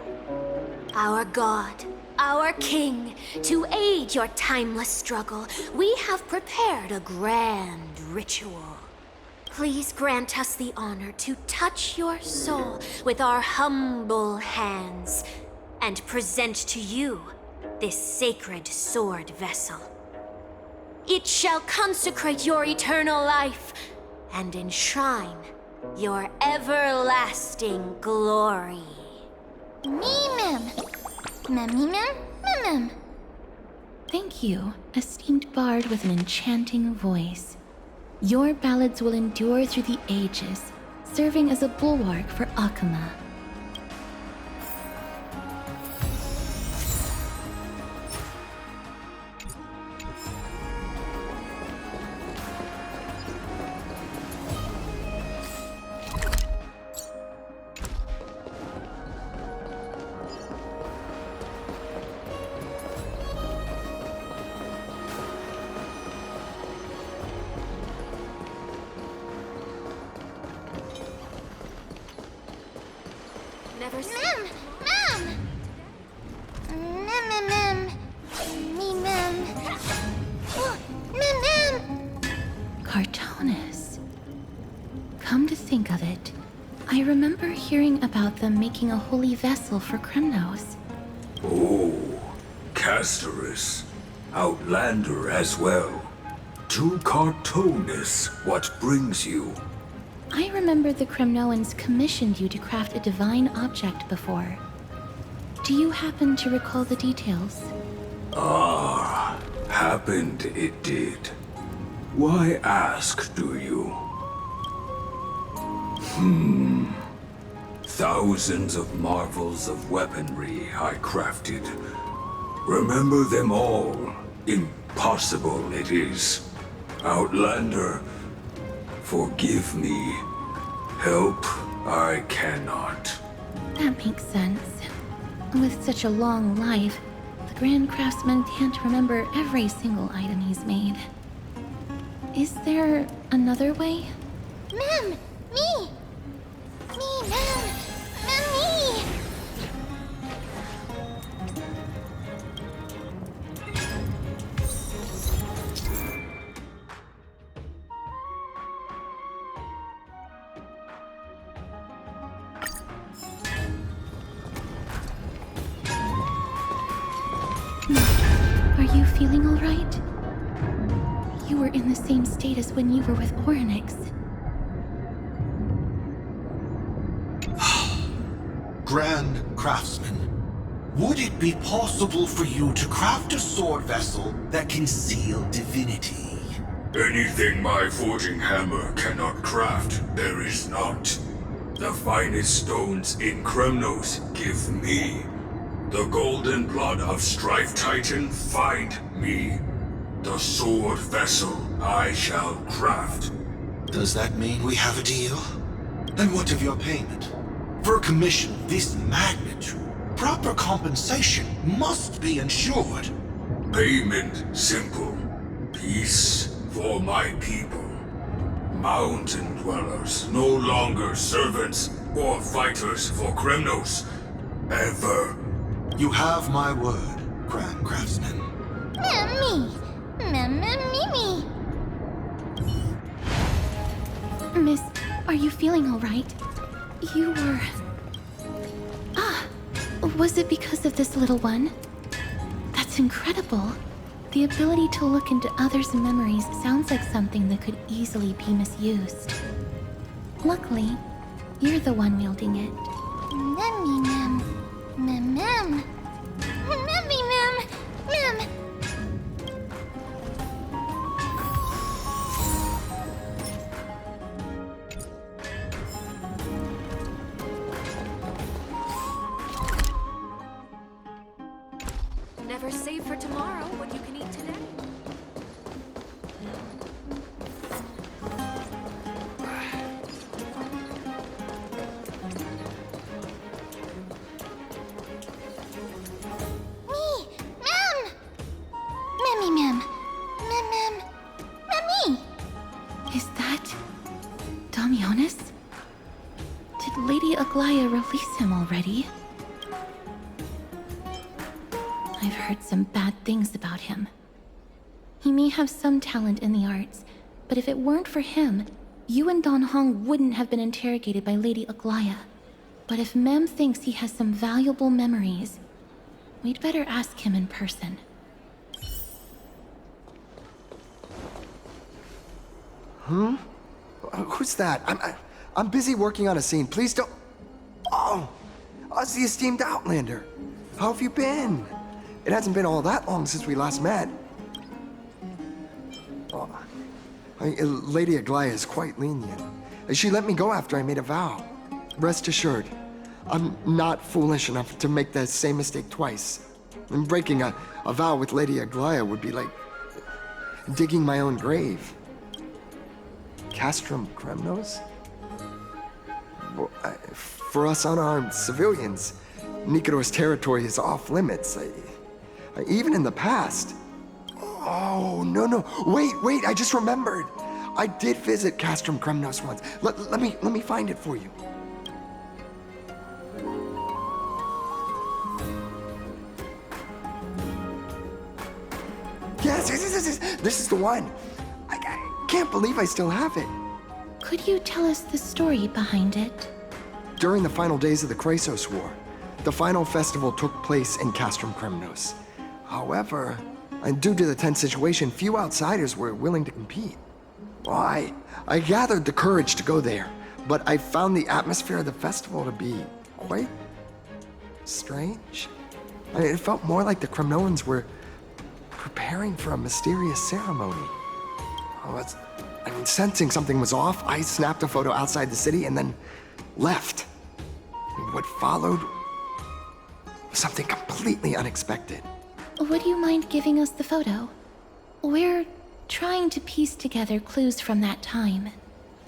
Our God, our King, to aid your timeless struggle, we have prepared a grand ritual. Please grant us the honor to touch your soul with our humble hands and present to you this sacred sword vessel. It shall consecrate your eternal life and enshrine your everlasting glory. Mem. Mem. Thank you, esteemed bard with an enchanting voice. Your ballads will endure through the ages, serving as a bulwark for Okhema. Cartonis. Come to think of it, I remember hearing about them making a holy vessel for Kremnos. Oh, Castorice. Outlander as well. To Cartonis, what brings you? I remember the Kremnoans commissioned you to craft a divine object before. Do you happen to recall the details? Ah, happened it did. Why ask, do you? Thousands of marvels of weaponry I crafted. Remember them all. Impossible it is. Outlander, forgive me. Help I cannot. That makes sense. With such a long life, the Grand Craftsman can't remember every single item he's made. Is there another way? Mem! Me! Me, Mem! Mem, me! feeling all right? You were in the same state as when you were with Oronyx. Grand Craftsman, would it be possible for you to craft a sword vessel that can seal divinity? Anything my forging hammer cannot craft, there is not. The finest stones in Kremnos give me. The golden blood of Strife Titan find me. The sword vessel I shall craft. Does that mean we have a deal? And what of your payment? For a commission of this magnitude, proper compensation must be ensured. Payment simple. Peace for my people. Mountain dwellers, no longer servants or fighters for Kremnos. Ever. You have my word, Grand Craftsman. Memmy! Mimi! Miss, are you feeling all right? You were... was it because of this little one? That's incredible. The ability to look into others' memories sounds like something that could easily be misused. Luckily, you're the one wielding it. Memmy Mem. Mem. Memmy Mem. Mem. Never save for tomorrow what you can eat today. Memmy! Is that... Damionis? Did Lady Aglaea release him already? I've heard some bad things about him. He may have some talent in the arts, but if it weren't for him, you and Don Hong wouldn't have been interrogated by Lady Aglaea. But if Mem thinks he has some valuable memories, we'd better ask him in person. Who's that? I'm busy working on a scene. Please don't... Oh! Us, the esteemed Outlander. How have you been? It hasn't been all that long since we last met. Oh, Lady Aglaea is quite lenient. She let me go after I made a vow. Rest assured, I'm not foolish enough to make the same mistake twice. And breaking a vow with Lady Aglaea would be like digging my own grave. Castrum Kremnos? Well, for us unarmed civilians, Nikador's territory is off limits. Even in the past. Oh, no. Wait, I just remembered. I did visit Castrum Kremnos once. Let me find it for you. Yes, this is the one. I can't believe I still have it. Could you tell us the story behind it? During the final days of the Chryseus War, the final festival took place in Castrum Kremnos. However, due to the tense situation, few outsiders were willing to compete. Well, I gathered the courage to go there, but I found the atmosphere of the festival to be quite strange. It felt more like the Kremnoans were preparing for a mysterious ceremony. Sensing something was off, I snapped a photo outside the city and then left. What followed was something completely unexpected. Would you mind giving us the photo? We're trying to piece together clues from that time.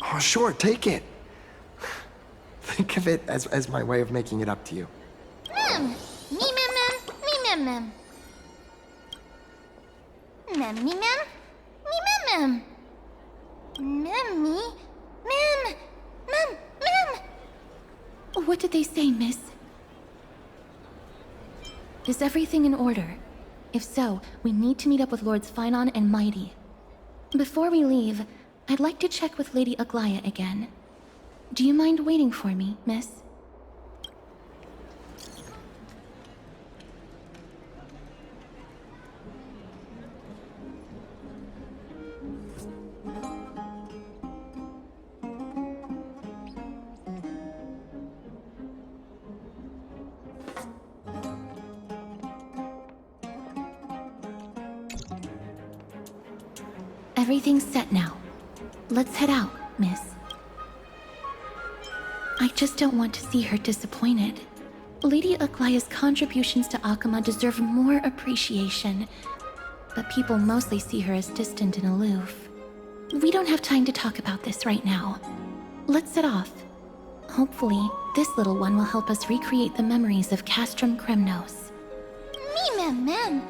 Oh, sure, take it. Think of it as my way of making it up to you. Mem! Me mem. Memmy Mem? Me mem. Memmy? Mem! What did they say, miss? Is everything in order? If so, we need to meet up with Lords Phainon and Mydei. Before we leave, I'd like to check with Lady Aglaea again. Do you mind waiting for me, miss? Everything's set now. Let's head out, miss. I just don't want to see her disappointed. Lady Aglaea's contributions to Okhema deserve more appreciation, but people mostly see her as distant and aloof. We don't have time to talk about this right now. Let's set off. Hopefully, this little one will help us recreate the memories of Castrum Kremnos. Mem. Mem.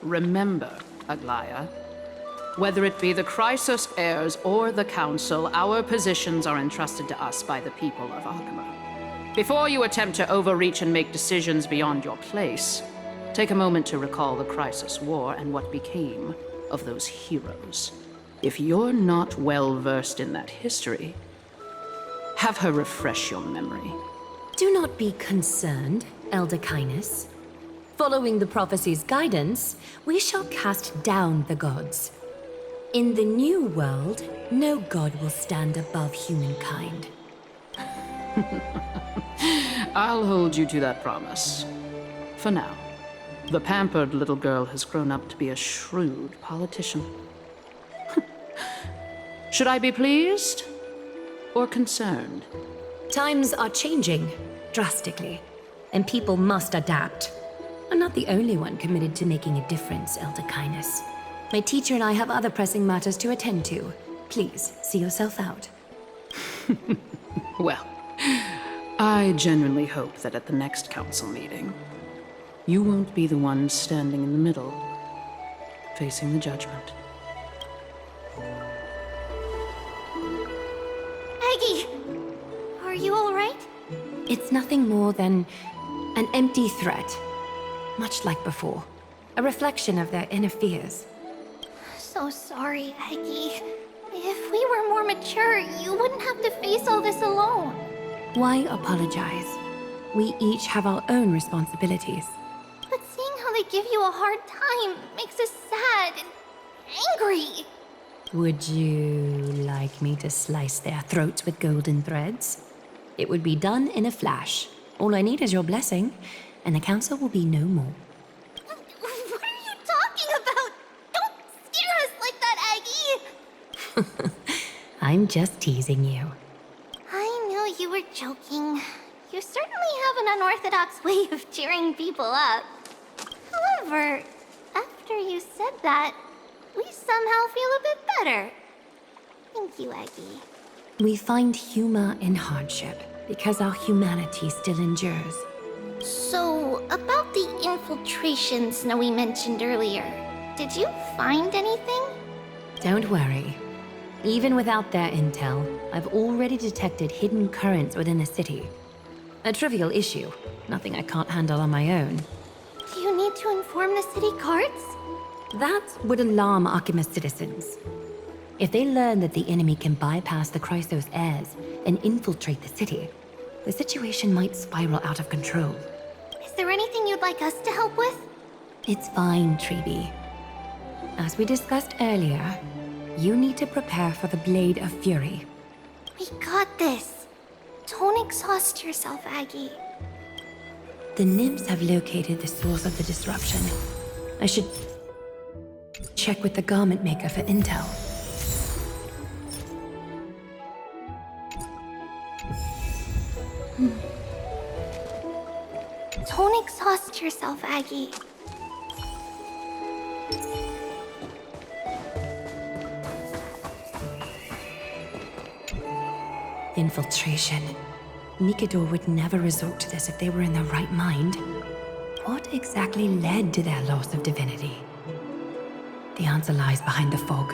Remember, Aglaea, whether it be the Chryseus heirs or the Council, our positions are entrusted to us by the people of Okhema. Before you attempt to overreach and make decisions beyond your place, take a moment to recall the Chryseus War and what became of those heroes. If you're not well versed in that history, have her refresh your memory. Do not be concerned, Elder Kindness. Following the prophecy's guidance, we shall cast down the gods. In the new world, no god will stand above humankind. I'll hold you to that promise. For now, the pampered little girl has grown up to be a shrewd politician. Should I be pleased or concerned? Times are changing drastically, and people must adapt. I'm not the only one committed to making a difference, Elder Kindness. My teacher and I have other pressing matters to attend to. Please, see yourself out. Well, I genuinely hope that at the next council meeting, you won't be the one standing in the middle, facing the judgment. Aggie! Are you alright? It's nothing more than an empty threat. Much like before. A reflection of their inner fears. So sorry, Aggie. If we were more mature, you wouldn't have to face all this alone. Why apologize? We each have our own responsibilities. But seeing how they give you a hard time makes us sad and angry. Would you like me to slice their throats with golden threads? It would be done in a flash. All I need is your blessing, and the council will be no more. What are you talking about? Don't scare us like that, Aggie! I'm just teasing you. I knew you were joking. You certainly have an unorthodox way of cheering people up. However, after you said that, we somehow feel a bit better. Thank you, Aggie. We find humor in hardship because our humanity still endures. So, about the infiltration Snowy mentioned earlier, did you find anything? Don't worry. Even without their intel, I've already detected hidden currents within the city. A trivial issue, nothing I can't handle on my own. Do you need to inform the city guards? That would alarm Okhema's citizens. If they learn that the enemy can bypass the Chryseus heirs and infiltrate the city, the situation might spiral out of control. Is there anything you'd like us to help with? It's fine, Tribbie. As we discussed earlier, you need to prepare for the Blade of Fury. We got this. Don't exhaust yourself, Aggie. The nymphs have located the source of the disruption. I should check with the garment maker for intel. Don't exhaust yourself, Aggie. Infiltration. Nikador would never resort to this if they were in their right mind. What exactly led to their loss of divinity? The answer lies behind the fog.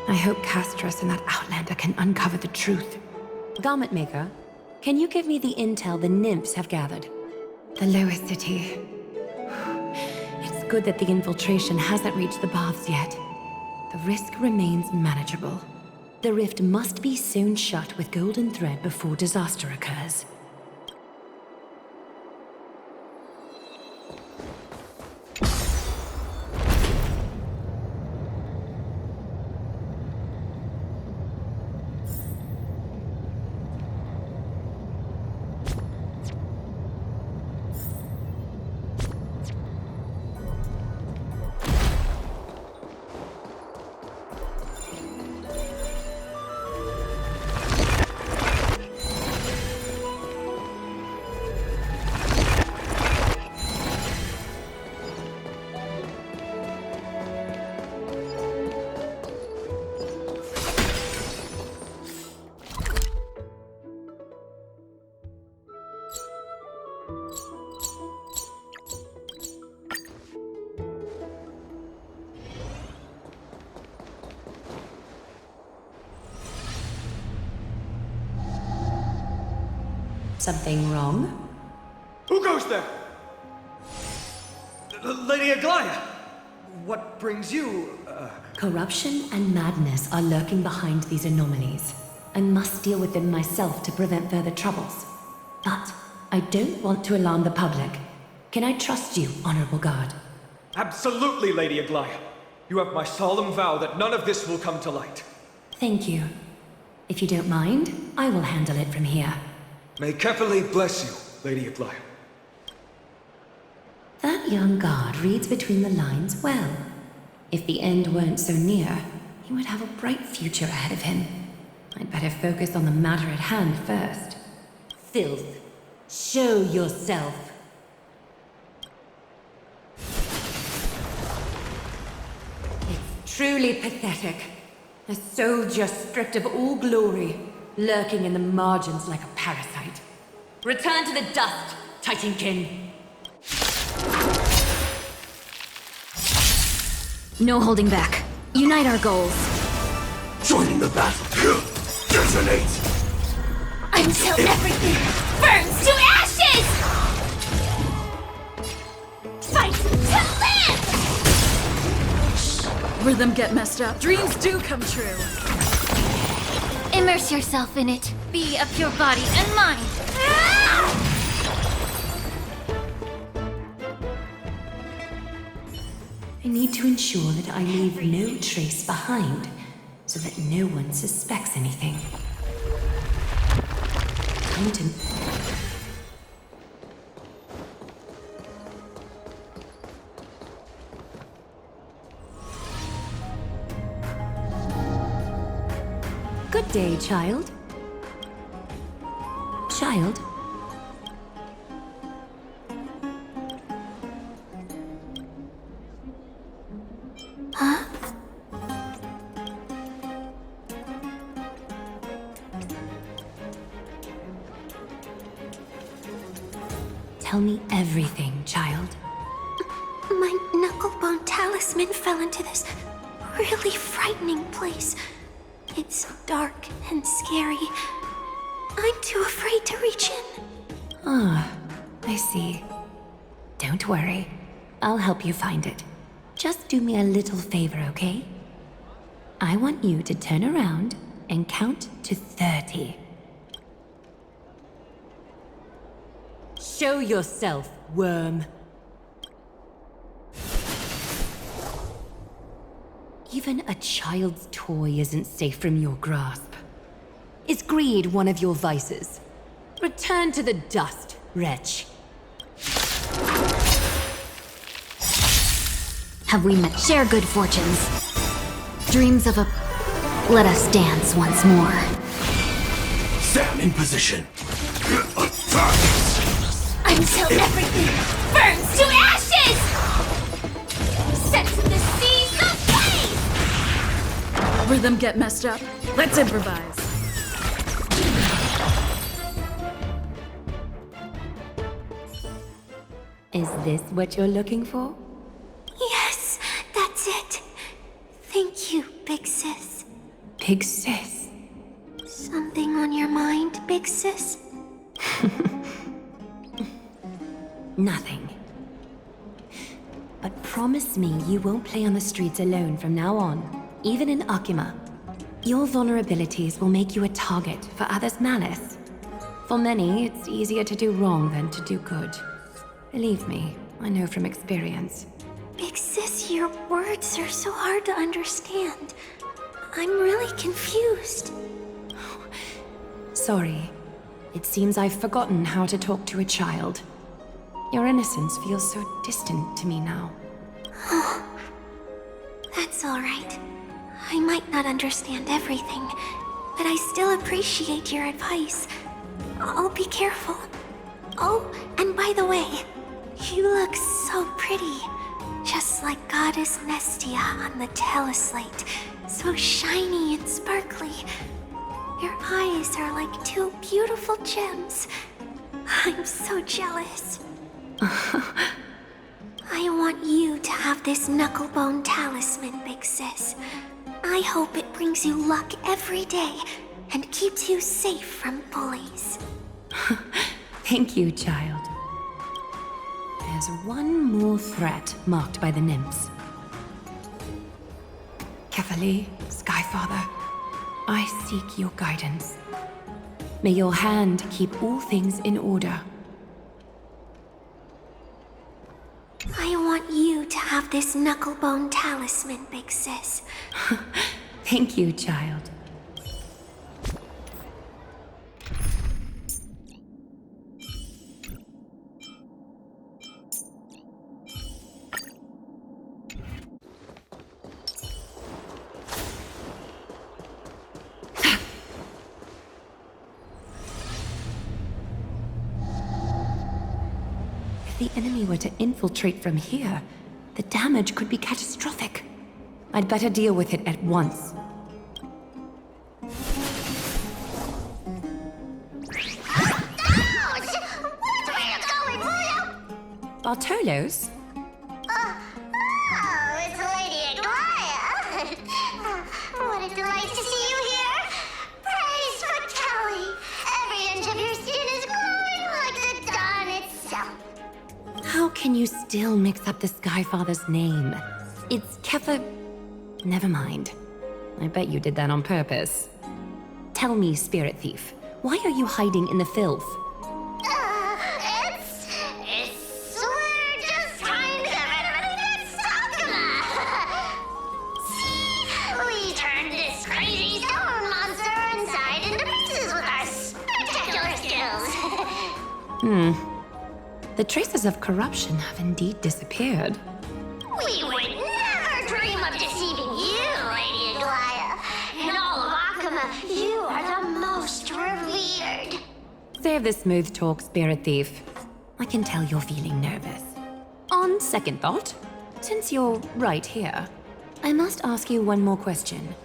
I hope Castorice and that Outlander can uncover the truth. Garment maker, can you give me the intel the nymphs have gathered? The lower city. It's good that the infiltration hasn't reached the baths yet. The risk remains manageable. The rift must be sewn shut with golden thread before disaster occurs. Something wrong? Who goes there? Lady Aglaea! What brings you, Corruption and madness are lurking behind these anomalies. I must deal with them myself to prevent further troubles. But I don't want to alarm the public. Can I trust you, Honorable Guard? Absolutely, Lady Aglaea. You have my solemn vow that none of this will come to light. Thank you. If you don't mind, I will handle it from here. May Kephalli bless you, Lady Aglaea. That young guard reads between the lines well. If the end weren't so near, he would have a bright future ahead of him. I'd better focus on the matter at hand first. Filth, show yourself. It's truly pathetic. A soldier stripped of all glory, lurking in the margins like a parasite. Return to the dust, Titankin. No holding back. Unite our goals. Joining the battle. Detonate. Until everything burns to ashes! Fight to live! Rhythm get messed up. Dreams do come true. Immerse yourself in it. Be of your body and mind. I need to ensure that I leave no trace behind, so that no one suspects anything. Come to... Good day, child. Child? Huh? Tell me everything, child. My knucklebone talisman fell into this really frightening place. It's dark and scary. I'm too afraid to reach in. Ah, I see. Don't worry. I'll help you find it. Just do me a little favor, okay? I want you to turn around and count to 30. Show yourself, worm. Even a child's toy isn't safe from your grasp. Is greed one of your vices? Return to the dust, wretch. Have we met? Share good fortunes. Dreams of a... Let us dance once more. Sam in position. Until everything burns to ashes! Set to the seas of flame! Rhythm get messed up. Let's improvise. Is this what you're looking for? Yes, that's it. Thank you, Big Sis. Big Sis? Something on your mind, Big Sis? Nothing. But promise me you won't play on the streets alone from now on, even in Okhema. Your vulnerabilities will make you a target for others' malice. For many, it's easier to do wrong than to do good. Believe me, I know from experience. Big Sis, your words are so hard to understand. I'm really confused. Sorry. It seems I've forgotten how to talk to a child. Your innocence feels so distant to me now. Oh, that's all right. I might not understand everything, but I still appreciate your advice. I'll be careful. Oh, and by the way, you look so pretty. Just like Goddess Nestia on the teleslate. So shiny and sparkly. Your eyes are like two beautiful gems. I'm so jealous. I want you to have this knucklebone talisman, Big Sis. I hope it brings you luck every day and keeps you safe from bullies. Thank you, child. There's one more threat marked by the nymphs. Kefali, Skyfather, I seek your guidance. May your hand keep all things in order. I want you to have this knucklebone talisman, Big Sis. Thank you, child. If the enemy were to infiltrate from here, the damage could be catastrophic. I'd better deal with it at once. Bartolos? Oh, it's Lady Aglaea. What a delight to see you here. Praise for Kelly. Every inch of your skin is glowing like the dawn itself. How can you still mix up the Skyfather's name? It's Kefa... Never mind. I bet you did that on purpose. Tell me, Spirit Thief, why are you hiding in the filth? We're just trying to get rid of anything that's Okhema. See, we turned this crazy stone monster inside into pieces with our spectacular skills. The traces of corruption have indeed disappeared. We would never dream of deceiving you, Lady Aglaea. In all of Okhema, you are the most revered. Save the smooth talk, Spirit Thief. I can tell you're feeling nervous. On second thought, since you're right here, I must ask you one more question.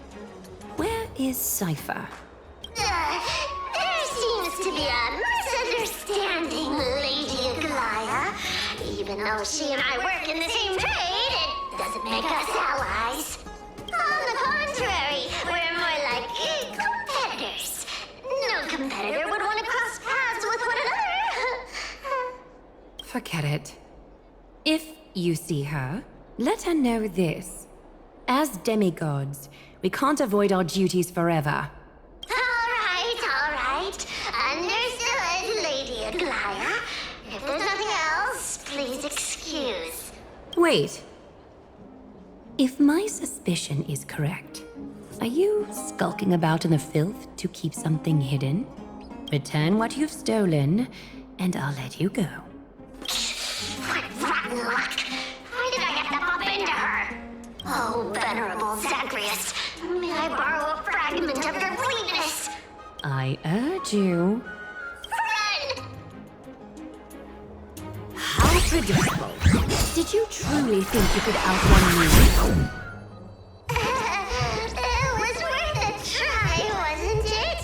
Where is Cypher? There seems to be a misunderstanding, Lady Aglaea. Even though she and I work in the same trade, it doesn't make us allies. On the contrary, we're more like competitors. No competitor would want to cross paths with one another. Forget it. If you see her, let her know this. As demigods, we can't avoid our duties forever. All right. Understood, Lady Aglaea. If there's nothing else, please excuse. Wait. If my suspicion is correct, are you skulking about in the filth to keep something hidden? Return what you've stolen, and I'll let you go. What rotten luck! Why did I have to bump into her? Oh, venerable Zagreus, may I borrow a fragment of your fleetness? I urge you. Friend! How predictable. Did you truly think you could outrun me? It was worth a try, wasn't it?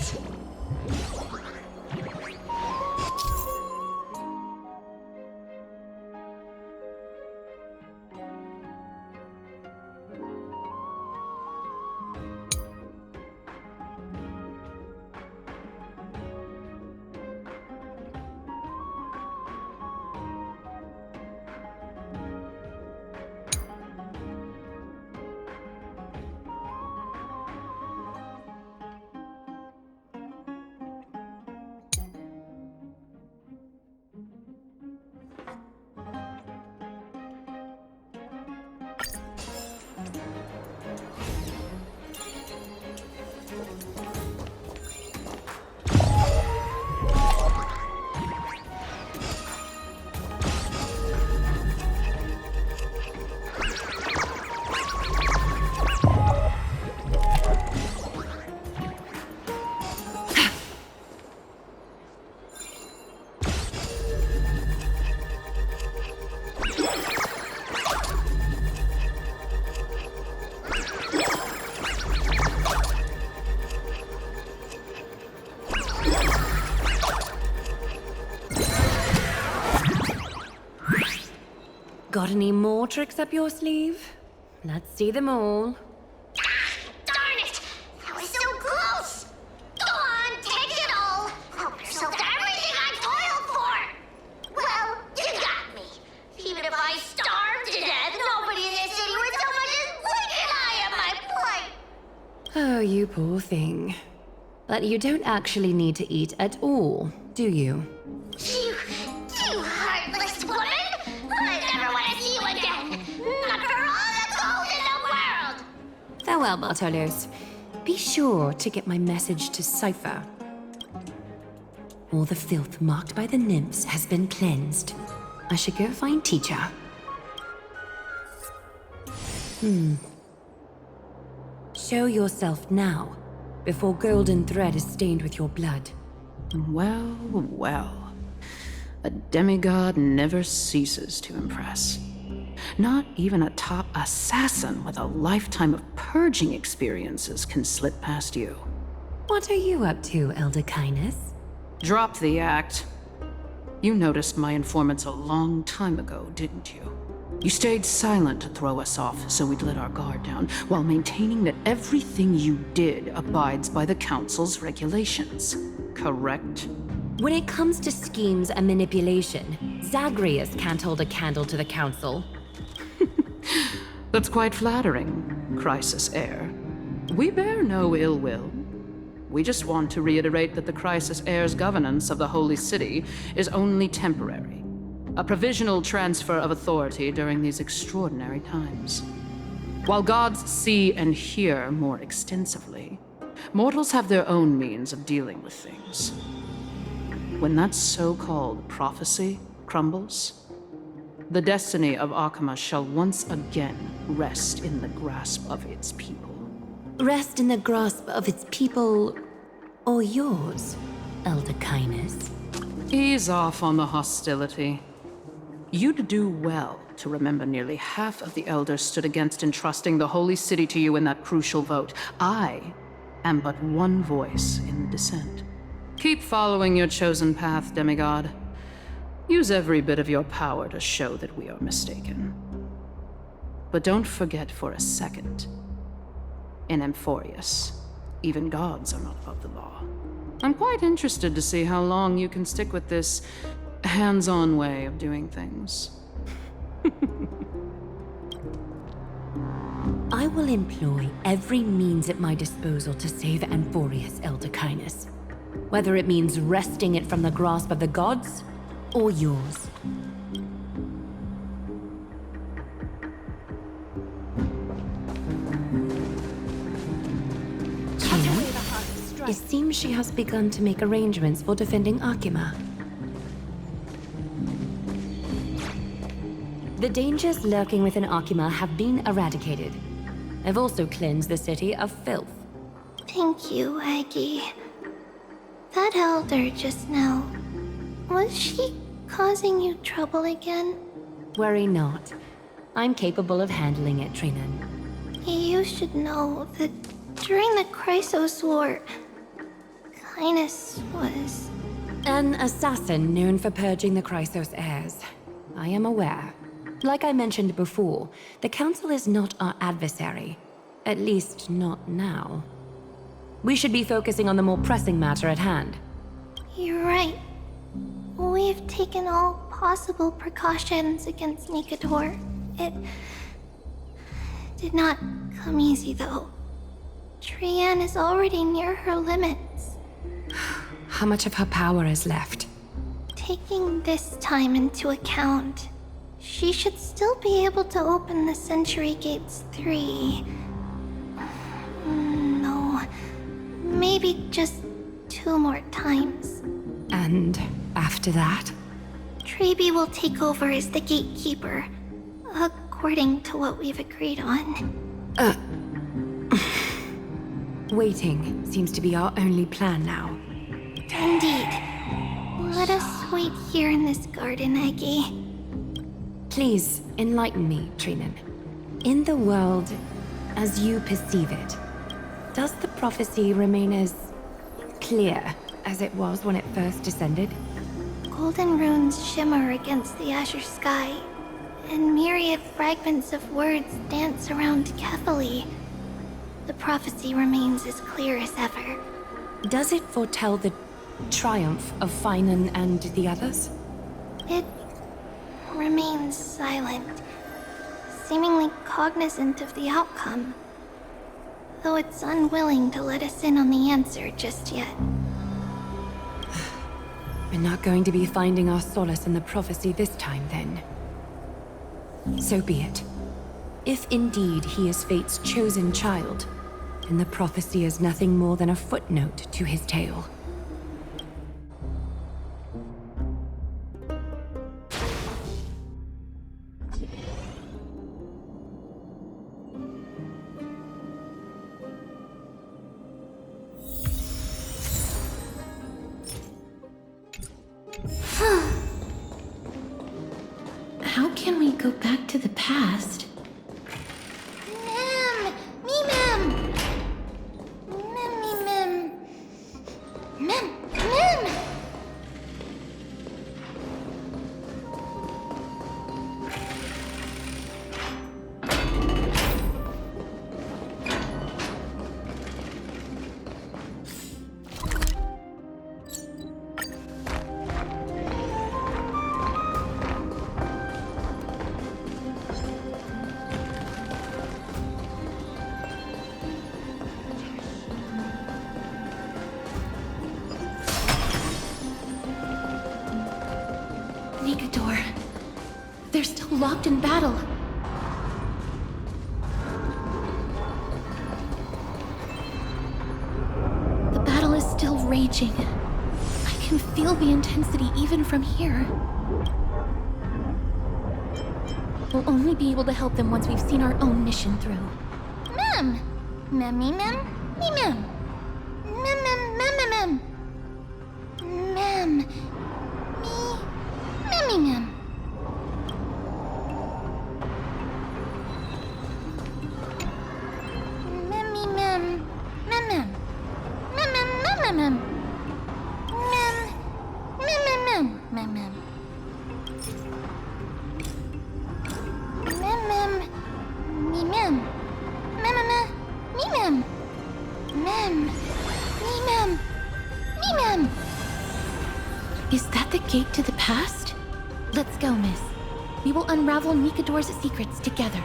Got any more tricks up your sleeve? Let's see them all. Darn it! That was so close! Go on, take it all! Help yourself to everything I toiled for! Well, you got me. Even if I starved to death, nobody in this city would so much as blink an eye at my plight! Oh, you poor thing. But you don't actually need to eat at all, do you? You heartless woman! I never want to see you again! Not for all the gold in the world! Farewell, Bartolos. Be sure to get my message to Cypher. All the filth marked by the nymphs has been cleansed. I should go find Teacher. Show yourself now, before golden thread is stained with your blood. Well, well. A demigod never ceases to impress. Not even a top assassin with a lifetime of purging experiences can slip past you. What are you up to, Elder Kindness? Drop the act. You noticed my informants a long time ago, didn't you? You stayed silent to throw us off, so we'd let our guard down, while maintaining that everything you did abides by the Council's regulations. Correct? When it comes to schemes and manipulation, Zagreus can't hold a candle to the Council. That's quite flattering, Chryseus Heir. We bear no ill will. We just want to reiterate that the Chryseus Heir's governance of the Holy City is only temporary. A provisional transfer of authority during these extraordinary times. While gods see and hear more extensively, mortals have their own means of dealing with things. When that so-called prophecy crumbles, the destiny of Okhema shall once again rest in the grasp of its people. Rest in the grasp of its people, or yours, Elder Kindness? Ease off on the hostility. You'd do well to remember nearly half of the elders stood against entrusting the Holy City to you in that crucial vote. I am but one voice in the dissent. Keep following your chosen path, demigod. Use every bit of your power to show that we are mistaken. But don't forget for a second, in Amphoreus, even gods are not above the law. I'm quite interested to see how long you can stick with this hands-on way of doing things. I will employ every means at my disposal to save Amphoreus, Elder Kindness. Whether it means wresting it from the grasp of the gods, or yours. It seems she has begun to make arrangements for defending Okhema. The dangers lurking within Okhema have been eradicated. I've also cleansed the city of filth. Thank you, Aggie. That elder just now, was she causing you trouble again? Worry not. I'm capable of handling it, Trinnon. You should know that during the Chryseus War, Kindness was... an assassin known for purging the Chryseus heirs. I am aware. Like I mentioned before, the Council is not our adversary. At least, not now. We should be focusing on the more pressing matter at hand. You're right. We've taken all possible precautions against Nikador. It did not come easy, though. Trianne is already near her limits. How much of her power is left? Taking this time into account, she should still be able to open the Century Gates 3. No, maybe just 2 more times. And after that? Tribbie will take over as the gatekeeper, according to what we've agreed on. Waiting seems to be our only plan now. Indeed. Let us wait here in this garden, Aggie. Please, enlighten me, Trinnon. In the world, as you perceive it, does the prophecy remain as clear as it was when it first descended? Golden runes shimmer against the azure sky, and myriad fragments of words dance around heavily, the prophecy remains as clear as ever. Does it foretell the triumph of Phainon and the others? It remains silent, seemingly cognizant of the outcome, though it's unwilling to let us in on the answer just yet. We're not going to be finding our solace in the prophecy this time, then. So be it. If indeed he is Fate's chosen child, then the prophecy is nothing more than a footnote to his tale. How can we go back to the past? Mem! Mem! Mem! Mem! Mem! Nikador. They're still locked in battle. The battle is still raging. I can feel the intensity even from here. We'll only be able to help them once we've seen our own mission through. Mem! Mem! Mem! Mem! Mem! Mem! Mem! Mem! Mem! Is that the gate to the past? Let's go, miss. We will unravel Nikador's secrets together.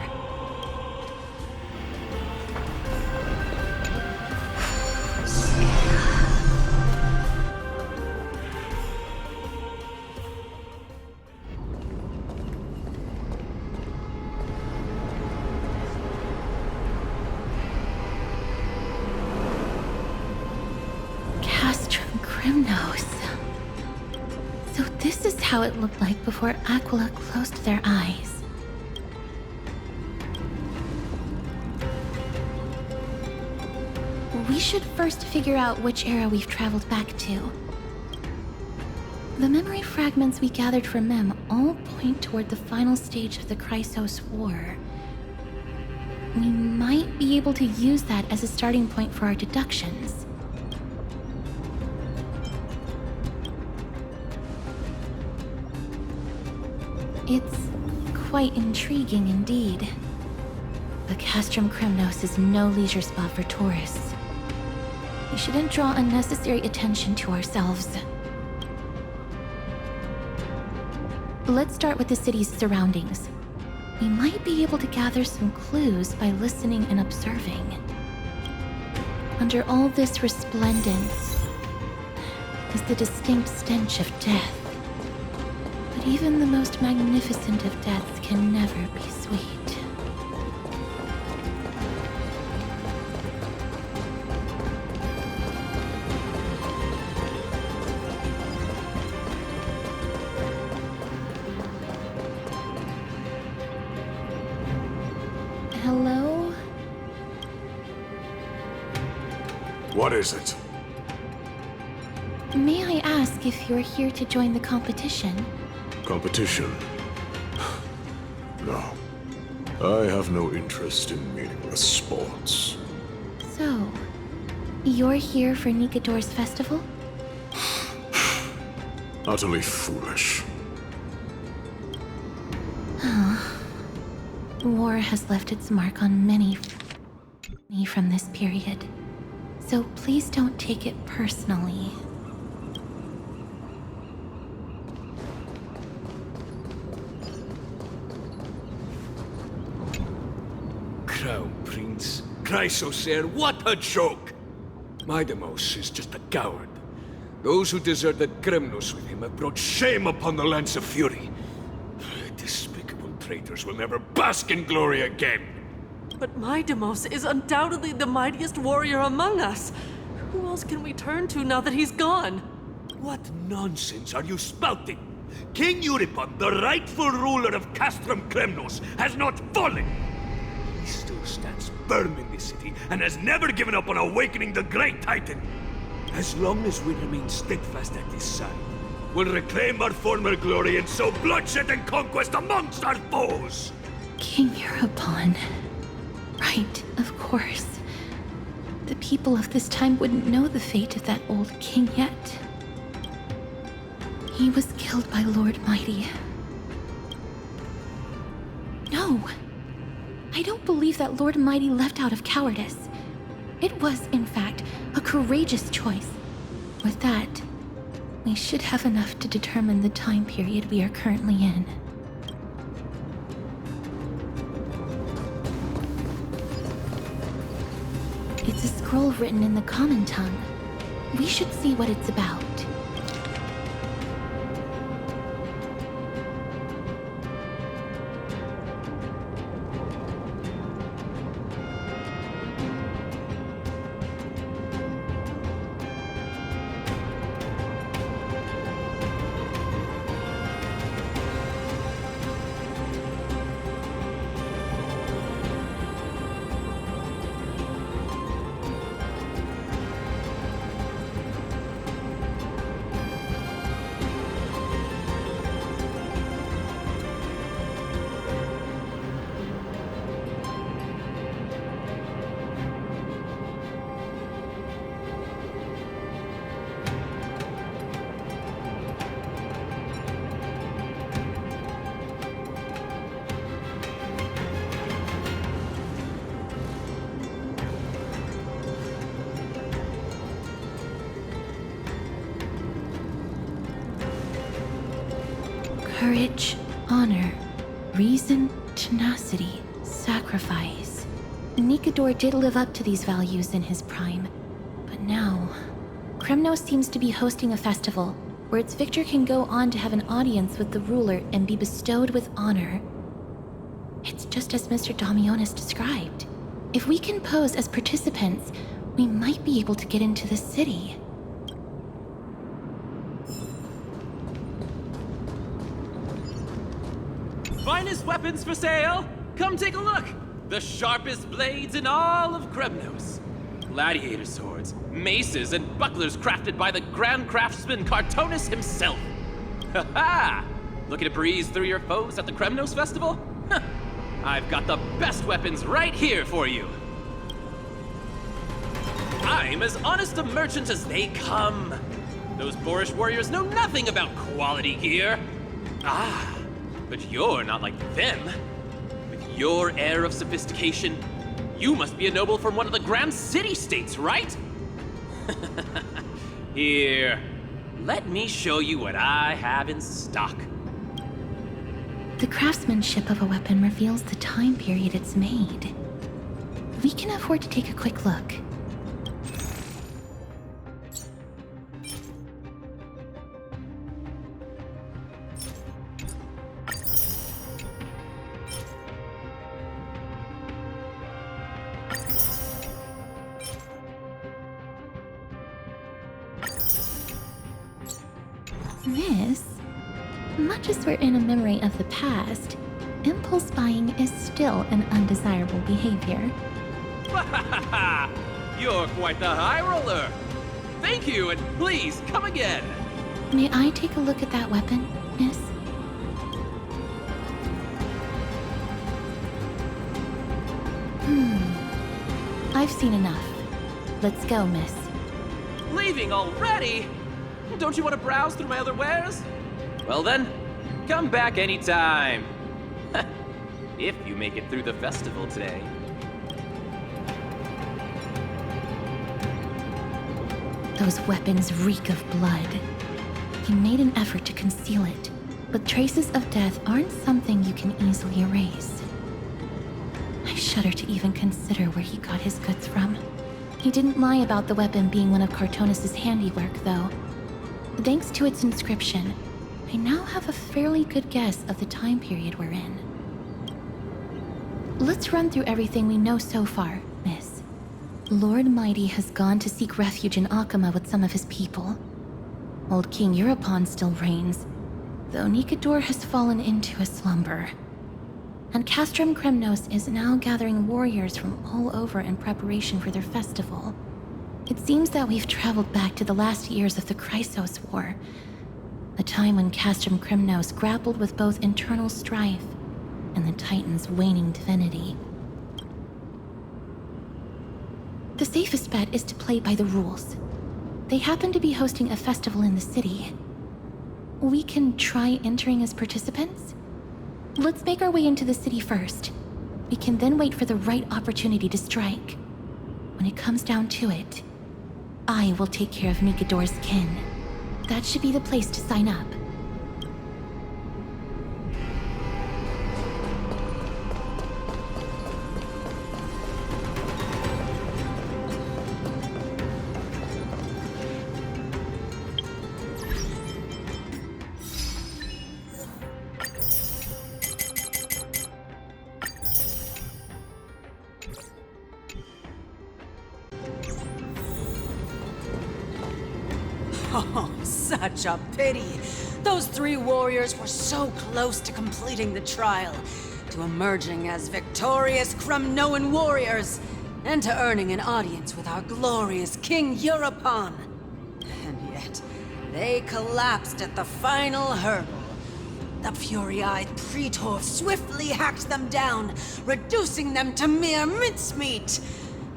So this is how it looked like before Aglaea closed their eyes. We should first figure out which era we've traveled back to. The memory fragments we gathered from Mem all point toward the final stage of the Chryseus War. We might be able to use that as a starting point for our deductions. It's quite intriguing indeed. But Castrum Kremnos is no leisure spot for tourists. We shouldn't draw unnecessary attention to ourselves. Let's start with the city's surroundings. We might be able to gather some clues by listening and observing. Under all this resplendence is the distinct stench of death. But even the most magnificent of deaths can never be sweet. Hello? What is it? May I ask if you're here to join the competition? Competition? No. I have no interest in meaningless sports. So, you're here for Nikador's festival? Utterly foolish. Oh. War has left its mark on many from this period, so please don't take it personally. Crown Prince, Chryseus, what a joke! Mydeimos is just a coward. Those who deserted Kremnos with him have brought shame upon the lands of Fury. Despicable traitors will never bask in glory again. But Mydeimos is undoubtedly the mightiest warrior among us. Who else can we turn to now that he's gone? What nonsense are you spouting? King Euripon, the rightful ruler of Castrum Kremnos, has not fallen! He still stands firm in this city and has never given up on awakening the great Titan. As long as we remain steadfast at his side, we'll reclaim our former glory and sow bloodshed and conquest amongst our foes! King Euripon. Right, of course. The people of this time wouldn't know the fate of that old king yet. He was killed by Lord Mighty. No! I don't believe that Lord Mighty left out of cowardice. It was, in fact, a courageous choice. With that, we should have enough to determine the time period we are currently in. It's a scroll written in the common tongue. We should see what it's about. Courage, honor, reason, tenacity, sacrifice. Nikador did live up to these values in his prime. But now, Kremnos seems to be hosting a festival where its victor can go on to have an audience with the ruler and be bestowed with honor. It's just as Mr. Damionis described. If we can pose as participants, we might be able to get into the city. Finest weapons for sale! Come take a look! The sharpest blades in all of Kremnos. Gladiator swords, maces, and bucklers crafted by the grand craftsman Cartonis himself. Ha ha! Looking to breeze through your foes at the Kremnos festival? Huh. I've got the best weapons right here for you. I'm as honest a merchant as they come. Those boorish warriors know nothing about quality gear. Ah. But you're not like them. With your air of sophistication, you must be a noble from one of the grand city-states, right? Here, let me show you what I have in stock. The craftsmanship of a weapon reveals the time period it's made. We can afford to take a quick look. Miss, much as we're in a memory of the past, impulse buying is still an undesirable behavior. You're quite the high roller. Thank you, and please come again. May I take a look at that weapon, miss? I've seen enough. Let's go, miss. Leaving already? Don't you want to browse through my other wares? Well then, come back anytime. If you make it through the festival today. Those weapons reek of blood. He made an effort to conceal it, but traces of death aren't something you can easily erase. I shudder to even consider where he got his goods from. He didn't lie about the weapon being one of Cartonis' handiwork, though. Thanks to its inscription, I now have a fairly good guess of the time period we're in. Let's run through everything we know so far, Miss. Lord Mydei has gone to seek refuge in Okhema with some of his people. Old King Europon still reigns, though Nikador has fallen into a slumber. And Castrum Kremnos is now gathering warriors from all over in preparation for their festival. It seems that we've traveled back to the last years of the Chryseus War, a time when Castrum Kremnos grappled with both internal strife and the Titan's waning divinity. The safest bet is to play by the rules. They happen to be hosting a festival in the city. We can try entering as participants? Let's make our way into the city first. We can then wait for the right opportunity to strike. When it comes down to it, I will take care of Nikador's kin. That should be the place to sign up. Oh, such a pity. Those 3 warriors were so close to completing the trial, to emerging as victorious Kremnoan warriors, and to earning an audience with our glorious King Europon. And yet, they collapsed at the final hurdle. The fury-eyed Praetor swiftly hacked them down, reducing them to mere mincemeat.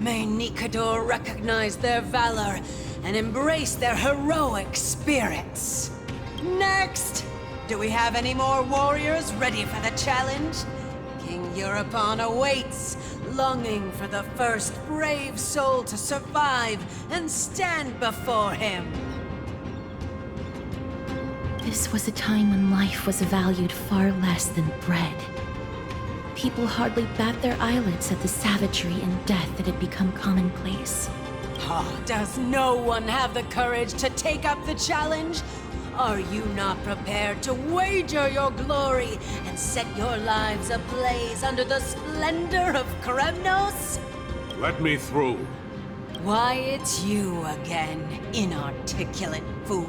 May Nikador recognize their valor and embrace their heroic spirits. Next! Do we have any more warriors ready for the challenge? King Europon awaits, longing for the first brave soul to survive and stand before him. This was a time when life was valued far less than bread. People hardly bat their eyelids at the savagery and death that had become commonplace. Oh, does no one have the courage to take up the challenge? Are you not prepared to wager your glory and set your lives ablaze under the splendor of Kremnos? Let me through. Why, it's you again, inarticulate fool.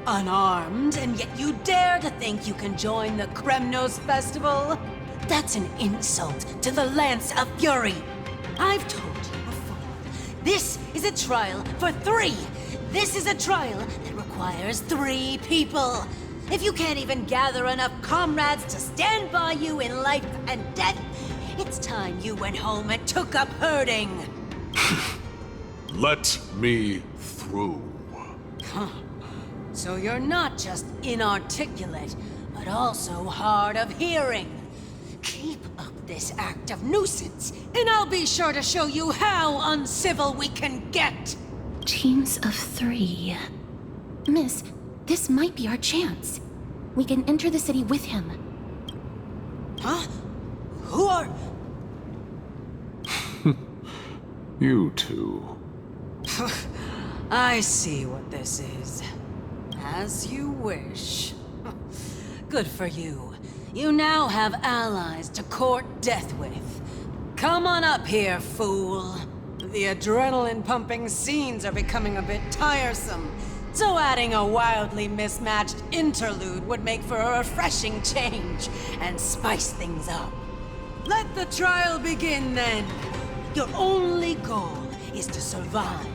Unarmed, and yet you dare to think you can join the Kremnos festival? That's an insult to the Lance of Fury. I've told you before, this is a trial for 3. This is a trial that requires 3 people. If you can't even gather enough comrades to stand by you in life and death, it's time you went home and took up herding. Let me through. Huh. So you're not just inarticulate, but also hard of hearing. Keep up this act of nuisance, and I'll be sure to show you how uncivil we can get. Teams of 3. Miss, this might be our chance. We can enter the city with him. Huh? Who are... You two. I see what this is. As you wish. Good for you. You now have allies to court death with. Come on up here, fool. The adrenaline-pumping scenes are becoming a bit tiresome, so adding a wildly mismatched interlude would make for a refreshing change and spice things up. Let the trial begin, then. Your only goal is to survive.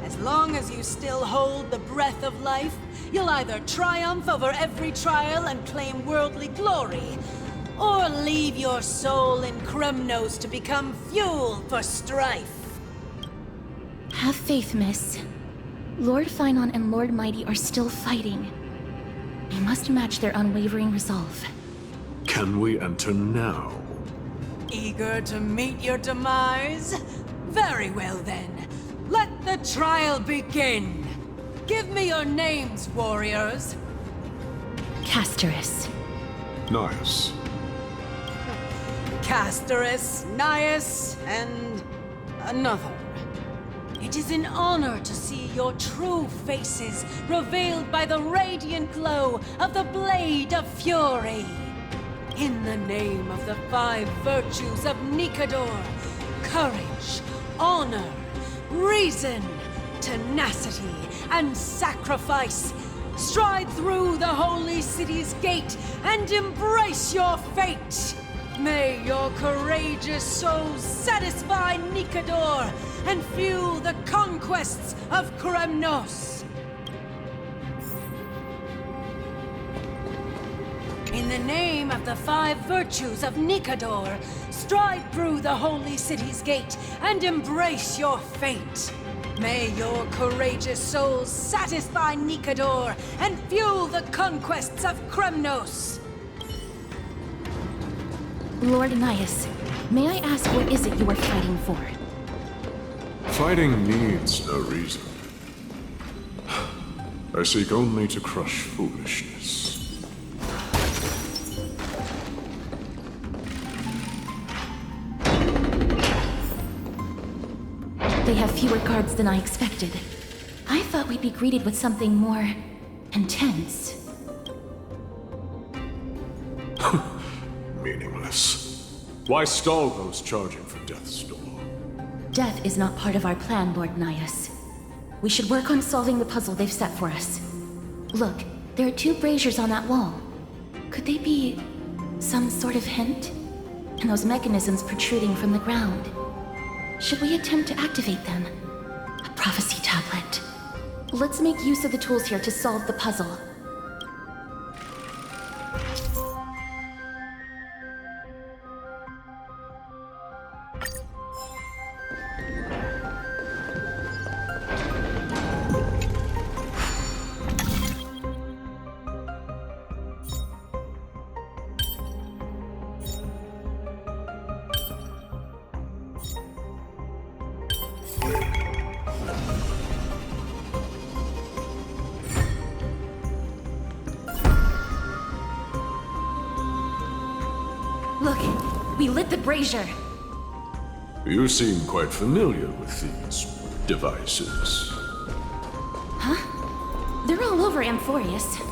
As long as you still hold the breath of life, you'll either triumph over every trial and claim worldly glory, or leave your soul in Kremnos to become fuel for strife. Have faith, miss. Lord Phainon and Lord Mydei are still fighting. We must match their unwavering resolve. Can we enter now? Eager to meet your demise? Very well then. Let the trial begin. Give me your names, warriors. Castorice. Nice. Castorice, Nias, and another. It is an honor to see your true faces revealed by the radiant glow of the Blade of Fury. In the name of the 5 virtues of Nikador, courage, honor, reason, tenacity, and sacrifice, stride through the holy city's gate and embrace your fate. May your courageous souls satisfy Nikador and fuel the conquests of Kremnos. In the name of the 5 virtues of Nikador, stride through the holy city's gate and embrace your fate. May your courageous souls satisfy Nikador and fuel the conquests of Kremnos. Lord Nias, may I ask what is it you are fighting for? Fighting needs no reason. I seek only to crush foolishness. They have fewer guards than I expected. I thought we'd be greeted with something more intense. Meaningless. Why stall those charging for death's door? Death is not part of our plan, Lord Nias. We should work on solving the puzzle they've set for us. Look, there are 2 braziers on that wall. Could they be some sort of hint? And those mechanisms protruding from the ground. Should we attempt to activate them? A prophecy tablet. Let's make use of the tools here to solve the puzzle. Look, we lit the brazier. You seem quite familiar with these devices. Huh? They're all over Amphoreus.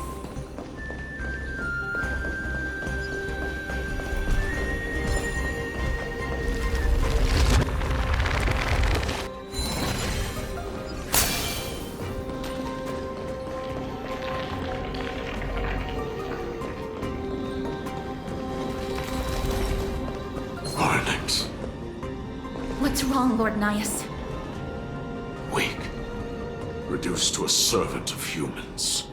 Oronyx. What's wrong, Lord Nias? Weak. Reduced to a servant of humans.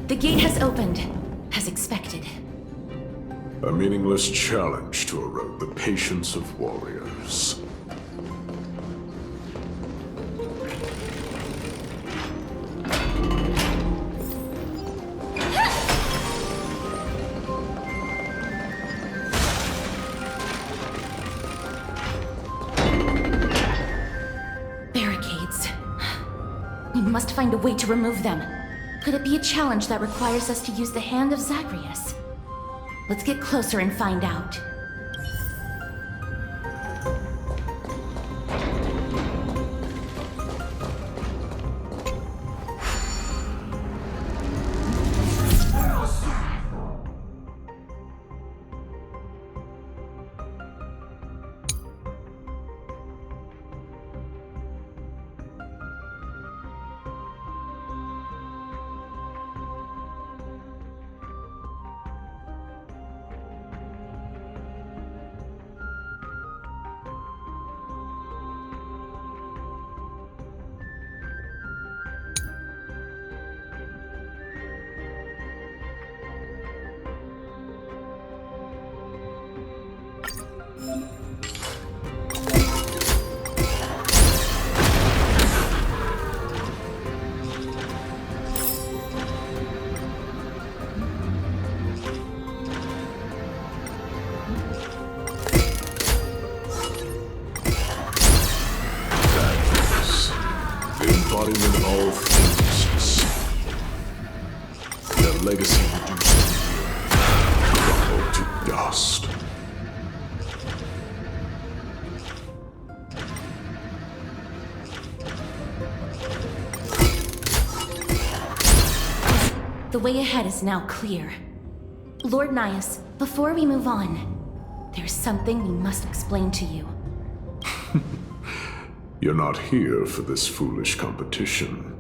The gate has opened, as expected. A meaningless challenge to erode the patience of warriors. Barricades. We must find a way to remove them. Could it be a challenge that requires us to use the hand of Zagreus? Let's get closer and find out. Embodiment of all things. Their legacy reduced to crumbled to dust. The way ahead is now clear. Lord Nias, before we move on, there's something we must explain to you. You're not here for this foolish competition.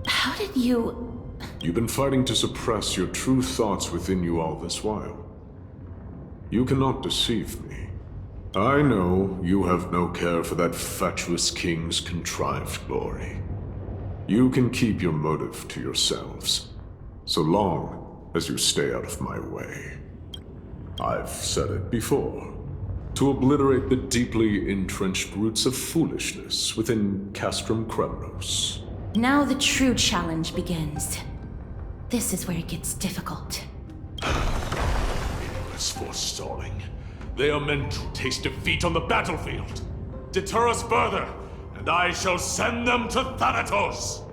How did you... You've been fighting to suppress your true thoughts within you all this while. You cannot deceive me. I know you have no care for that fatuous king's contrived glory. You can keep your motive to yourselves, so long as you stay out of my way. I've said it before. To obliterate the deeply entrenched roots of foolishness within Castrum Kremnos. Now the true challenge begins. This is where it gets difficult. Meaningless forestalling. They are meant to taste defeat on the battlefield. Deter us further, and I shall send them to Thanatos!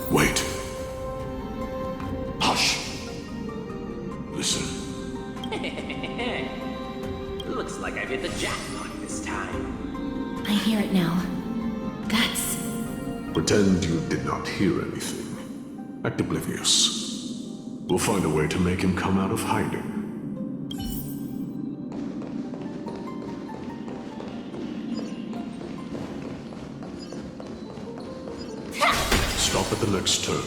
Wait. Hush. Listen. Looks like I've hit the jackpot this time. I hear it now. That's... Pretend you did not hear anything. Act oblivious. We'll find a way to make him come out of hiding. Stop at the next turn.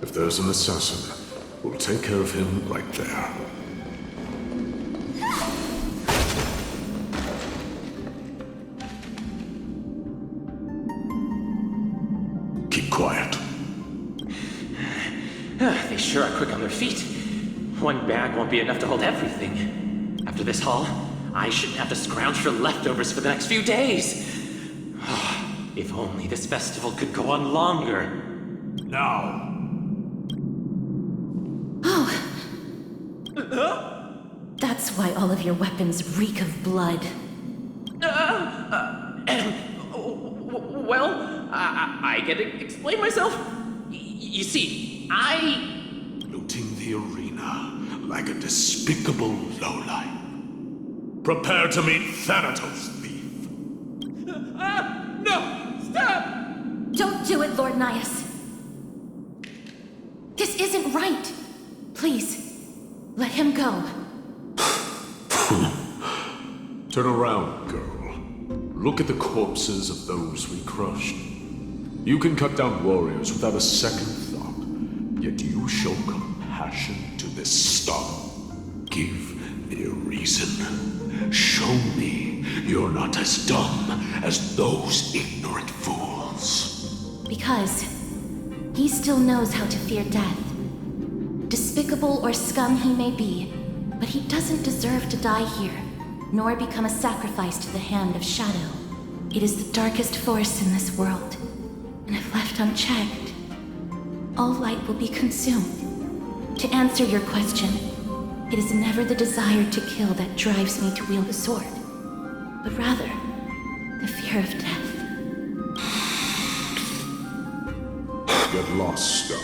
If there's an assassin, we'll take care of him right there. Keep quiet. They sure are quick on their feet. One bag won't be enough to hold everything. After this haul, I shouldn't have to scrounge for leftovers for the next few days. If only this festival could go on longer. Now. That's why all of your weapons reek of blood. Well, I can explain myself. You see, Looting the arena like a despicable lowlife. Prepare to meet Thanatos, thief. No! Stop! Don't do it, Lord Nias. This isn't right. Please, let him go. Turn around, girl. Look at the corpses of those we crushed. You can cut down warriors without a second thought, yet you show compassion to this scum. Give me a reason. Show me you're not as dumb as those ignorant fools. Because he still knows how to fear death. Despicable or scum he may be, but he doesn't deserve to die here, nor become a sacrifice to the hand of Shadow. It is the darkest force in this world, and if left unchecked, all light will be consumed. To answer your question, it is never the desire to kill that drives me to wield a sword, but rather the fear of death. Get lost, scum.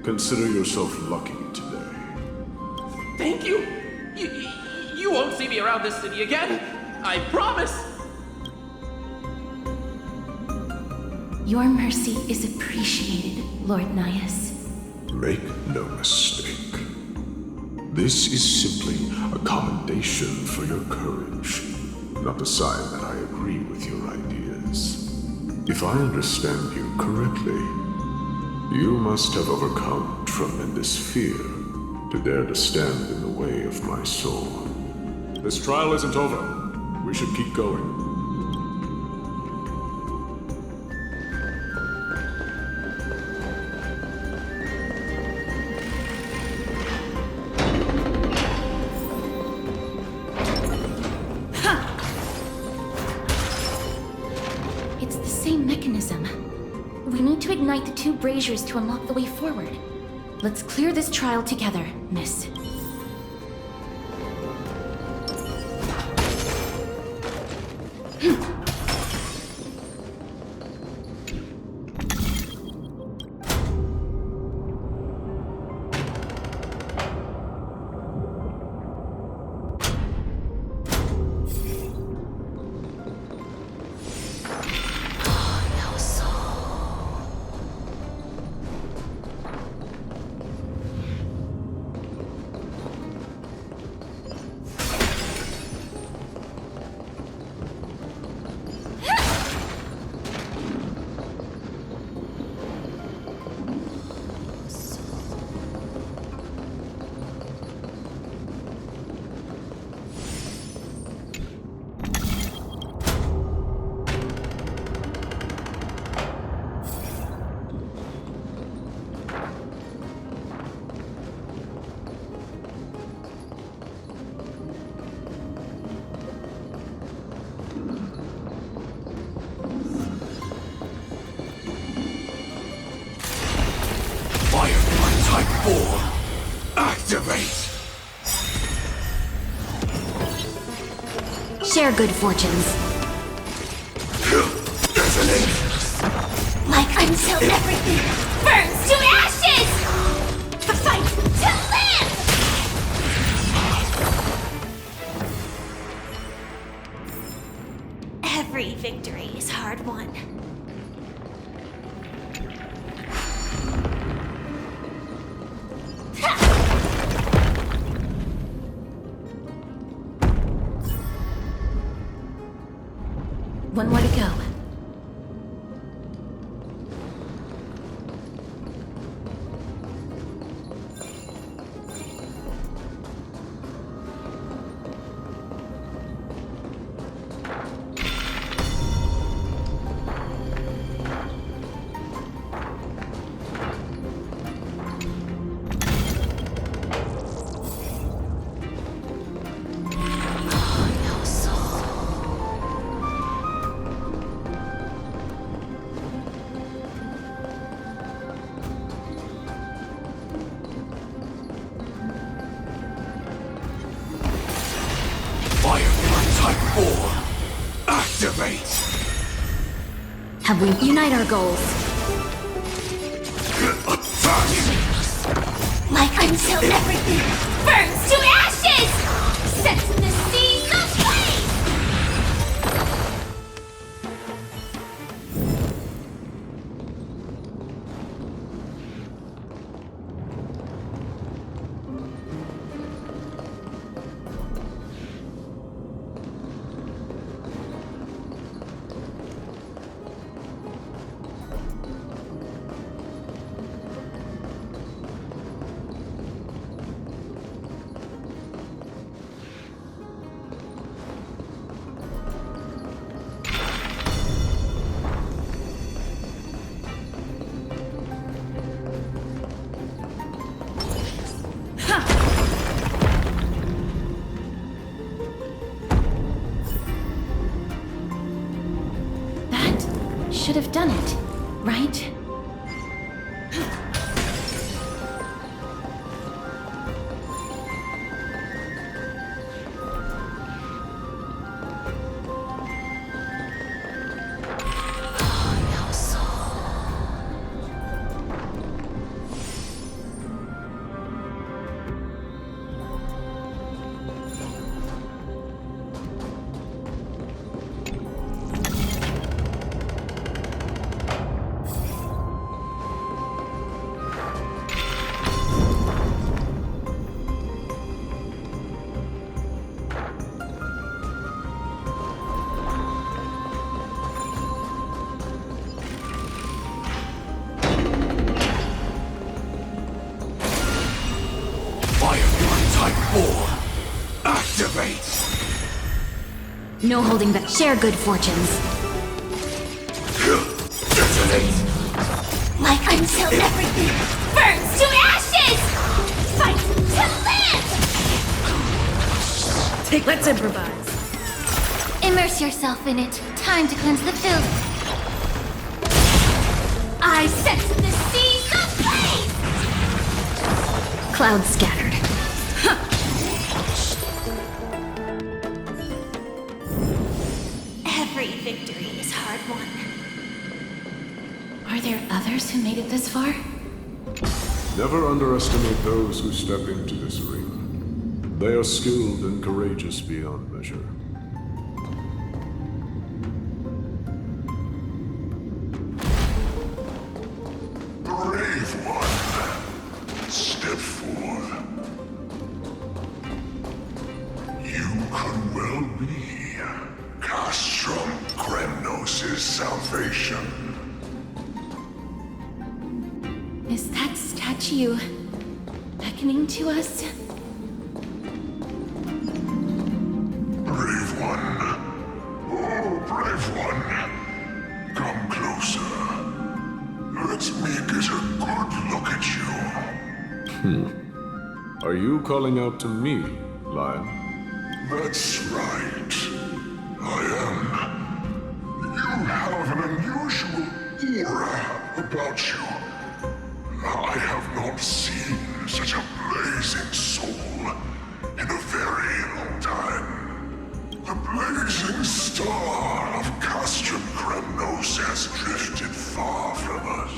Consider yourself lucky today. Thank you! You won't see me around this city again! I promise! Your mercy is appreciated, Lord Nias. Make no mistake. This is simply a commendation for your courage, not a sign that I agree with your ideas. If I understand you correctly, you must have overcome tremendous fear to dare to stand in the way of my soul. This trial isn't over. We should keep going. It's the same mechanism. We need to ignite the two braziers to unlock the way forward. Let's clear this trial together, miss. Activate! Share good fortunes. Like until everything burns to ashes! The fight to live! Every victory is hard won. One more to go. Have we unite our goals? Like until everything burns to ashes! Sets the seas ablaze! Should have done it, right? No holding back. Share good fortunes. Like until everything burns to ashes! Fight to live! Let's improvise. Immerse yourself in it. Time to cleanse the filth. I set the seas ablaze! Clouds scattered. Every victory is hard won. Are there others who made it this far? Never underestimate those who step into this arena. They are skilled and courageous beyond measure. Brave one, step forth. You could well be Castrum Kremnos' salvation. Is that statue beckoning to us? Brave one. Oh, brave one. Come closer. Let me get a good look at you. Are you calling out to me, Lion? That's right. I am. You have an unusual aura about you. I have not seen such a blazing soul in a very long time. The blazing star of Castrum Kremnos has drifted far from us.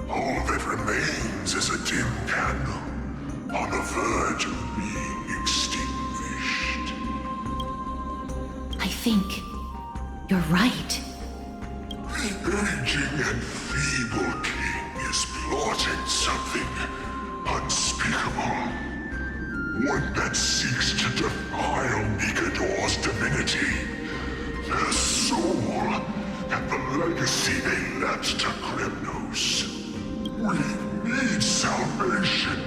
All that remains is a dim candle on the verge of being extinguished. I think you're right. The aging and feeble king is plotting something unspeakable. One that seeks to defile Nikador's divinity, their soul, and the legacy they left to Kremnos. We need salvation.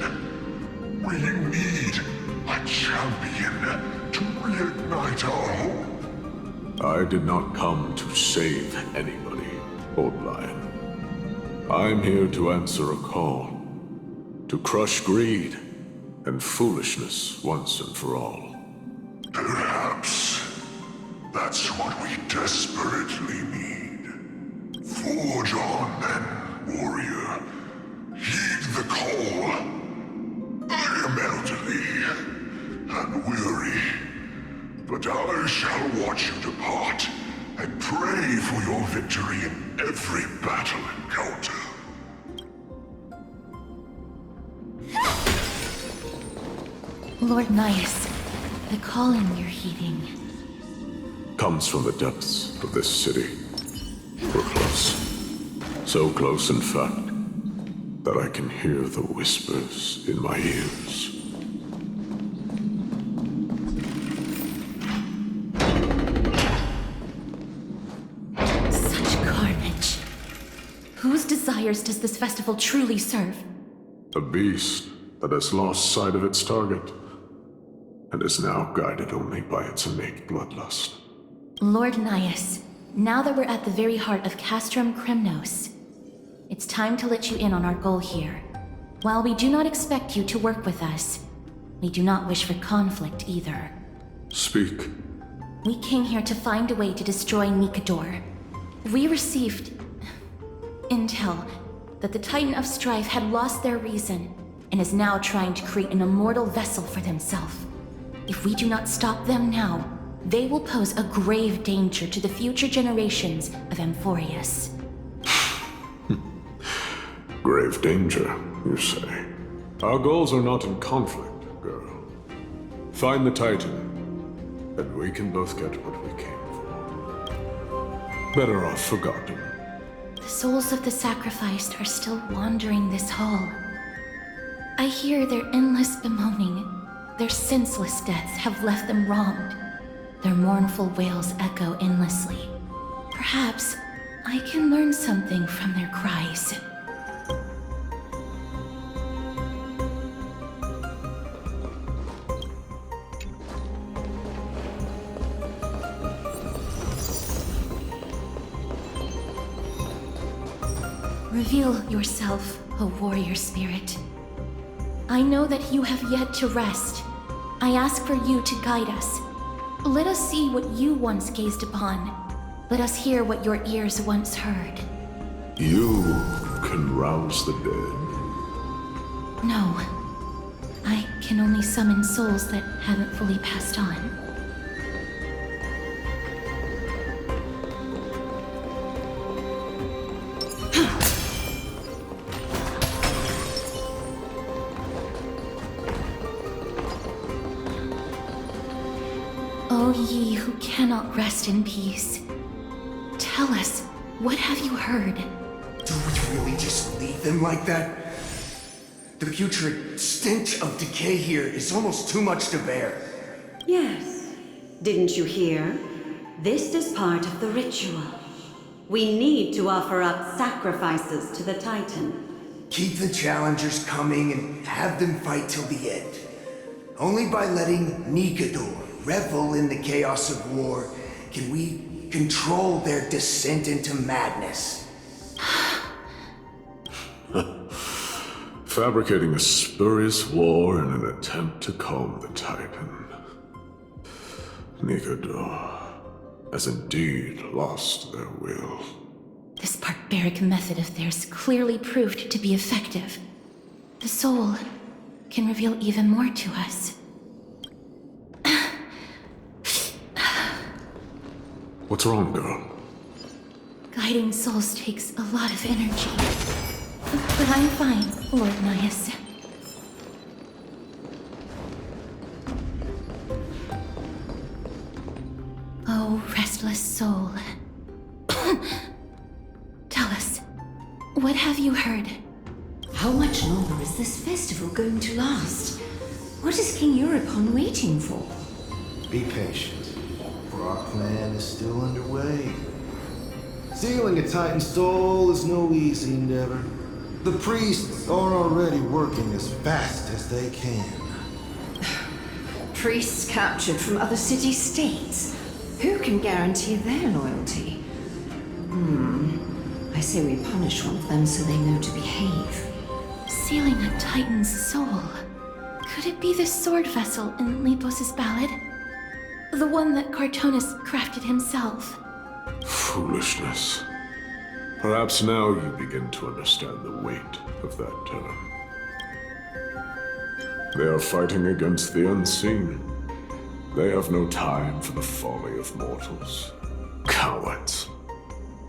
We need a champion to reignite our hope. I did not come to save anybody, Old Lion. I'm here to answer a call. To crush greed and foolishness once and for all. Perhaps that's what we desperately need. Forge on then, warrior. Heed the call. I am elderly and weary, but I shall watch you depart I pray for your victory in every battle encounter. Lord Nias, the calling you're heeding. Comes from the depths of this city. We're close. So close, in fact, that I can hear the whispers in my ears. Such carnage. Whose desires does this festival truly serve? A beast that has lost sight of its target, and is now guided only by its innate bloodlust. Lord Nias, now that we're at the very heart of Castrum Kremnos, it's time to let you in on our goal here. While we do not expect you to work with us, we do not wish for conflict either. Speak. We came here to find a way to destroy Nikador. We received intel that the Titan of Strife had lost their reason and is now trying to create an immortal vessel for themselves. If we do not stop them now, they will pose a grave danger to the future generations of Amphoreus. Grave danger, you say? Our goals are not in conflict, girl. Find the Titan, and we can both get what we came for. Better off forgotten. The souls of the sacrificed are still wandering this hall. I hear their endless bemoaning. Their senseless deaths have left them wronged. Their mournful wails echo endlessly. Perhaps I can learn something from their cries. Reveal yourself, O warrior spirit. I know that you have yet to rest. I ask for you to guide us. Let us see what you once gazed upon. Let us hear what your ears once heard. You can rouse the dead. No. I can only summon souls that haven't fully passed on. O ye who cannot rest in peace, tell us, what have you heard? Do we really just leave them like that? The putrid stench of decay here is almost too much to bear. Yes. Didn't you hear? This is part of the ritual. We need to offer up sacrifices to the Titan. Keep the challengers coming and have them fight till the end. Only by letting Nikador revel in the chaos of war can we control their descent into madness. Fabricating a spurious war in an attempt to calm the Titan. Nikador has indeed lost their will. This barbaric method of theirs clearly proved to be effective. The soul can reveal even more to us. What's wrong, girl? Guiding souls takes a lot of energy. But I'm fine, Lord Nias. Oh, restless soul. Tell us, what have you heard? How much longer is this festival going to last? What is King Europon waiting for? Be patient, for our plan is still underway. Sealing a Titan soul is no easy endeavor. The priests are already working as fast as they can. Priests captured from other city-states. Who can guarantee their loyalty? I say we punish one of them so they know to behave. Sealing a Titan's soul. Could it be the sword vessel in Lepos's ballad? The one that Cartonis crafted himself? Foolishness. Perhaps now you begin to understand the weight of that term. They are fighting against the unseen. They have no time for the folly of mortals. Cowards.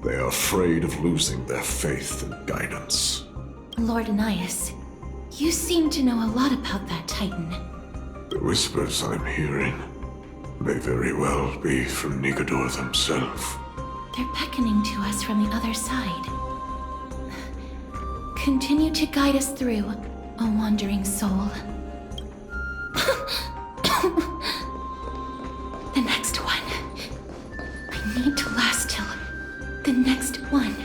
They are afraid of losing their faith and guidance. Lord Anais, you seem to know a lot about that Titan. The whispers I'm hearing may very well be from Nikador themselves. They're beckoning to us from the other side. Continue to guide us through, O wandering soul. The next one. I need to last till the next one.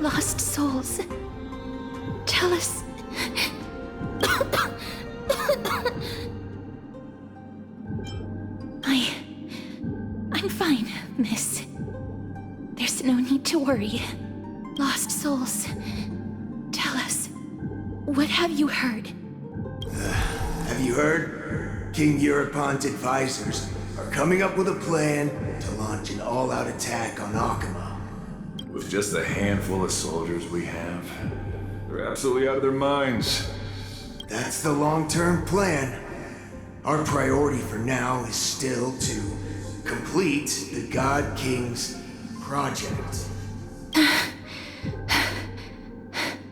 Lost souls. Tell us. I'm fine, miss. There's no need to worry. Lost souls. Tell us. What have you heard? Have you heard? King Eurypon's advisors are coming up with a plan to launch an all-out attack on Okhema. With just a handful of soldiers we have, they're absolutely out of their minds. That's the long-term plan. Our priority for now is still to complete the God King's project.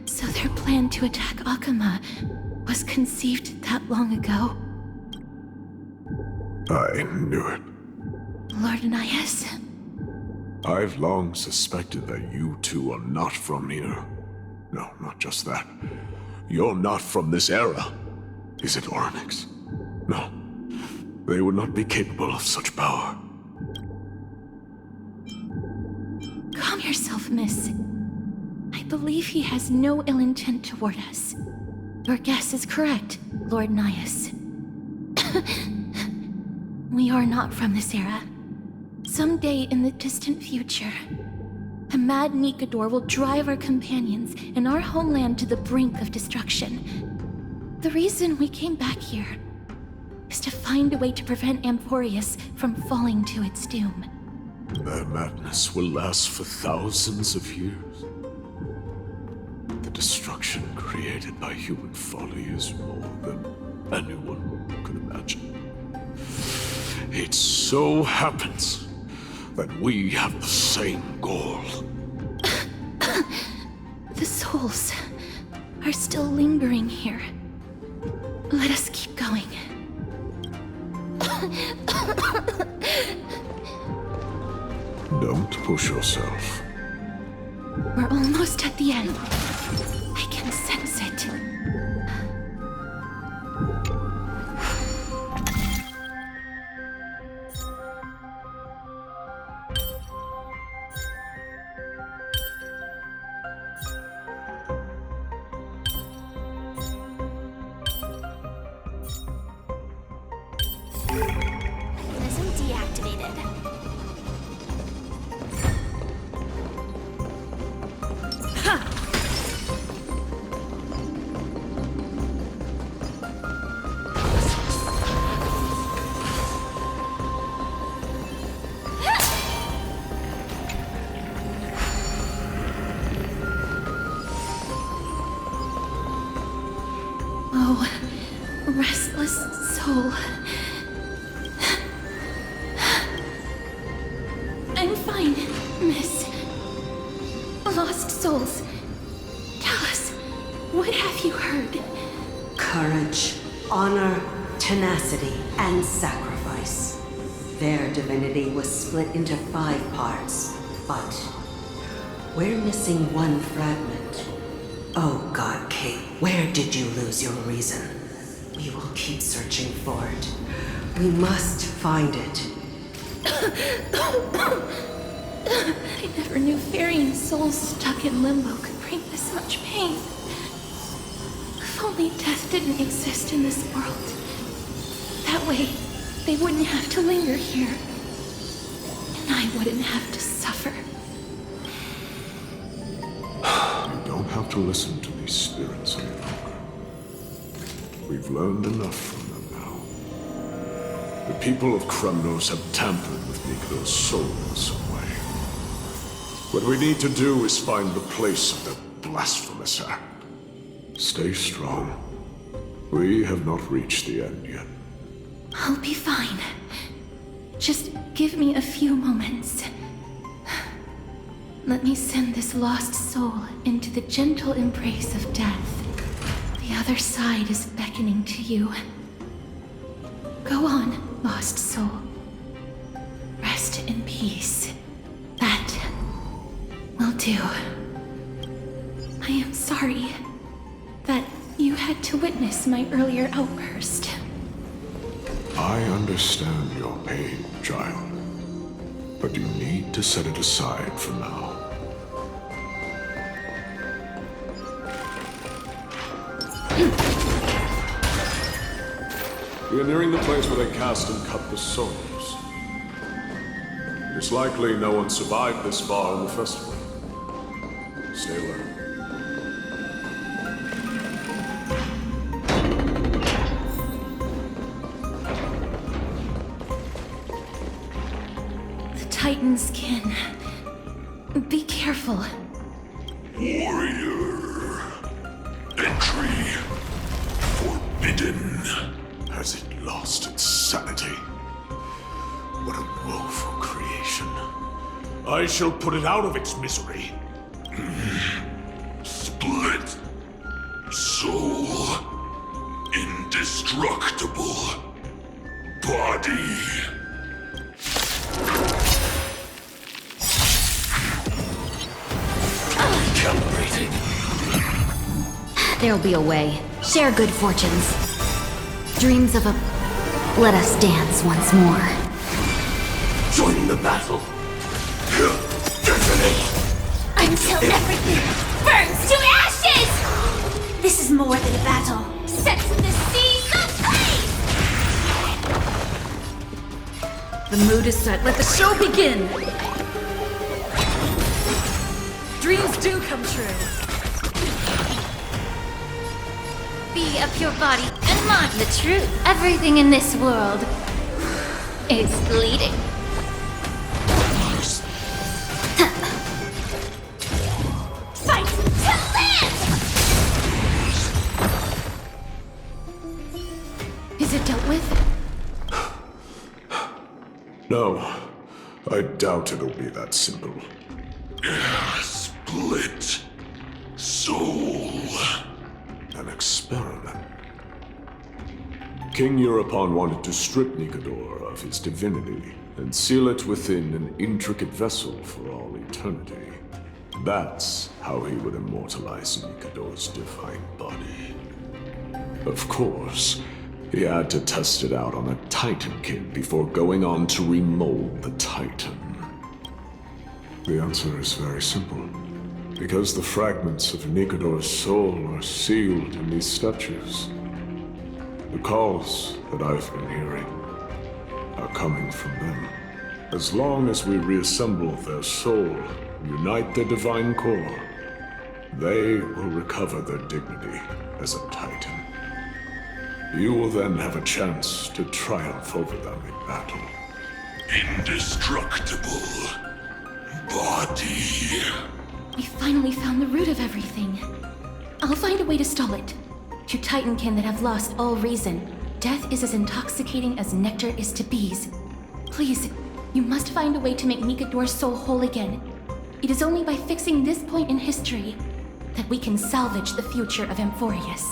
So their plan to attack Okhema was conceived that long ago? I knew it. Lord Anais? I've long suspected that you two are not from here. No, not just that. You're not from this era. Is it Oronyx? No. They would not be capable of such power. Calm yourself, miss. I believe he has no ill intent toward us. Your guess is correct, Lord Anais. We are not from this era. Someday in the distant future, a mad Nikador will drive our companions and our homeland to the brink of destruction. The reason we came back here is to find a way to prevent Amphoreus from falling to its doom. Their madness will last for thousands of years. The destruction created by human folly is more than anyone could imagine. It so happens that we have the same goal. The souls are still lingering here. Let us keep going. Don't push yourself. We're almost at the end. I can sense it. Mechanism deactivated. Oh, restless soul. I'm fine, miss. Lost souls. Tell us, what have you heard? Courage, honor, tenacity, and sacrifice. Their divinity was split into 5 parts, but we're missing one fragment. Oh, God King, where did you lose your reason? We will keep searching for it. We must find it. I never knew ferrying souls stuck in limbo could bring this much pain. If only death didn't exist in this world. That way, they wouldn't have to linger here. And I wouldn't have to suffer. You don't have to listen to these spirits any longer. We've learned enough from them now. The people of Kremnos have tampered with Nikador's soul in some way. What we need to do is find the place of the blasphemous act. Stay strong. We have not reached the end yet. I'll be fine. Just give me a few moments. Let me send this lost soul into the gentle embrace of death. The other side is beckoning to you. Go on, lost soul. Rest in peace. That will do. I am sorry that you had to witness my earlier outburst. I understand your pain, child. But you need to set it aside for now. We are nearing the place where they cast and cut the souls. It's likely no one survived this far in the festival. Stay alert. The Titans can... Be careful. Warrior. Entry forbidden. Has it lost its sanity? What a woeful creation. I shall put it out of its misery. Split. Soul. Indestructible. Body. Calibrating. There'll be a way. Share good fortunes. Dreams of a... Let us dance once more. Join the battle. Until everything burns to ashes! This is more than a battle. Sets the seas ablaze! The mood is set. Let the show begin! Dreams do come true. Be of your body and mind the truth. Everything in this world is bleeding. Fight to live! Is it dealt with? No, I doubt it'll be that simple. Split. Soul. An experiment. King Europon wanted to strip Nikador of his divinity and seal it within an intricate vessel for all eternity. That's how he would immortalize Nikador's divine body. Of course, he had to test it out on a Titankin before going on to remold the Titan. The answer is very simple. Because the fragments of Nikador's soul are sealed in these statues. The calls that I've been hearing are coming from them. As long as we reassemble their soul and unite their divine core, they will recover their dignity as a Titan. You will then have a chance to triumph over them in battle. Indestructible body. We finally found the root of everything. I'll find a way to stall it. To Titankin that have lost all reason, death is as intoxicating as nectar is to bees. Please, you must find a way to make Nikador's soul whole again. It is only by fixing this point in history that we can salvage the future of Amphoreus.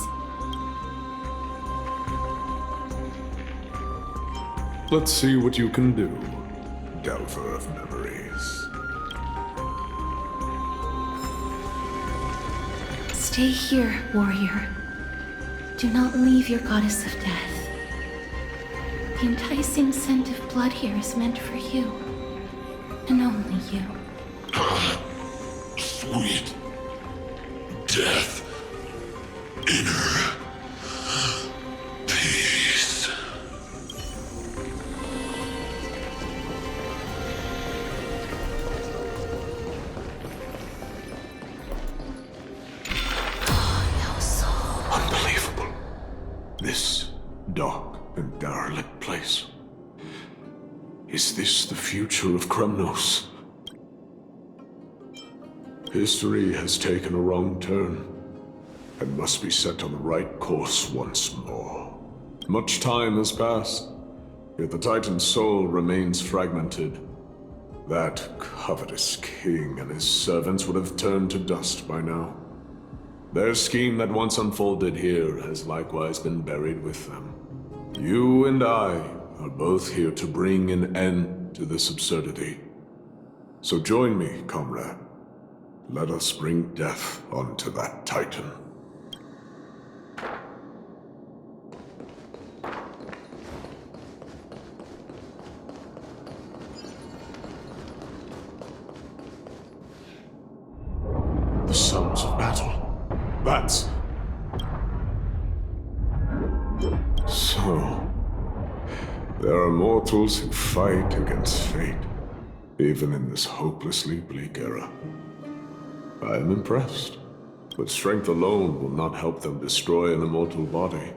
Let's see what you can do, Delver of Memories. Stay here, warrior. Do not leave your goddess of death. The enticing scent of blood here is meant for you. And only you. Sweet death. Inner peace. Unbelievable. This dark and derelict place Is this the future of Kremnos? History has taken a wrong turn, and must be set on the right course once more. Much time has passed, yet the Titan's soul remains fragmented. That covetous king and his servants would have turned to dust by now. Their scheme that once unfolded here has likewise been buried with them. You and I are both here to bring an end to this absurdity. So join me, comrade. Let us bring death onto that Titan. The sounds of battle. Bats. So, there are mortals who fight against fate, even in this hopelessly bleak era. I am impressed, but strength alone will not help them destroy an immortal body.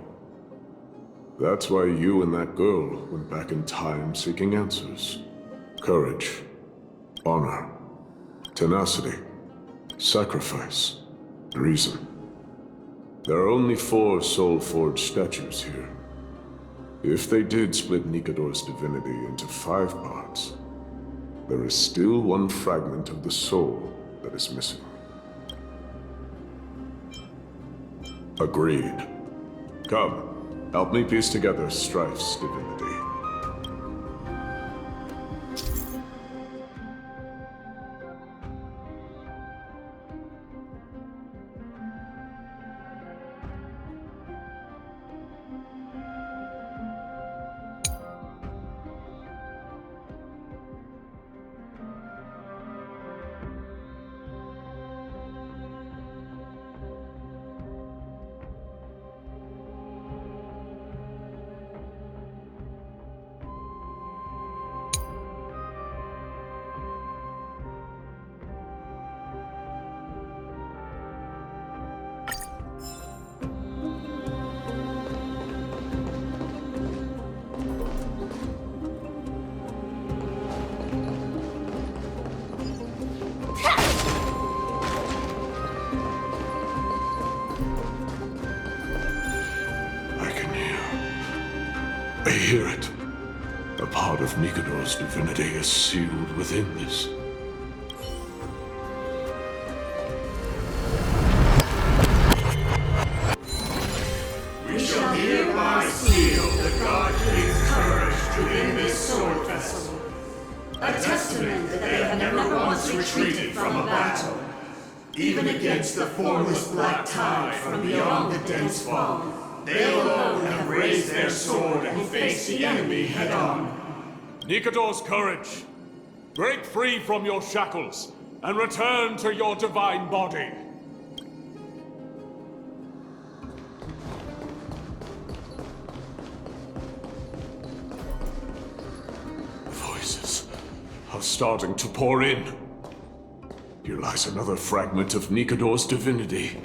That's why you and that girl went back in time seeking answers. Courage, honor, tenacity, sacrifice, reason. There are only 4 soul-forged statues here. If they did split Nikador's divinity into 5 parts, there is still one fragment of the soul that is missing. Agreed. Come, help me piece together Strife's divinity. I hear it. A part of Nikador's divinity is sealed within this. We shall hereby seal the God King's courage within this sword vessel. A testament that they have never once retreated from a battle, even against the formless black tide from beyond the dense fog. They alone have raised their sword and faced the enemy head-on. Nikador's courage! Break free from your shackles, and return to your divine body! Voices are starting to pour in. Here lies another fragment of Nikador's divinity.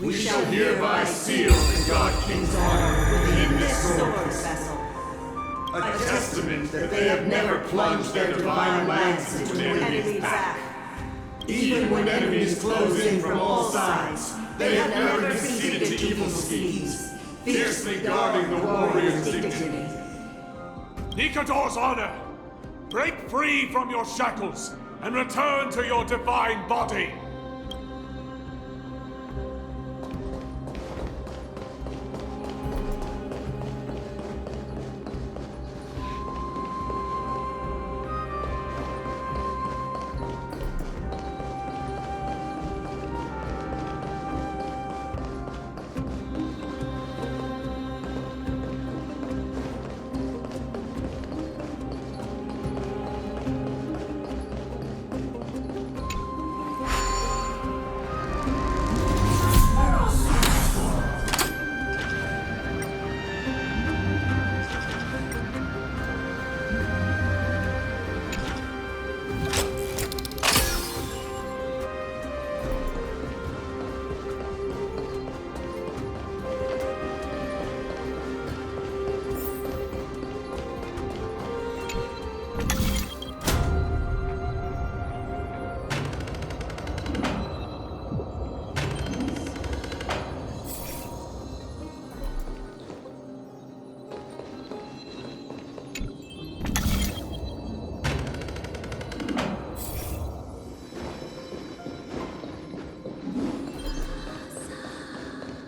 We shall hereby seal the God King's honor within this sword vessel. A testament that they have never plunged their divine lance into an enemy's back. Even when enemies close in from all sides, they have never conceded to evil schemes. fiercely guarding the warrior's dignity. Nikador's honor! Break free from your shackles and return to your divine body!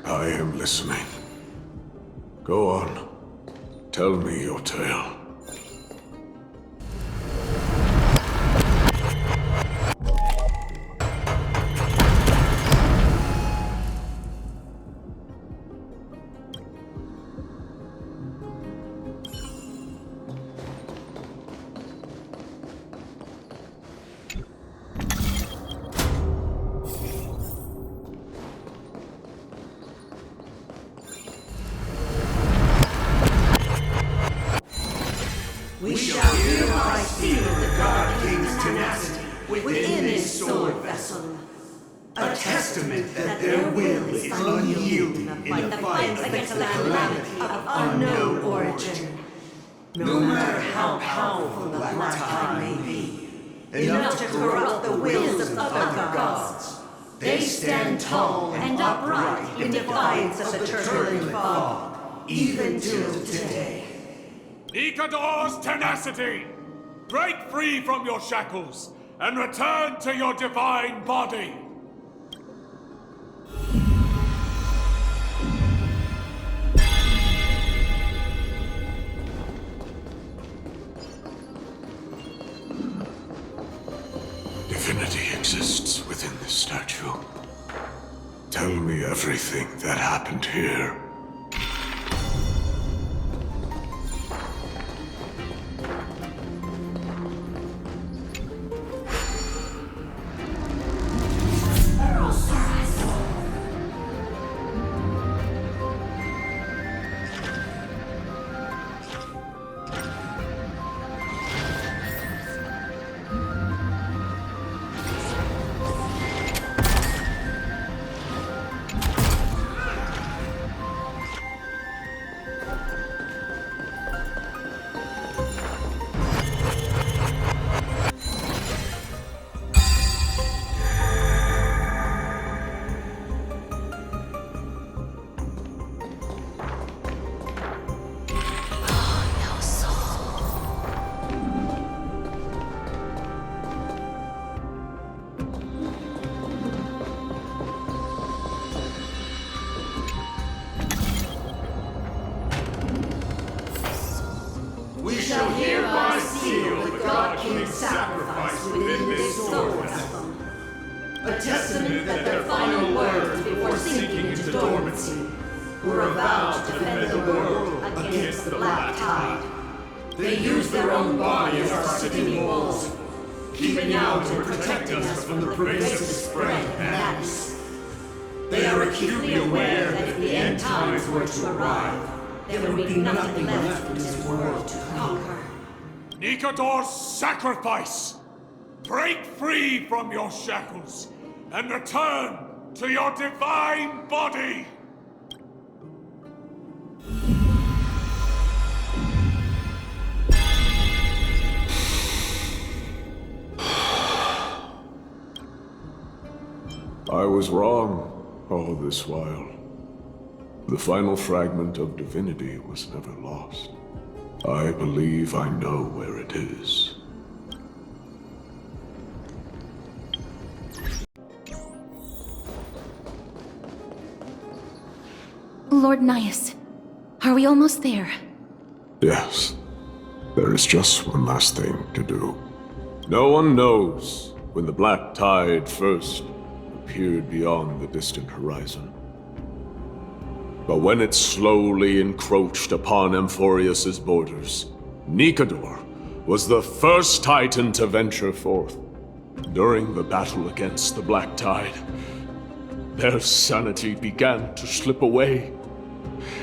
I am listening. Go on. Tell me your tale. We shall hereby seal the God King's tenacity within this sword vessel. A testament that their will is unyielding in the fight against the calamity of unknown origin. No matter how powerful the Black Tide may be, enough to corrupt the wills of other gods, they stand tall and upright in defiance of the turbulent fog, even till today. Nikador's tenacity! Break free from your shackles and return to your divine body! Divinity exists within this statue. Tell me everything that happened here. A testament that their final words before sinking into dormancy were a vow to defend the world against the Black Tide. They used their own body as our city walls, keeping out and protecting us from the pervasive spread of madness. They are acutely aware that if the end times were to arrive, there would be nothing left in this world to conquer. Nikador's sacrifice! Break free from your shackles and return to your divine body! I was wrong all this while. The final fragment of divinity was never lost. I believe I know where it is. Lord Nias, are we almost there? Yes. There is just one last thing to do. No one knows when the black tide first appeared beyond the distant horizon. But when it slowly encroached upon Amphoreus' borders, Nikador was the first Titan to venture forth. During the battle against the black tide, their sanity began to slip away.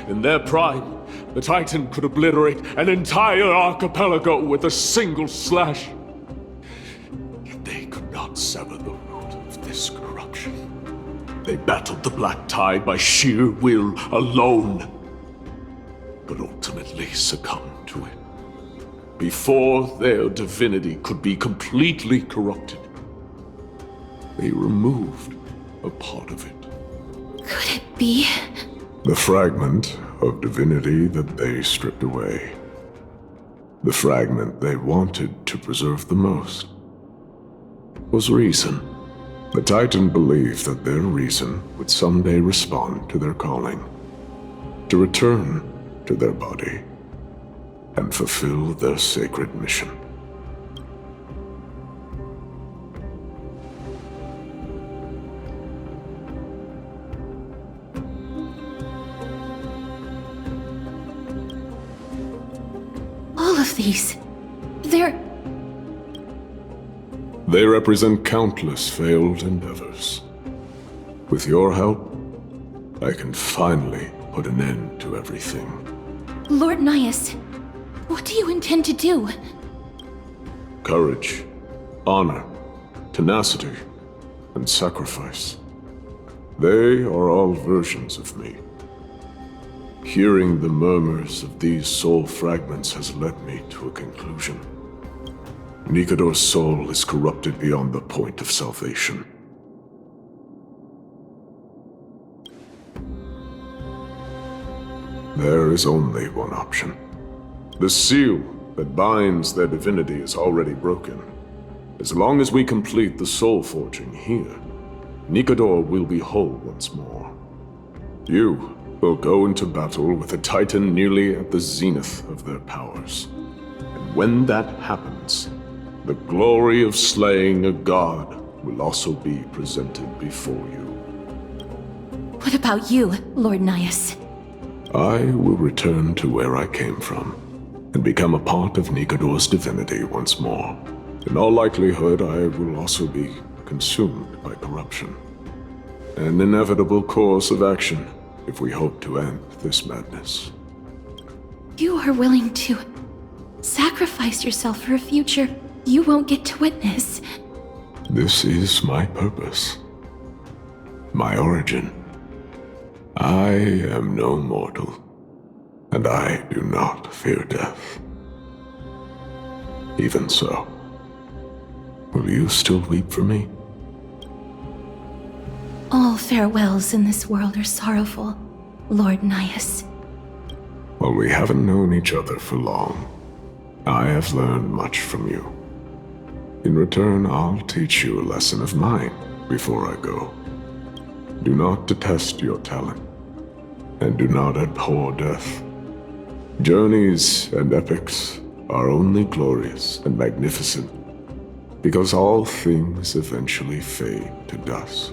In their prime, the Titan could obliterate an entire archipelago with a single slash. Yet they could not sever the root of this corruption. They battled the black tide by sheer will alone, but ultimately succumbed to it. Before their divinity could be completely corrupted, they removed a part of it. Could it be? The fragment of divinity that they stripped away. The fragment they wanted to preserve the most was reason. The Titan believed that their reason would someday respond to their calling, to return to their body, and fulfill their sacred mission. All of these, They represent countless failed endeavors. With your help, I can finally put an end to everything. Lord Nias, what do you intend to do? Courage, honor, tenacity, and sacrifice. They are all versions of me. Hearing the murmurs of these soul fragments has led me to a conclusion. Nikador's soul is corrupted beyond the point of salvation. There is only one option. The seal that binds their divinity is already broken. As long as we complete the soul forging here, Nikador will be whole once more. You will go into battle with a Titan nearly at the zenith of their powers. And when that happens, the glory of slaying a god will also be presented before you. What about you, Lord Nias? I will return to where I came from, and become a part of Nikador's divinity once more. In all likelihood, I will also be consumed by corruption. An inevitable course of action if we hope to end this madness. You are willing to sacrifice yourself for a future you won't get to witness. This is my purpose. My origin. I am no mortal, and I do not fear death. Even so, will you still weep for me? All farewells in this world are sorrowful, Lord Nias. While we haven't known each other for long, I have learned much from you. In return, I'll teach you a lesson of mine before I go. Do not detest your talent, and do not abhor death. Journeys and epics are only glorious and magnificent because all things eventually fade to dust.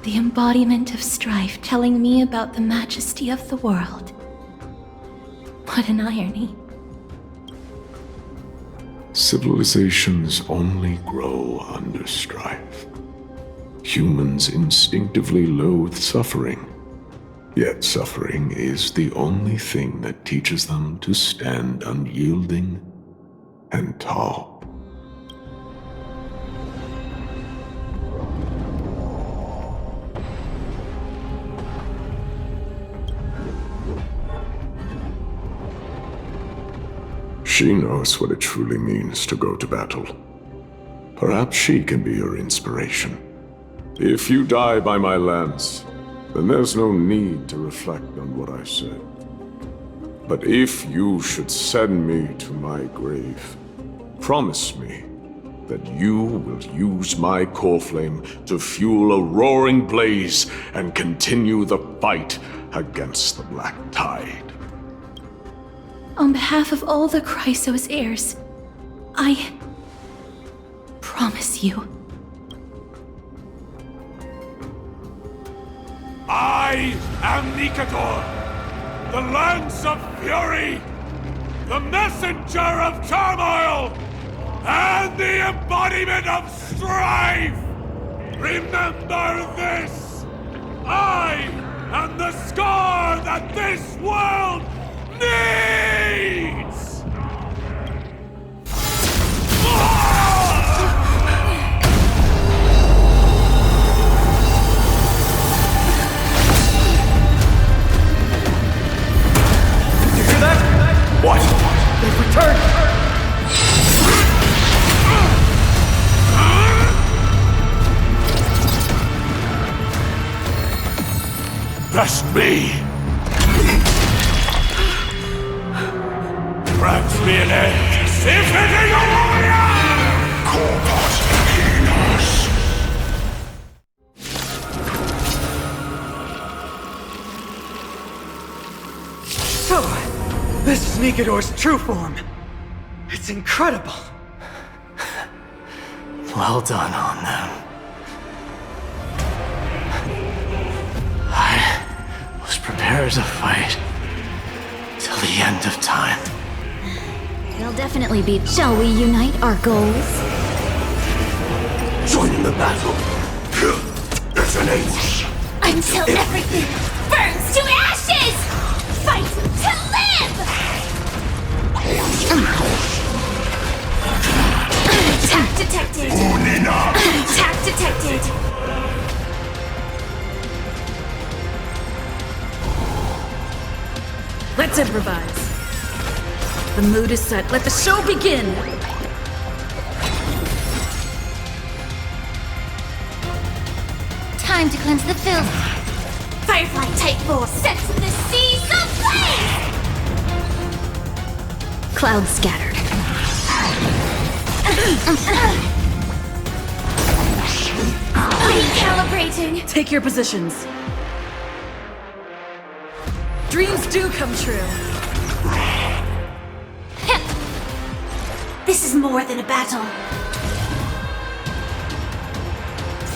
The embodiment of Strife telling me about the majesty of the world. What an irony. Civilizations only grow under strife. Humans instinctively loathe suffering, yet suffering is the only thing that teaches them to stand unyielding and tall. She knows what it truly means to go to battle. Perhaps she can be your inspiration. If you die by my lance, then there's no need to reflect on what I said. But if you should send me to my grave, promise me that you will use my core flame to fuel a roaring blaze and continue the fight against the Black Tide. On behalf of all the Chryseus heirs, I promise you. I am Nikador, the Lance of Fury, the messenger of turmoil, and the embodiment of strife! Remember this! I am the scar that this world needs! You hear that? What? They've returned! Best me! Grant me an edge, befitting a warrior! Corpus Venus! So, this is Nikador's true form. It's incredible. Well done on them. I was prepared to fight till the end of time. They'll definitely be. Shall we unite our goals? Join the battle. It's an ace. Until everything burns to ashes! Fight to live! Attack detected! Attack detected! Let's improvise. The mood is set. Let the show begin! Time to cleanse the filth. Firefly Type 4 sets in the seas ablaze! Clouds scattered. Recalibrating. Take your positions. Dreams do come true. This is more than a battle.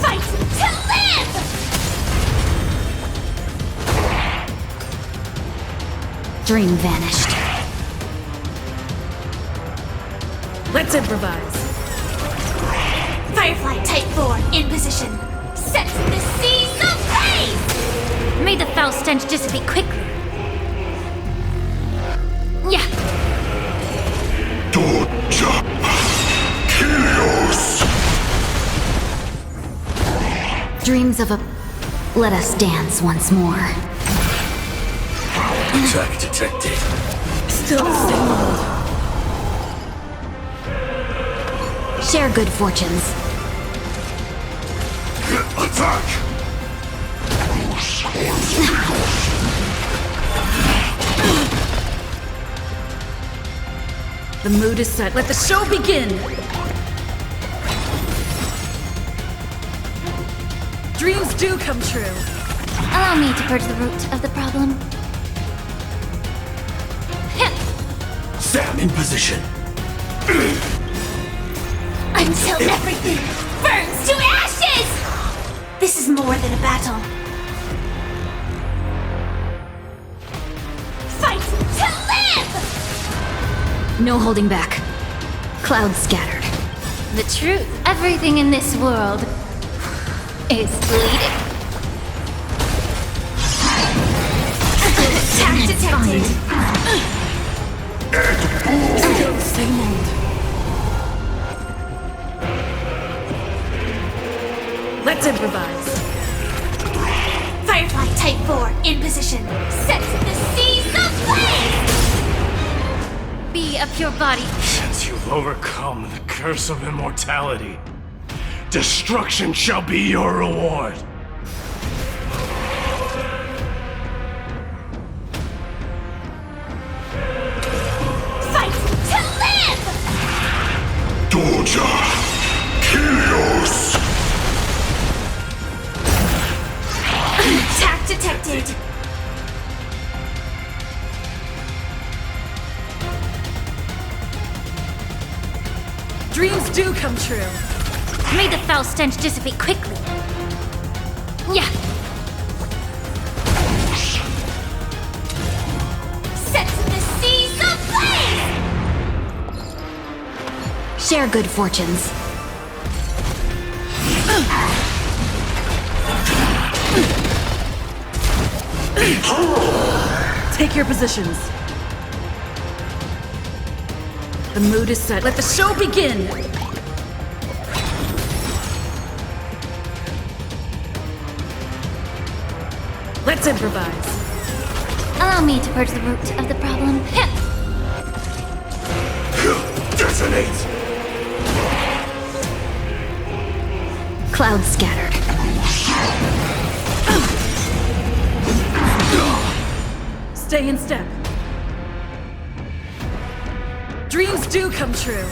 Fight to live! Dream vanished. Let's improvise. Firefly Type 4 in position. Sets in the seas ablaze! May the foul stench dissipate quickly. Yeah. Torture. Chaos. Dreams of a. Let us dance once more. Attack detected. Still the same old. Share good fortunes. Attack. The mood is set. Let the show begin! Dreams do come true. Allow me to purge the root of the problem. Stand in position. Until everything burns to ashes! This is more than a battle. Fight to live! No holding back. Clouds scattered. The truth, everything in this world is bleeding. Attack detected! Still the same old. Let's improvise. Firefly Type 4 in position. Sets in the seas ablaze! Be a pure body. Since you've overcome the curse of immortality, Destruction shall be your reward. Fight to live! Doja! Kilios! Attack detected! Dreams do come true. May the foul stench dissipate quickly. Yeah. Set the seas ablaze! Share good fortunes. Take your positions. The mood is set. Let the show begin! Let's improvise. Allow me to purge the root of the problem. Detonate! Cloud scattered. Stay in step. Dreams do come true.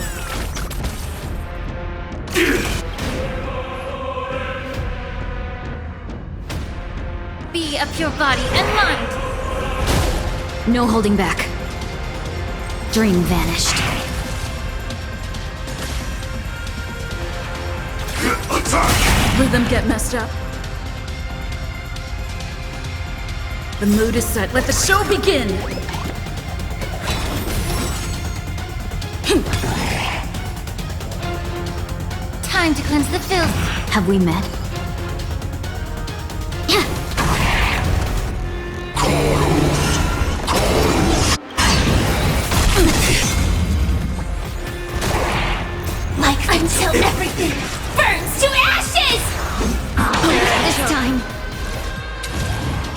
Be of pure body and mind. No holding back. Dream vanished. Attack! Rhythm get messed up. The mood is set. Let the show begin! Time to cleanse the filth. Have we met? Like until everything burns to ashes! This time.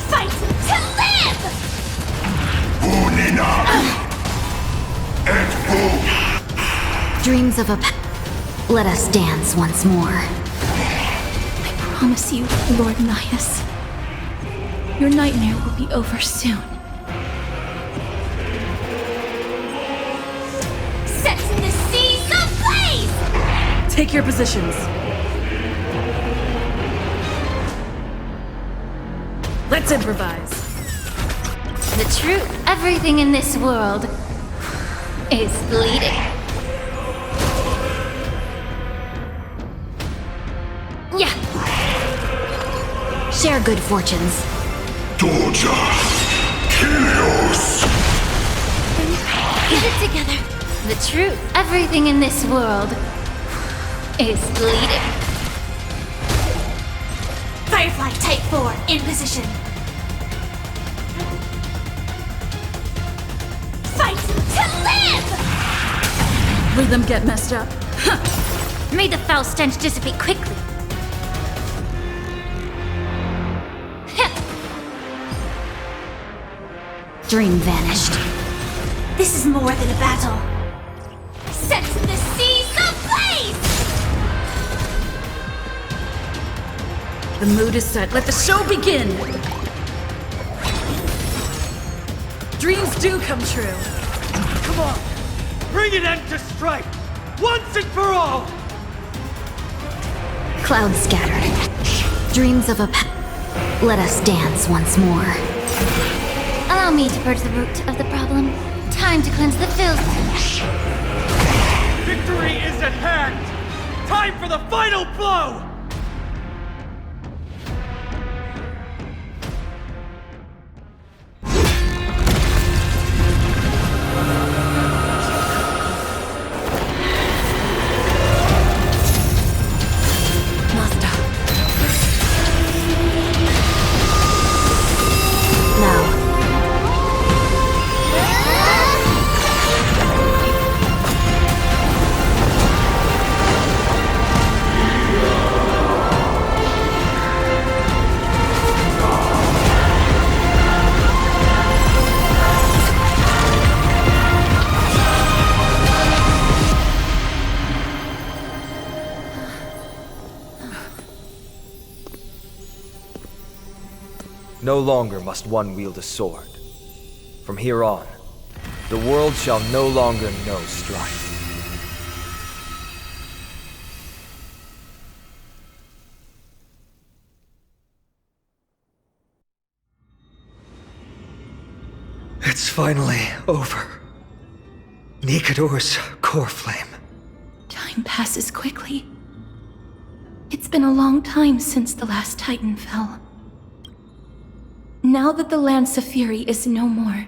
Fight to live! Unina! And boom! Dreams of a let us dance once more. I promise you, Lord Nias, your nightmare will be over soon. Set the seas ablaze! Take your positions. Let's improvise. The truth, everything in this world is bleeding. Yeah. Share good fortunes. Doja! Kilios! Get it together. The truth, everything in this world is bleeding. Firefly Type 4 in position. Fight to live! Rhythm get messed up. May the foul stench dissipate quickly. Dream vanished. This is more than a battle. Set the seas ablaze! The mood is set. Let the show begin! Dreams do come true. Come on! Bring an end to Strife! Once and for all! Cloud scattered. Dreams of a let us dance once more. Allow me to purge the root of the problem. Time to cleanse the filth. Victory is at hand! Time for the final blow! No longer must one wield a sword. From here on, the world shall no longer know strife. It's finally over. Nikador's core flame. Time passes quickly. It's been a long time since the last Titan fell. Now that the Lance of Fury is no more,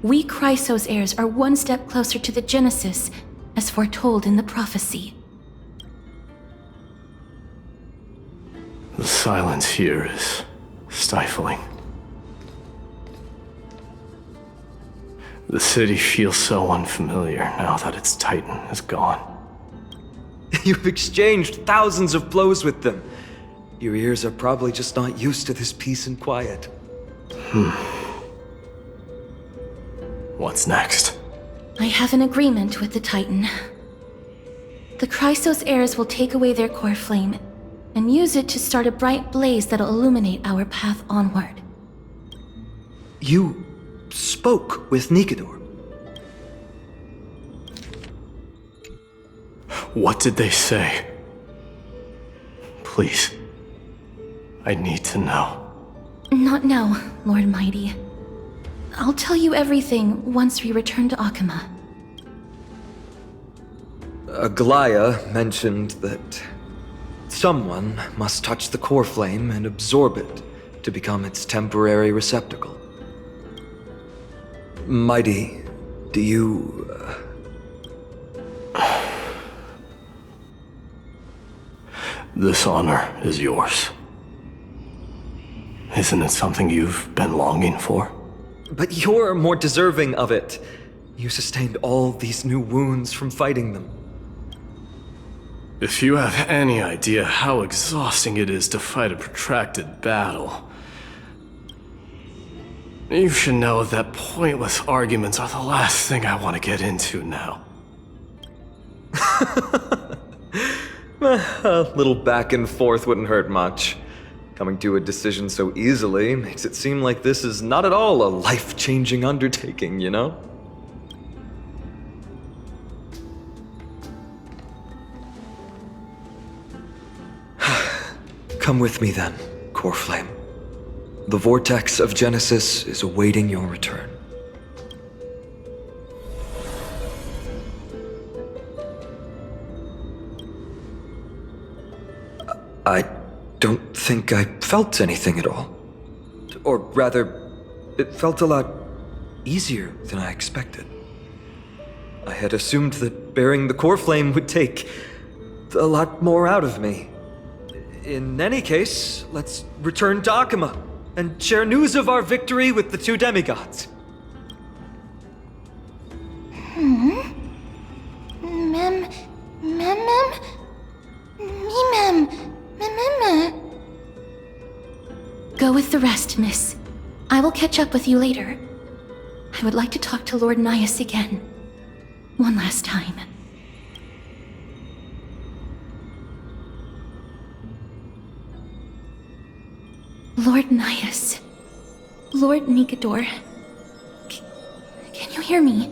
we Chryseus heirs are one step closer to the Genesis, as foretold in the prophecy. The silence here is stifling. The city feels so unfamiliar now that its Titan is gone. You've exchanged thousands of blows with them. Your ears are probably just not used to this peace and quiet. What's next? I have an agreement with the Titan. The Chryseus heirs will take away their core flame and use it to start a bright blaze that'll illuminate our path onward. You spoke with Nikador. What did they say? Please. I need to know. Not now, Lord Mighty. I'll tell you everything once we return to Okhema. Aglaea mentioned that someone must touch the core flame and absorb it to become its temporary receptacle. Mighty, do you... This honor is yours. Isn't it something you've been longing for? But you're more deserving of it. You sustained all these new wounds from fighting them. If you have any idea how exhausting it is to fight a protracted battle, you should know that pointless arguments are the last thing I want to get into now. A little back and forth wouldn't hurt much. Coming to a decision so easily makes it seem like this is not at all a life-changing undertaking, you know? Come with me then, Core Flame. The Vortex of Genesis is awaiting your return. I don't think I felt anything at all. Or rather, it felt a lot easier than I expected. I had assumed that bearing the core flame would take a lot more out of me. In any case, let's return to Okhema and share news of our victory with the two demigods. Go with the rest, miss. I will catch up with you later. I would like to talk to Lord Nias again. One last time. Lord Nias. Lord Nikador. Can you hear me?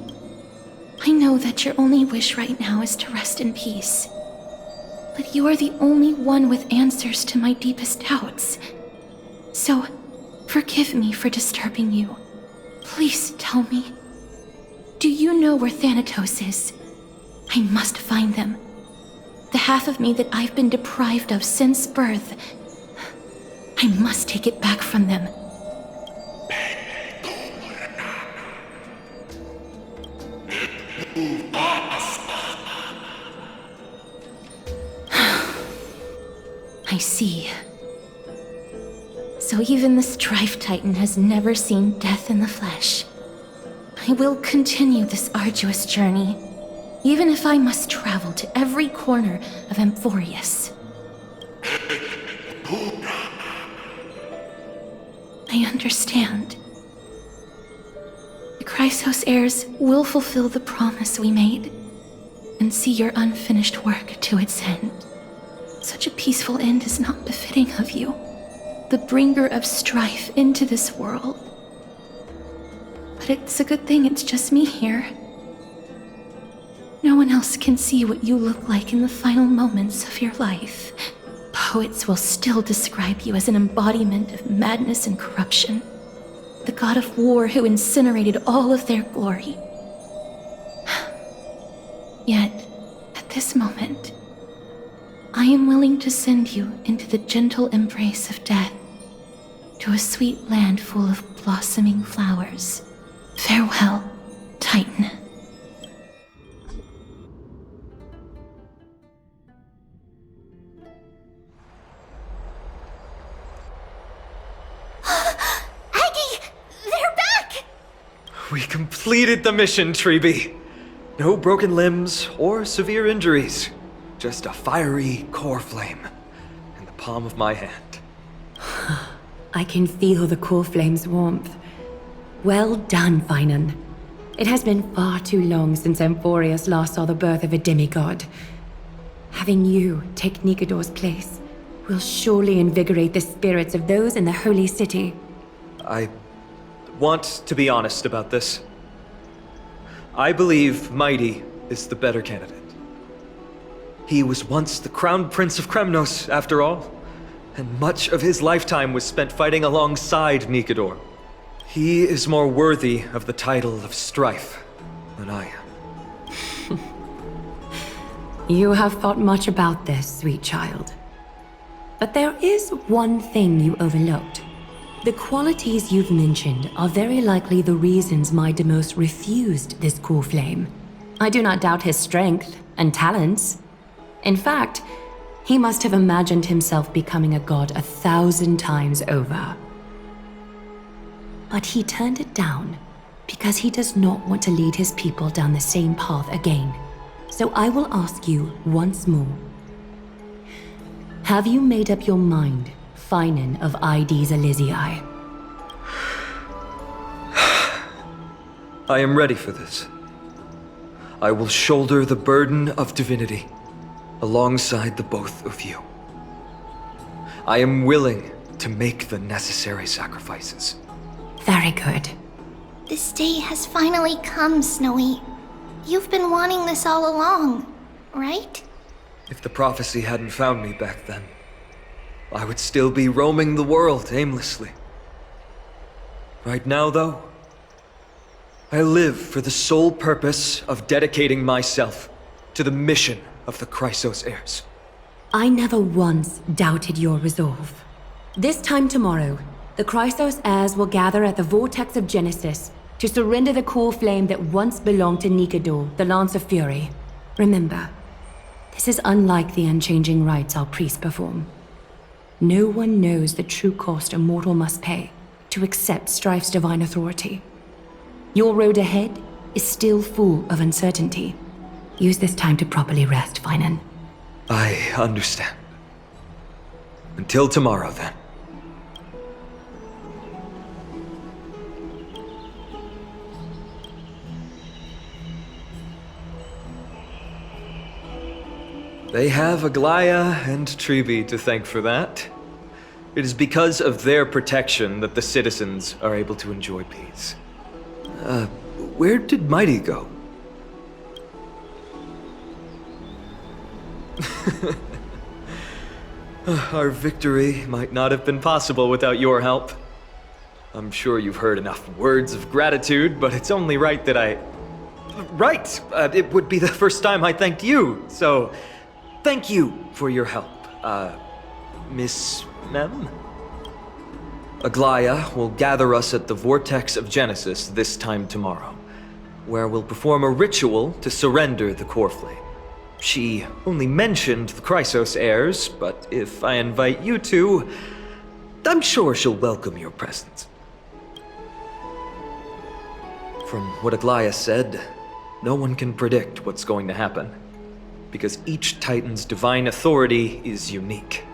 I know that your only wish right now is to rest in peace. But you are the only one with answers to my deepest doubts. So, forgive me for disturbing you. Please tell me. Do you know where Thanatos is? I must find them. The half of me that I've been deprived of since birth. I must take it back from them. I see. So even the Strife Titan has never seen death in the flesh. I will continue this arduous journey, even if I must travel to every corner of Amphoreus. I understand. The Chryseus heirs will fulfill the promise we made and see your unfinished work to its end. Such a peaceful end is not befitting of you. the bringer of strife into this world. But it's a good thing it's just me here. No one else can see what you look like in the final moments of your life. Poets will still describe you as an embodiment of madness and corruption. The god of war who incinerated all of their glory. Yet, at this moment, I am willing to send you into the gentle embrace of death, to a sweet land full of blossoming flowers. Farewell, Titan. We completed the mission, Tribbie. No broken limbs or severe injuries. Just a fiery core flame in the palm of my hand. I can feel the core flame's warmth. Well done, Phainon. It has been far too long since Amphoreus last saw the birth of a demigod. Having you take Nikador's place will surely invigorate the spirits of those in the holy city. I want to be honest about this. I believe Mydei is the better candidate. He was once the crown prince of Kremnos, after all, and much of his lifetime was spent fighting alongside Nikador. He is more worthy of the title of Strife than I am. You have thought much about this, sweet child. But there is one thing you overlooked. The qualities you've mentioned are very likely the reasons Mydeimos refused this core flame. I do not doubt his strength and talents. In fact, he must have imagined himself becoming a god 1,000 times over. But he turned it down because he does not want to lead his people down the same path again. So I will ask you once more. Have you made up your mind, Phainon of Ides Elysiae? I am ready for this. I will shoulder the burden of divinity alongside the both of you. I am willing to make the necessary sacrifices. Very good. This day has finally come, Snowy. You've been wanting this all along, right? If the prophecy hadn't found me back then, I would still be roaming the world aimlessly. Right now, though, I live for the sole purpose of dedicating myself to the mission of the Chryseus heirs. I never once doubted your resolve. This time tomorrow, the Chryseus heirs will gather at the Vortex of Genesis to surrender the core flame that once belonged to Nikador, the Lance of Fury. Remember, this is unlike the unchanging rites our priests perform. No one knows the true cost a mortal must pay to accept Strife's divine authority. Your road ahead is still full of uncertainty. Use this time to properly rest, Phainon. I understand. Until tomorrow, then. They have Aglaea and Tribbie to thank for that. It is because of their protection that the citizens are able to enjoy peace. Where did Mydei go? Our victory might not have been possible without your help. I'm sure you've heard enough words of gratitude, but it's only right that I... Right! It would be the first time I thanked you, so... Thank you for your help, Miss Mem? Aglaea will gather us at the Vortex of Genesis this time tomorrow, where we'll perform a ritual to surrender the core flame. She only mentioned the Chryseus heirs, but if I invite you to, I'm sure she'll welcome your presence. From what Aglaea said, no one can predict what's going to happen, because each Titan's divine authority is unique.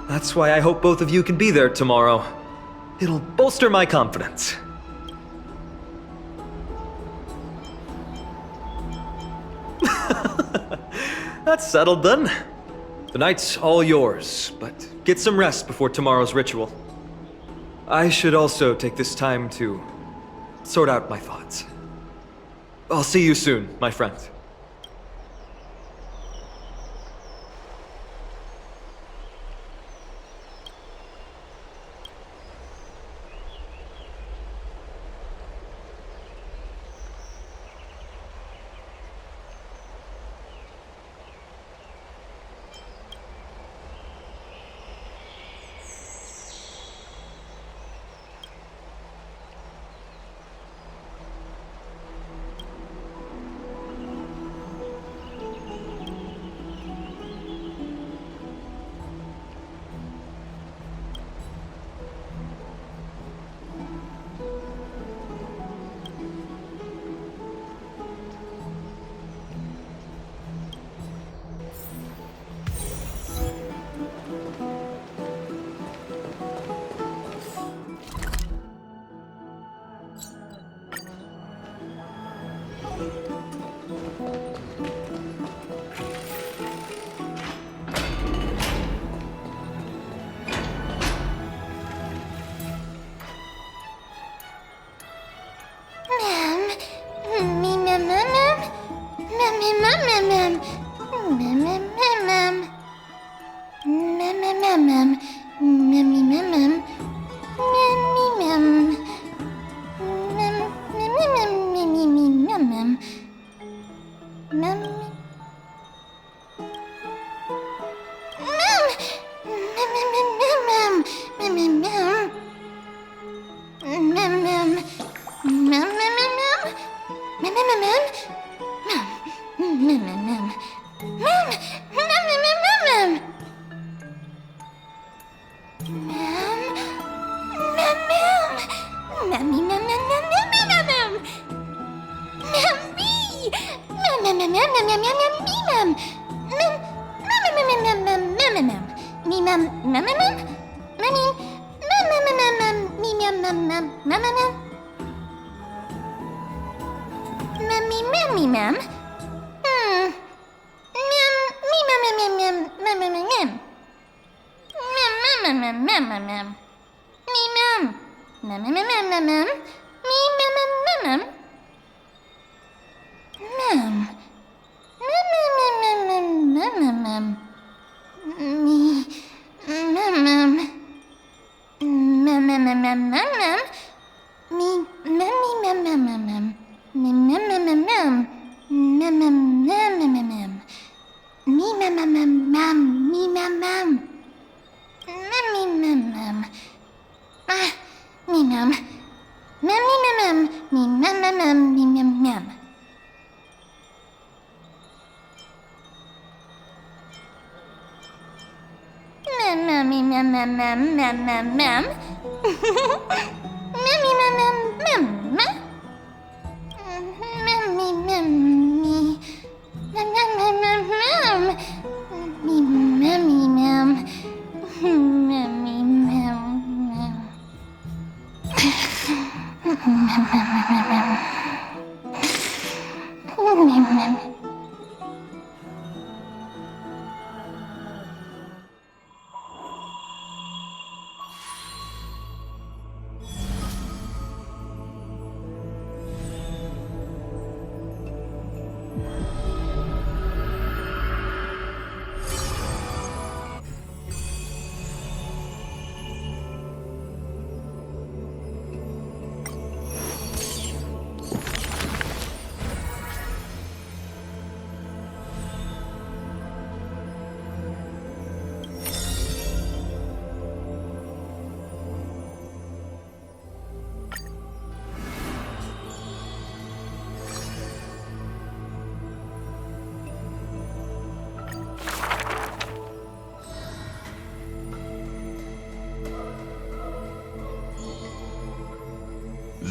That's why I hope both of you can be there tomorrow. It'll bolster my confidence. That's settled then. The night's all yours, but get some rest before tomorrow's ritual. I should also take this time to sort out my thoughts. I'll see you soon, my friend.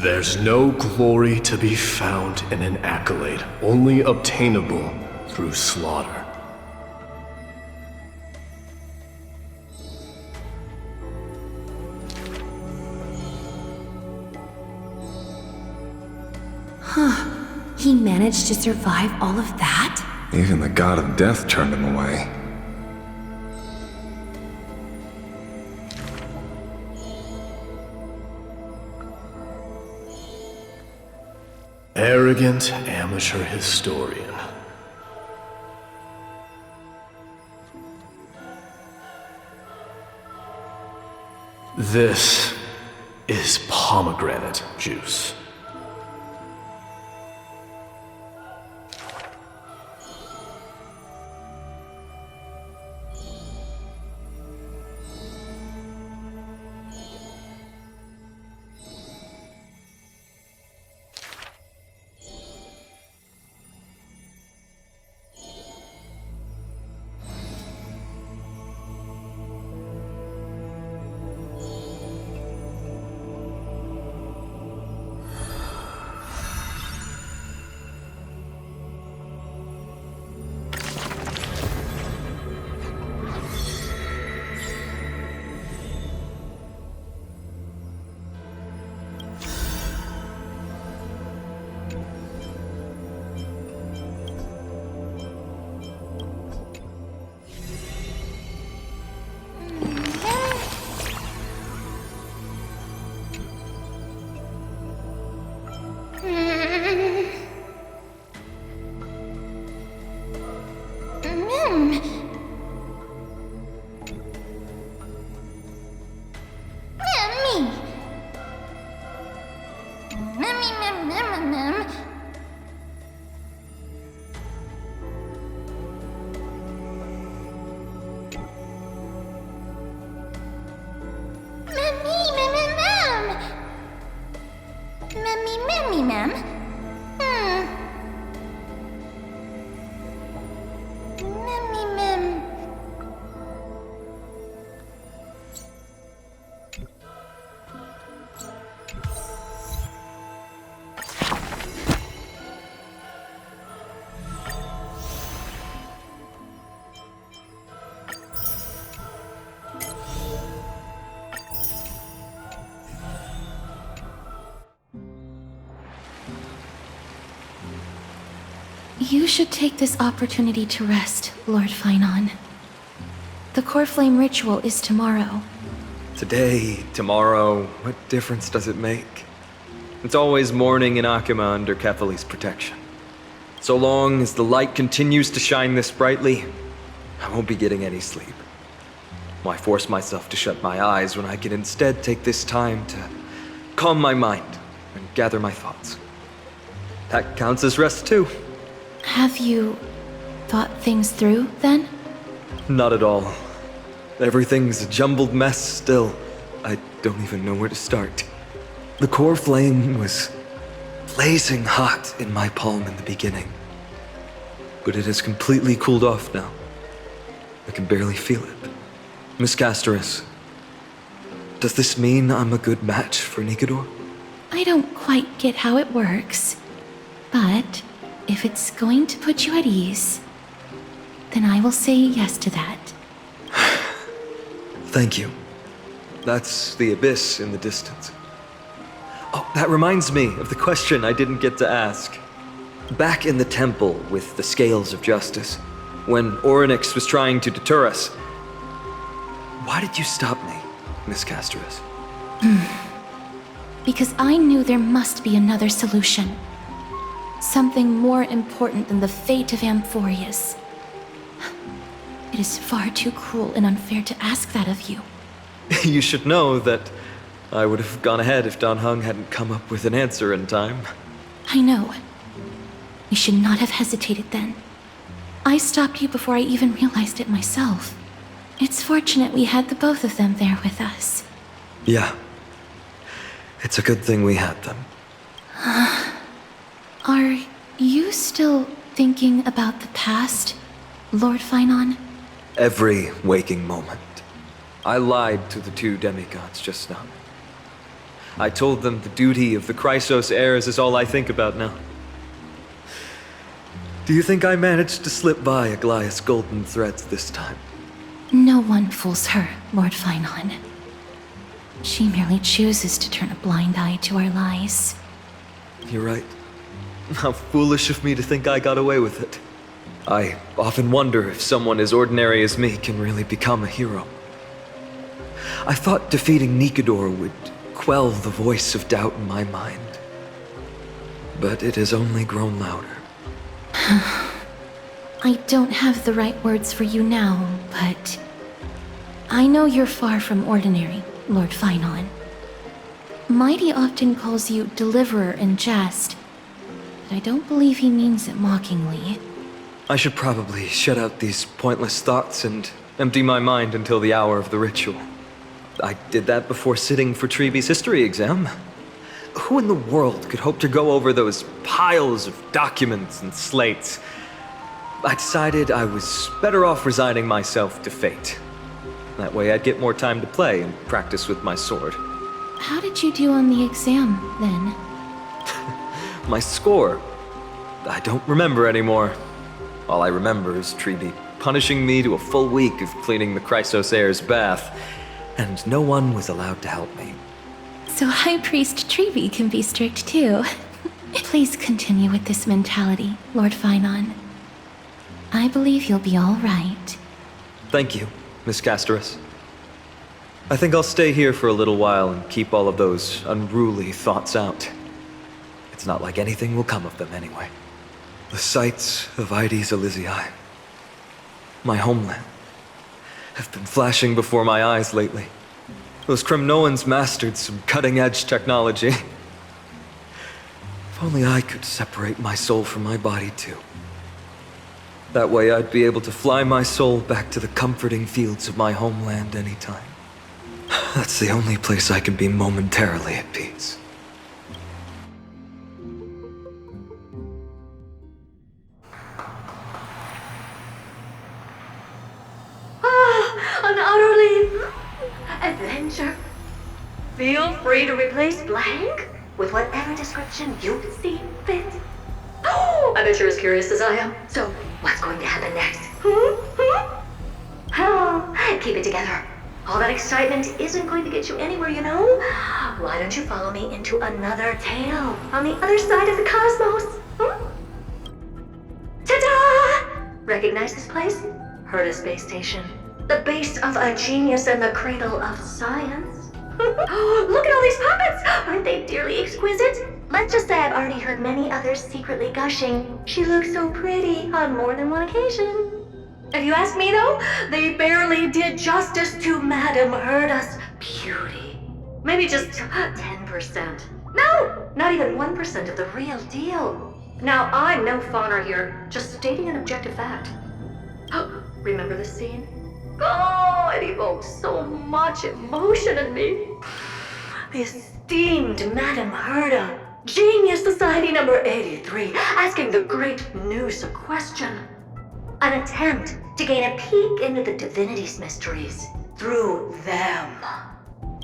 There's no glory to be found in an accolade, only obtainable through slaughter. Huh. He managed to survive all of that? Even the god of death turned him away. Arrogant amateur historian. This is pomegranate juice. You should take this opportunity to rest, Lord Phainon. The Core Flame ritual is tomorrow. Today, tomorrow, what difference does it make? It's always morning in Okhema under Kethali's protection. So long as the light continues to shine this brightly, I won't be getting any sleep. Why force myself to shut my eyes when I can instead take this time to calm my mind and gather my thoughts? That counts as rest too. Have you thought things through, then? Not at all. Everything's a jumbled mess still. I don't even know where to start. The core flame was blazing hot in my palm in the beginning. But it has completely cooled off now. I can barely feel it. Miss Castorice, does this mean I'm a good match for Nikador? I don't quite get how it works, but if it's going to put you at ease, then I will say yes to that. Thank you. That's the abyss in the distance. Oh, that reminds me of the question I didn't get to ask. Back in the temple with the Scales of Justice, when Oronyx was trying to deter us, why did you stop me, Miss Castorice? Because I knew there must be another solution. Something more important than the fate of Amphoreus. It is far too cruel and unfair to ask that of you. You should know that I would have gone ahead if Don Heng hadn't come up with an answer in time. I know. We should not have hesitated then. I stopped you before I even realized it myself. It's fortunate we had the both of them there with us. Yeah. It's a good thing we had them. Are you still thinking about the past, Lord Phainon? Every waking moment. I lied to the two demigods just now. I told them the duty of the Chryseus heirs is all I think about now. Do you think I managed to slip by Aglaea's golden threads this time? No one fools her, Lord Phainon. She merely chooses to turn a blind eye to our lies. You're right. How foolish of me to think I got away with it. I often wonder if someone as ordinary as me can really become a hero. I thought defeating Nikador would quell the voice of doubt in my mind. but it has only grown louder. I don't have the right words for you now, but I know you're far from ordinary, Lord Phainon. Mydei often calls you Deliverer in jest, but I don't believe he means it mockingly. I should probably shut out these pointless thoughts and empty my mind until the hour of the ritual. I did that before sitting for Tribbie's history exam. Who in the world could hope to go over those piles of documents and slates? I decided I was better off resigning myself to fate. That way I'd get more time to play and practice with my sword. How did you do on the exam, then? My score? I don't remember anymore. All I remember is Tribbie punishing me to a full week of cleaning the Chryseus heir's bath, and no one was allowed to help me. So High Priest Tribbie can be strict too. Please continue with this mentality, Lord Phainon. I believe you'll be all right. Thank you, Miss Castorice. I think I'll stay here for a little while and keep all of those unruly thoughts out. It's not like anything will come of them anyway. The sights of Ides Elysiae, my homeland, have been flashing before my eyes lately. Those Kremnoans mastered some cutting-edge technology. If only I could separate my soul from my body too. That way I'd be able to fly my soul back to the comforting fields of my homeland anytime. That's the only place I can be momentarily at peace. An utterly adventure. Feel free to replace blank with whatever description you see fit. I bet you're as curious as I am. So, what's going to happen next? Keep it together. All that excitement isn't going to get you anywhere, you know? Why don't you follow me into another tale on the other side of the cosmos? Ta-da! Recognize this place? Herta Space Station. The base of a genius and the cradle of science. Look at all these puppets! Aren't they dearly exquisite? Let's just say I've already heard many others secretly gushing. She looks so pretty on more than one occasion. If you ask me though, they barely did justice to Madame Herta's beauty. Maybe just 10%. No, not even 1% of the real deal. Now, I'm no fawner here, just stating an objective fact. Remember this scene? Oh, it evokes so much emotion in me. The esteemed Madame Herta, Genius Society number 83, asking the great Noose a question. An attempt to gain a peek into the divinity's mysteries through them.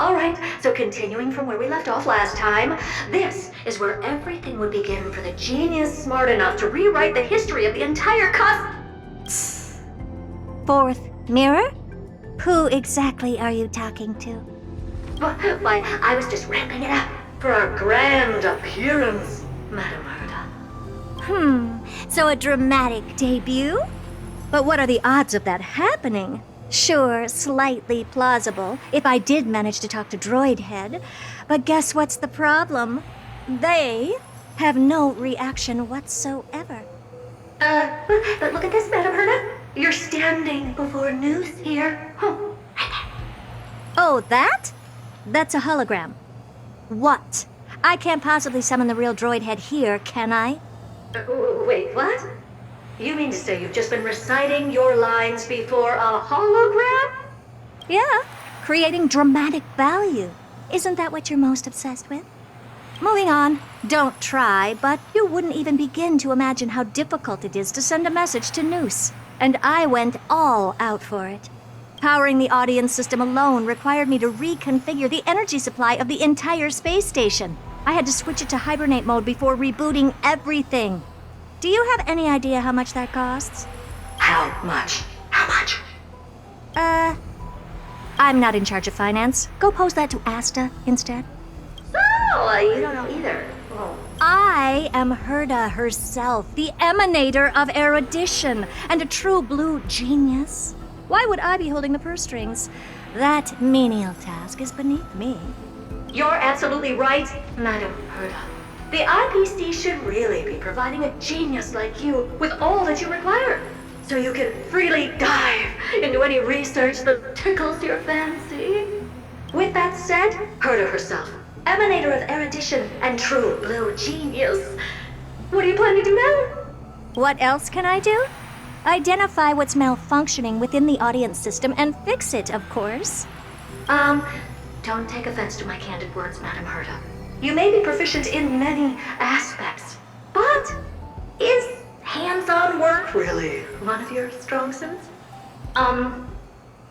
Alright, so continuing from where we left off last time, this is where everything would begin for the genius smart enough to rewrite the history of the entire Fourth mirror? Who exactly are you talking to? Why, I was just ramping it up for our grand appearance, Madame Herta. So a dramatic debut? But what are the odds of that happening? Sure, slightly plausible, if I did manage to talk to Droid Head. But guess what's the problem? They have no reaction whatsoever. But look at this, Madame Herta. You're standing before Noose here. Oh, that? That's a hologram. What? I can't possibly summon the real Droid Head here, can I? Wait, what? You mean to say you've just been reciting your lines before a hologram? Yeah, creating dramatic value. Isn't that what you're most obsessed with? Moving on. Don't try, but you wouldn't even begin to imagine how difficult it is to send a message to Noose. And I went all out for it. Powering the audience system alone required me to reconfigure the energy supply of the entire space station. I had to switch it to hibernate mode before rebooting everything. Do you have any idea how much that costs? How much? How much? I'm not in charge of finance. Go pose that to Asta instead. Oh, you don't know either. Oh. I am Herta herself, the emanator of erudition, and a true blue genius. Why would I be holding the purse strings? That menial task is beneath me. You're absolutely right, Madame Herta. The IPC should really be providing a genius like you with all that you require, so you can freely dive into any research that tickles your fancy. With that said, Herta herself, emanator of erudition and true blue genius. What do you plan to do now? What else can I do? Identify what's malfunctioning within the audience system and fix it, of course. Don't take offense to my candid words, Madam Herta. You may be proficient in many aspects, but is hands-on work really one of your strong suits?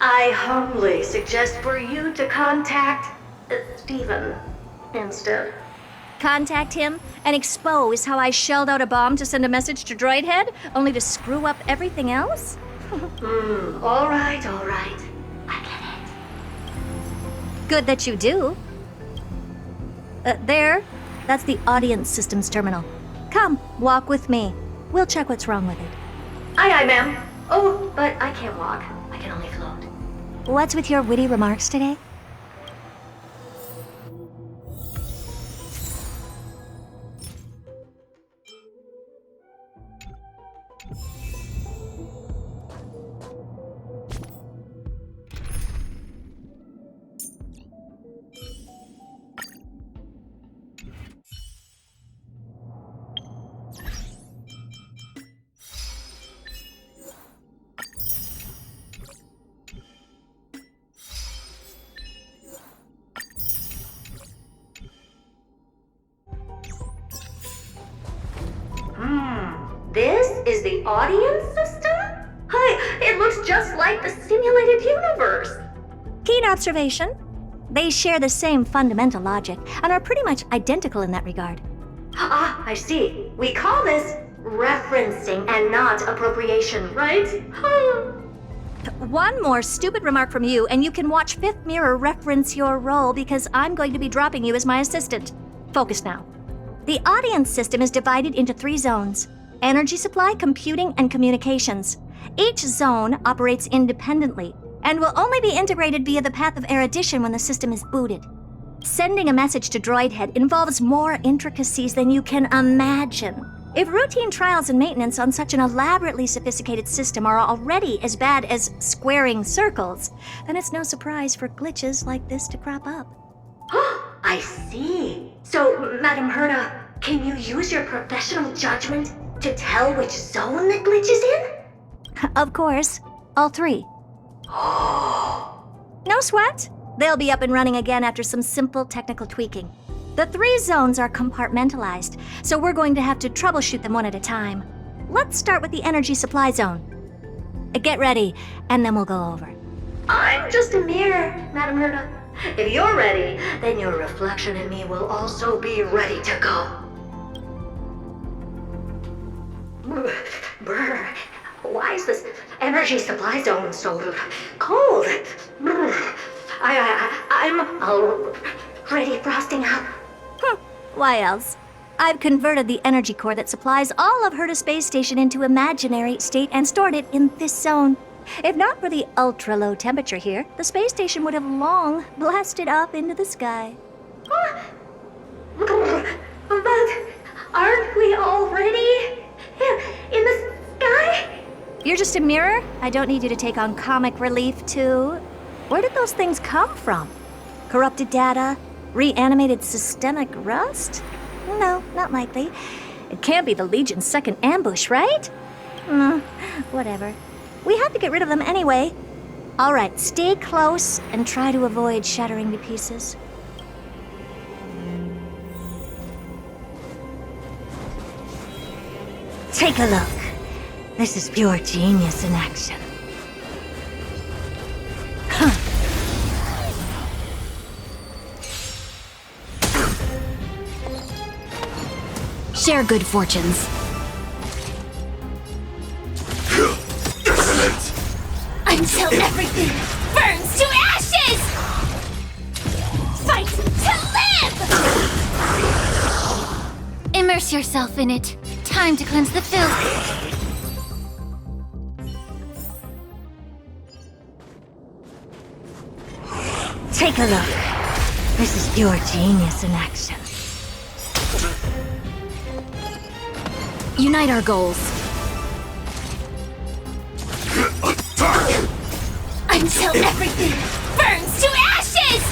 I humbly suggest for you to contact Steven instead. Contact him and expose how I shelled out a bomb to send a message to Droidhead, only to screw up everything else? All right. I get it. Good that you do. There. That's the audience systems terminal. Come, walk with me. We'll check what's wrong with it. Aye, ma'am. Oh, but I can't walk. I can only float. What's with your witty remarks today? This is the audience system? Hi, it looks just like the simulated universe. Keen observation. They share the same fundamental logic and are pretty much identical in that regard. Ah, I see. We call this referencing and not appropriation, right? One more stupid remark from you, and you can watch Fifth Mirror reference your role because I'm going to be dropping you as my assistant. Focus now. The audience system is divided into 3 zones: energy supply, computing, and communications. Each zone operates independently and will only be integrated via the path of erudition when the system is booted. Sending a message to Droidhead involves more intricacies than you can imagine. If routine trials and maintenance on such an elaborately sophisticated system are already as bad as squaring circles, then it's no surprise for glitches like this to crop up. I see. So, Madam Herta, can you use your professional judgment to tell which zone the glitch is in? Of course. All 3. No sweat. They'll be up and running again after some simple technical tweaking. The 3 zones are compartmentalized, so we're going to have to troubleshoot them one at a time. Let's start with the energy supply zone. Get ready, and then we'll go over. I'm just a mirror, Madam Herta. If you're ready, then your reflection in me will also be ready to go. Brr, why is this energy supply zone so cold? I'm already frosting up. Why else? I've converted the energy core that supplies all of Herta Space Station into imaginary state and stored it in this zone. If not for the ultra-low temperature here, the space station would have long blasted up into the sky. But aren't we already in the sky? You're just a mirror? I don't need you to take on comic relief, too. Where did those things come from? Corrupted data? Reanimated systemic rust? No, not likely. It can't be the Legion's second ambush, right? Whatever. We have to get rid of them anyway. All right, stay close and try to avoid shattering to pieces. Take a look. This is pure genius in action. Share good fortunes. Until everything burns to ashes! Fight to live! Immerse yourself in it. Time to cleanse the filth. Take a look. This is pure genius in action. Unite our goals. Until everything burns to ashes!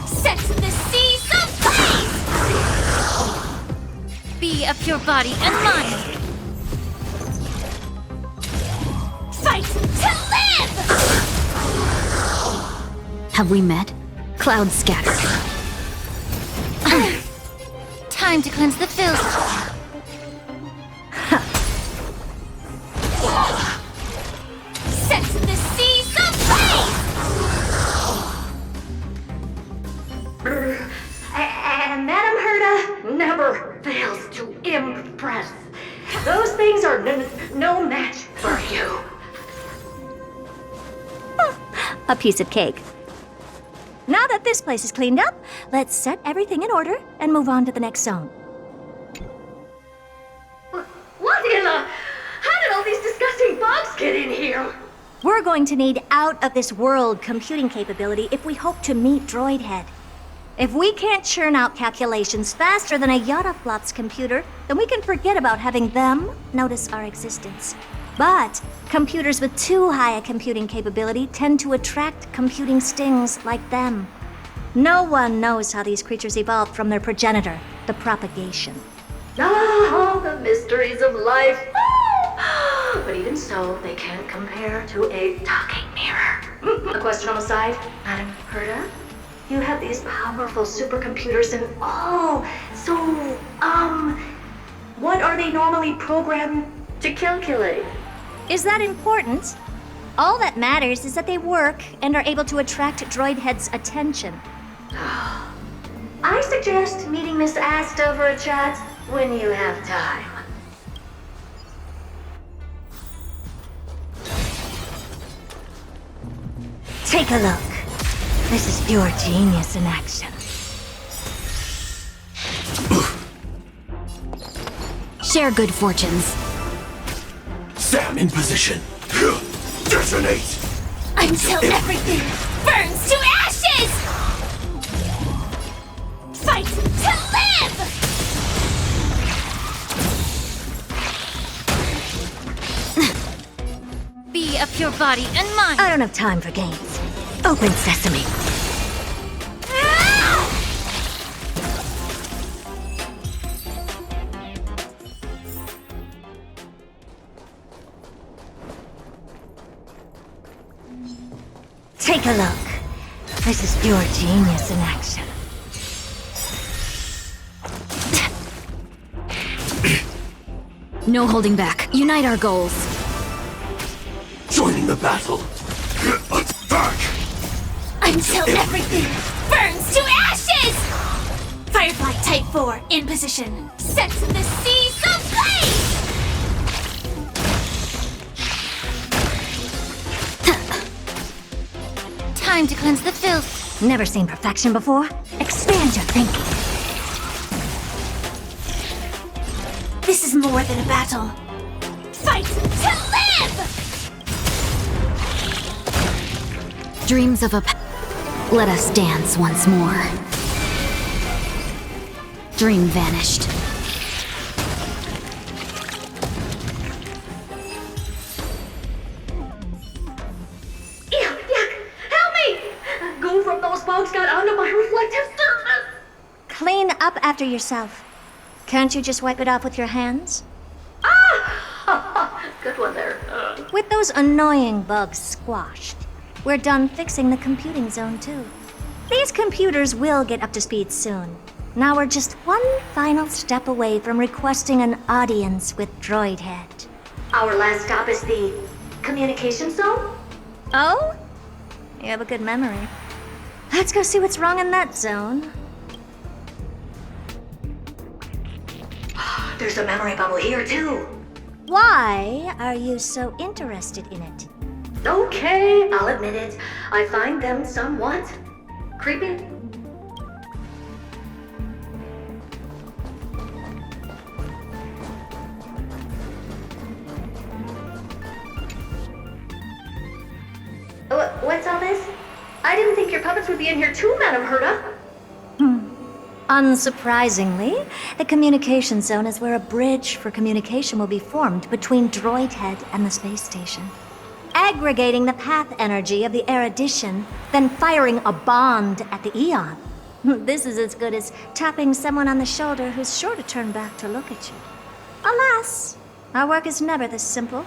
Set the seas ablaze! Be of your body and mind! Fight to live! Have we met? Clouds scatter. Time to cleanse the filth. Set the seas ablaze! And Madam Herta never fails to impress. Those things are no match for you. A piece of cake. Now that this place is cleaned up, let's set everything in order and move on to the next zone. What in the... How did all these disgusting bugs get in here? We're going to need out-of-this-world computing capability if we hope to meet Droidhead. If we can't churn out calculations faster than a Yottaflop's computer, then we can forget about having them notice our existence. But computers with too high a computing capability tend to attract computing stings like them. No one knows how these creatures evolved from their progenitor, the propagation. Ah, the mysteries of life. But even so, they can't compare to a talking mirror. A question on the side, Madam Herta? You have these powerful supercomputers and what are they normally programmed to calculate? Is that important? All that matters is that they work and are able to attract Droidhead's attention. I suggest meeting Miss Asta for a chat when you have time. Take a look. This is pure genius in action. Share good fortunes. Sam in position. Detonate! Until everything burns to ashes! Fight to live! Be of your body and mind! I don't have time for games. Open sesame. Take a look. This is pure genius in action. No holding back. Unite our goals. Joining the battle. Attack! Until everything burns to ashes! Firefly Type 4 in position. Set the seas ablaze! Time to cleanse the filth. Never seen perfection before? Expand your thinking. This is more than a battle. Fight to live! Dreams of a... Let us dance once more. Dream vanished. Help me! Goo from those bugs got onto my reflective surface! Clean up after yourself. Can't you just wipe it off with your hands? Ah! Good one there. With those annoying bugs squashed, we're done fixing the computing zone too. These computers will get up to speed soon. Now we're just one final step away from requesting an audience with Droidhead. Our last stop is the communication zone? Oh? You have a good memory. Let's go see what's wrong in that zone. There's a memory bubble here too. Why are you so interested in it? Okay, I'll admit it. I find them somewhat creepy. What's all this? I didn't think your puppets would be in here too, Madam Herta. Unsurprisingly, the communication zone is where a bridge for communication will be formed between Droid Head and the space station. Aggregating the path energy of the erudition, then firing a bond at the Eon. This is as good as tapping someone on the shoulder who's sure to turn back to look at you. Alas, our work is never this simple.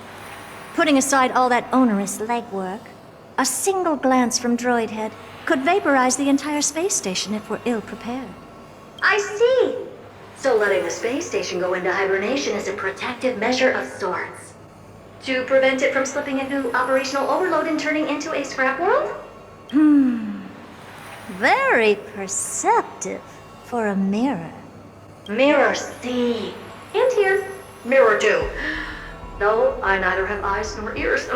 Putting aside all that onerous legwork, a single glance from Droid Head could vaporize the entire space station if we're ill-prepared. I see! So letting the space station go into hibernation is a protective measure of sorts. To prevent it from slipping into operational overload and turning into a scrap world? Very perceptive for a mirror. Mirror see. And here. Mirror do. No, I neither have eyes nor ears.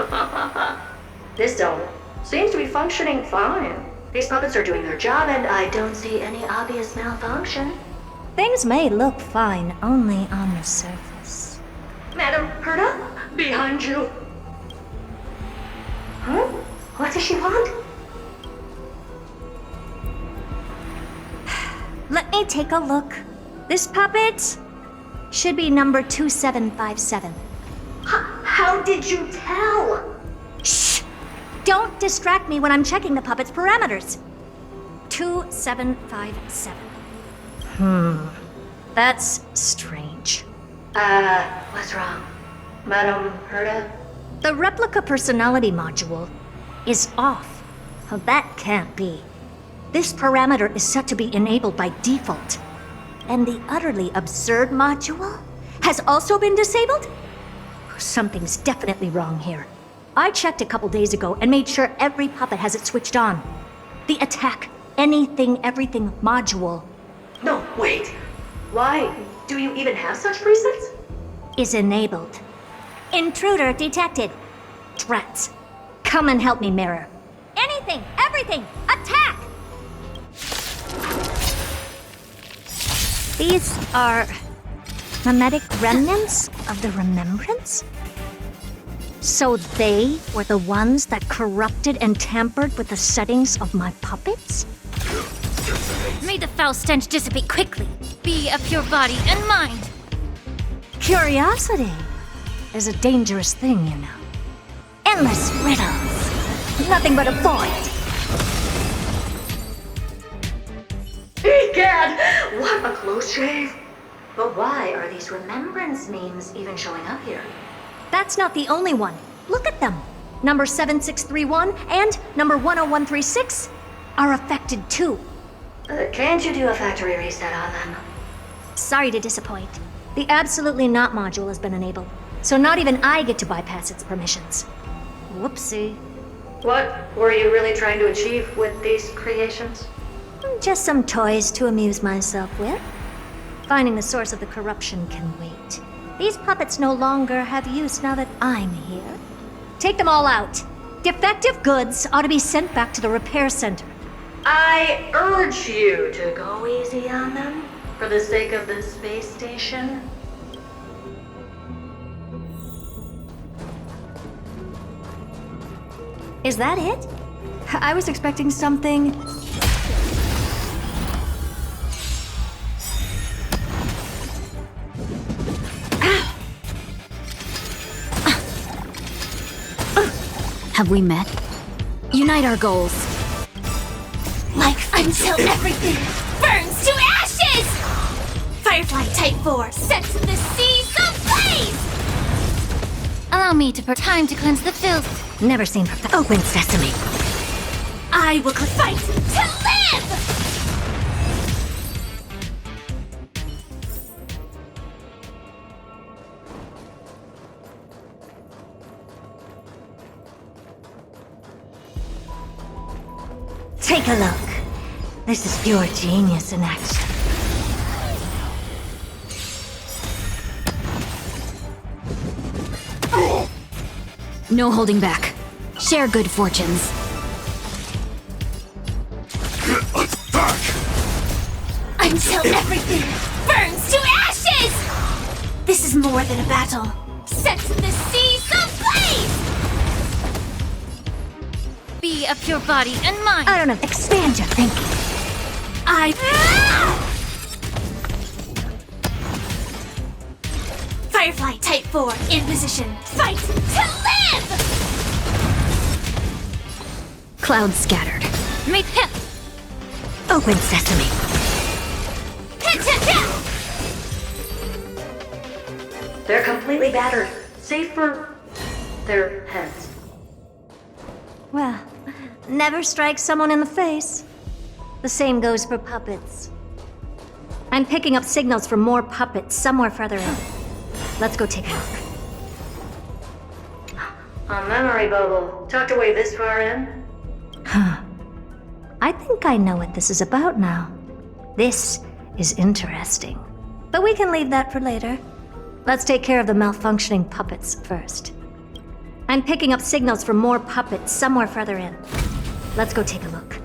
This dome seems to be functioning fine. These puppets are doing their job, and I don't see any obvious malfunction. Things may look fine only on the surface. Madam Herta, behind you. Huh? What does she want? Let me take a look. This puppet should be number 2757. How did you tell? Shh! Don't distract me when I'm checking the puppet's parameters. 2757. That's strange. What's wrong? Madam Herta? The replica personality module is off. Well, that can't be. This parameter is set to be enabled by default. And the utterly absurd module has also been disabled? Something's definitely wrong here. I checked a couple days ago and made sure every puppet has it switched on. The attack, anything, everything module. No, wait. Why do you even have such presets? Is enabled. Intruder detected. Threats. Come and help me, Mirror. Anything, everything, attack! These are mimetic remnants of the Remembrance? So they were the ones that corrupted and tampered with the settings of my puppets? May the foul stench dissipate quickly. Be of pure body and mind. Curiosity is a dangerous thing, you know. Endless riddles. Nothing but a void. Egad! What a close shave! But why are these remembrance memes even showing up here? That's not the only one. Look at them. Number 7631 and number 10136 are affected too. Can't you do a factory reset on them? Sorry to disappoint. The Absolutely Not module has been enabled, so not even I get to bypass its permissions. Whoopsie. What were you really trying to achieve with these creations? Just some toys to amuse myself with. Finding the source of the corruption can wait. These puppets no longer have use now that I'm here. Take them all out. Defective goods ought to be sent back to the repair center. I urge you to go easy on them, for the sake of the space station. Is that it? I was expecting something... Have we met? Unite our goals. Life until everything burns to ashes! Firefly Type 4 set to the seas ablaze! Allow me to time to cleanse the filth. Never seen perfect. Open sesame. I will fight to live! Take a look. This is pure genius in action. No holding back. Share good fortunes. Until everything burns to ashes! This is more than a battle. Set to the seas ablaze! Be of pure body and mind. I don't know. Expand your thinking. Firefly Type 4 in position. Fight to live! Cloud scattered. Meet him! Open sesame. They're completely battered, save for their heads. Well, never strike someone in the face. The same goes for puppets. I'm picking up signals from more puppets somewhere further in. Let's go take a look. A memory bubble, tucked away this far in? Huh. I think I know what this is about now. This is interesting. But we can leave that for later. Let's take care of the malfunctioning puppets first. I'm picking up signals from more puppets somewhere further in. Let's go take a look.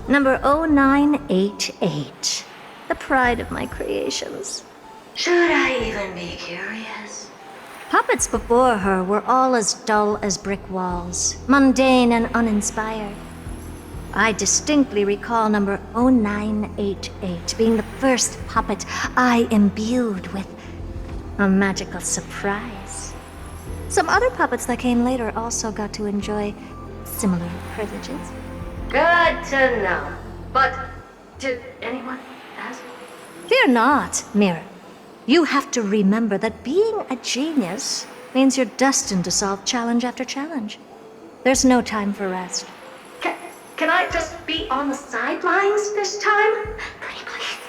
Number 0988. The pride of my creations. Should I even be curious? Puppets before her were all as dull as brick walls, mundane and uninspired. I distinctly recall number 0988 being the first puppet I imbued with a magical surprise. Some other puppets that came later also got to enjoy similar privileges. Good to know. But did anyone ask? Fear not, Mirror. You have to remember that being a genius means you're destined to solve challenge after challenge. There's no time for rest. Can I just be on the sidelines this time? Pretty please.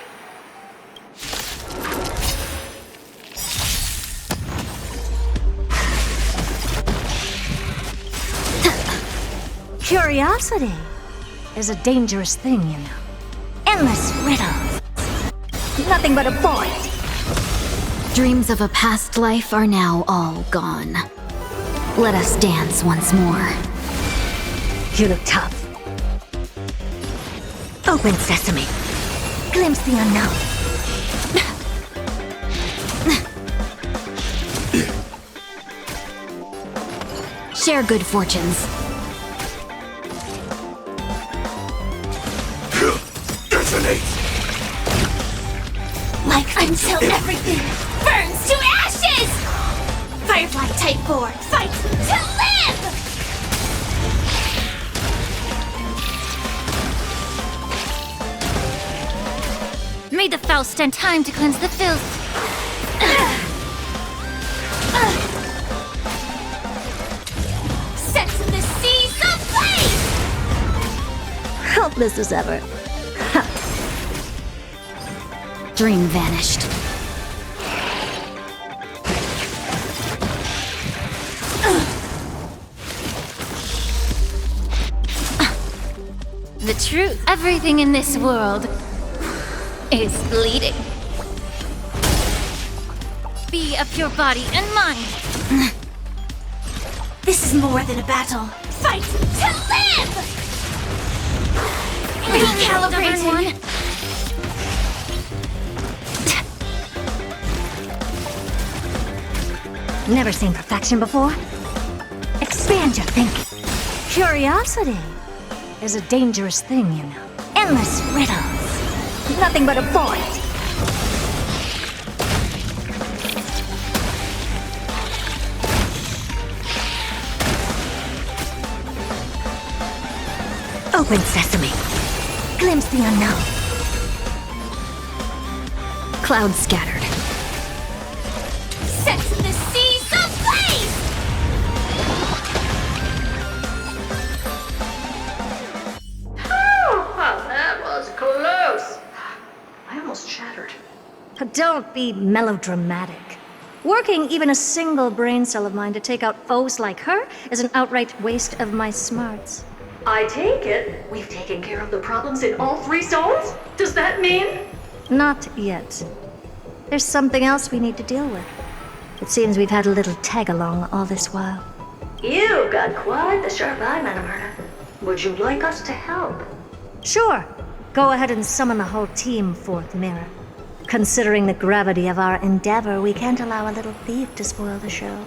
Curiosity is a dangerous thing, you know. Endless riddles. Nothing but a void. Dreams of a past life are now all gone. Let us dance once more. You look tough. Open sesame. Glimpse the unknown. Share good fortunes. Detonate! Like until everything burns to ashes! Firefly Type 4, fight to live! May the foul stand time to cleanse the filth. Set the seas ablaze! Helpless as ever. Dream vanished. The truth. Everything in this world is bleeding. Be of your body and mind. This is more than a battle. Fight to live! Recalibrating. Never seen perfection before? Expand your thinking. Curiosity is a dangerous thing, you know. Endless riddles. Nothing but a void. Open sesame. Glimpse the unknown. Cloud scattered. Set the seas ablaze! Oh, well, that was close. I almost shattered. Don't be melodramatic. Working even a single brain cell of mine to take out foes like her is an outright waste of my smarts. I take it we've taken care of the problems in all 3 zones? Does that mean? Not yet. There's something else we need to deal with. It seems we've had a little tag-along all this while. You've got quite the sharp eye, Madam Herta. Would you like us to help? Sure. Go ahead and summon the whole team, Fourth Mirror. Considering the gravity of our endeavor, we can't allow a little thief to spoil the show.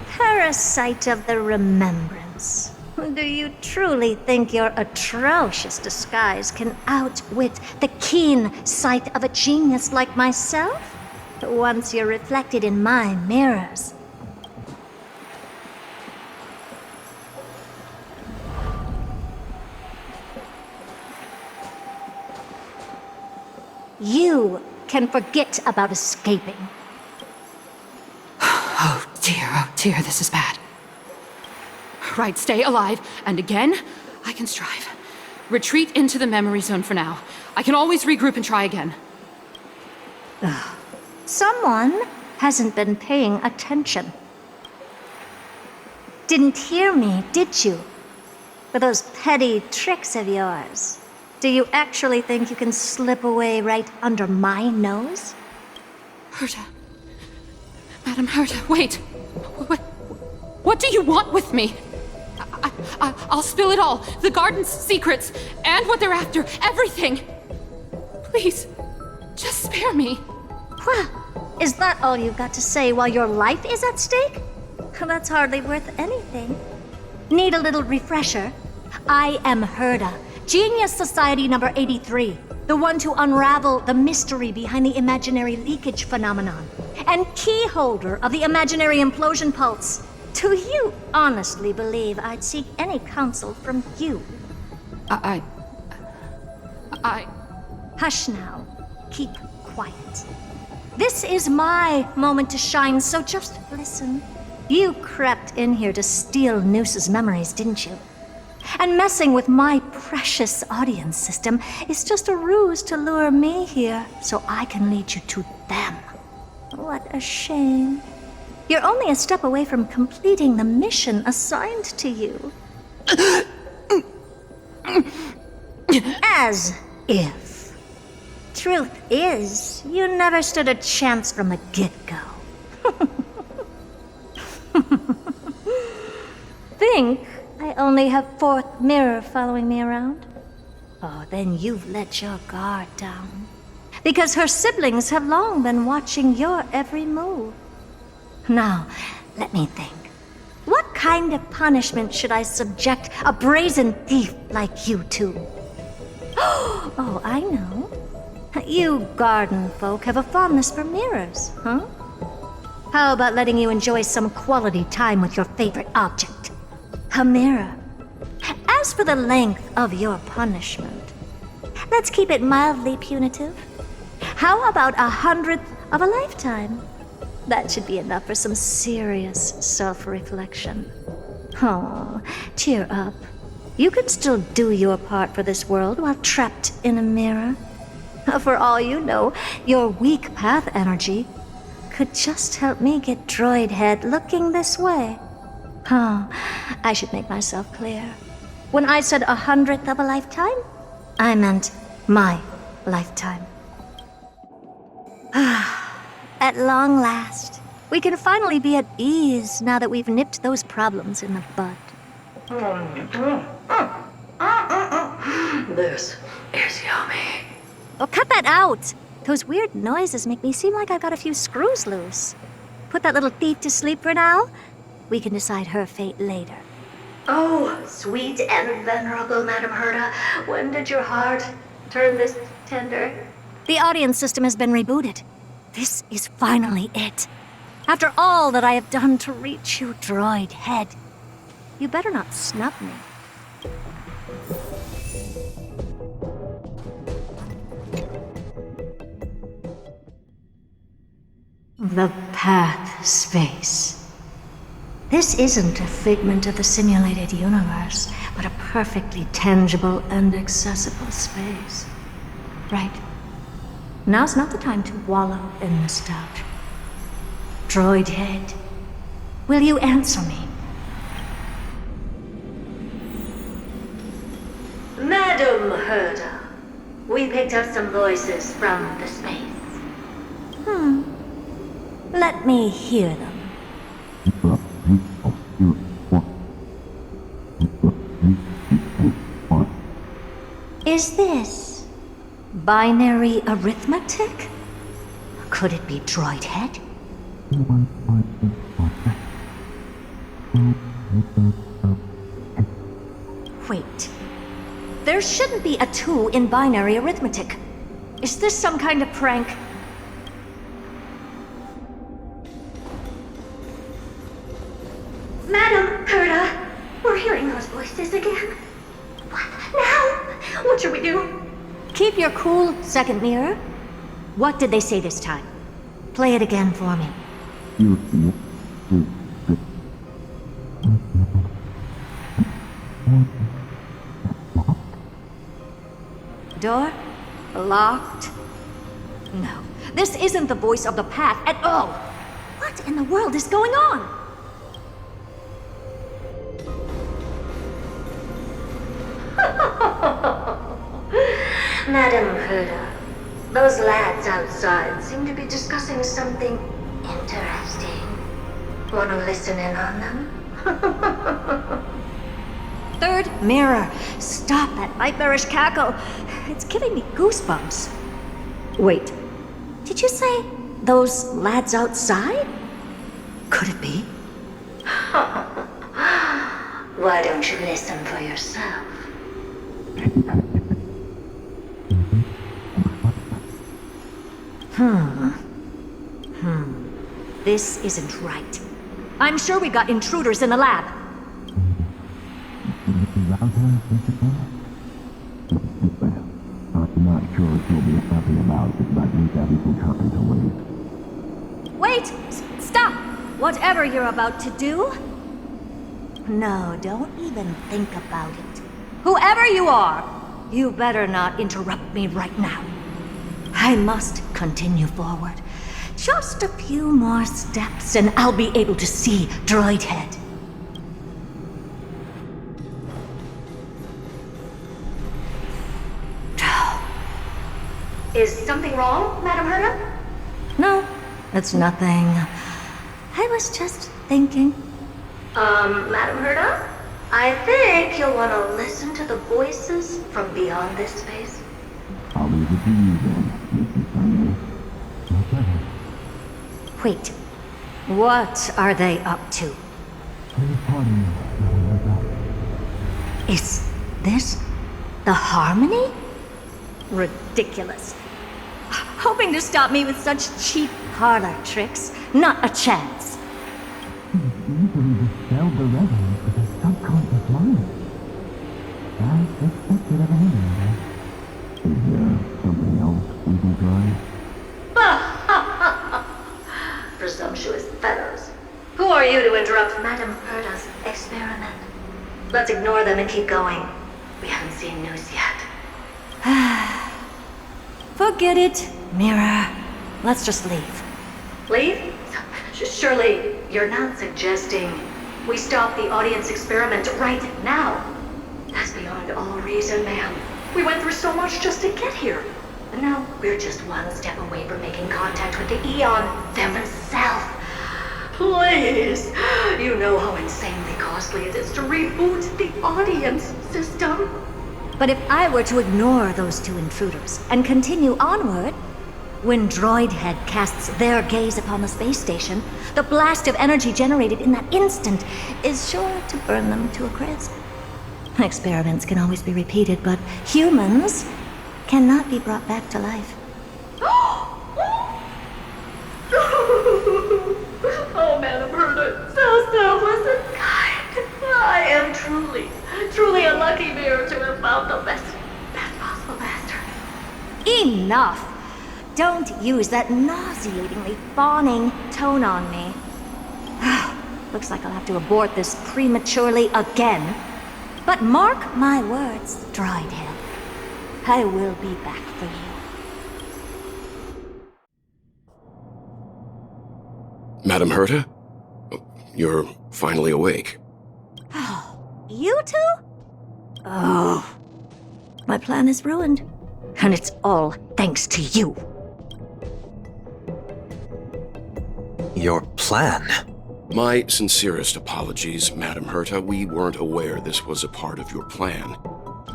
Parasite of the Remembrance. Do you truly think your atrocious disguise can outwit the keen sight of a genius like myself? Once you're reflected in my mirrors. You can forget about escaping. Oh dear, this is bad. Right, stay alive, and again, I can strive. Retreat into the memory zone for now. I can always regroup and try again. Someone hasn't been paying attention. Didn't hear me, did you? For those petty tricks of yours. Do you actually think you can slip away right under my nose? Herta. Madam Herta, wait. What do you want with me? I'll spill it all. The garden's secrets, and what they're after. Everything. Please, just spare me. Well, is that all you've got to say while your life is at stake? That's hardly worth anything. Need a little refresher? I am Herta, Genius Society number 83, the one to unravel the mystery behind the imaginary leakage phenomenon, and key holder of the imaginary implosion pulse. Do you honestly believe I'd seek any counsel from you? I... Hush now. Keep quiet. This is my moment to shine, so just listen. You crept in here to steal Noose's memories, didn't you? And messing with my precious audience system is just a ruse to lure me here so I can lead you to them. What a shame. You're only a step away from completing the mission assigned to you. As if. Truth is, you never stood a chance from the get-go. Think I only have Fourth Mirror following me around? Oh, then you've let your guard down. Because her siblings have long been watching your every move. Now, let me think. What kind of punishment should I subject a brazen thief like you to? Oh, I know. You garden folk have a fondness for mirrors, huh? How about letting you enjoy some quality time with your favorite object? A mirror. As for the length of your punishment, let's keep it mildly punitive. How about 100th of a lifetime? That should be enough for some serious self-reflection. Oh, cheer up. You can still do your part for this world while trapped in a mirror. For all you know, your weak path energy could just help me get droid head looking this way. Oh, I should make myself clear. When I said 100th of a lifetime, I meant my lifetime. At long last, we can finally be at ease now that we've nipped those problems in the bud. This is yummy. Oh, cut that out! Those weird noises make me seem like I've got a few screws loose. Put that little thief to sleep for now. We can decide her fate later. Oh, sweet and venerable Madam Herta, when did your heart turn this tender? The audience system has been rebooted. This is finally it. After all that I have done to reach you, droid head, you better not snub me. The path space. This isn't a figment of the simulated universe, but a perfectly tangible and accessible space. Right. Now's not the time to wallow in nostalgia. Droid head, will you answer me? Madam Herta, we picked up some voices from the space. Let me hear them. Is this binary arithmetic? Could it be droid head? Wait. There shouldn't be a 2 in binary arithmetic. Is this some kind of prank? Madam Herta, we're hearing those voices again. What now? What should we do? Keep your cool, second mirror. What did they say this time? Play it again for me. Door? Locked? No, this isn't the voice of the path at all. What in the world is going on? Madam Herta, those lads outside seem to be discussing something interesting. Want to listen in on them? Third mirror, stop that nightmarish cackle. It's giving me goosebumps. Wait, did you say those lads outside? Could it be? Why don't you listen for yourself? This isn't right. I'm sure we got intruders in the lab. I'm not sure if you'll be happy about it, but you everything happen to wait. Wait! Stop! Whatever you're about to do. No, don't even think about it. Whoever you are, you better not interrupt me right now. I must continue forward. Just a few more steps and I'll be able to see Droid Head. Is something wrong, Madam Herta? No, it's nothing. I was just thinking. Madam Herta? I think you'll want to listen to the voices from beyond this space. I'll leave it to you then, Mrs. Sunday. Wait, what are they up to? Is this the Harmony? Ridiculous. Hoping to stop me with such cheap parlor tricks. Not a chance. Easily dispelled the resonance of his subconscious mind. As expected of an emulator. Is there something else we can try? Presumptuous fellows. Who are you to interrupt Madam Herta's experiment? Let's ignore them and keep going. We haven't seen news yet. Forget it, Mirror. Let's just leave. Leave? Surely you're not suggesting we stop the audience experiment right now? That's beyond all reason, ma'am. We went through so much just to get here. And now we're just one step away from making contact with the Eon themselves. Please! You know how insanely costly it is to reboot the audience system. But if I were to ignore those two intruders and continue onward, when Droid Head casts their gaze upon the space station, the blast of energy generated in that instant is sure to burn them to a crisp. Experiments can always be repeated, but humans cannot be brought back to life. Oh, Madam Herta, so selfless and kind. I am truly a lucky mirror to have found the best possible master. Enough! Don't use that nauseatingly fawning tone on me. Looks like I'll have to abort this prematurely again. But mark my words, droid head. I will be back for you. Madam Herta? You're finally awake. You two? Oh. My plan is ruined. And it's all thanks to you. Your plan? My sincerest apologies, Madam Herta. We weren't aware this was a part of your plan.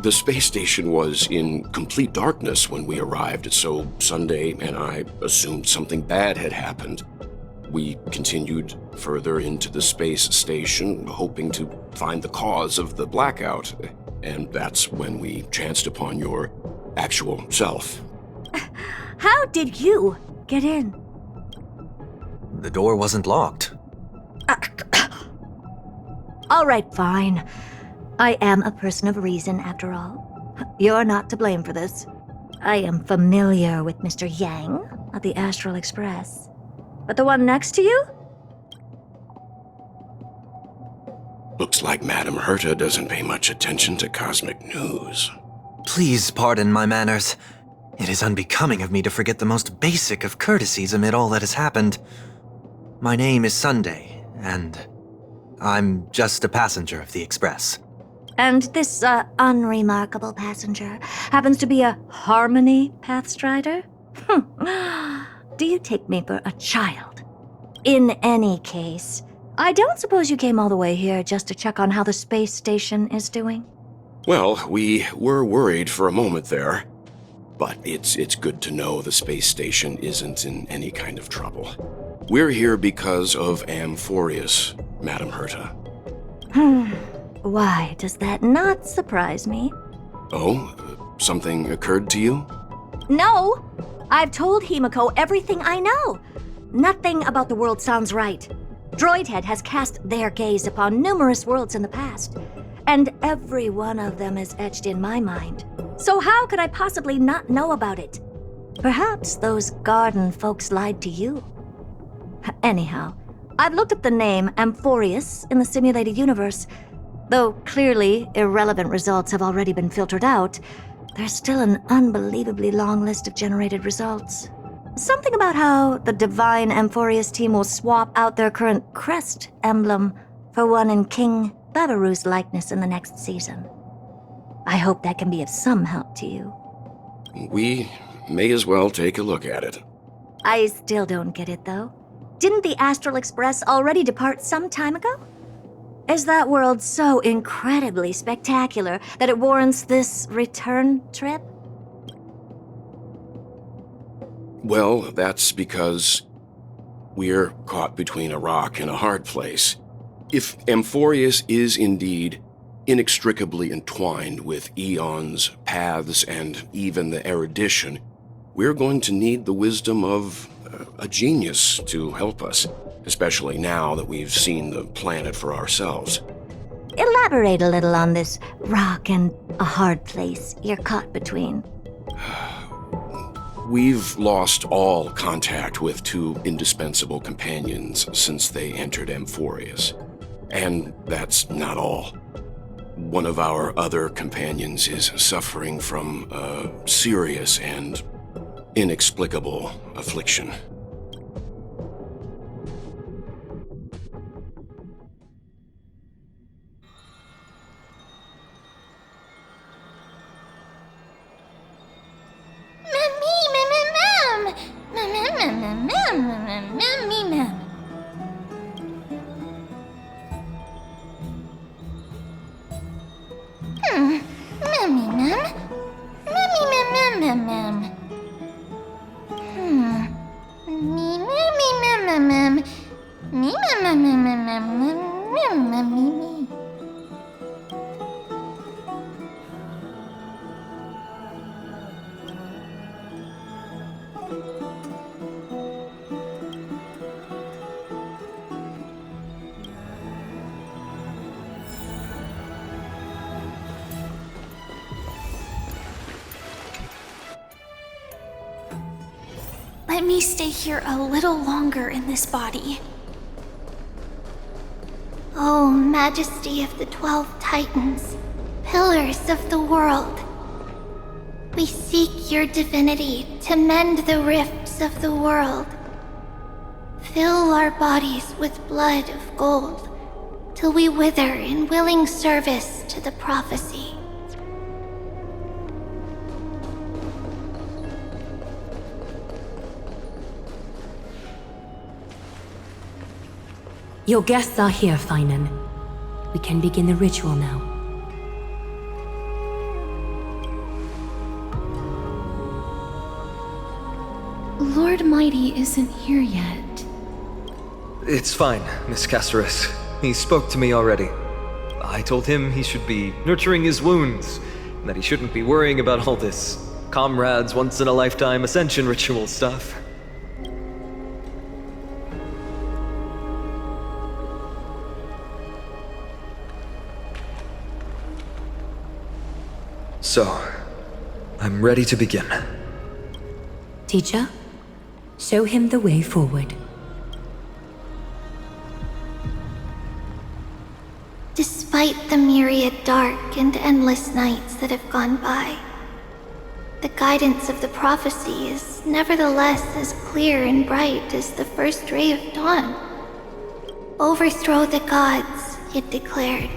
The space station was in complete darkness when we arrived, so Sunday and I assumed something bad had happened. We continued further into the space station, hoping to find the cause of the blackout, and that's when we chanced upon your actual self. How did you get in? The door wasn't locked. All right, fine. I am a person of reason, after all. You're not to blame for this. I am familiar with Mr. Yang of the Astral Express. But the one next to you? Looks like Madam Herta doesn't pay much attention to cosmic news. Please pardon my manners. It is unbecoming of me to forget the most basic of courtesies amid all that has happened. My name is Sunday, and I'm just a passenger of the Express. And this, unremarkable passenger happens to be a Harmony Pathstrider? Do you take me for a child? In any case, I don't suppose you came all the way here just to check on how the space station is doing? Well, we were worried for a moment there. But it's good to know the space station isn't in any kind of trouble. We're here because of Amphoreus, Madam Herta. Why does that not surprise me? Oh? Something occurred to you? No! I've told Himiko everything I know. Nothing about the world sounds right. Droidhead has cast their gaze upon numerous worlds in the past, and every one of them is etched in my mind. So how could I possibly not know about it? Perhaps those garden folks lied to you. Anyhow, I've looked up the name Amphoreus in the simulated universe. Though clearly irrelevant results have already been filtered out, there's still an unbelievably long list of generated results. Something about how the divine Amphoreus team will swap out their current crest emblem for one in King Babaru's likeness in the next season. I hope that can be of some help to you. We may as well take a look at it. I still don't get it, though. Didn't the Astral Express already depart some time ago? Is that world so incredibly spectacular that it warrants this return trip? Well, that's because we're caught between a rock and a hard place. If Amphoreus is indeed inextricably entwined with eons, paths, and even the erudition, we're going to need the wisdom of a genius to help us, especially now that we've seen the planet for ourselves. Elaborate a little on this rock and a hard place you're caught between. We've lost all contact with two indispensable companions since they entered Amphoreus. And that's not all. One of our other companions is suffering from a serious and inexplicable affliction. Let me stay here a little longer in this body. O Majesty of the 12 Titans, pillars of the world, we seek your divinity to mend the rifts of the world. Fill our bodies with blood of gold, till we wither in willing service to the prophecy. Your guests are here, Phainon. We can begin the ritual now. Lord Mydei isn't here yet. It's fine, Miss Castorice. He spoke to me already. I told him he should be nurturing his wounds, and that he shouldn't be worrying about all this comrades once-in-a-lifetime ascension ritual stuff. So, I'm ready to begin. Teacher, show him the way forward. Despite the myriad dark and endless nights that have gone by, the guidance of the prophecy is nevertheless as clear and bright as the first ray of dawn. Overthrow the gods, it declared.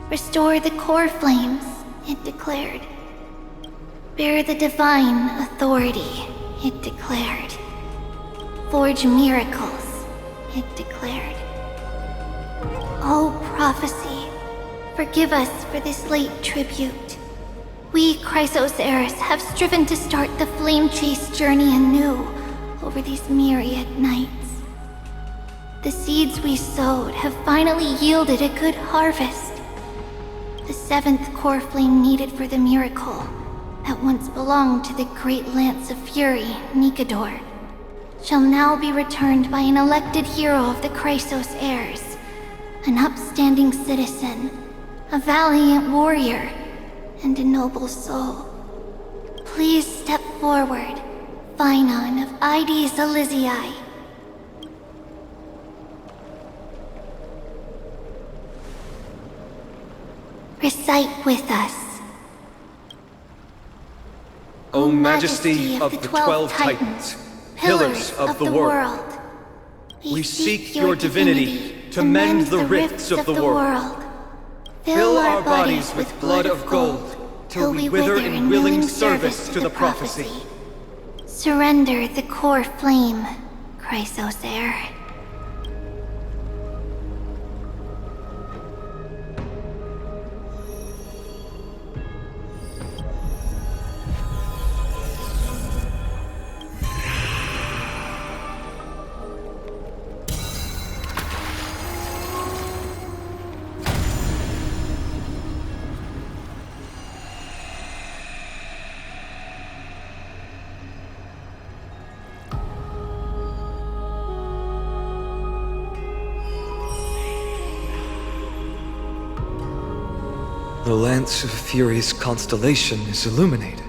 Restore the core flames, it declared. Bear the divine authority, it declared. Forge miracles, it declared. O prophecy, forgive us for this late tribute. We, Chryseus have striven to start the flame chase journey anew over these myriad nights. The seeds we sowed have finally yielded a good harvest. The 7th core flame needed for the miracle that once belonged to the great Lance of Fury, Nikador, shall now be returned by an elected hero of the Chryseus heirs, an upstanding citizen, a valiant warrior, and a noble soul. Please step forward, Phainon of Ides Elysiae. Recite with us. O Majesty of the 12 Titans, pillars of the world, we seek your divinity to mend the rifts of the world. Fill our bodies with blood of gold, till we wither in willing service to the prophecy. Surrender the core flame, Chryseus heir. The Lance of Fury's constellation is illuminated.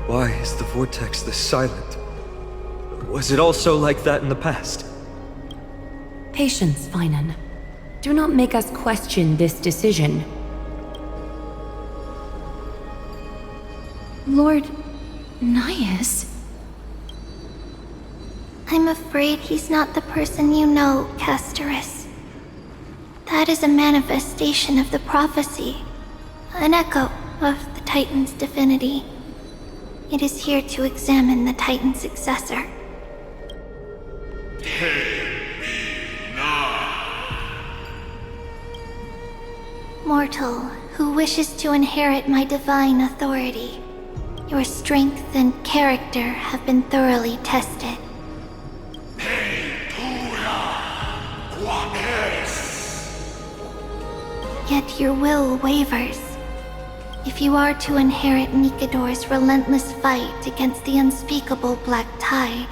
Why is the Vortex this silent? Was it also like that in the past? Patience, Phainon. Do not make us question this decision. Lord Nias? I'm afraid he's not the person you know, Castorice. That is a manifestation of the prophecy, an echo of the Titan's divinity. It is here to examine the Titan's successor. Mortal, who wishes to inherit my divine authority, your strength and character have been thoroughly tested. Yet your will wavers. If you are to inherit Nikador's relentless fight against the unspeakable Black Tide,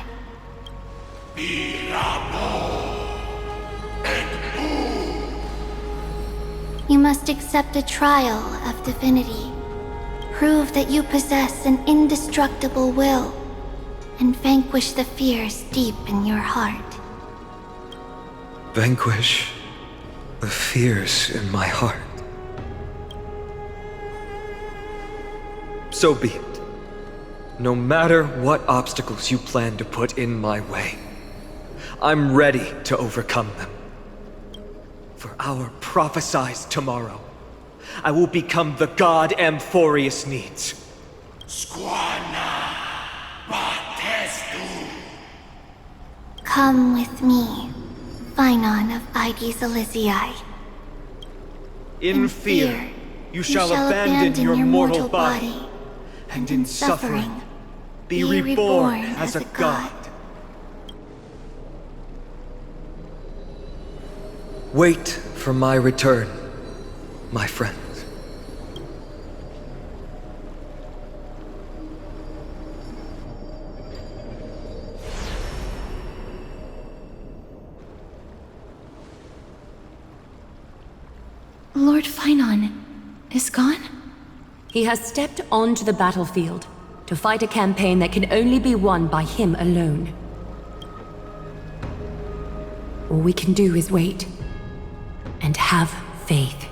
you must accept a trial of divinity. Prove that you possess an indestructible will, and vanquish the fears deep in your heart. Vanquish the fears in my heart. So be it. No matter what obstacles you plan to put in my way, I'm ready to overcome them. For our prophesied tomorrow, I will become the god Amphoreus needs. Come with me, Phainon of Aegis Elysiae. In fear, you shall abandon your mortal body, and in suffering, be reborn as a god. Wait for my return, my friends. Lord Phainon is gone? He has stepped onto the battlefield to fight a campaign that can only be won by him alone. All we can do is wait and have faith.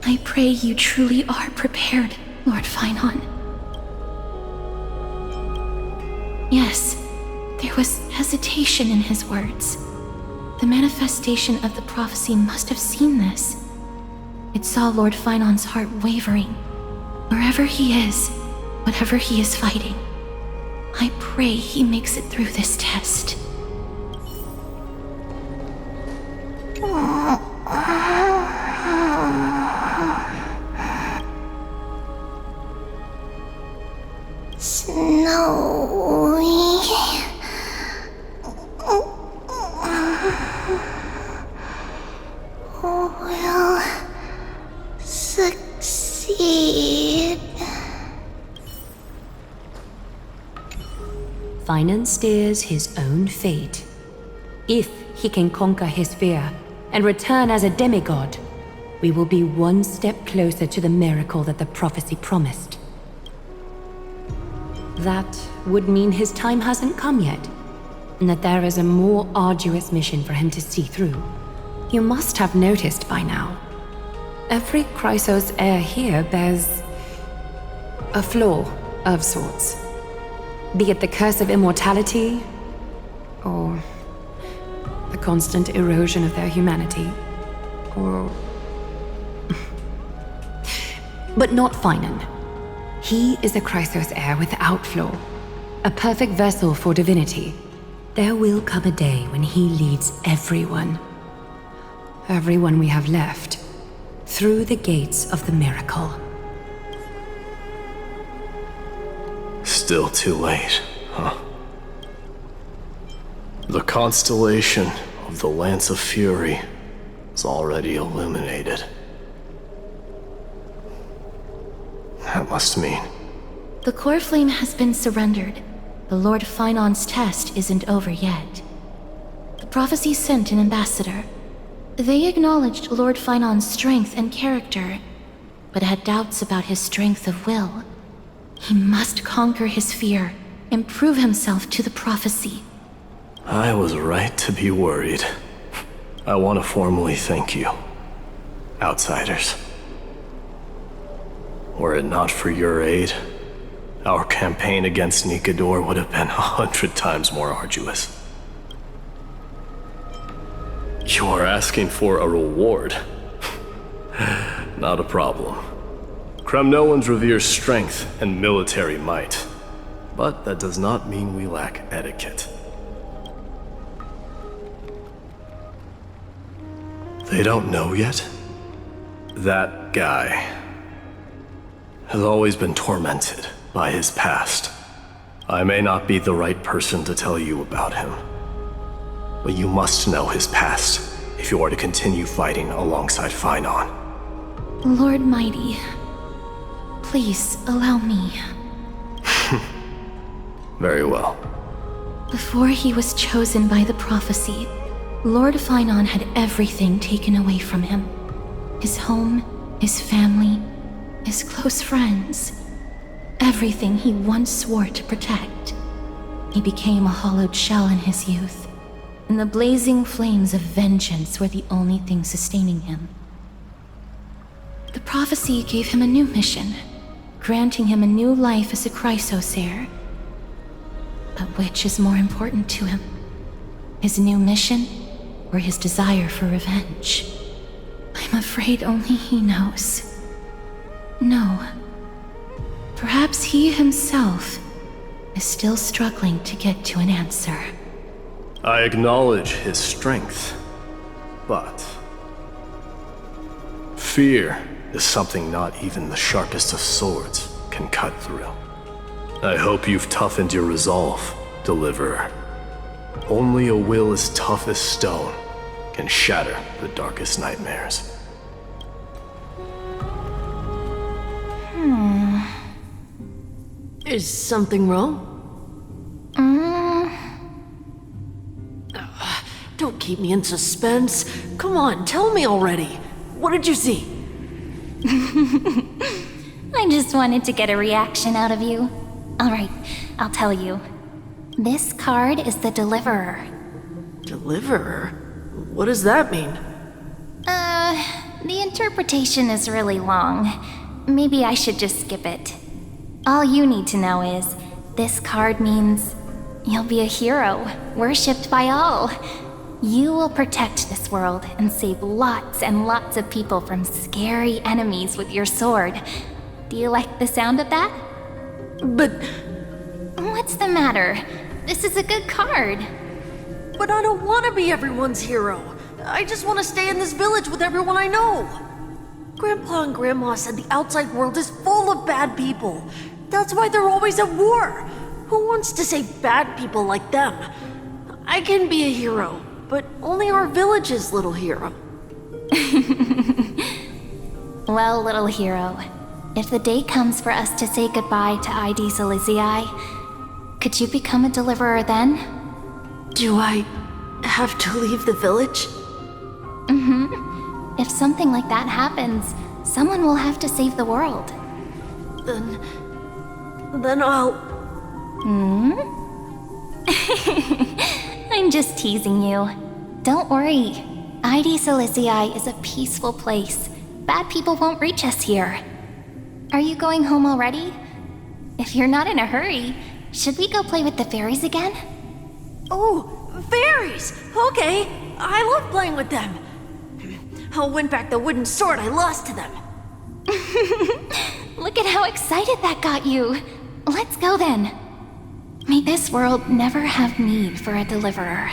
I pray you truly are prepared, Lord Phainon. Yes, there was hesitation in his words. The manifestation of the prophecy must have seen this. It saw Lord Phainon's heart wavering. Wherever he is, whatever he is fighting, I pray he makes it through this test. Will succeed. Phainon steers his own fate. If he can conquer his fear and return as a demigod, we will be one step closer to the miracle that the prophecy promised. That would mean his time hasn't come yet, and that there is a more arduous mission for him to see through. You must have noticed by now. Every Chryseus heir here bears a flaw of sorts. Be it the curse of immortality, or the constant erosion of their humanity, or... But not Phainon. He is a Chryseus heir without flaw, a perfect vessel for divinity. There will come a day when he leads everyone we have left, through the gates of the miracle. Still too late, huh? The constellation of the Lance of Fury is already illuminated. That must mean... The core flame has been surrendered. The Lord Phainon's test isn't over yet. The prophecy sent an ambassador. They acknowledged Lord Phainon's strength and character, but had doubts about his strength of will. He must conquer his fear and prove himself to the prophecy. I was right to be worried. I want to formally thank you, outsiders. Were it not for your aid, our campaign against Nikador would have been 100 times more arduous. You are asking for a reward. Not a problem. Kremnoans revere strength and military might, but that does not mean we lack etiquette. They don't know yet? That guy has always been tormented by his past. I may not be the right person to tell you about him, but you must know his past if you are to continue fighting alongside Phainon. Lord Mighty, please allow me. Very well. Before he was chosen by the prophecy, Lord Phainon had everything taken away from him. His home, his family, his close friends. Everything he once swore to protect. He became a hollowed shell in his youth, and the blazing flames of vengeance were the only thing sustaining him. The prophecy gave him a new mission, granting him a new life as a Chryseus heir. But which is more important to him? His new mission, or his desire for revenge? I'm afraid only he knows. No. Perhaps he himself is still struggling to get to an answer. I acknowledge his strength, but fear is something not even the sharpest of swords can cut through. I hope you've toughened your resolve, Deliverer. Only a will as tough as stone can shatter the darkest nightmares. Is something wrong? Don't keep me in suspense. Come on, tell me already. What did you see? I just wanted to get a reaction out of you. Alright, I'll tell you. This card is the Deliverer. Deliverer? What does that mean? The interpretation is really long. Maybe I should just skip it. All you need to know is, this card means you'll be a hero, worshipped by all. You will protect this world and save lots and lots of people from scary enemies with your sword. Do you like the sound of that? But... What's the matter? This is a good card. But I don't want to be everyone's hero. I just want to stay in this village with everyone I know. Grandpa and Grandma said the outside world is full of bad people. That's why they're always at war. Who wants to save bad people like them? I can be a hero, but only our village's little hero. Well, little hero, if the day comes for us to say goodbye to ID Silizii, could you become a deliverer then? Do I have to leave the village? If something like that happens, someone will have to save the world. Then I'll... I'm just teasing you. Don't worry. ID Silizii is a peaceful place. Bad people won't reach us here. Are you going home already? If you're not in a hurry, should we go play with the fairies again? Oh, fairies! Okay, I love playing with them. I'll win back the wooden sword I lost to them. Look at how excited that got you. Let's go then. May this world never have need for a deliverer.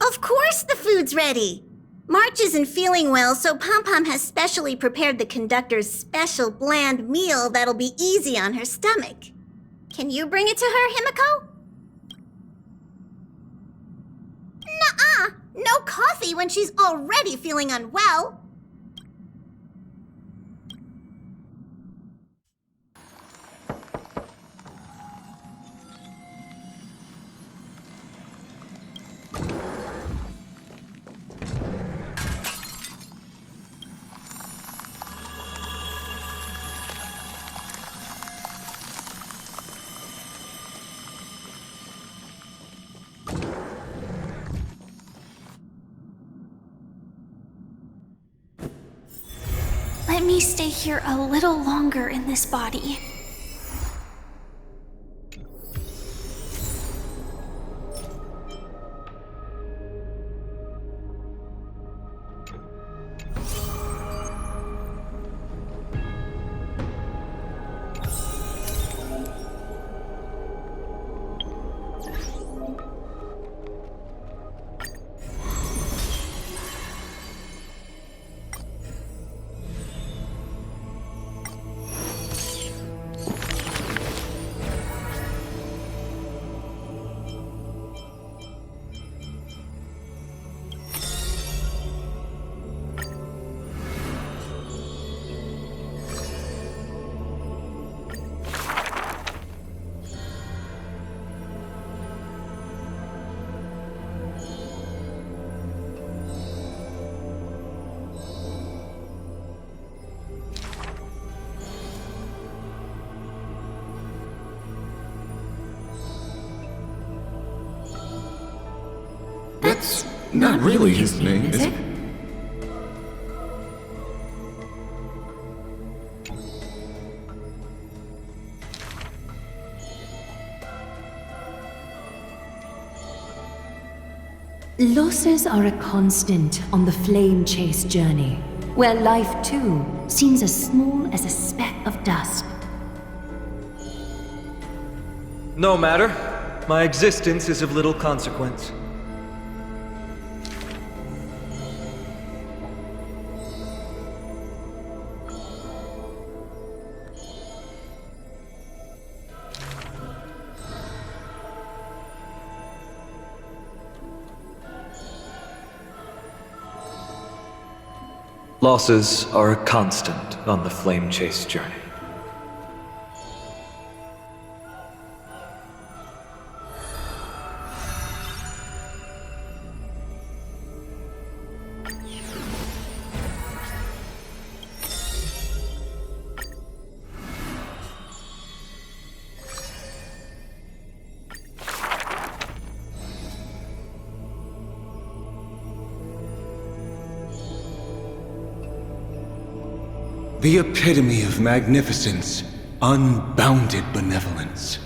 Of course the food's ready! March isn't feeling well, so Pom-Pom has specially prepared the conductor's special bland meal that'll be easy on her stomach. Can you bring it to her, Himiko? Nuh-uh! No coffee when she's already feeling unwell! Let me stay here a little longer in this body. That's Not really his name, is it? Losses are a constant on the flame chase journey, where life too seems as small as a speck of dust. No matter. My existence is of little consequence. Losses are a constant on the flame chase journey. The epitome of magnificence, unbounded benevolence.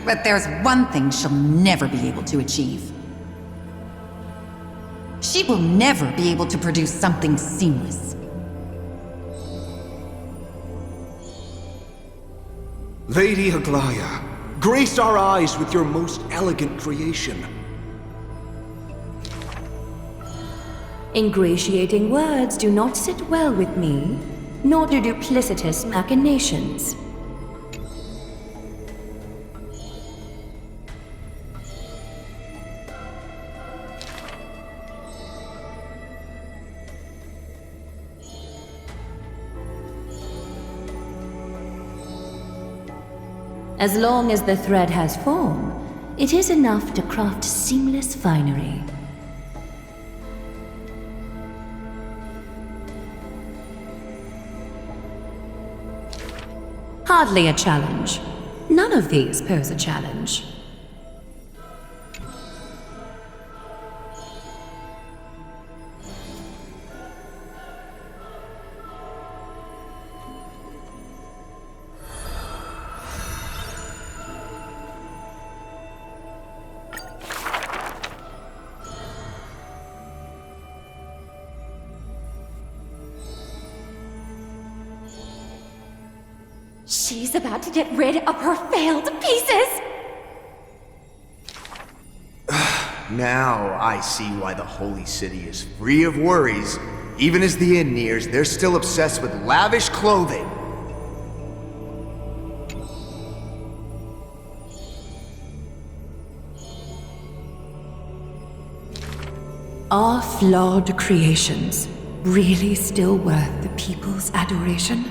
But there's one thing she'll never be able to achieve. She will never be able to produce something seamless. Lady Aglaea, grace our eyes with your most elegant creation. Ingratiating words do not sit well with me, nor do duplicitous machinations. As long as the thread has form, it is enough to craft seamless finery. Hardly a challenge. None of these pose a challenge. She's about to get rid of her failed pieces! Now I see why the Holy City is free of worries. Even as the end nears, they're still obsessed with lavish clothing. Are flawed creations really still worth the people's adoration?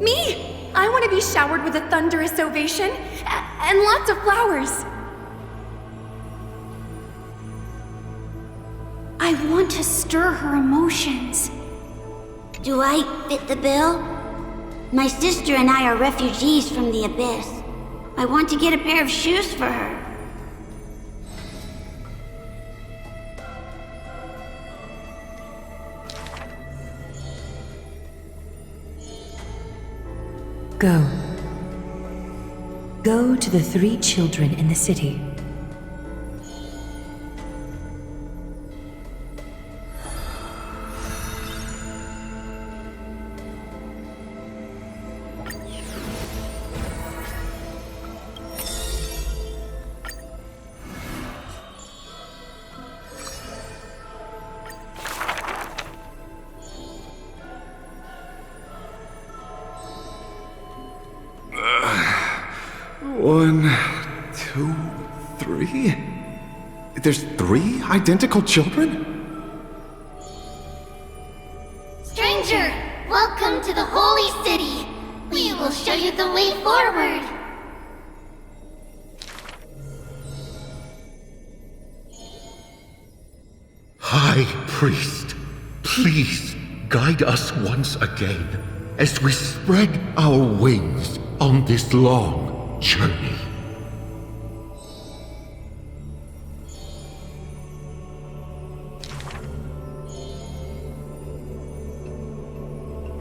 Me! I want to be showered with a thunderous ovation and lots of flowers. I want to stir her emotions. Do I fit the bill? My sister and I are refugees from the Abyss. I want to get a pair of shoes for her. Go. Go to the 3 children in the city. One, 2, 3? There's 3 identical children? Stranger, welcome to the Holy City. We will show you the way forward. High Priest, please guide us once again as we spread our wings on this long journey.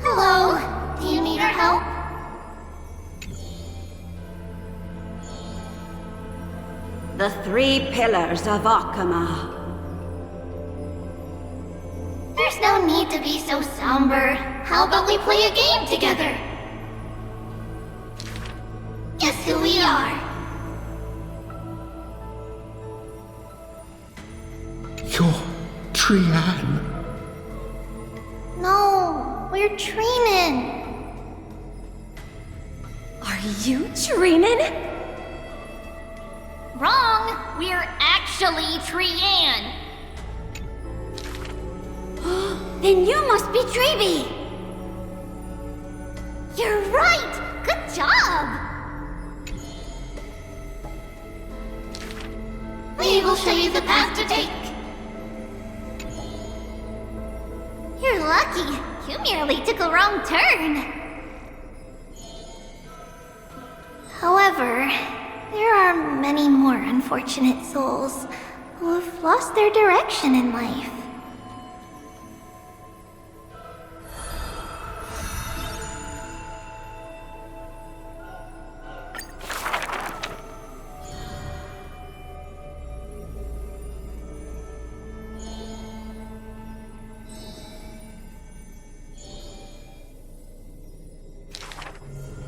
Hello? Do you need our help? The 3 pillars of Okhema. There's no need to be so somber. How about we play a game together? Guess who we are? You're Trianne. No, we're Trinnon. Are you Trinnon? Wrong! We're actually Trianne! Then you must be Tribbie! You're right! Good job! We will show you the path to take. You're lucky. You merely took a wrong turn. However, there are many more unfortunate souls who have lost their direction in life.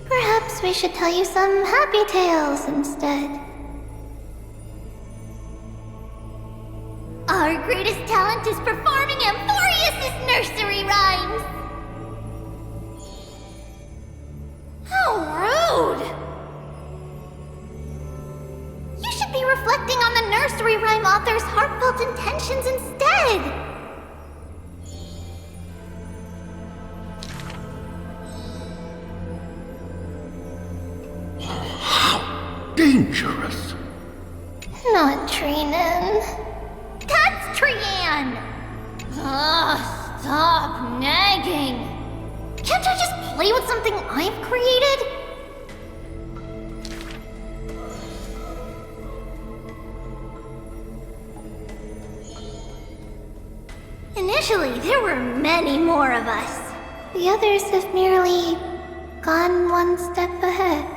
Perhaps we should tell you some happy tales instead. Our greatest talent is performing Amphoreus' nursery rhymes! How rude! You should be reflecting on the nursery rhyme author's heartfelt intentions instead! Dangerous. Not Trinnon. That's Trianne! Ugh, stop nagging! Can't I just play with something I've created? Initially, there were many more of us. The others have merely gone one step ahead.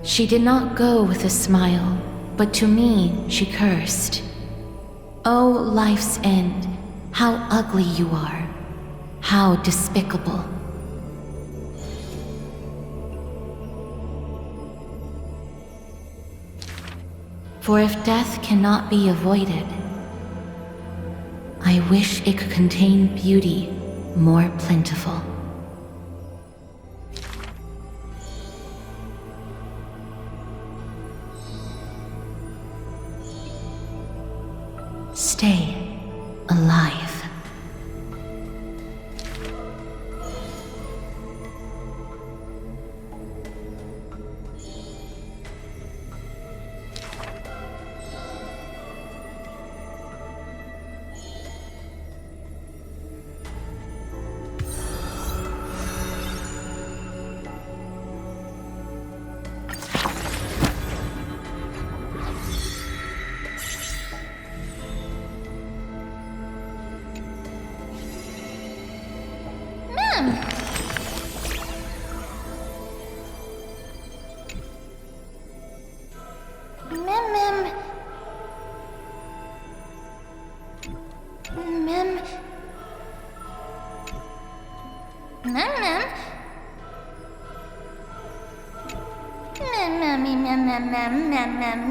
She did not go with a smile, but to me she cursed. Oh, life's end, how ugly you are, how despicable. For if death cannot be avoided, I wish it could contain beauty more plentiful. Stay alive.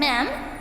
Mem.